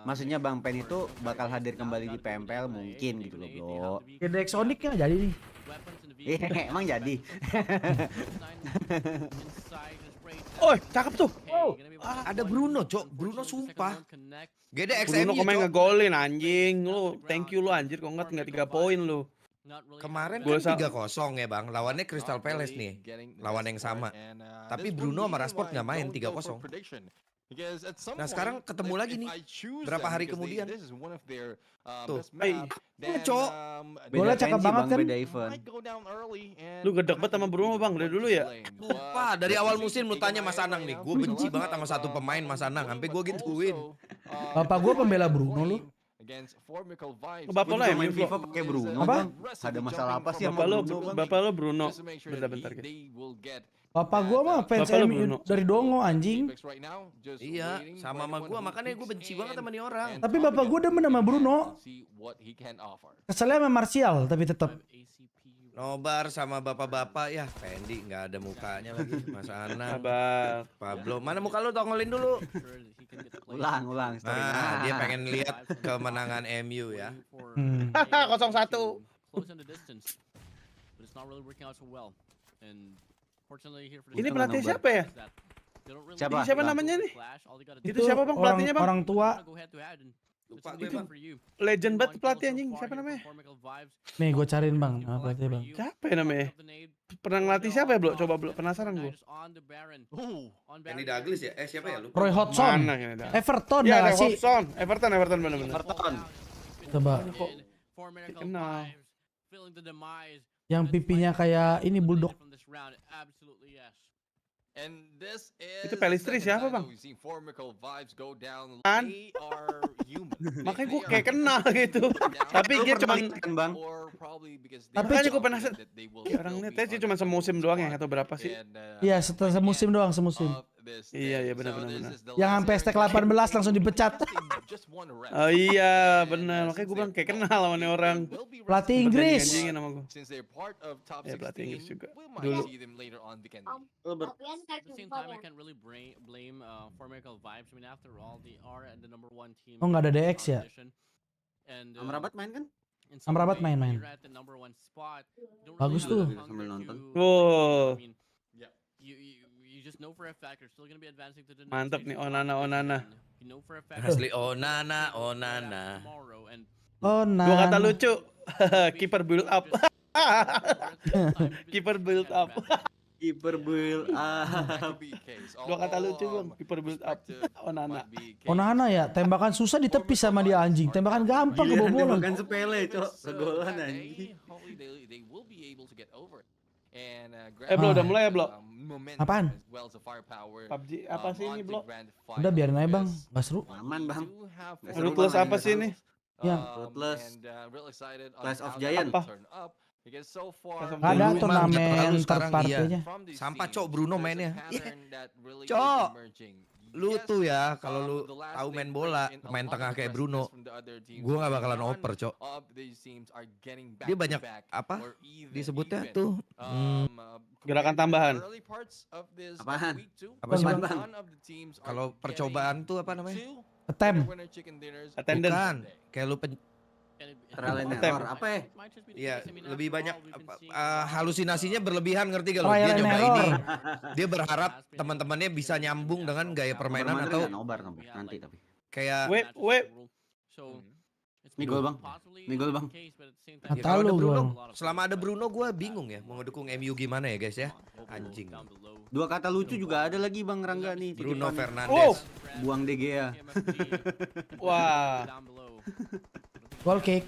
Maksudnya Bang Pen itu bakal hadir kembali di PMPL mungkin gitu loh bro. AGONxI8 kan jadi nih. Emang jadi. Oh cakep tuh. Ada Bruno cok, Bruno sumpah. Bruno komen ngegolin anjing. Lu thank you lu anjir, kok nggak 3 poin lu. Kemarin kan 3-0 ya bang, lawannya Crystal Palace nih, lawan yang sama. Tapi Bruno sama Rashford nggak main 3-0. Nah sekarang ketemu lagi nih, berapa hari kemudian. Tuh, cok. Bola cakep banget kan. Lu gedek banget sama Bruno bang dari dulu ya. Lupa dari awal musim lu tanya Mas Anang nih, gue benci banget sama satu pemain Mas Anang, sampai gue gituin. Bapak gue pembela Bruno lu. Bapak lo main FIFA pakai Bruno bang. Ada masalah apa sih sama Bruno bang? Bapak lo Bruno. Bentar guys. Bapak gua mah fans MU dari Dongo anjing. Iya, sama gua makanya gua benci banget sama nih orang. Tapi bapak gua demen sama Bruno. Keselnya sama Martial tapi tetap. Nobar sama bapak-bapak ya, Fendi nggak ada mukanya lagi, Mas Anang. Pablo, mana muka lu tongolin dulu. Ulang. Nah, dia pengen lihat kemenangan MU ya. 0-1. Ini pelatih siapa ya? Siapa namanya nih? Itu siapa bang pelatihnya bang? Orang tua. Lupa gue bang. Legend banget pelatih anjing. Siapa namanya? Nih gue cariin bang, pelatih bang. Siapa ya namanya? Pernah ngelatih siapa ya bro? Coba bro, penasaran gue. Kenny Douglas ya? Siapa ya lu? Roy Hodgson. Everton ya sih? Everton bener-bener. Coba. Kenal. Yang pipinya kayak ini bulldog. Itu Pelistri siapa bang? Kan? Makanya gue kayak kenal gitu. Tapi dia cuma bang. Tapi gue penasaran. Orangnya sih cuma semusim doang ya atau berapa sih? Iya semusim doang semusim. Iya benar. Yang sampai stack 18 langsung dipecat. Oh iya benar, makanya gue bilang kayak kenal sama nih orang. Pelatih Inggris. Nama gue. Ya pelatih Inggris juga dulu. Oh nggak ada DX ya? Amrabat main kan? Amrabat main. Bagus tuh. Sambil nonton. Wow. Mantap nih Onana. Asli Onana. Dua kata lucu. Keeper build up. Keeper build up. Dua kata lucu bang. Keeper build up. Onana ya, tembakan susah ditepis sama dia anjing. Tembakan gampang kebobolan. Tembakan sepele, cok. Segolan anjing. Bro, udah mulai ya, Bro? Apaan? PUBG apa sih ini, Bro? Udah biarin aja, Bang. Gak seru. Aman, Bang. Ruthless apa sih ini? Ya. Ruthless. Clash of Giant. Apa? Gak ada turnamen third party-nya. Sampah cok Bruno mainnya. Cok. Lu tuh ya kalau lu tahu main bola, main tengah kayak Bruno, gua nggak bakalan oper cok. Dia banyak apa disebutnya tuh gerakan tambahan. Apaan? Apa sih bang? Kalau percobaan tuh apa namanya? Attendance. Bukan. Kayak lu Trial and error apa ya? Iya, lebih banyak halusinasinya berlebihan, ngerti gak lo? Trial Dia and nyoba error. ini, dia berharap teman-temannya bisa nyambung dengan gaya permainan atau nobar nanti tapi. Kayak Ini gol bang. Kalau ada Bruno, selama ada Bruno gue bingung ya mau ngedukung MU gimana ya guys ya. Anjing. Dua kata lucu juga ada lagi Bang Rangga nih. Bruno Fernandes. Buang DGA. Wah. Goal kick.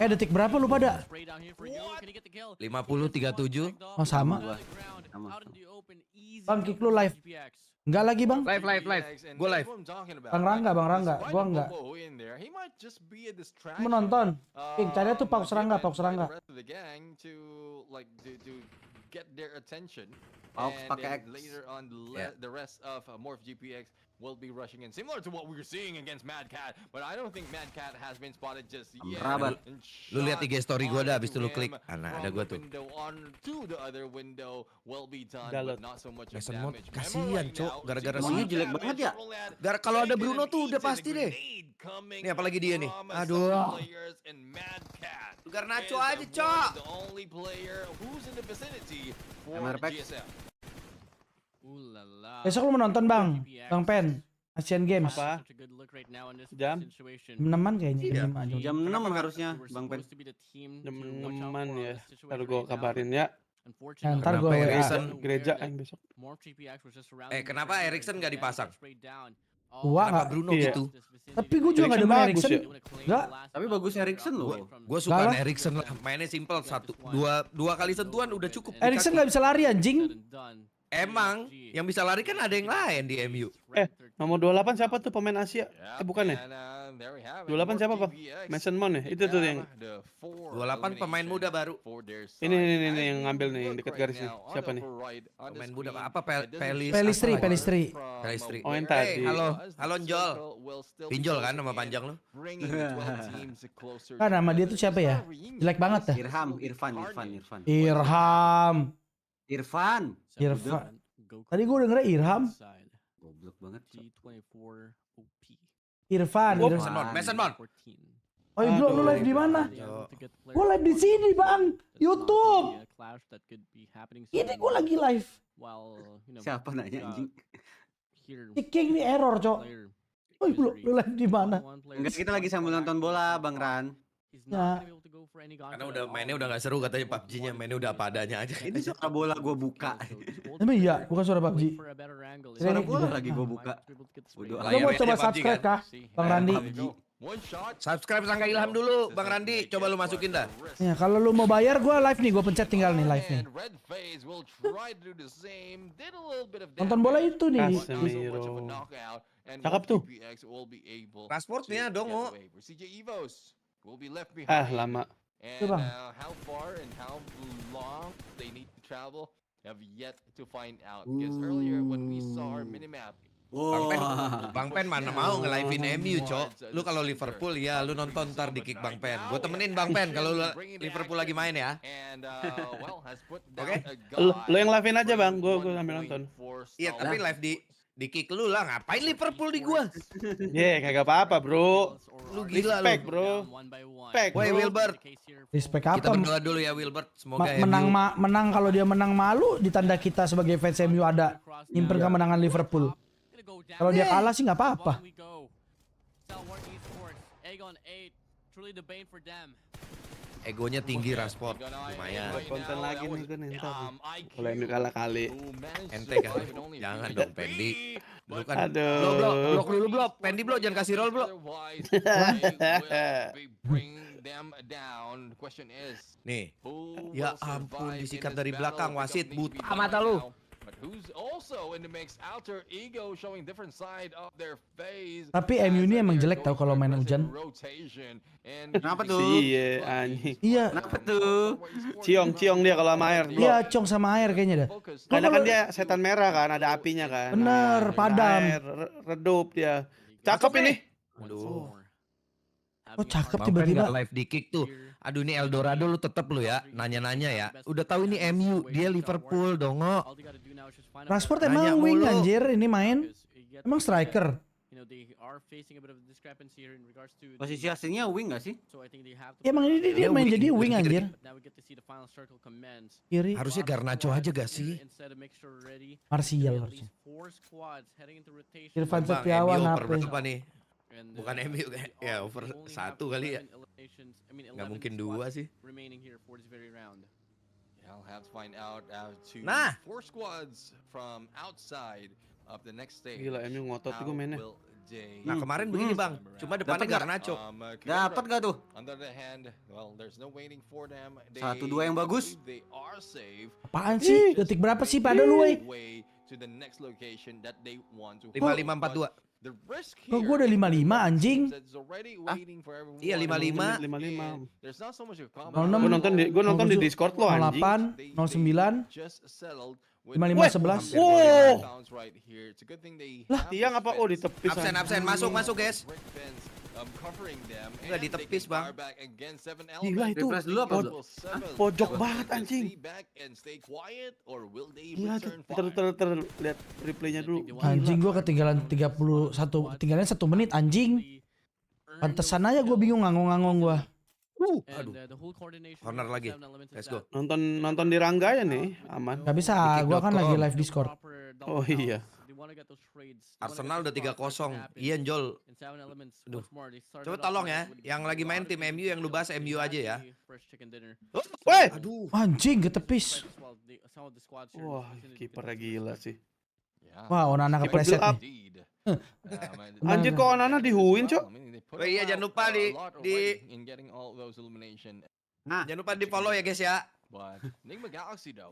Detik berapa lu pada? 50-37. Oh sama. Bang kick lu live. Enggak lagi bang. Live. Gue live. Bang Rangga. Gua enggak. Menonton. King cari tuh Paus Rangga. Paus pakai X. Will be rushing in, similar to what we were seeing against Mad Cat, but I don't think Mad Cat has been spotted just yet. Rabat. Lu lihat IG story gue dah, abis itu lu klik. Ada gue tuh. Mason Mount kasihan cok, gara-gara sih jelek banget ya. Kalau ada Bruno tuh udah pasti deh. Nih apalagi dia nih. Aduh. Garnacho aja cok. MORPH. Besok lu menonton bang Pen Asian Games apa? Jam 6-an kayaknya. Jam 6 harusnya Bang Pen. Jam 6-an ya. Lalu gue kabarin ya. Ntar gue gereja besok. Kenapa Erikson nggak dipasang? Gua nggak Bruno gitu. Tapi gue juga nggak demen Erikson. Enggak. Tapi bagus Erikson loh. Gue suka Erikson lah. Mainnya simple, dua kali sentuhan udah cukup. Erikson nggak bisa lari anjing. Emang yang bisa lari kan ada yang lain di MU. Nomor 28 siapa tuh pemain Asia? Bukan ya? 28 siapa Pak? Mason Mount ya? Itu tuh yang 28 pemain muda baru. Ini yang ngambil nih yang dekat garis nih. Siapa nih? Pemain muda apa? Pelistri. Oh yang tadi. Halo Njol. Pinjol kan nama panjang lu? Kan nama dia tuh siapa ya? Jelek banget ya. Irfan. Tadi gue dengernya Irham. Goblok banget. Irfan. Mason Mount. Oh iya, lu live di mana? Gue live di sini bang, YouTube. Ini gue lagi live. Siapa nanya anjing? King nih error cok. Oh lu live di mana? Enggak, kita lagi sambil nonton bola Bang Ran. Ya. Karena mainnya udah gak seru katanya PUBG-nya, mainnya udah apa adanya aja. Ini suara bola gue buka. Emang iya, bukan suara PUBG. Suara bola lagi gue buka. Lo mau coba subscribe kah, Bang Randi? Subscribe Sangga Ilham dulu, Bang Randi. Coba lu masukin dah. Ya, kalau lu mau bayar, gue live nih, gue pencet tinggal nih live nih. Nonton bola itu nih. Cakep tuh. Transportnya dong, lama. Itu bang. have yet to find out. Because earlier when we saw our minimap, Bang Pen mana mau nge-live-in MU, Cok. Lu kalau Liverpool ya lu nonton ntar di kick Bang Pen. Gue temenin Bang Pen kalau Liverpool lagi main ya. Oke? Lu yang live-in aja, Bang. Gue sambil nonton. Iya, tapi live di kick lu lah. Ngapain Liverpool di gua? Kagak apa-apa, Bro. Lu gila lu. Respect, Bro. Respect, Woyyy, Wilbert. Respect apa? Kita berdoa dulu ya Wilbert. Semoga menang kalau dia menang malu ditanda kita sebagai fans MU ada nyimpen kemenangan Liverpool. Kalau dia kalah sih nggak apa-apa. STALWART ESPORTS, AGONxI8, truly the bane for them. Egonya tinggi Rashford, lumayan. Konten lagi nih kan entar. Kalau MU kalah kali. Ente kan, jangan dong Pendi. Lu kan, aduh. blok dulu blok, Pendi blok, jangan kasih roll blok. Nih, ya ampun disikat dari belakang, wasit buta mata lu. Tapi MU ini emang jelek tau kalau main hujan. Kenapa tuh? Iya, anjing. Iya. Kenapa tuh? Ciong dia kalau sama air. Iya, Cong sama air kayaknya dah. Karena kan dia setan merah kan, ada apinya kan. Bener, padam. Air, redup dia. Cakep ini. Aduh. Oh cakep Bang tiba-tiba. Pen live di kick tuh. Aduh ini Eldorado lu tetep lu ya, nanya-nanya ya. Udah tahu ini MU, dia Liverpool dongo. Rashford emang wing anjir ini main. Emang striker. Posisi aslinya wing gak sih? Ya, emang ini dia main jadi wing anjir. Kiri. Harusnya Garnacho aja gak sih? Martial harusnya. Irfan Setiawan berapa nih? Bukan MU kayak ya over 1 kali ya. Nggak mungkin 2 sih. Nah, gila MU ngotot juga mainnya. Nah kemarin begini Bang, cuma depannya Garnacho. Dapat gak tuh? 1-2 yang bagus. Apaan sih? Detik berapa sih pada lu, Woyyy? 5542. Kok gue udah 55 anjing? Iya 55. 06. Gue nonton di Discord lo anjing. 08, 09, 5511. Wow. Lah, tiang apa? Oh, ditepis. Absen masuk guys. Enggak ditepis Bang. Gila itu. Pojok banget anjing. Gila tuh. Lihat replaynya dulu. Anjing gue ketinggalan 31, tinggalnya 1 menit anjing. Pantesan aja gue bingung ngangong-ngangong gue. Aduh. Corner lagi. Let's go. Nonton di Rangga ya nih, aman. Gak bisa, gue kan lagi live Discord. Oh iya. Arsenal udah 3-0. Iya Jol. Aduh. Coba tolong ya, yang lagi main tim MU yang lu bahas MU aja ya. Woi, aduh. Anjing ketepis. Wah, kipernya gila sih. Wah, Onana kepleset nih. Anjir kok Onana dihuin, Cok? Oh iya jangan lupa jangan lupa di follow ya guys ya.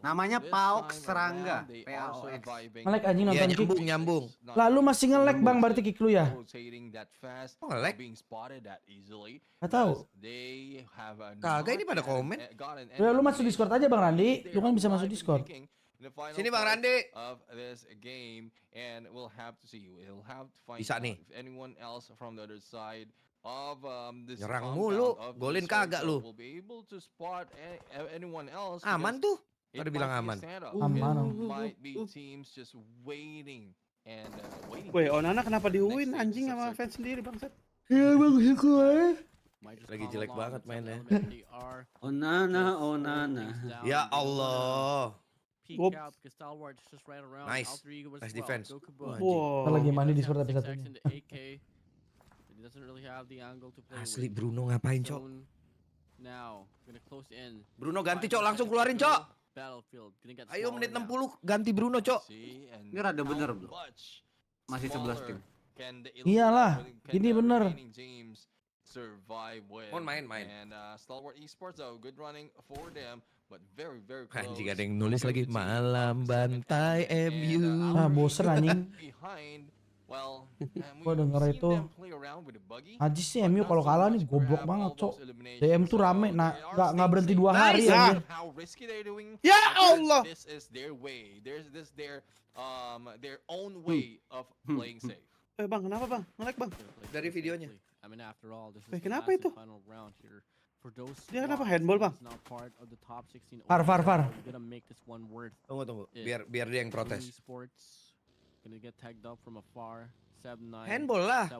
Namanya PAOX Serangga. Nge-lag anjing nonton kick. Nyambung. Lalu masih nge-lag Bang berarti kick lu ya? Oh nge-lag? Gak tau. Kagak ini pada komen. Ya lu masuk Discord aja Bang Randi. Lu kan bisa masuk Discord. Sini Bang Randi. Bisa nih. Nyerang mulu, golin kagak lu. Aman tuh. Pada bilang aman. Aman. Woi, Onana kenapa dihuin anjing sama fans sendiri bangsat? Ya Bang gue. Lagi jelek banget mainnya. Onana. Ya Allah. Nice defense. Kita lagi mandi di Discord tapi satunya. Asli Bruno ngapain Cok? Bruno ganti Cok, langsung keluarin Cok. Ayo menit 60 ganti Bruno Cok. Ini rada bener bro. Masih 11 tim. Iyalah, ini bener. Main. STALWART ESPORTS though, good running for them, but very close. Anjing ada yang nulis lagi malam bantai MU. Ah bosen anjing. Gua denger itu Najis sih MU kalau kalah nih goblok banget, Cok. DM tuh rame, nggak berhenti 2 hari anjir. Ya Allah. Bang, kenapa bang? Nge-lag bang? Dari videonya. Kenapa itu? Dia kenapa handball bang? Far. Tunggu. Biar dia yang protes. Handball lah.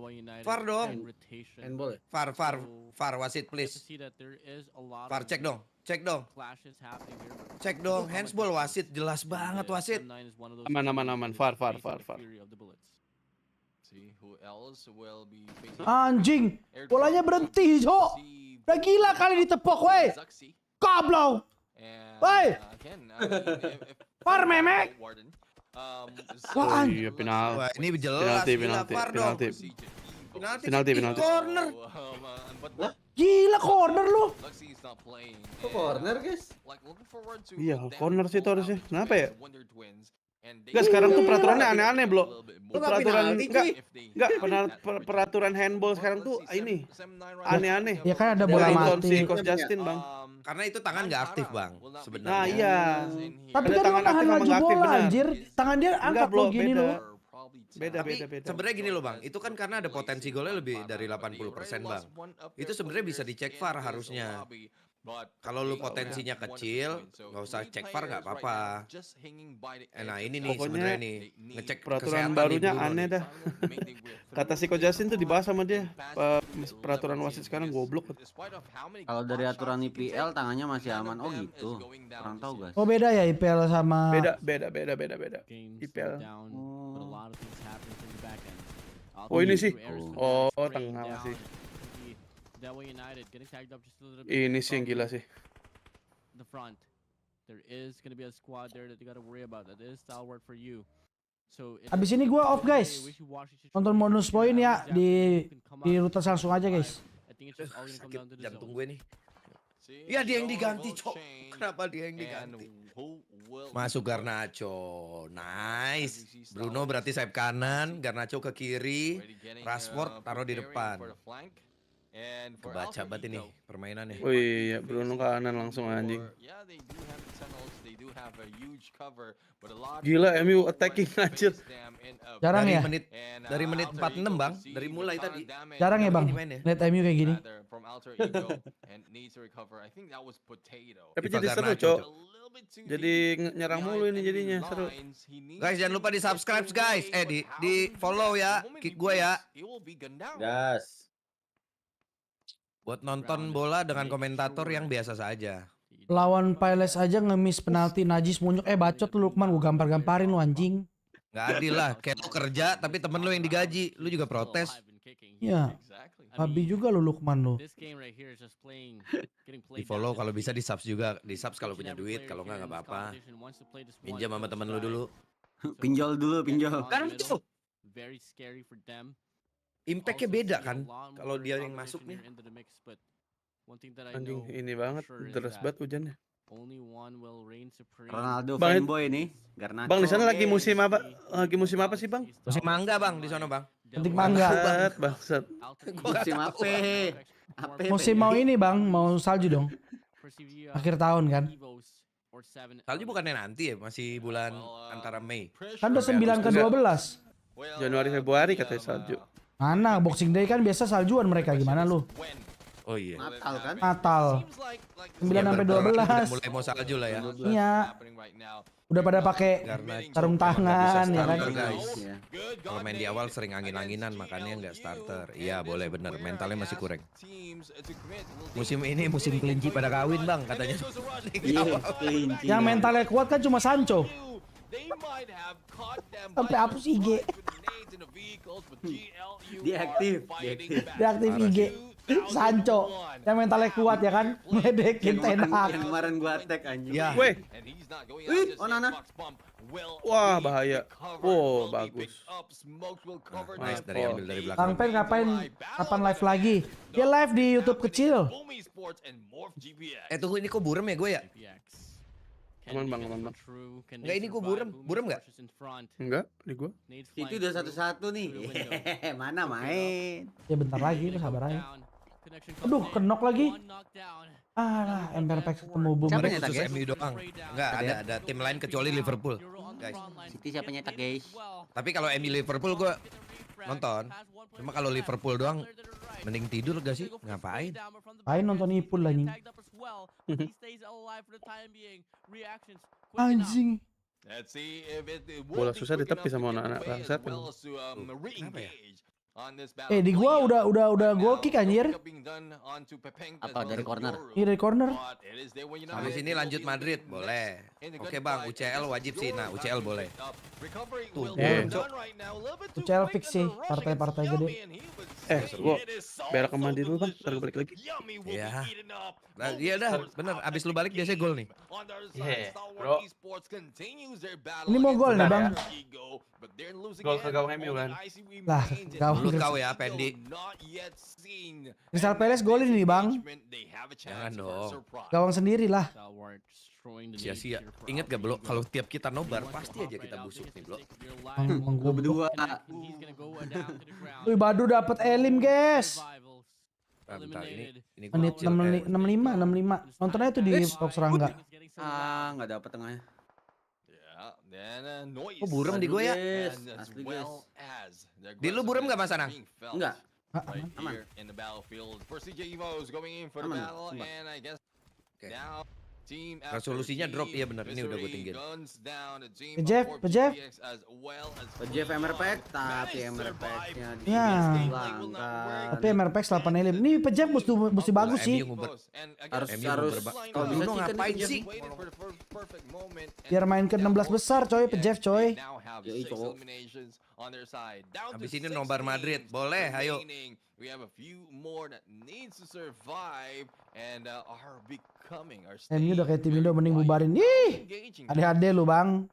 Far dong. Handball ya? Far wasit please. Far cek dong. Cek dong. Handball wasit jelas banget wasit. Aman. Far. Anjing, bolanya berhenti, Cok. Udah gila kali ditepok, weh. Goblok. Weh. Far memek. Wah, iya penalti. Wah, ini jelas penalti. Corner. Gila corner lu. Kok corner, guys? Iya, corner sih itu harusnya. Kenapa ya? Enggak, sekarang tuh peraturannya aneh-aneh, Bro. Peraturan handball sekarang tuh ini aneh-aneh. Ya kan ada bola mati. Coach Justin, Bang. Karena itu tangan nggak aktif, Bang, sebenarnya. Nah, iya. Tapi kan tangan aktif laju bola, anjir. Tangan dia angkat lo gini lo. Beda. Sebenarnya gini loh, Bang. Itu kan karena ada potensi golnya lebih dari 80%, Bang. Itu sebenarnya bisa dicek VAR harusnya. Kalau lu potensinya kecil, nggak usah cek VAR nggak apa-apa. Nah ini nih sebenarnya nih ngecek peraturan barunya aneh dah. Kata si Coach Justin tuh dibahas sama dia. Peraturan wasit sekarang goblok. Kalau dari aturan IPL tangannya masih aman. Oh gitu. Kurang tahu guys. Oh beda ya IPL sama. Beda. IPL. Oh ini sih. Oh tengah sih. Ini sih yang gila sih. Abis ini gua off guys. Nonton bonus poin ya di Ruthless langsung aja guys. Sakit jantung gue nih. Ya dia yang diganti, Cok. Kenapa dia yang diganti? Masuk Garnacho. Nice. Bruno berarti sayap kanan, Garnacho ke kiri, Rashford taruh di depan. Kebaca banget ini permainannya. Oh iya, Bruno kanan langsung anjing. Gila MU attacking anjir. Jarang ya? Dari menit 46, Bang. Dari mulai tadi. Jarang ya, Bang. Lihat MU kayak gini. Tapi jadi seru, Cok. Jadi nyerang mulu ini jadinya seru. Guys, jangan lupa di-subscribe guys. Di-follow ya. Kick gue ya. Gas. Buat nonton bola dengan komentator yang biasa saja. Lawan Palace aja ngemis penalti Najis munyuk. Bacot lu Lukman, gua gampar-gamparin lu anjing. Gak adil lah, kayak lu kerja tapi temen lu yang digaji, lu juga protes. Iya. Babi juga lu Lukman lu. Di follow kalau bisa, di subs juga. Di subs kalau punya duit, kalau nggak apa-apa. Pinjam sama temen lu dulu. Pinjol dulu. Kan itu. Impactnya beda kan kalau dia yang masuk nih. Anjing ini banget, deras banget hujannya. Ronaldo fanboy nih. Bang di sana lagi musim apa? Musim apa sih, Bang? Musim mangga, Bang, di sana, Bang. Cantik mangga. Bangsat. Musim apa? Musim mau ini, Bang, mau salju dong. Akhir tahun kan. Salju bukannya nanti ya, masih bulan antara Mei. Kan udah 9 ke 12. Januari Februari katanya salju. Mana Boxing Day kan biasa saljuan mereka, gimana lu? Oh iya. Natal kan? Natal. 9 sampai 12. Mulai mau salju lah ya. Iya. Udah pada pakai sarung tangan ya kan. Kalau main di awal sering angin-anginan makanya nggak starter. Iya boleh bener, mentalnya masih kurang. Musim ini musim kelinci pada kawin, Bang, katanya. Yang mentalnya kuat kan cuma Sancho. Sampai hapus IG. Diaktif IG. Sancho yang mentalnya kuat ya kan, ngedekin Tenak. Yang kemarin gua tag anjing. Ya. Weh. Oh Nana. Wah bahaya. Oh bagus. Nice dari ambil dari belakang. Kang Pen kapan live lagi? Dia live di YouTube kecil. Tunggu ini kok burem ya gue ya? Aman bang. Enggak, ini gua burem nggak? Enggak, di gua. Itu udah 1-1 nih. Mana main? Ya bentar lagi, lu sabar aja. Aduh, kenok lagi. Ah, MPRPX ketemu boom. Siapa Kemarin nyetak, khusus guys? MU doang. Enggak ada tim lain kecuali Liverpool, guys. City siapa nyetak, guys? Tapi kalau MU Liverpool gua nonton. Cuma kalau Liverpool doang mending tidur gak sih? Ngapain? Ngapain nonton Ipul lah, anjing. Bola susah ditepi sama anak-anak bangsat. Di gua udah gol kick anjir. Apa dari corner? Iya dari corner. Habis ini lanjut Madrid, boleh. Oke bang, UCL wajib sih. Nah, UCL boleh. Tuh, UCL fix sih, partai-partai gede. Gua berak ke mandi dulu bang, ntar gua balik lagi. Iya. Nah, iya dah, bener. Abis lu balik biasanya gol nih. Bro. Ini mau gol nih bang. Gol ke gawang MU kan. Lah, gawang Lu kau ya, Pendi. Crystal Palace golin nih bang. Jangan dong. Gawang sendiri lah. Sia-sia. Ingat gak Blo, kalau tiap kita nobar pasti aja kita busuk nih Blo. Gua berdua. Wih, Badu dapat elim guys. Bentar, ini Menit 65. Nontonnya tuh di box Rangga. Nggak dapet tengahnya. Oh, burem di gue ya. Asli guys. Di lu burem gak Mas Anang? Enggak. Aman. PERSIJA EVOS going in for the battle, and I guess now Resolusinya drop ya bener, ini udah gue tinggiin. Pejef MRPX, tapi MRPX-nya ya. Tapi MRPX 8 elim. Ini Pejef mesti bagus sih. Harus kalau Bruno ngapain sih? Biar main ke 16 besar coy, Pejef coy. Habis ini nobar Madrid, boleh, ayo. We have a few more that needs to survive and are becoming our stage. MU udah kayak tim Indo, mending bubarin. Ih, ade-ade lu bang.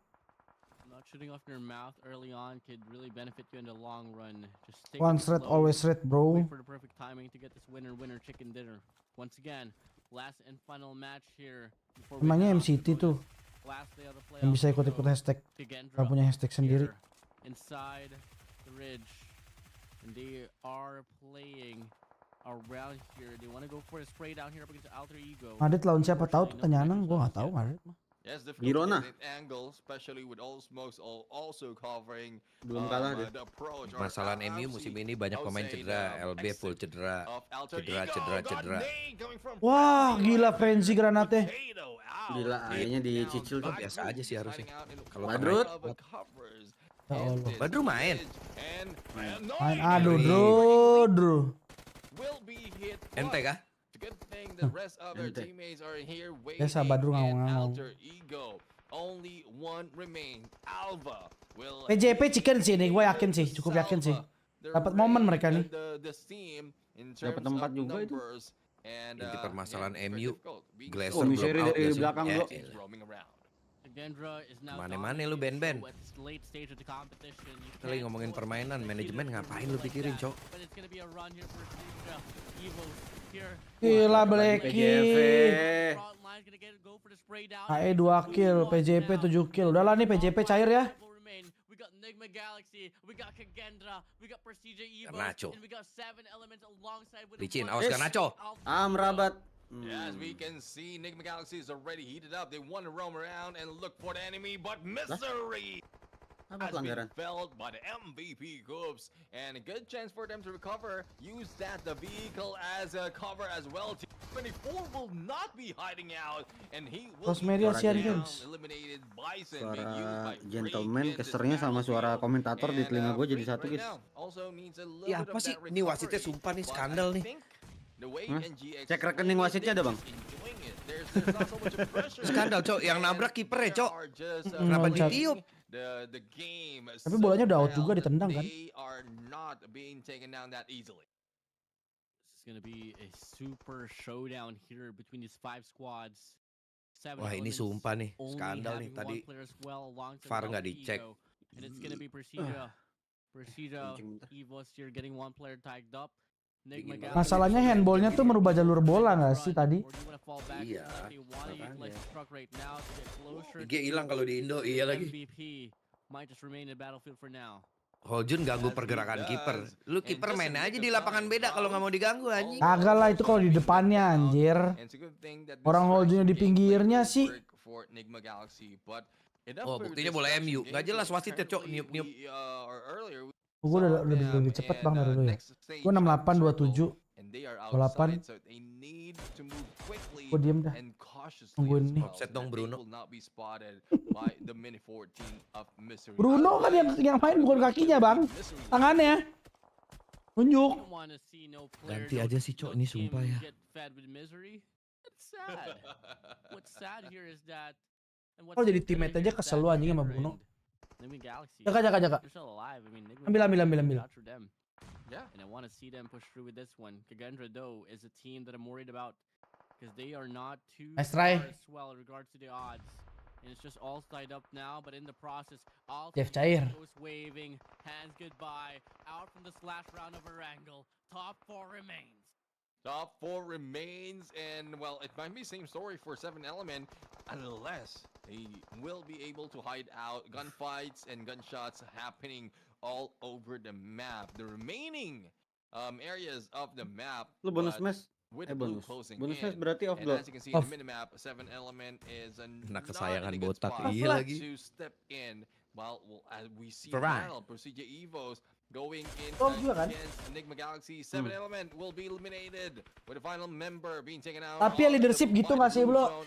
Shooting off your mouth early on could really benefit you in the long run. Just take Once red, always red, bro. Wait for the perfect timing to get this winner chicken dinner. Once again, last and final match here. Emangnya MCT tuh yang bisa ikut-ikut hashtag, gak punya hashtag sendiri. Inside the ridge. And they are playing around here. They want to go for a spray down here up against Alter Ego. Madrid lawan siapa tahu tuh, tanya Anang, gua nggak tahu Madrid mah. Girona. Belum kalah deh. Masalahan MU musim ini banyak pemain cedera, LB full cedera. Wah, gila fancy granatnya. Gila, akhirnya dicicil tuh. Biasa aja sih harusnya. Kalau Badrut. Ya Allah. Badru main. Aduh, Dru. Ente kah? Biasa Badru ngawang-ngawang. PJP chicken sih nih, gue yakin sih, cukup yakin sih. Dapat momen mereka nih. Dapat tempat juga itu. Inti permasalahan MU, Glazer belum out dari ya sih. belakang bro. Mana lu Ben. Kita lagi ngomongin permainan, manajemen ngapain lu pikirin, Cok? Gila Blacky. AE 2 kill, PJP 7 kill. Udah lah nih PJP cair ya. We got NIGMA Galaxy, we got KAGENDRA, we got PERSIJA EVOS, Garnacho. and we got 7 elements alongside with Licin, awas Garnacho. Merabat. As we can see, NIGMA Galaxy is already heated up. They want to roam around and look for the enemy, but misery has been felt by the MVP groups, and a good chance for them to recover. Use the vehicle as a cover as well. T24 will not be hiding out, and he will be eliminated. Bison being used by gentleman, kesernya sama suara komentator di telinga gue jadi satu guys. Ya apa sih? Ini wasitnya sumpah nih skandal nih. Cek rekening wasitnya ada bang. Skandal Cok, yang nabrak kiper ya Cok. Kenapa ditiup? Tapi bolanya udah out juga, ditendang kan. This is gonna be a super showdown here between these 5 squads. Wah ini sumpah nih, skandal nih tadi. VAR nggak dicek. And it's gonna be PERSIJA EVOS here getting 1 player tagged up. Masalahnya handballnya tuh merubah jalur bola nggak sih tadi? Iya. IG hilang kalau di Indo, iya lagi. Holjun ganggu pergerakan kiper. Lu kiper main aja di lapangan beda kalau nggak mau diganggu anjing. Kagak lah itu kalau di depannya anjir. Orang Holjunnya di pinggirnya sih. Oh buktinya bola MU. Nggak jelas wasitnya cok niup-niup. Gue udah lebih cepet bang dari lu ya. Gue 68 27 28. Gue diem dah. Tungguin nih. Offset dong Bruno. Bruno kan yang main bukan kakinya bang, tangannya. Tunjuk. Ganti aja sih cok ini sumpah ya. Kalau jadi teammate aja kesel lu anjing sama Bruno. Jaga. Ambil. And I want to see them push through with this one. KAGENDRA though is a team that I'm worried about because they are not too Nice try. far as well in regards to the odds. And it's just all tied up now, but in the process, all CMFxGSM. goes waving, hands goodbye, out from this last round of ERANGEL. Top 4 remains. Top 4 remains, and well, it might be same story for 7 Element, unless they will be able to hide out gunfights and gunshots happening all over the map. The remaining areas of the map. Lu bonus match? With the blue Bonus. closing Bonus match in. berarti off And block. as you can see in the minimap, 7 Element is Nah, not kesayangan in a good botak spot iya lagi. to step in. Well, as we see Right. now, PERSIJA EVOS going in juga kan? against NIGMA 7 Element will be eliminated with the final member being taken out. Tapi ya leadership gitu nggak sih bro?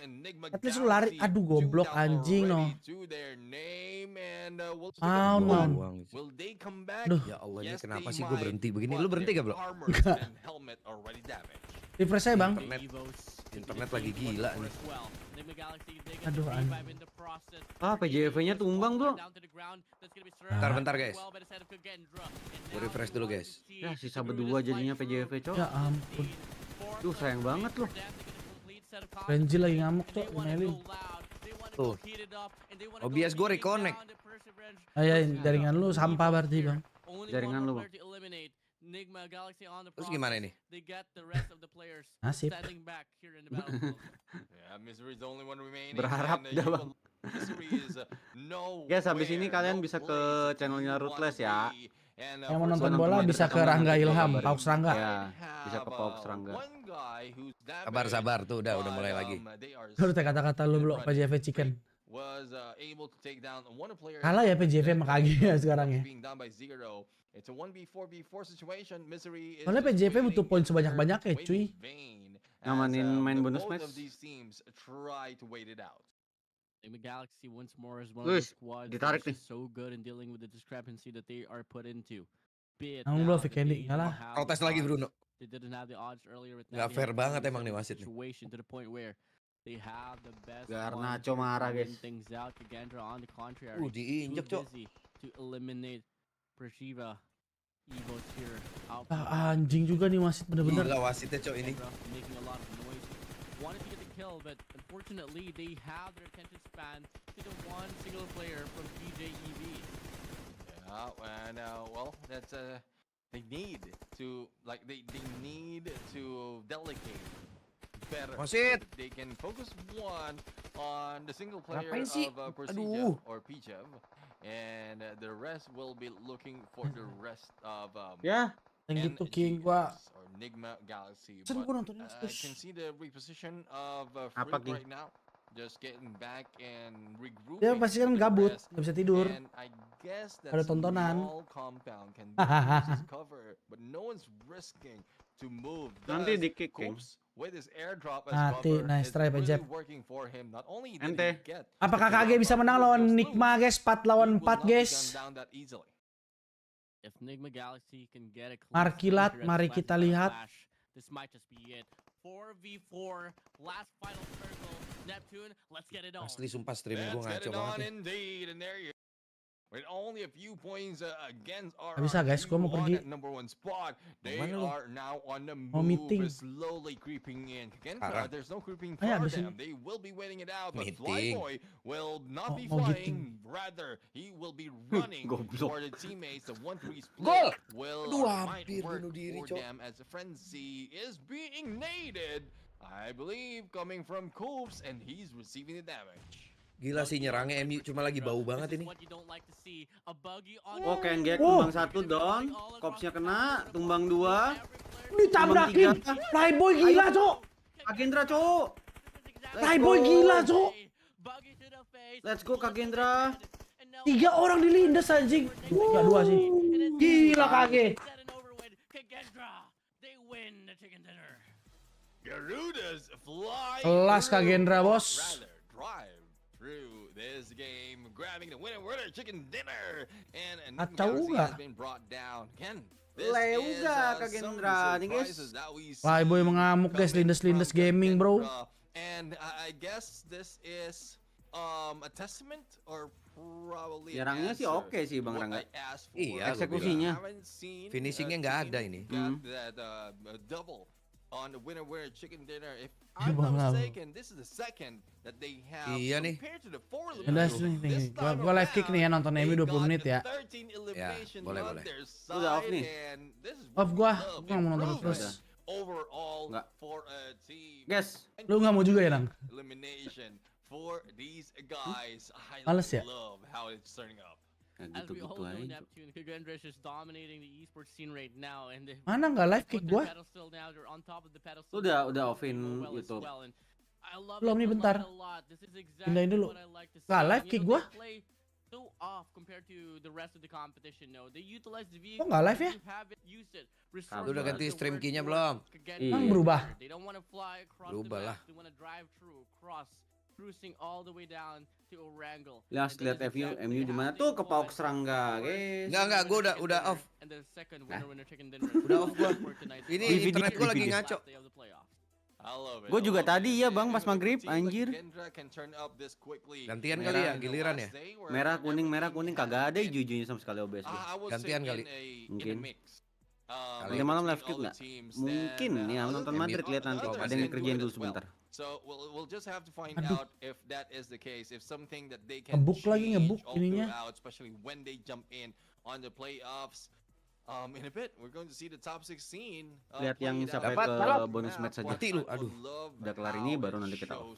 At least lu lari, aduh goblok anjing no. Mau non. Duh. Ya Allah ini kenapa sih gue berhenti begini? Lu berhenti gak bro? Enggak. Refresh saya bang. Internet lagi gila nih. Aduh anjing. PJV-nya tumbang bro. Bentar guys. Gue refresh dulu guys. Ya sisa berdua jadinya PJV cok. Ya ampun. Duh sayang banget loh. Renji lagi ngamuk cok, emailin. Tuh. OBS gue reconnect. Ya, jaringan lu sampah berarti bang. Jaringan lu bang. Terus gimana ini? Nasib. Berharap dah bang. Guys habis ini kalian bisa ke channelnya Ruthless ya. Yang mau nonton bola bisa ke Rangga Ilham, Pauks Rangga. Ya, bisa ke Pauks Rangga. Sabar tuh udah mulai lagi. Lu kata-kata lu bro, PJV Chicken. Kalah ya PJV sama KG ya sekarang ya. Soalnya PJV butuh poin sebanyak-banyak ya cuy. Ngamanin main bonus match. Galaxy once more as one of the squads ditarik nih. so good in dealing with the discrepancy that they are put into. Namun bro, VIII kalah. Protes lagi Bruno. They didn't have the odds earlier with Nggak fair banget emang nih wasit nih. to the point where they have the best Garnacho marah guys. things out. KAGENDRA on the contrary. Diinjek too cok. busy to eliminate PERSIJA. EVOS here out. Anjing juga nih wasit bener-bener. Gila wasitnya cok ini. Making a lot of noise. Wanted to get the kill, but unfortunately they have their attention span to the one single player from BJEV. Yeah, and well, that's they need to they need to delegate better. Wasit. They can focus one on the single player Ngapain sih? of PERSIJA or PGM, and the rest will be looking for the rest of Ya, yang gitu King gua. or NIGMA Galaxy. Sen gua nontonnya I can see the reposition of Apa, Freak King? right now. Just getting back and regrouping. Dia pasti kan gabut, nggak bisa tidur. And I guess that Ada tontonan. small compound can be used as cover, but no one's risking to move. Nanti Thus, di kick King. Coops, with his airdrop as Mati, cover, nice is try, really Pejep. working for him. Not only did Ente. he get Apakah KG bisa menang lawan NIGMA guys? 4 lawan 4 guys. down that easily. If NIGMA Galaxy can get a Markilat, mari kita lihat. This might just be it. 4v4, last final circle. Neptune, let's get it on. Asli sumpah streaming gue Let's get ngaco it banget on nih. indeed, and there you With only a few points against Gak bisa guys, gua mau pergi. number 1 spot. They Mana lu? are now on the Mau move, meeting. slowly creeping in. Sekarang. There's no creeping Ayo, for abis them. ini. They will be waiting it out, but Meeting. Flyboy will not be Mau flying. Rather, he will be running Goblok. for the teammates. The 1-3 Gol! split will Aduh, might hampir work bunuh diri, for Cok. them as the frenzy is being naded. I believe coming from Coops, and he's receiving the damage. Gila sih nyerangnya MU cuma lagi bau banget ini. Oh, Kenggek tumbang 1 Don. Kopsnya kena, tumbang 2. Ditabrakin. Flyboy gila, Cok. Kagendra, Cok. Flyboy gila, Cok. Let's go Kagendra. 3 orang dilindas anjing. Enggak 2 sih. Gila Kage. Garuda's fly. Kelas Kagendra, bos. Drive through this game, grabbing the winner chicken dinner, and Kacau has nggak? been brought down. Ken, Leuga Kagendra nih guys. Flyboy mengamuk guys, lindes-lindes gaming bro. And I guess this is a testament or probably Nyerangnya sih oke sih Bang Rangga. Iya, eksekusinya. Finishingnya nggak ada ini. Double on the winner chicken dinner. If Iya, I'm not Bang. mistaken, this is the second that they have Iya nih. compared to the 4 Udah nih, gua live kick nih ya, nonton MU 20 menit ya. Ya, boleh. Udah off nih. Off gua nggak mau nonton terus. Overall Nggak. for a team. Guys, Lu nggak mau juga ya, Nang? Elimination for these guys. I Males ya? love how it's turning up. Nah, As we all gitu-gitu know, aja. Neptune, KAGENDRA is just dominating the esports scene right now, and they Mana nggak live kick put gua? their pedestal now, they're on top of the pedestal. Udah offin Well as YouTube. well, and I love Belum it, nih, I love bentar. it a lot. This is exactly Pindahin dulu. what I like to see. Nggak live And, kick you know, gua? they play so off compared to the rest of the competition. No, they utilize the Kok nggak live ya? Use it. Lu udah ganti stream key-nya belum? Emang berubah? They don't want to fly across Berubah the lah. map. They want to drive through, cross, cruising all the way down to ERANGEL. Lihat MU di mana tuh kepauk serangga, guys. Enggak, gua udah off. And the second winner chicken dinner. Udah off gua. Ini Di video- internet gua di lagi video. ngaco. Gue juga tadi ya Bang pas maghrib, anjir. Gantian kali ya, giliran ya. Merah kuning kagak ada hijau-hijaunya sama sekali OBS gue. Gantian kali. Mungkin. Nanti malam live kick nggak? Mungkin ya nonton Madrid lihat nanti. Ada yang dikerjain dulu sebentar. So we'll just have to find Aduh. out if that is the case, if something that they can Ngebuk lagi, change ngebuk all ininya. throughout, especially when they jump in on the playoffs. In a bit, we're going to see the top 16. Lihat yang sampai Dapat, ke dapat. bonus match saja. Mati lu, aduh. Udah kelar ini baru nanti kita off.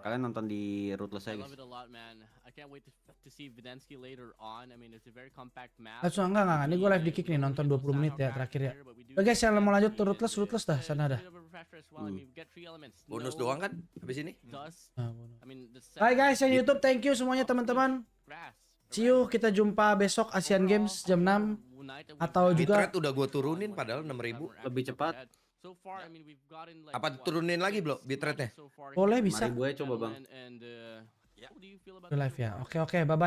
Kalian nonton di Ruthless I aja love guys. it a lot, man. I can't wait to see Vidensky later on. I mean, it's a very compact map. Langsung enggak. Ini gua live di kick nih, nonton 20 menit ya terakhir ya. Oke guys, yang mau lanjut tuh Ruthless dah, sana dah. Bonus doang kan habis ini? Hai guys yang YouTube, thank you semuanya teman-teman. See you, kita jumpa besok Asian Games jam 6 atau juga Bitrate udah gua turunin padahal 6.000. Lebih cepat. Apa turunin lagi belum bitrate-nya? boleh bisa. Mari gue coba Bang. Live ya. Oke, bye bye.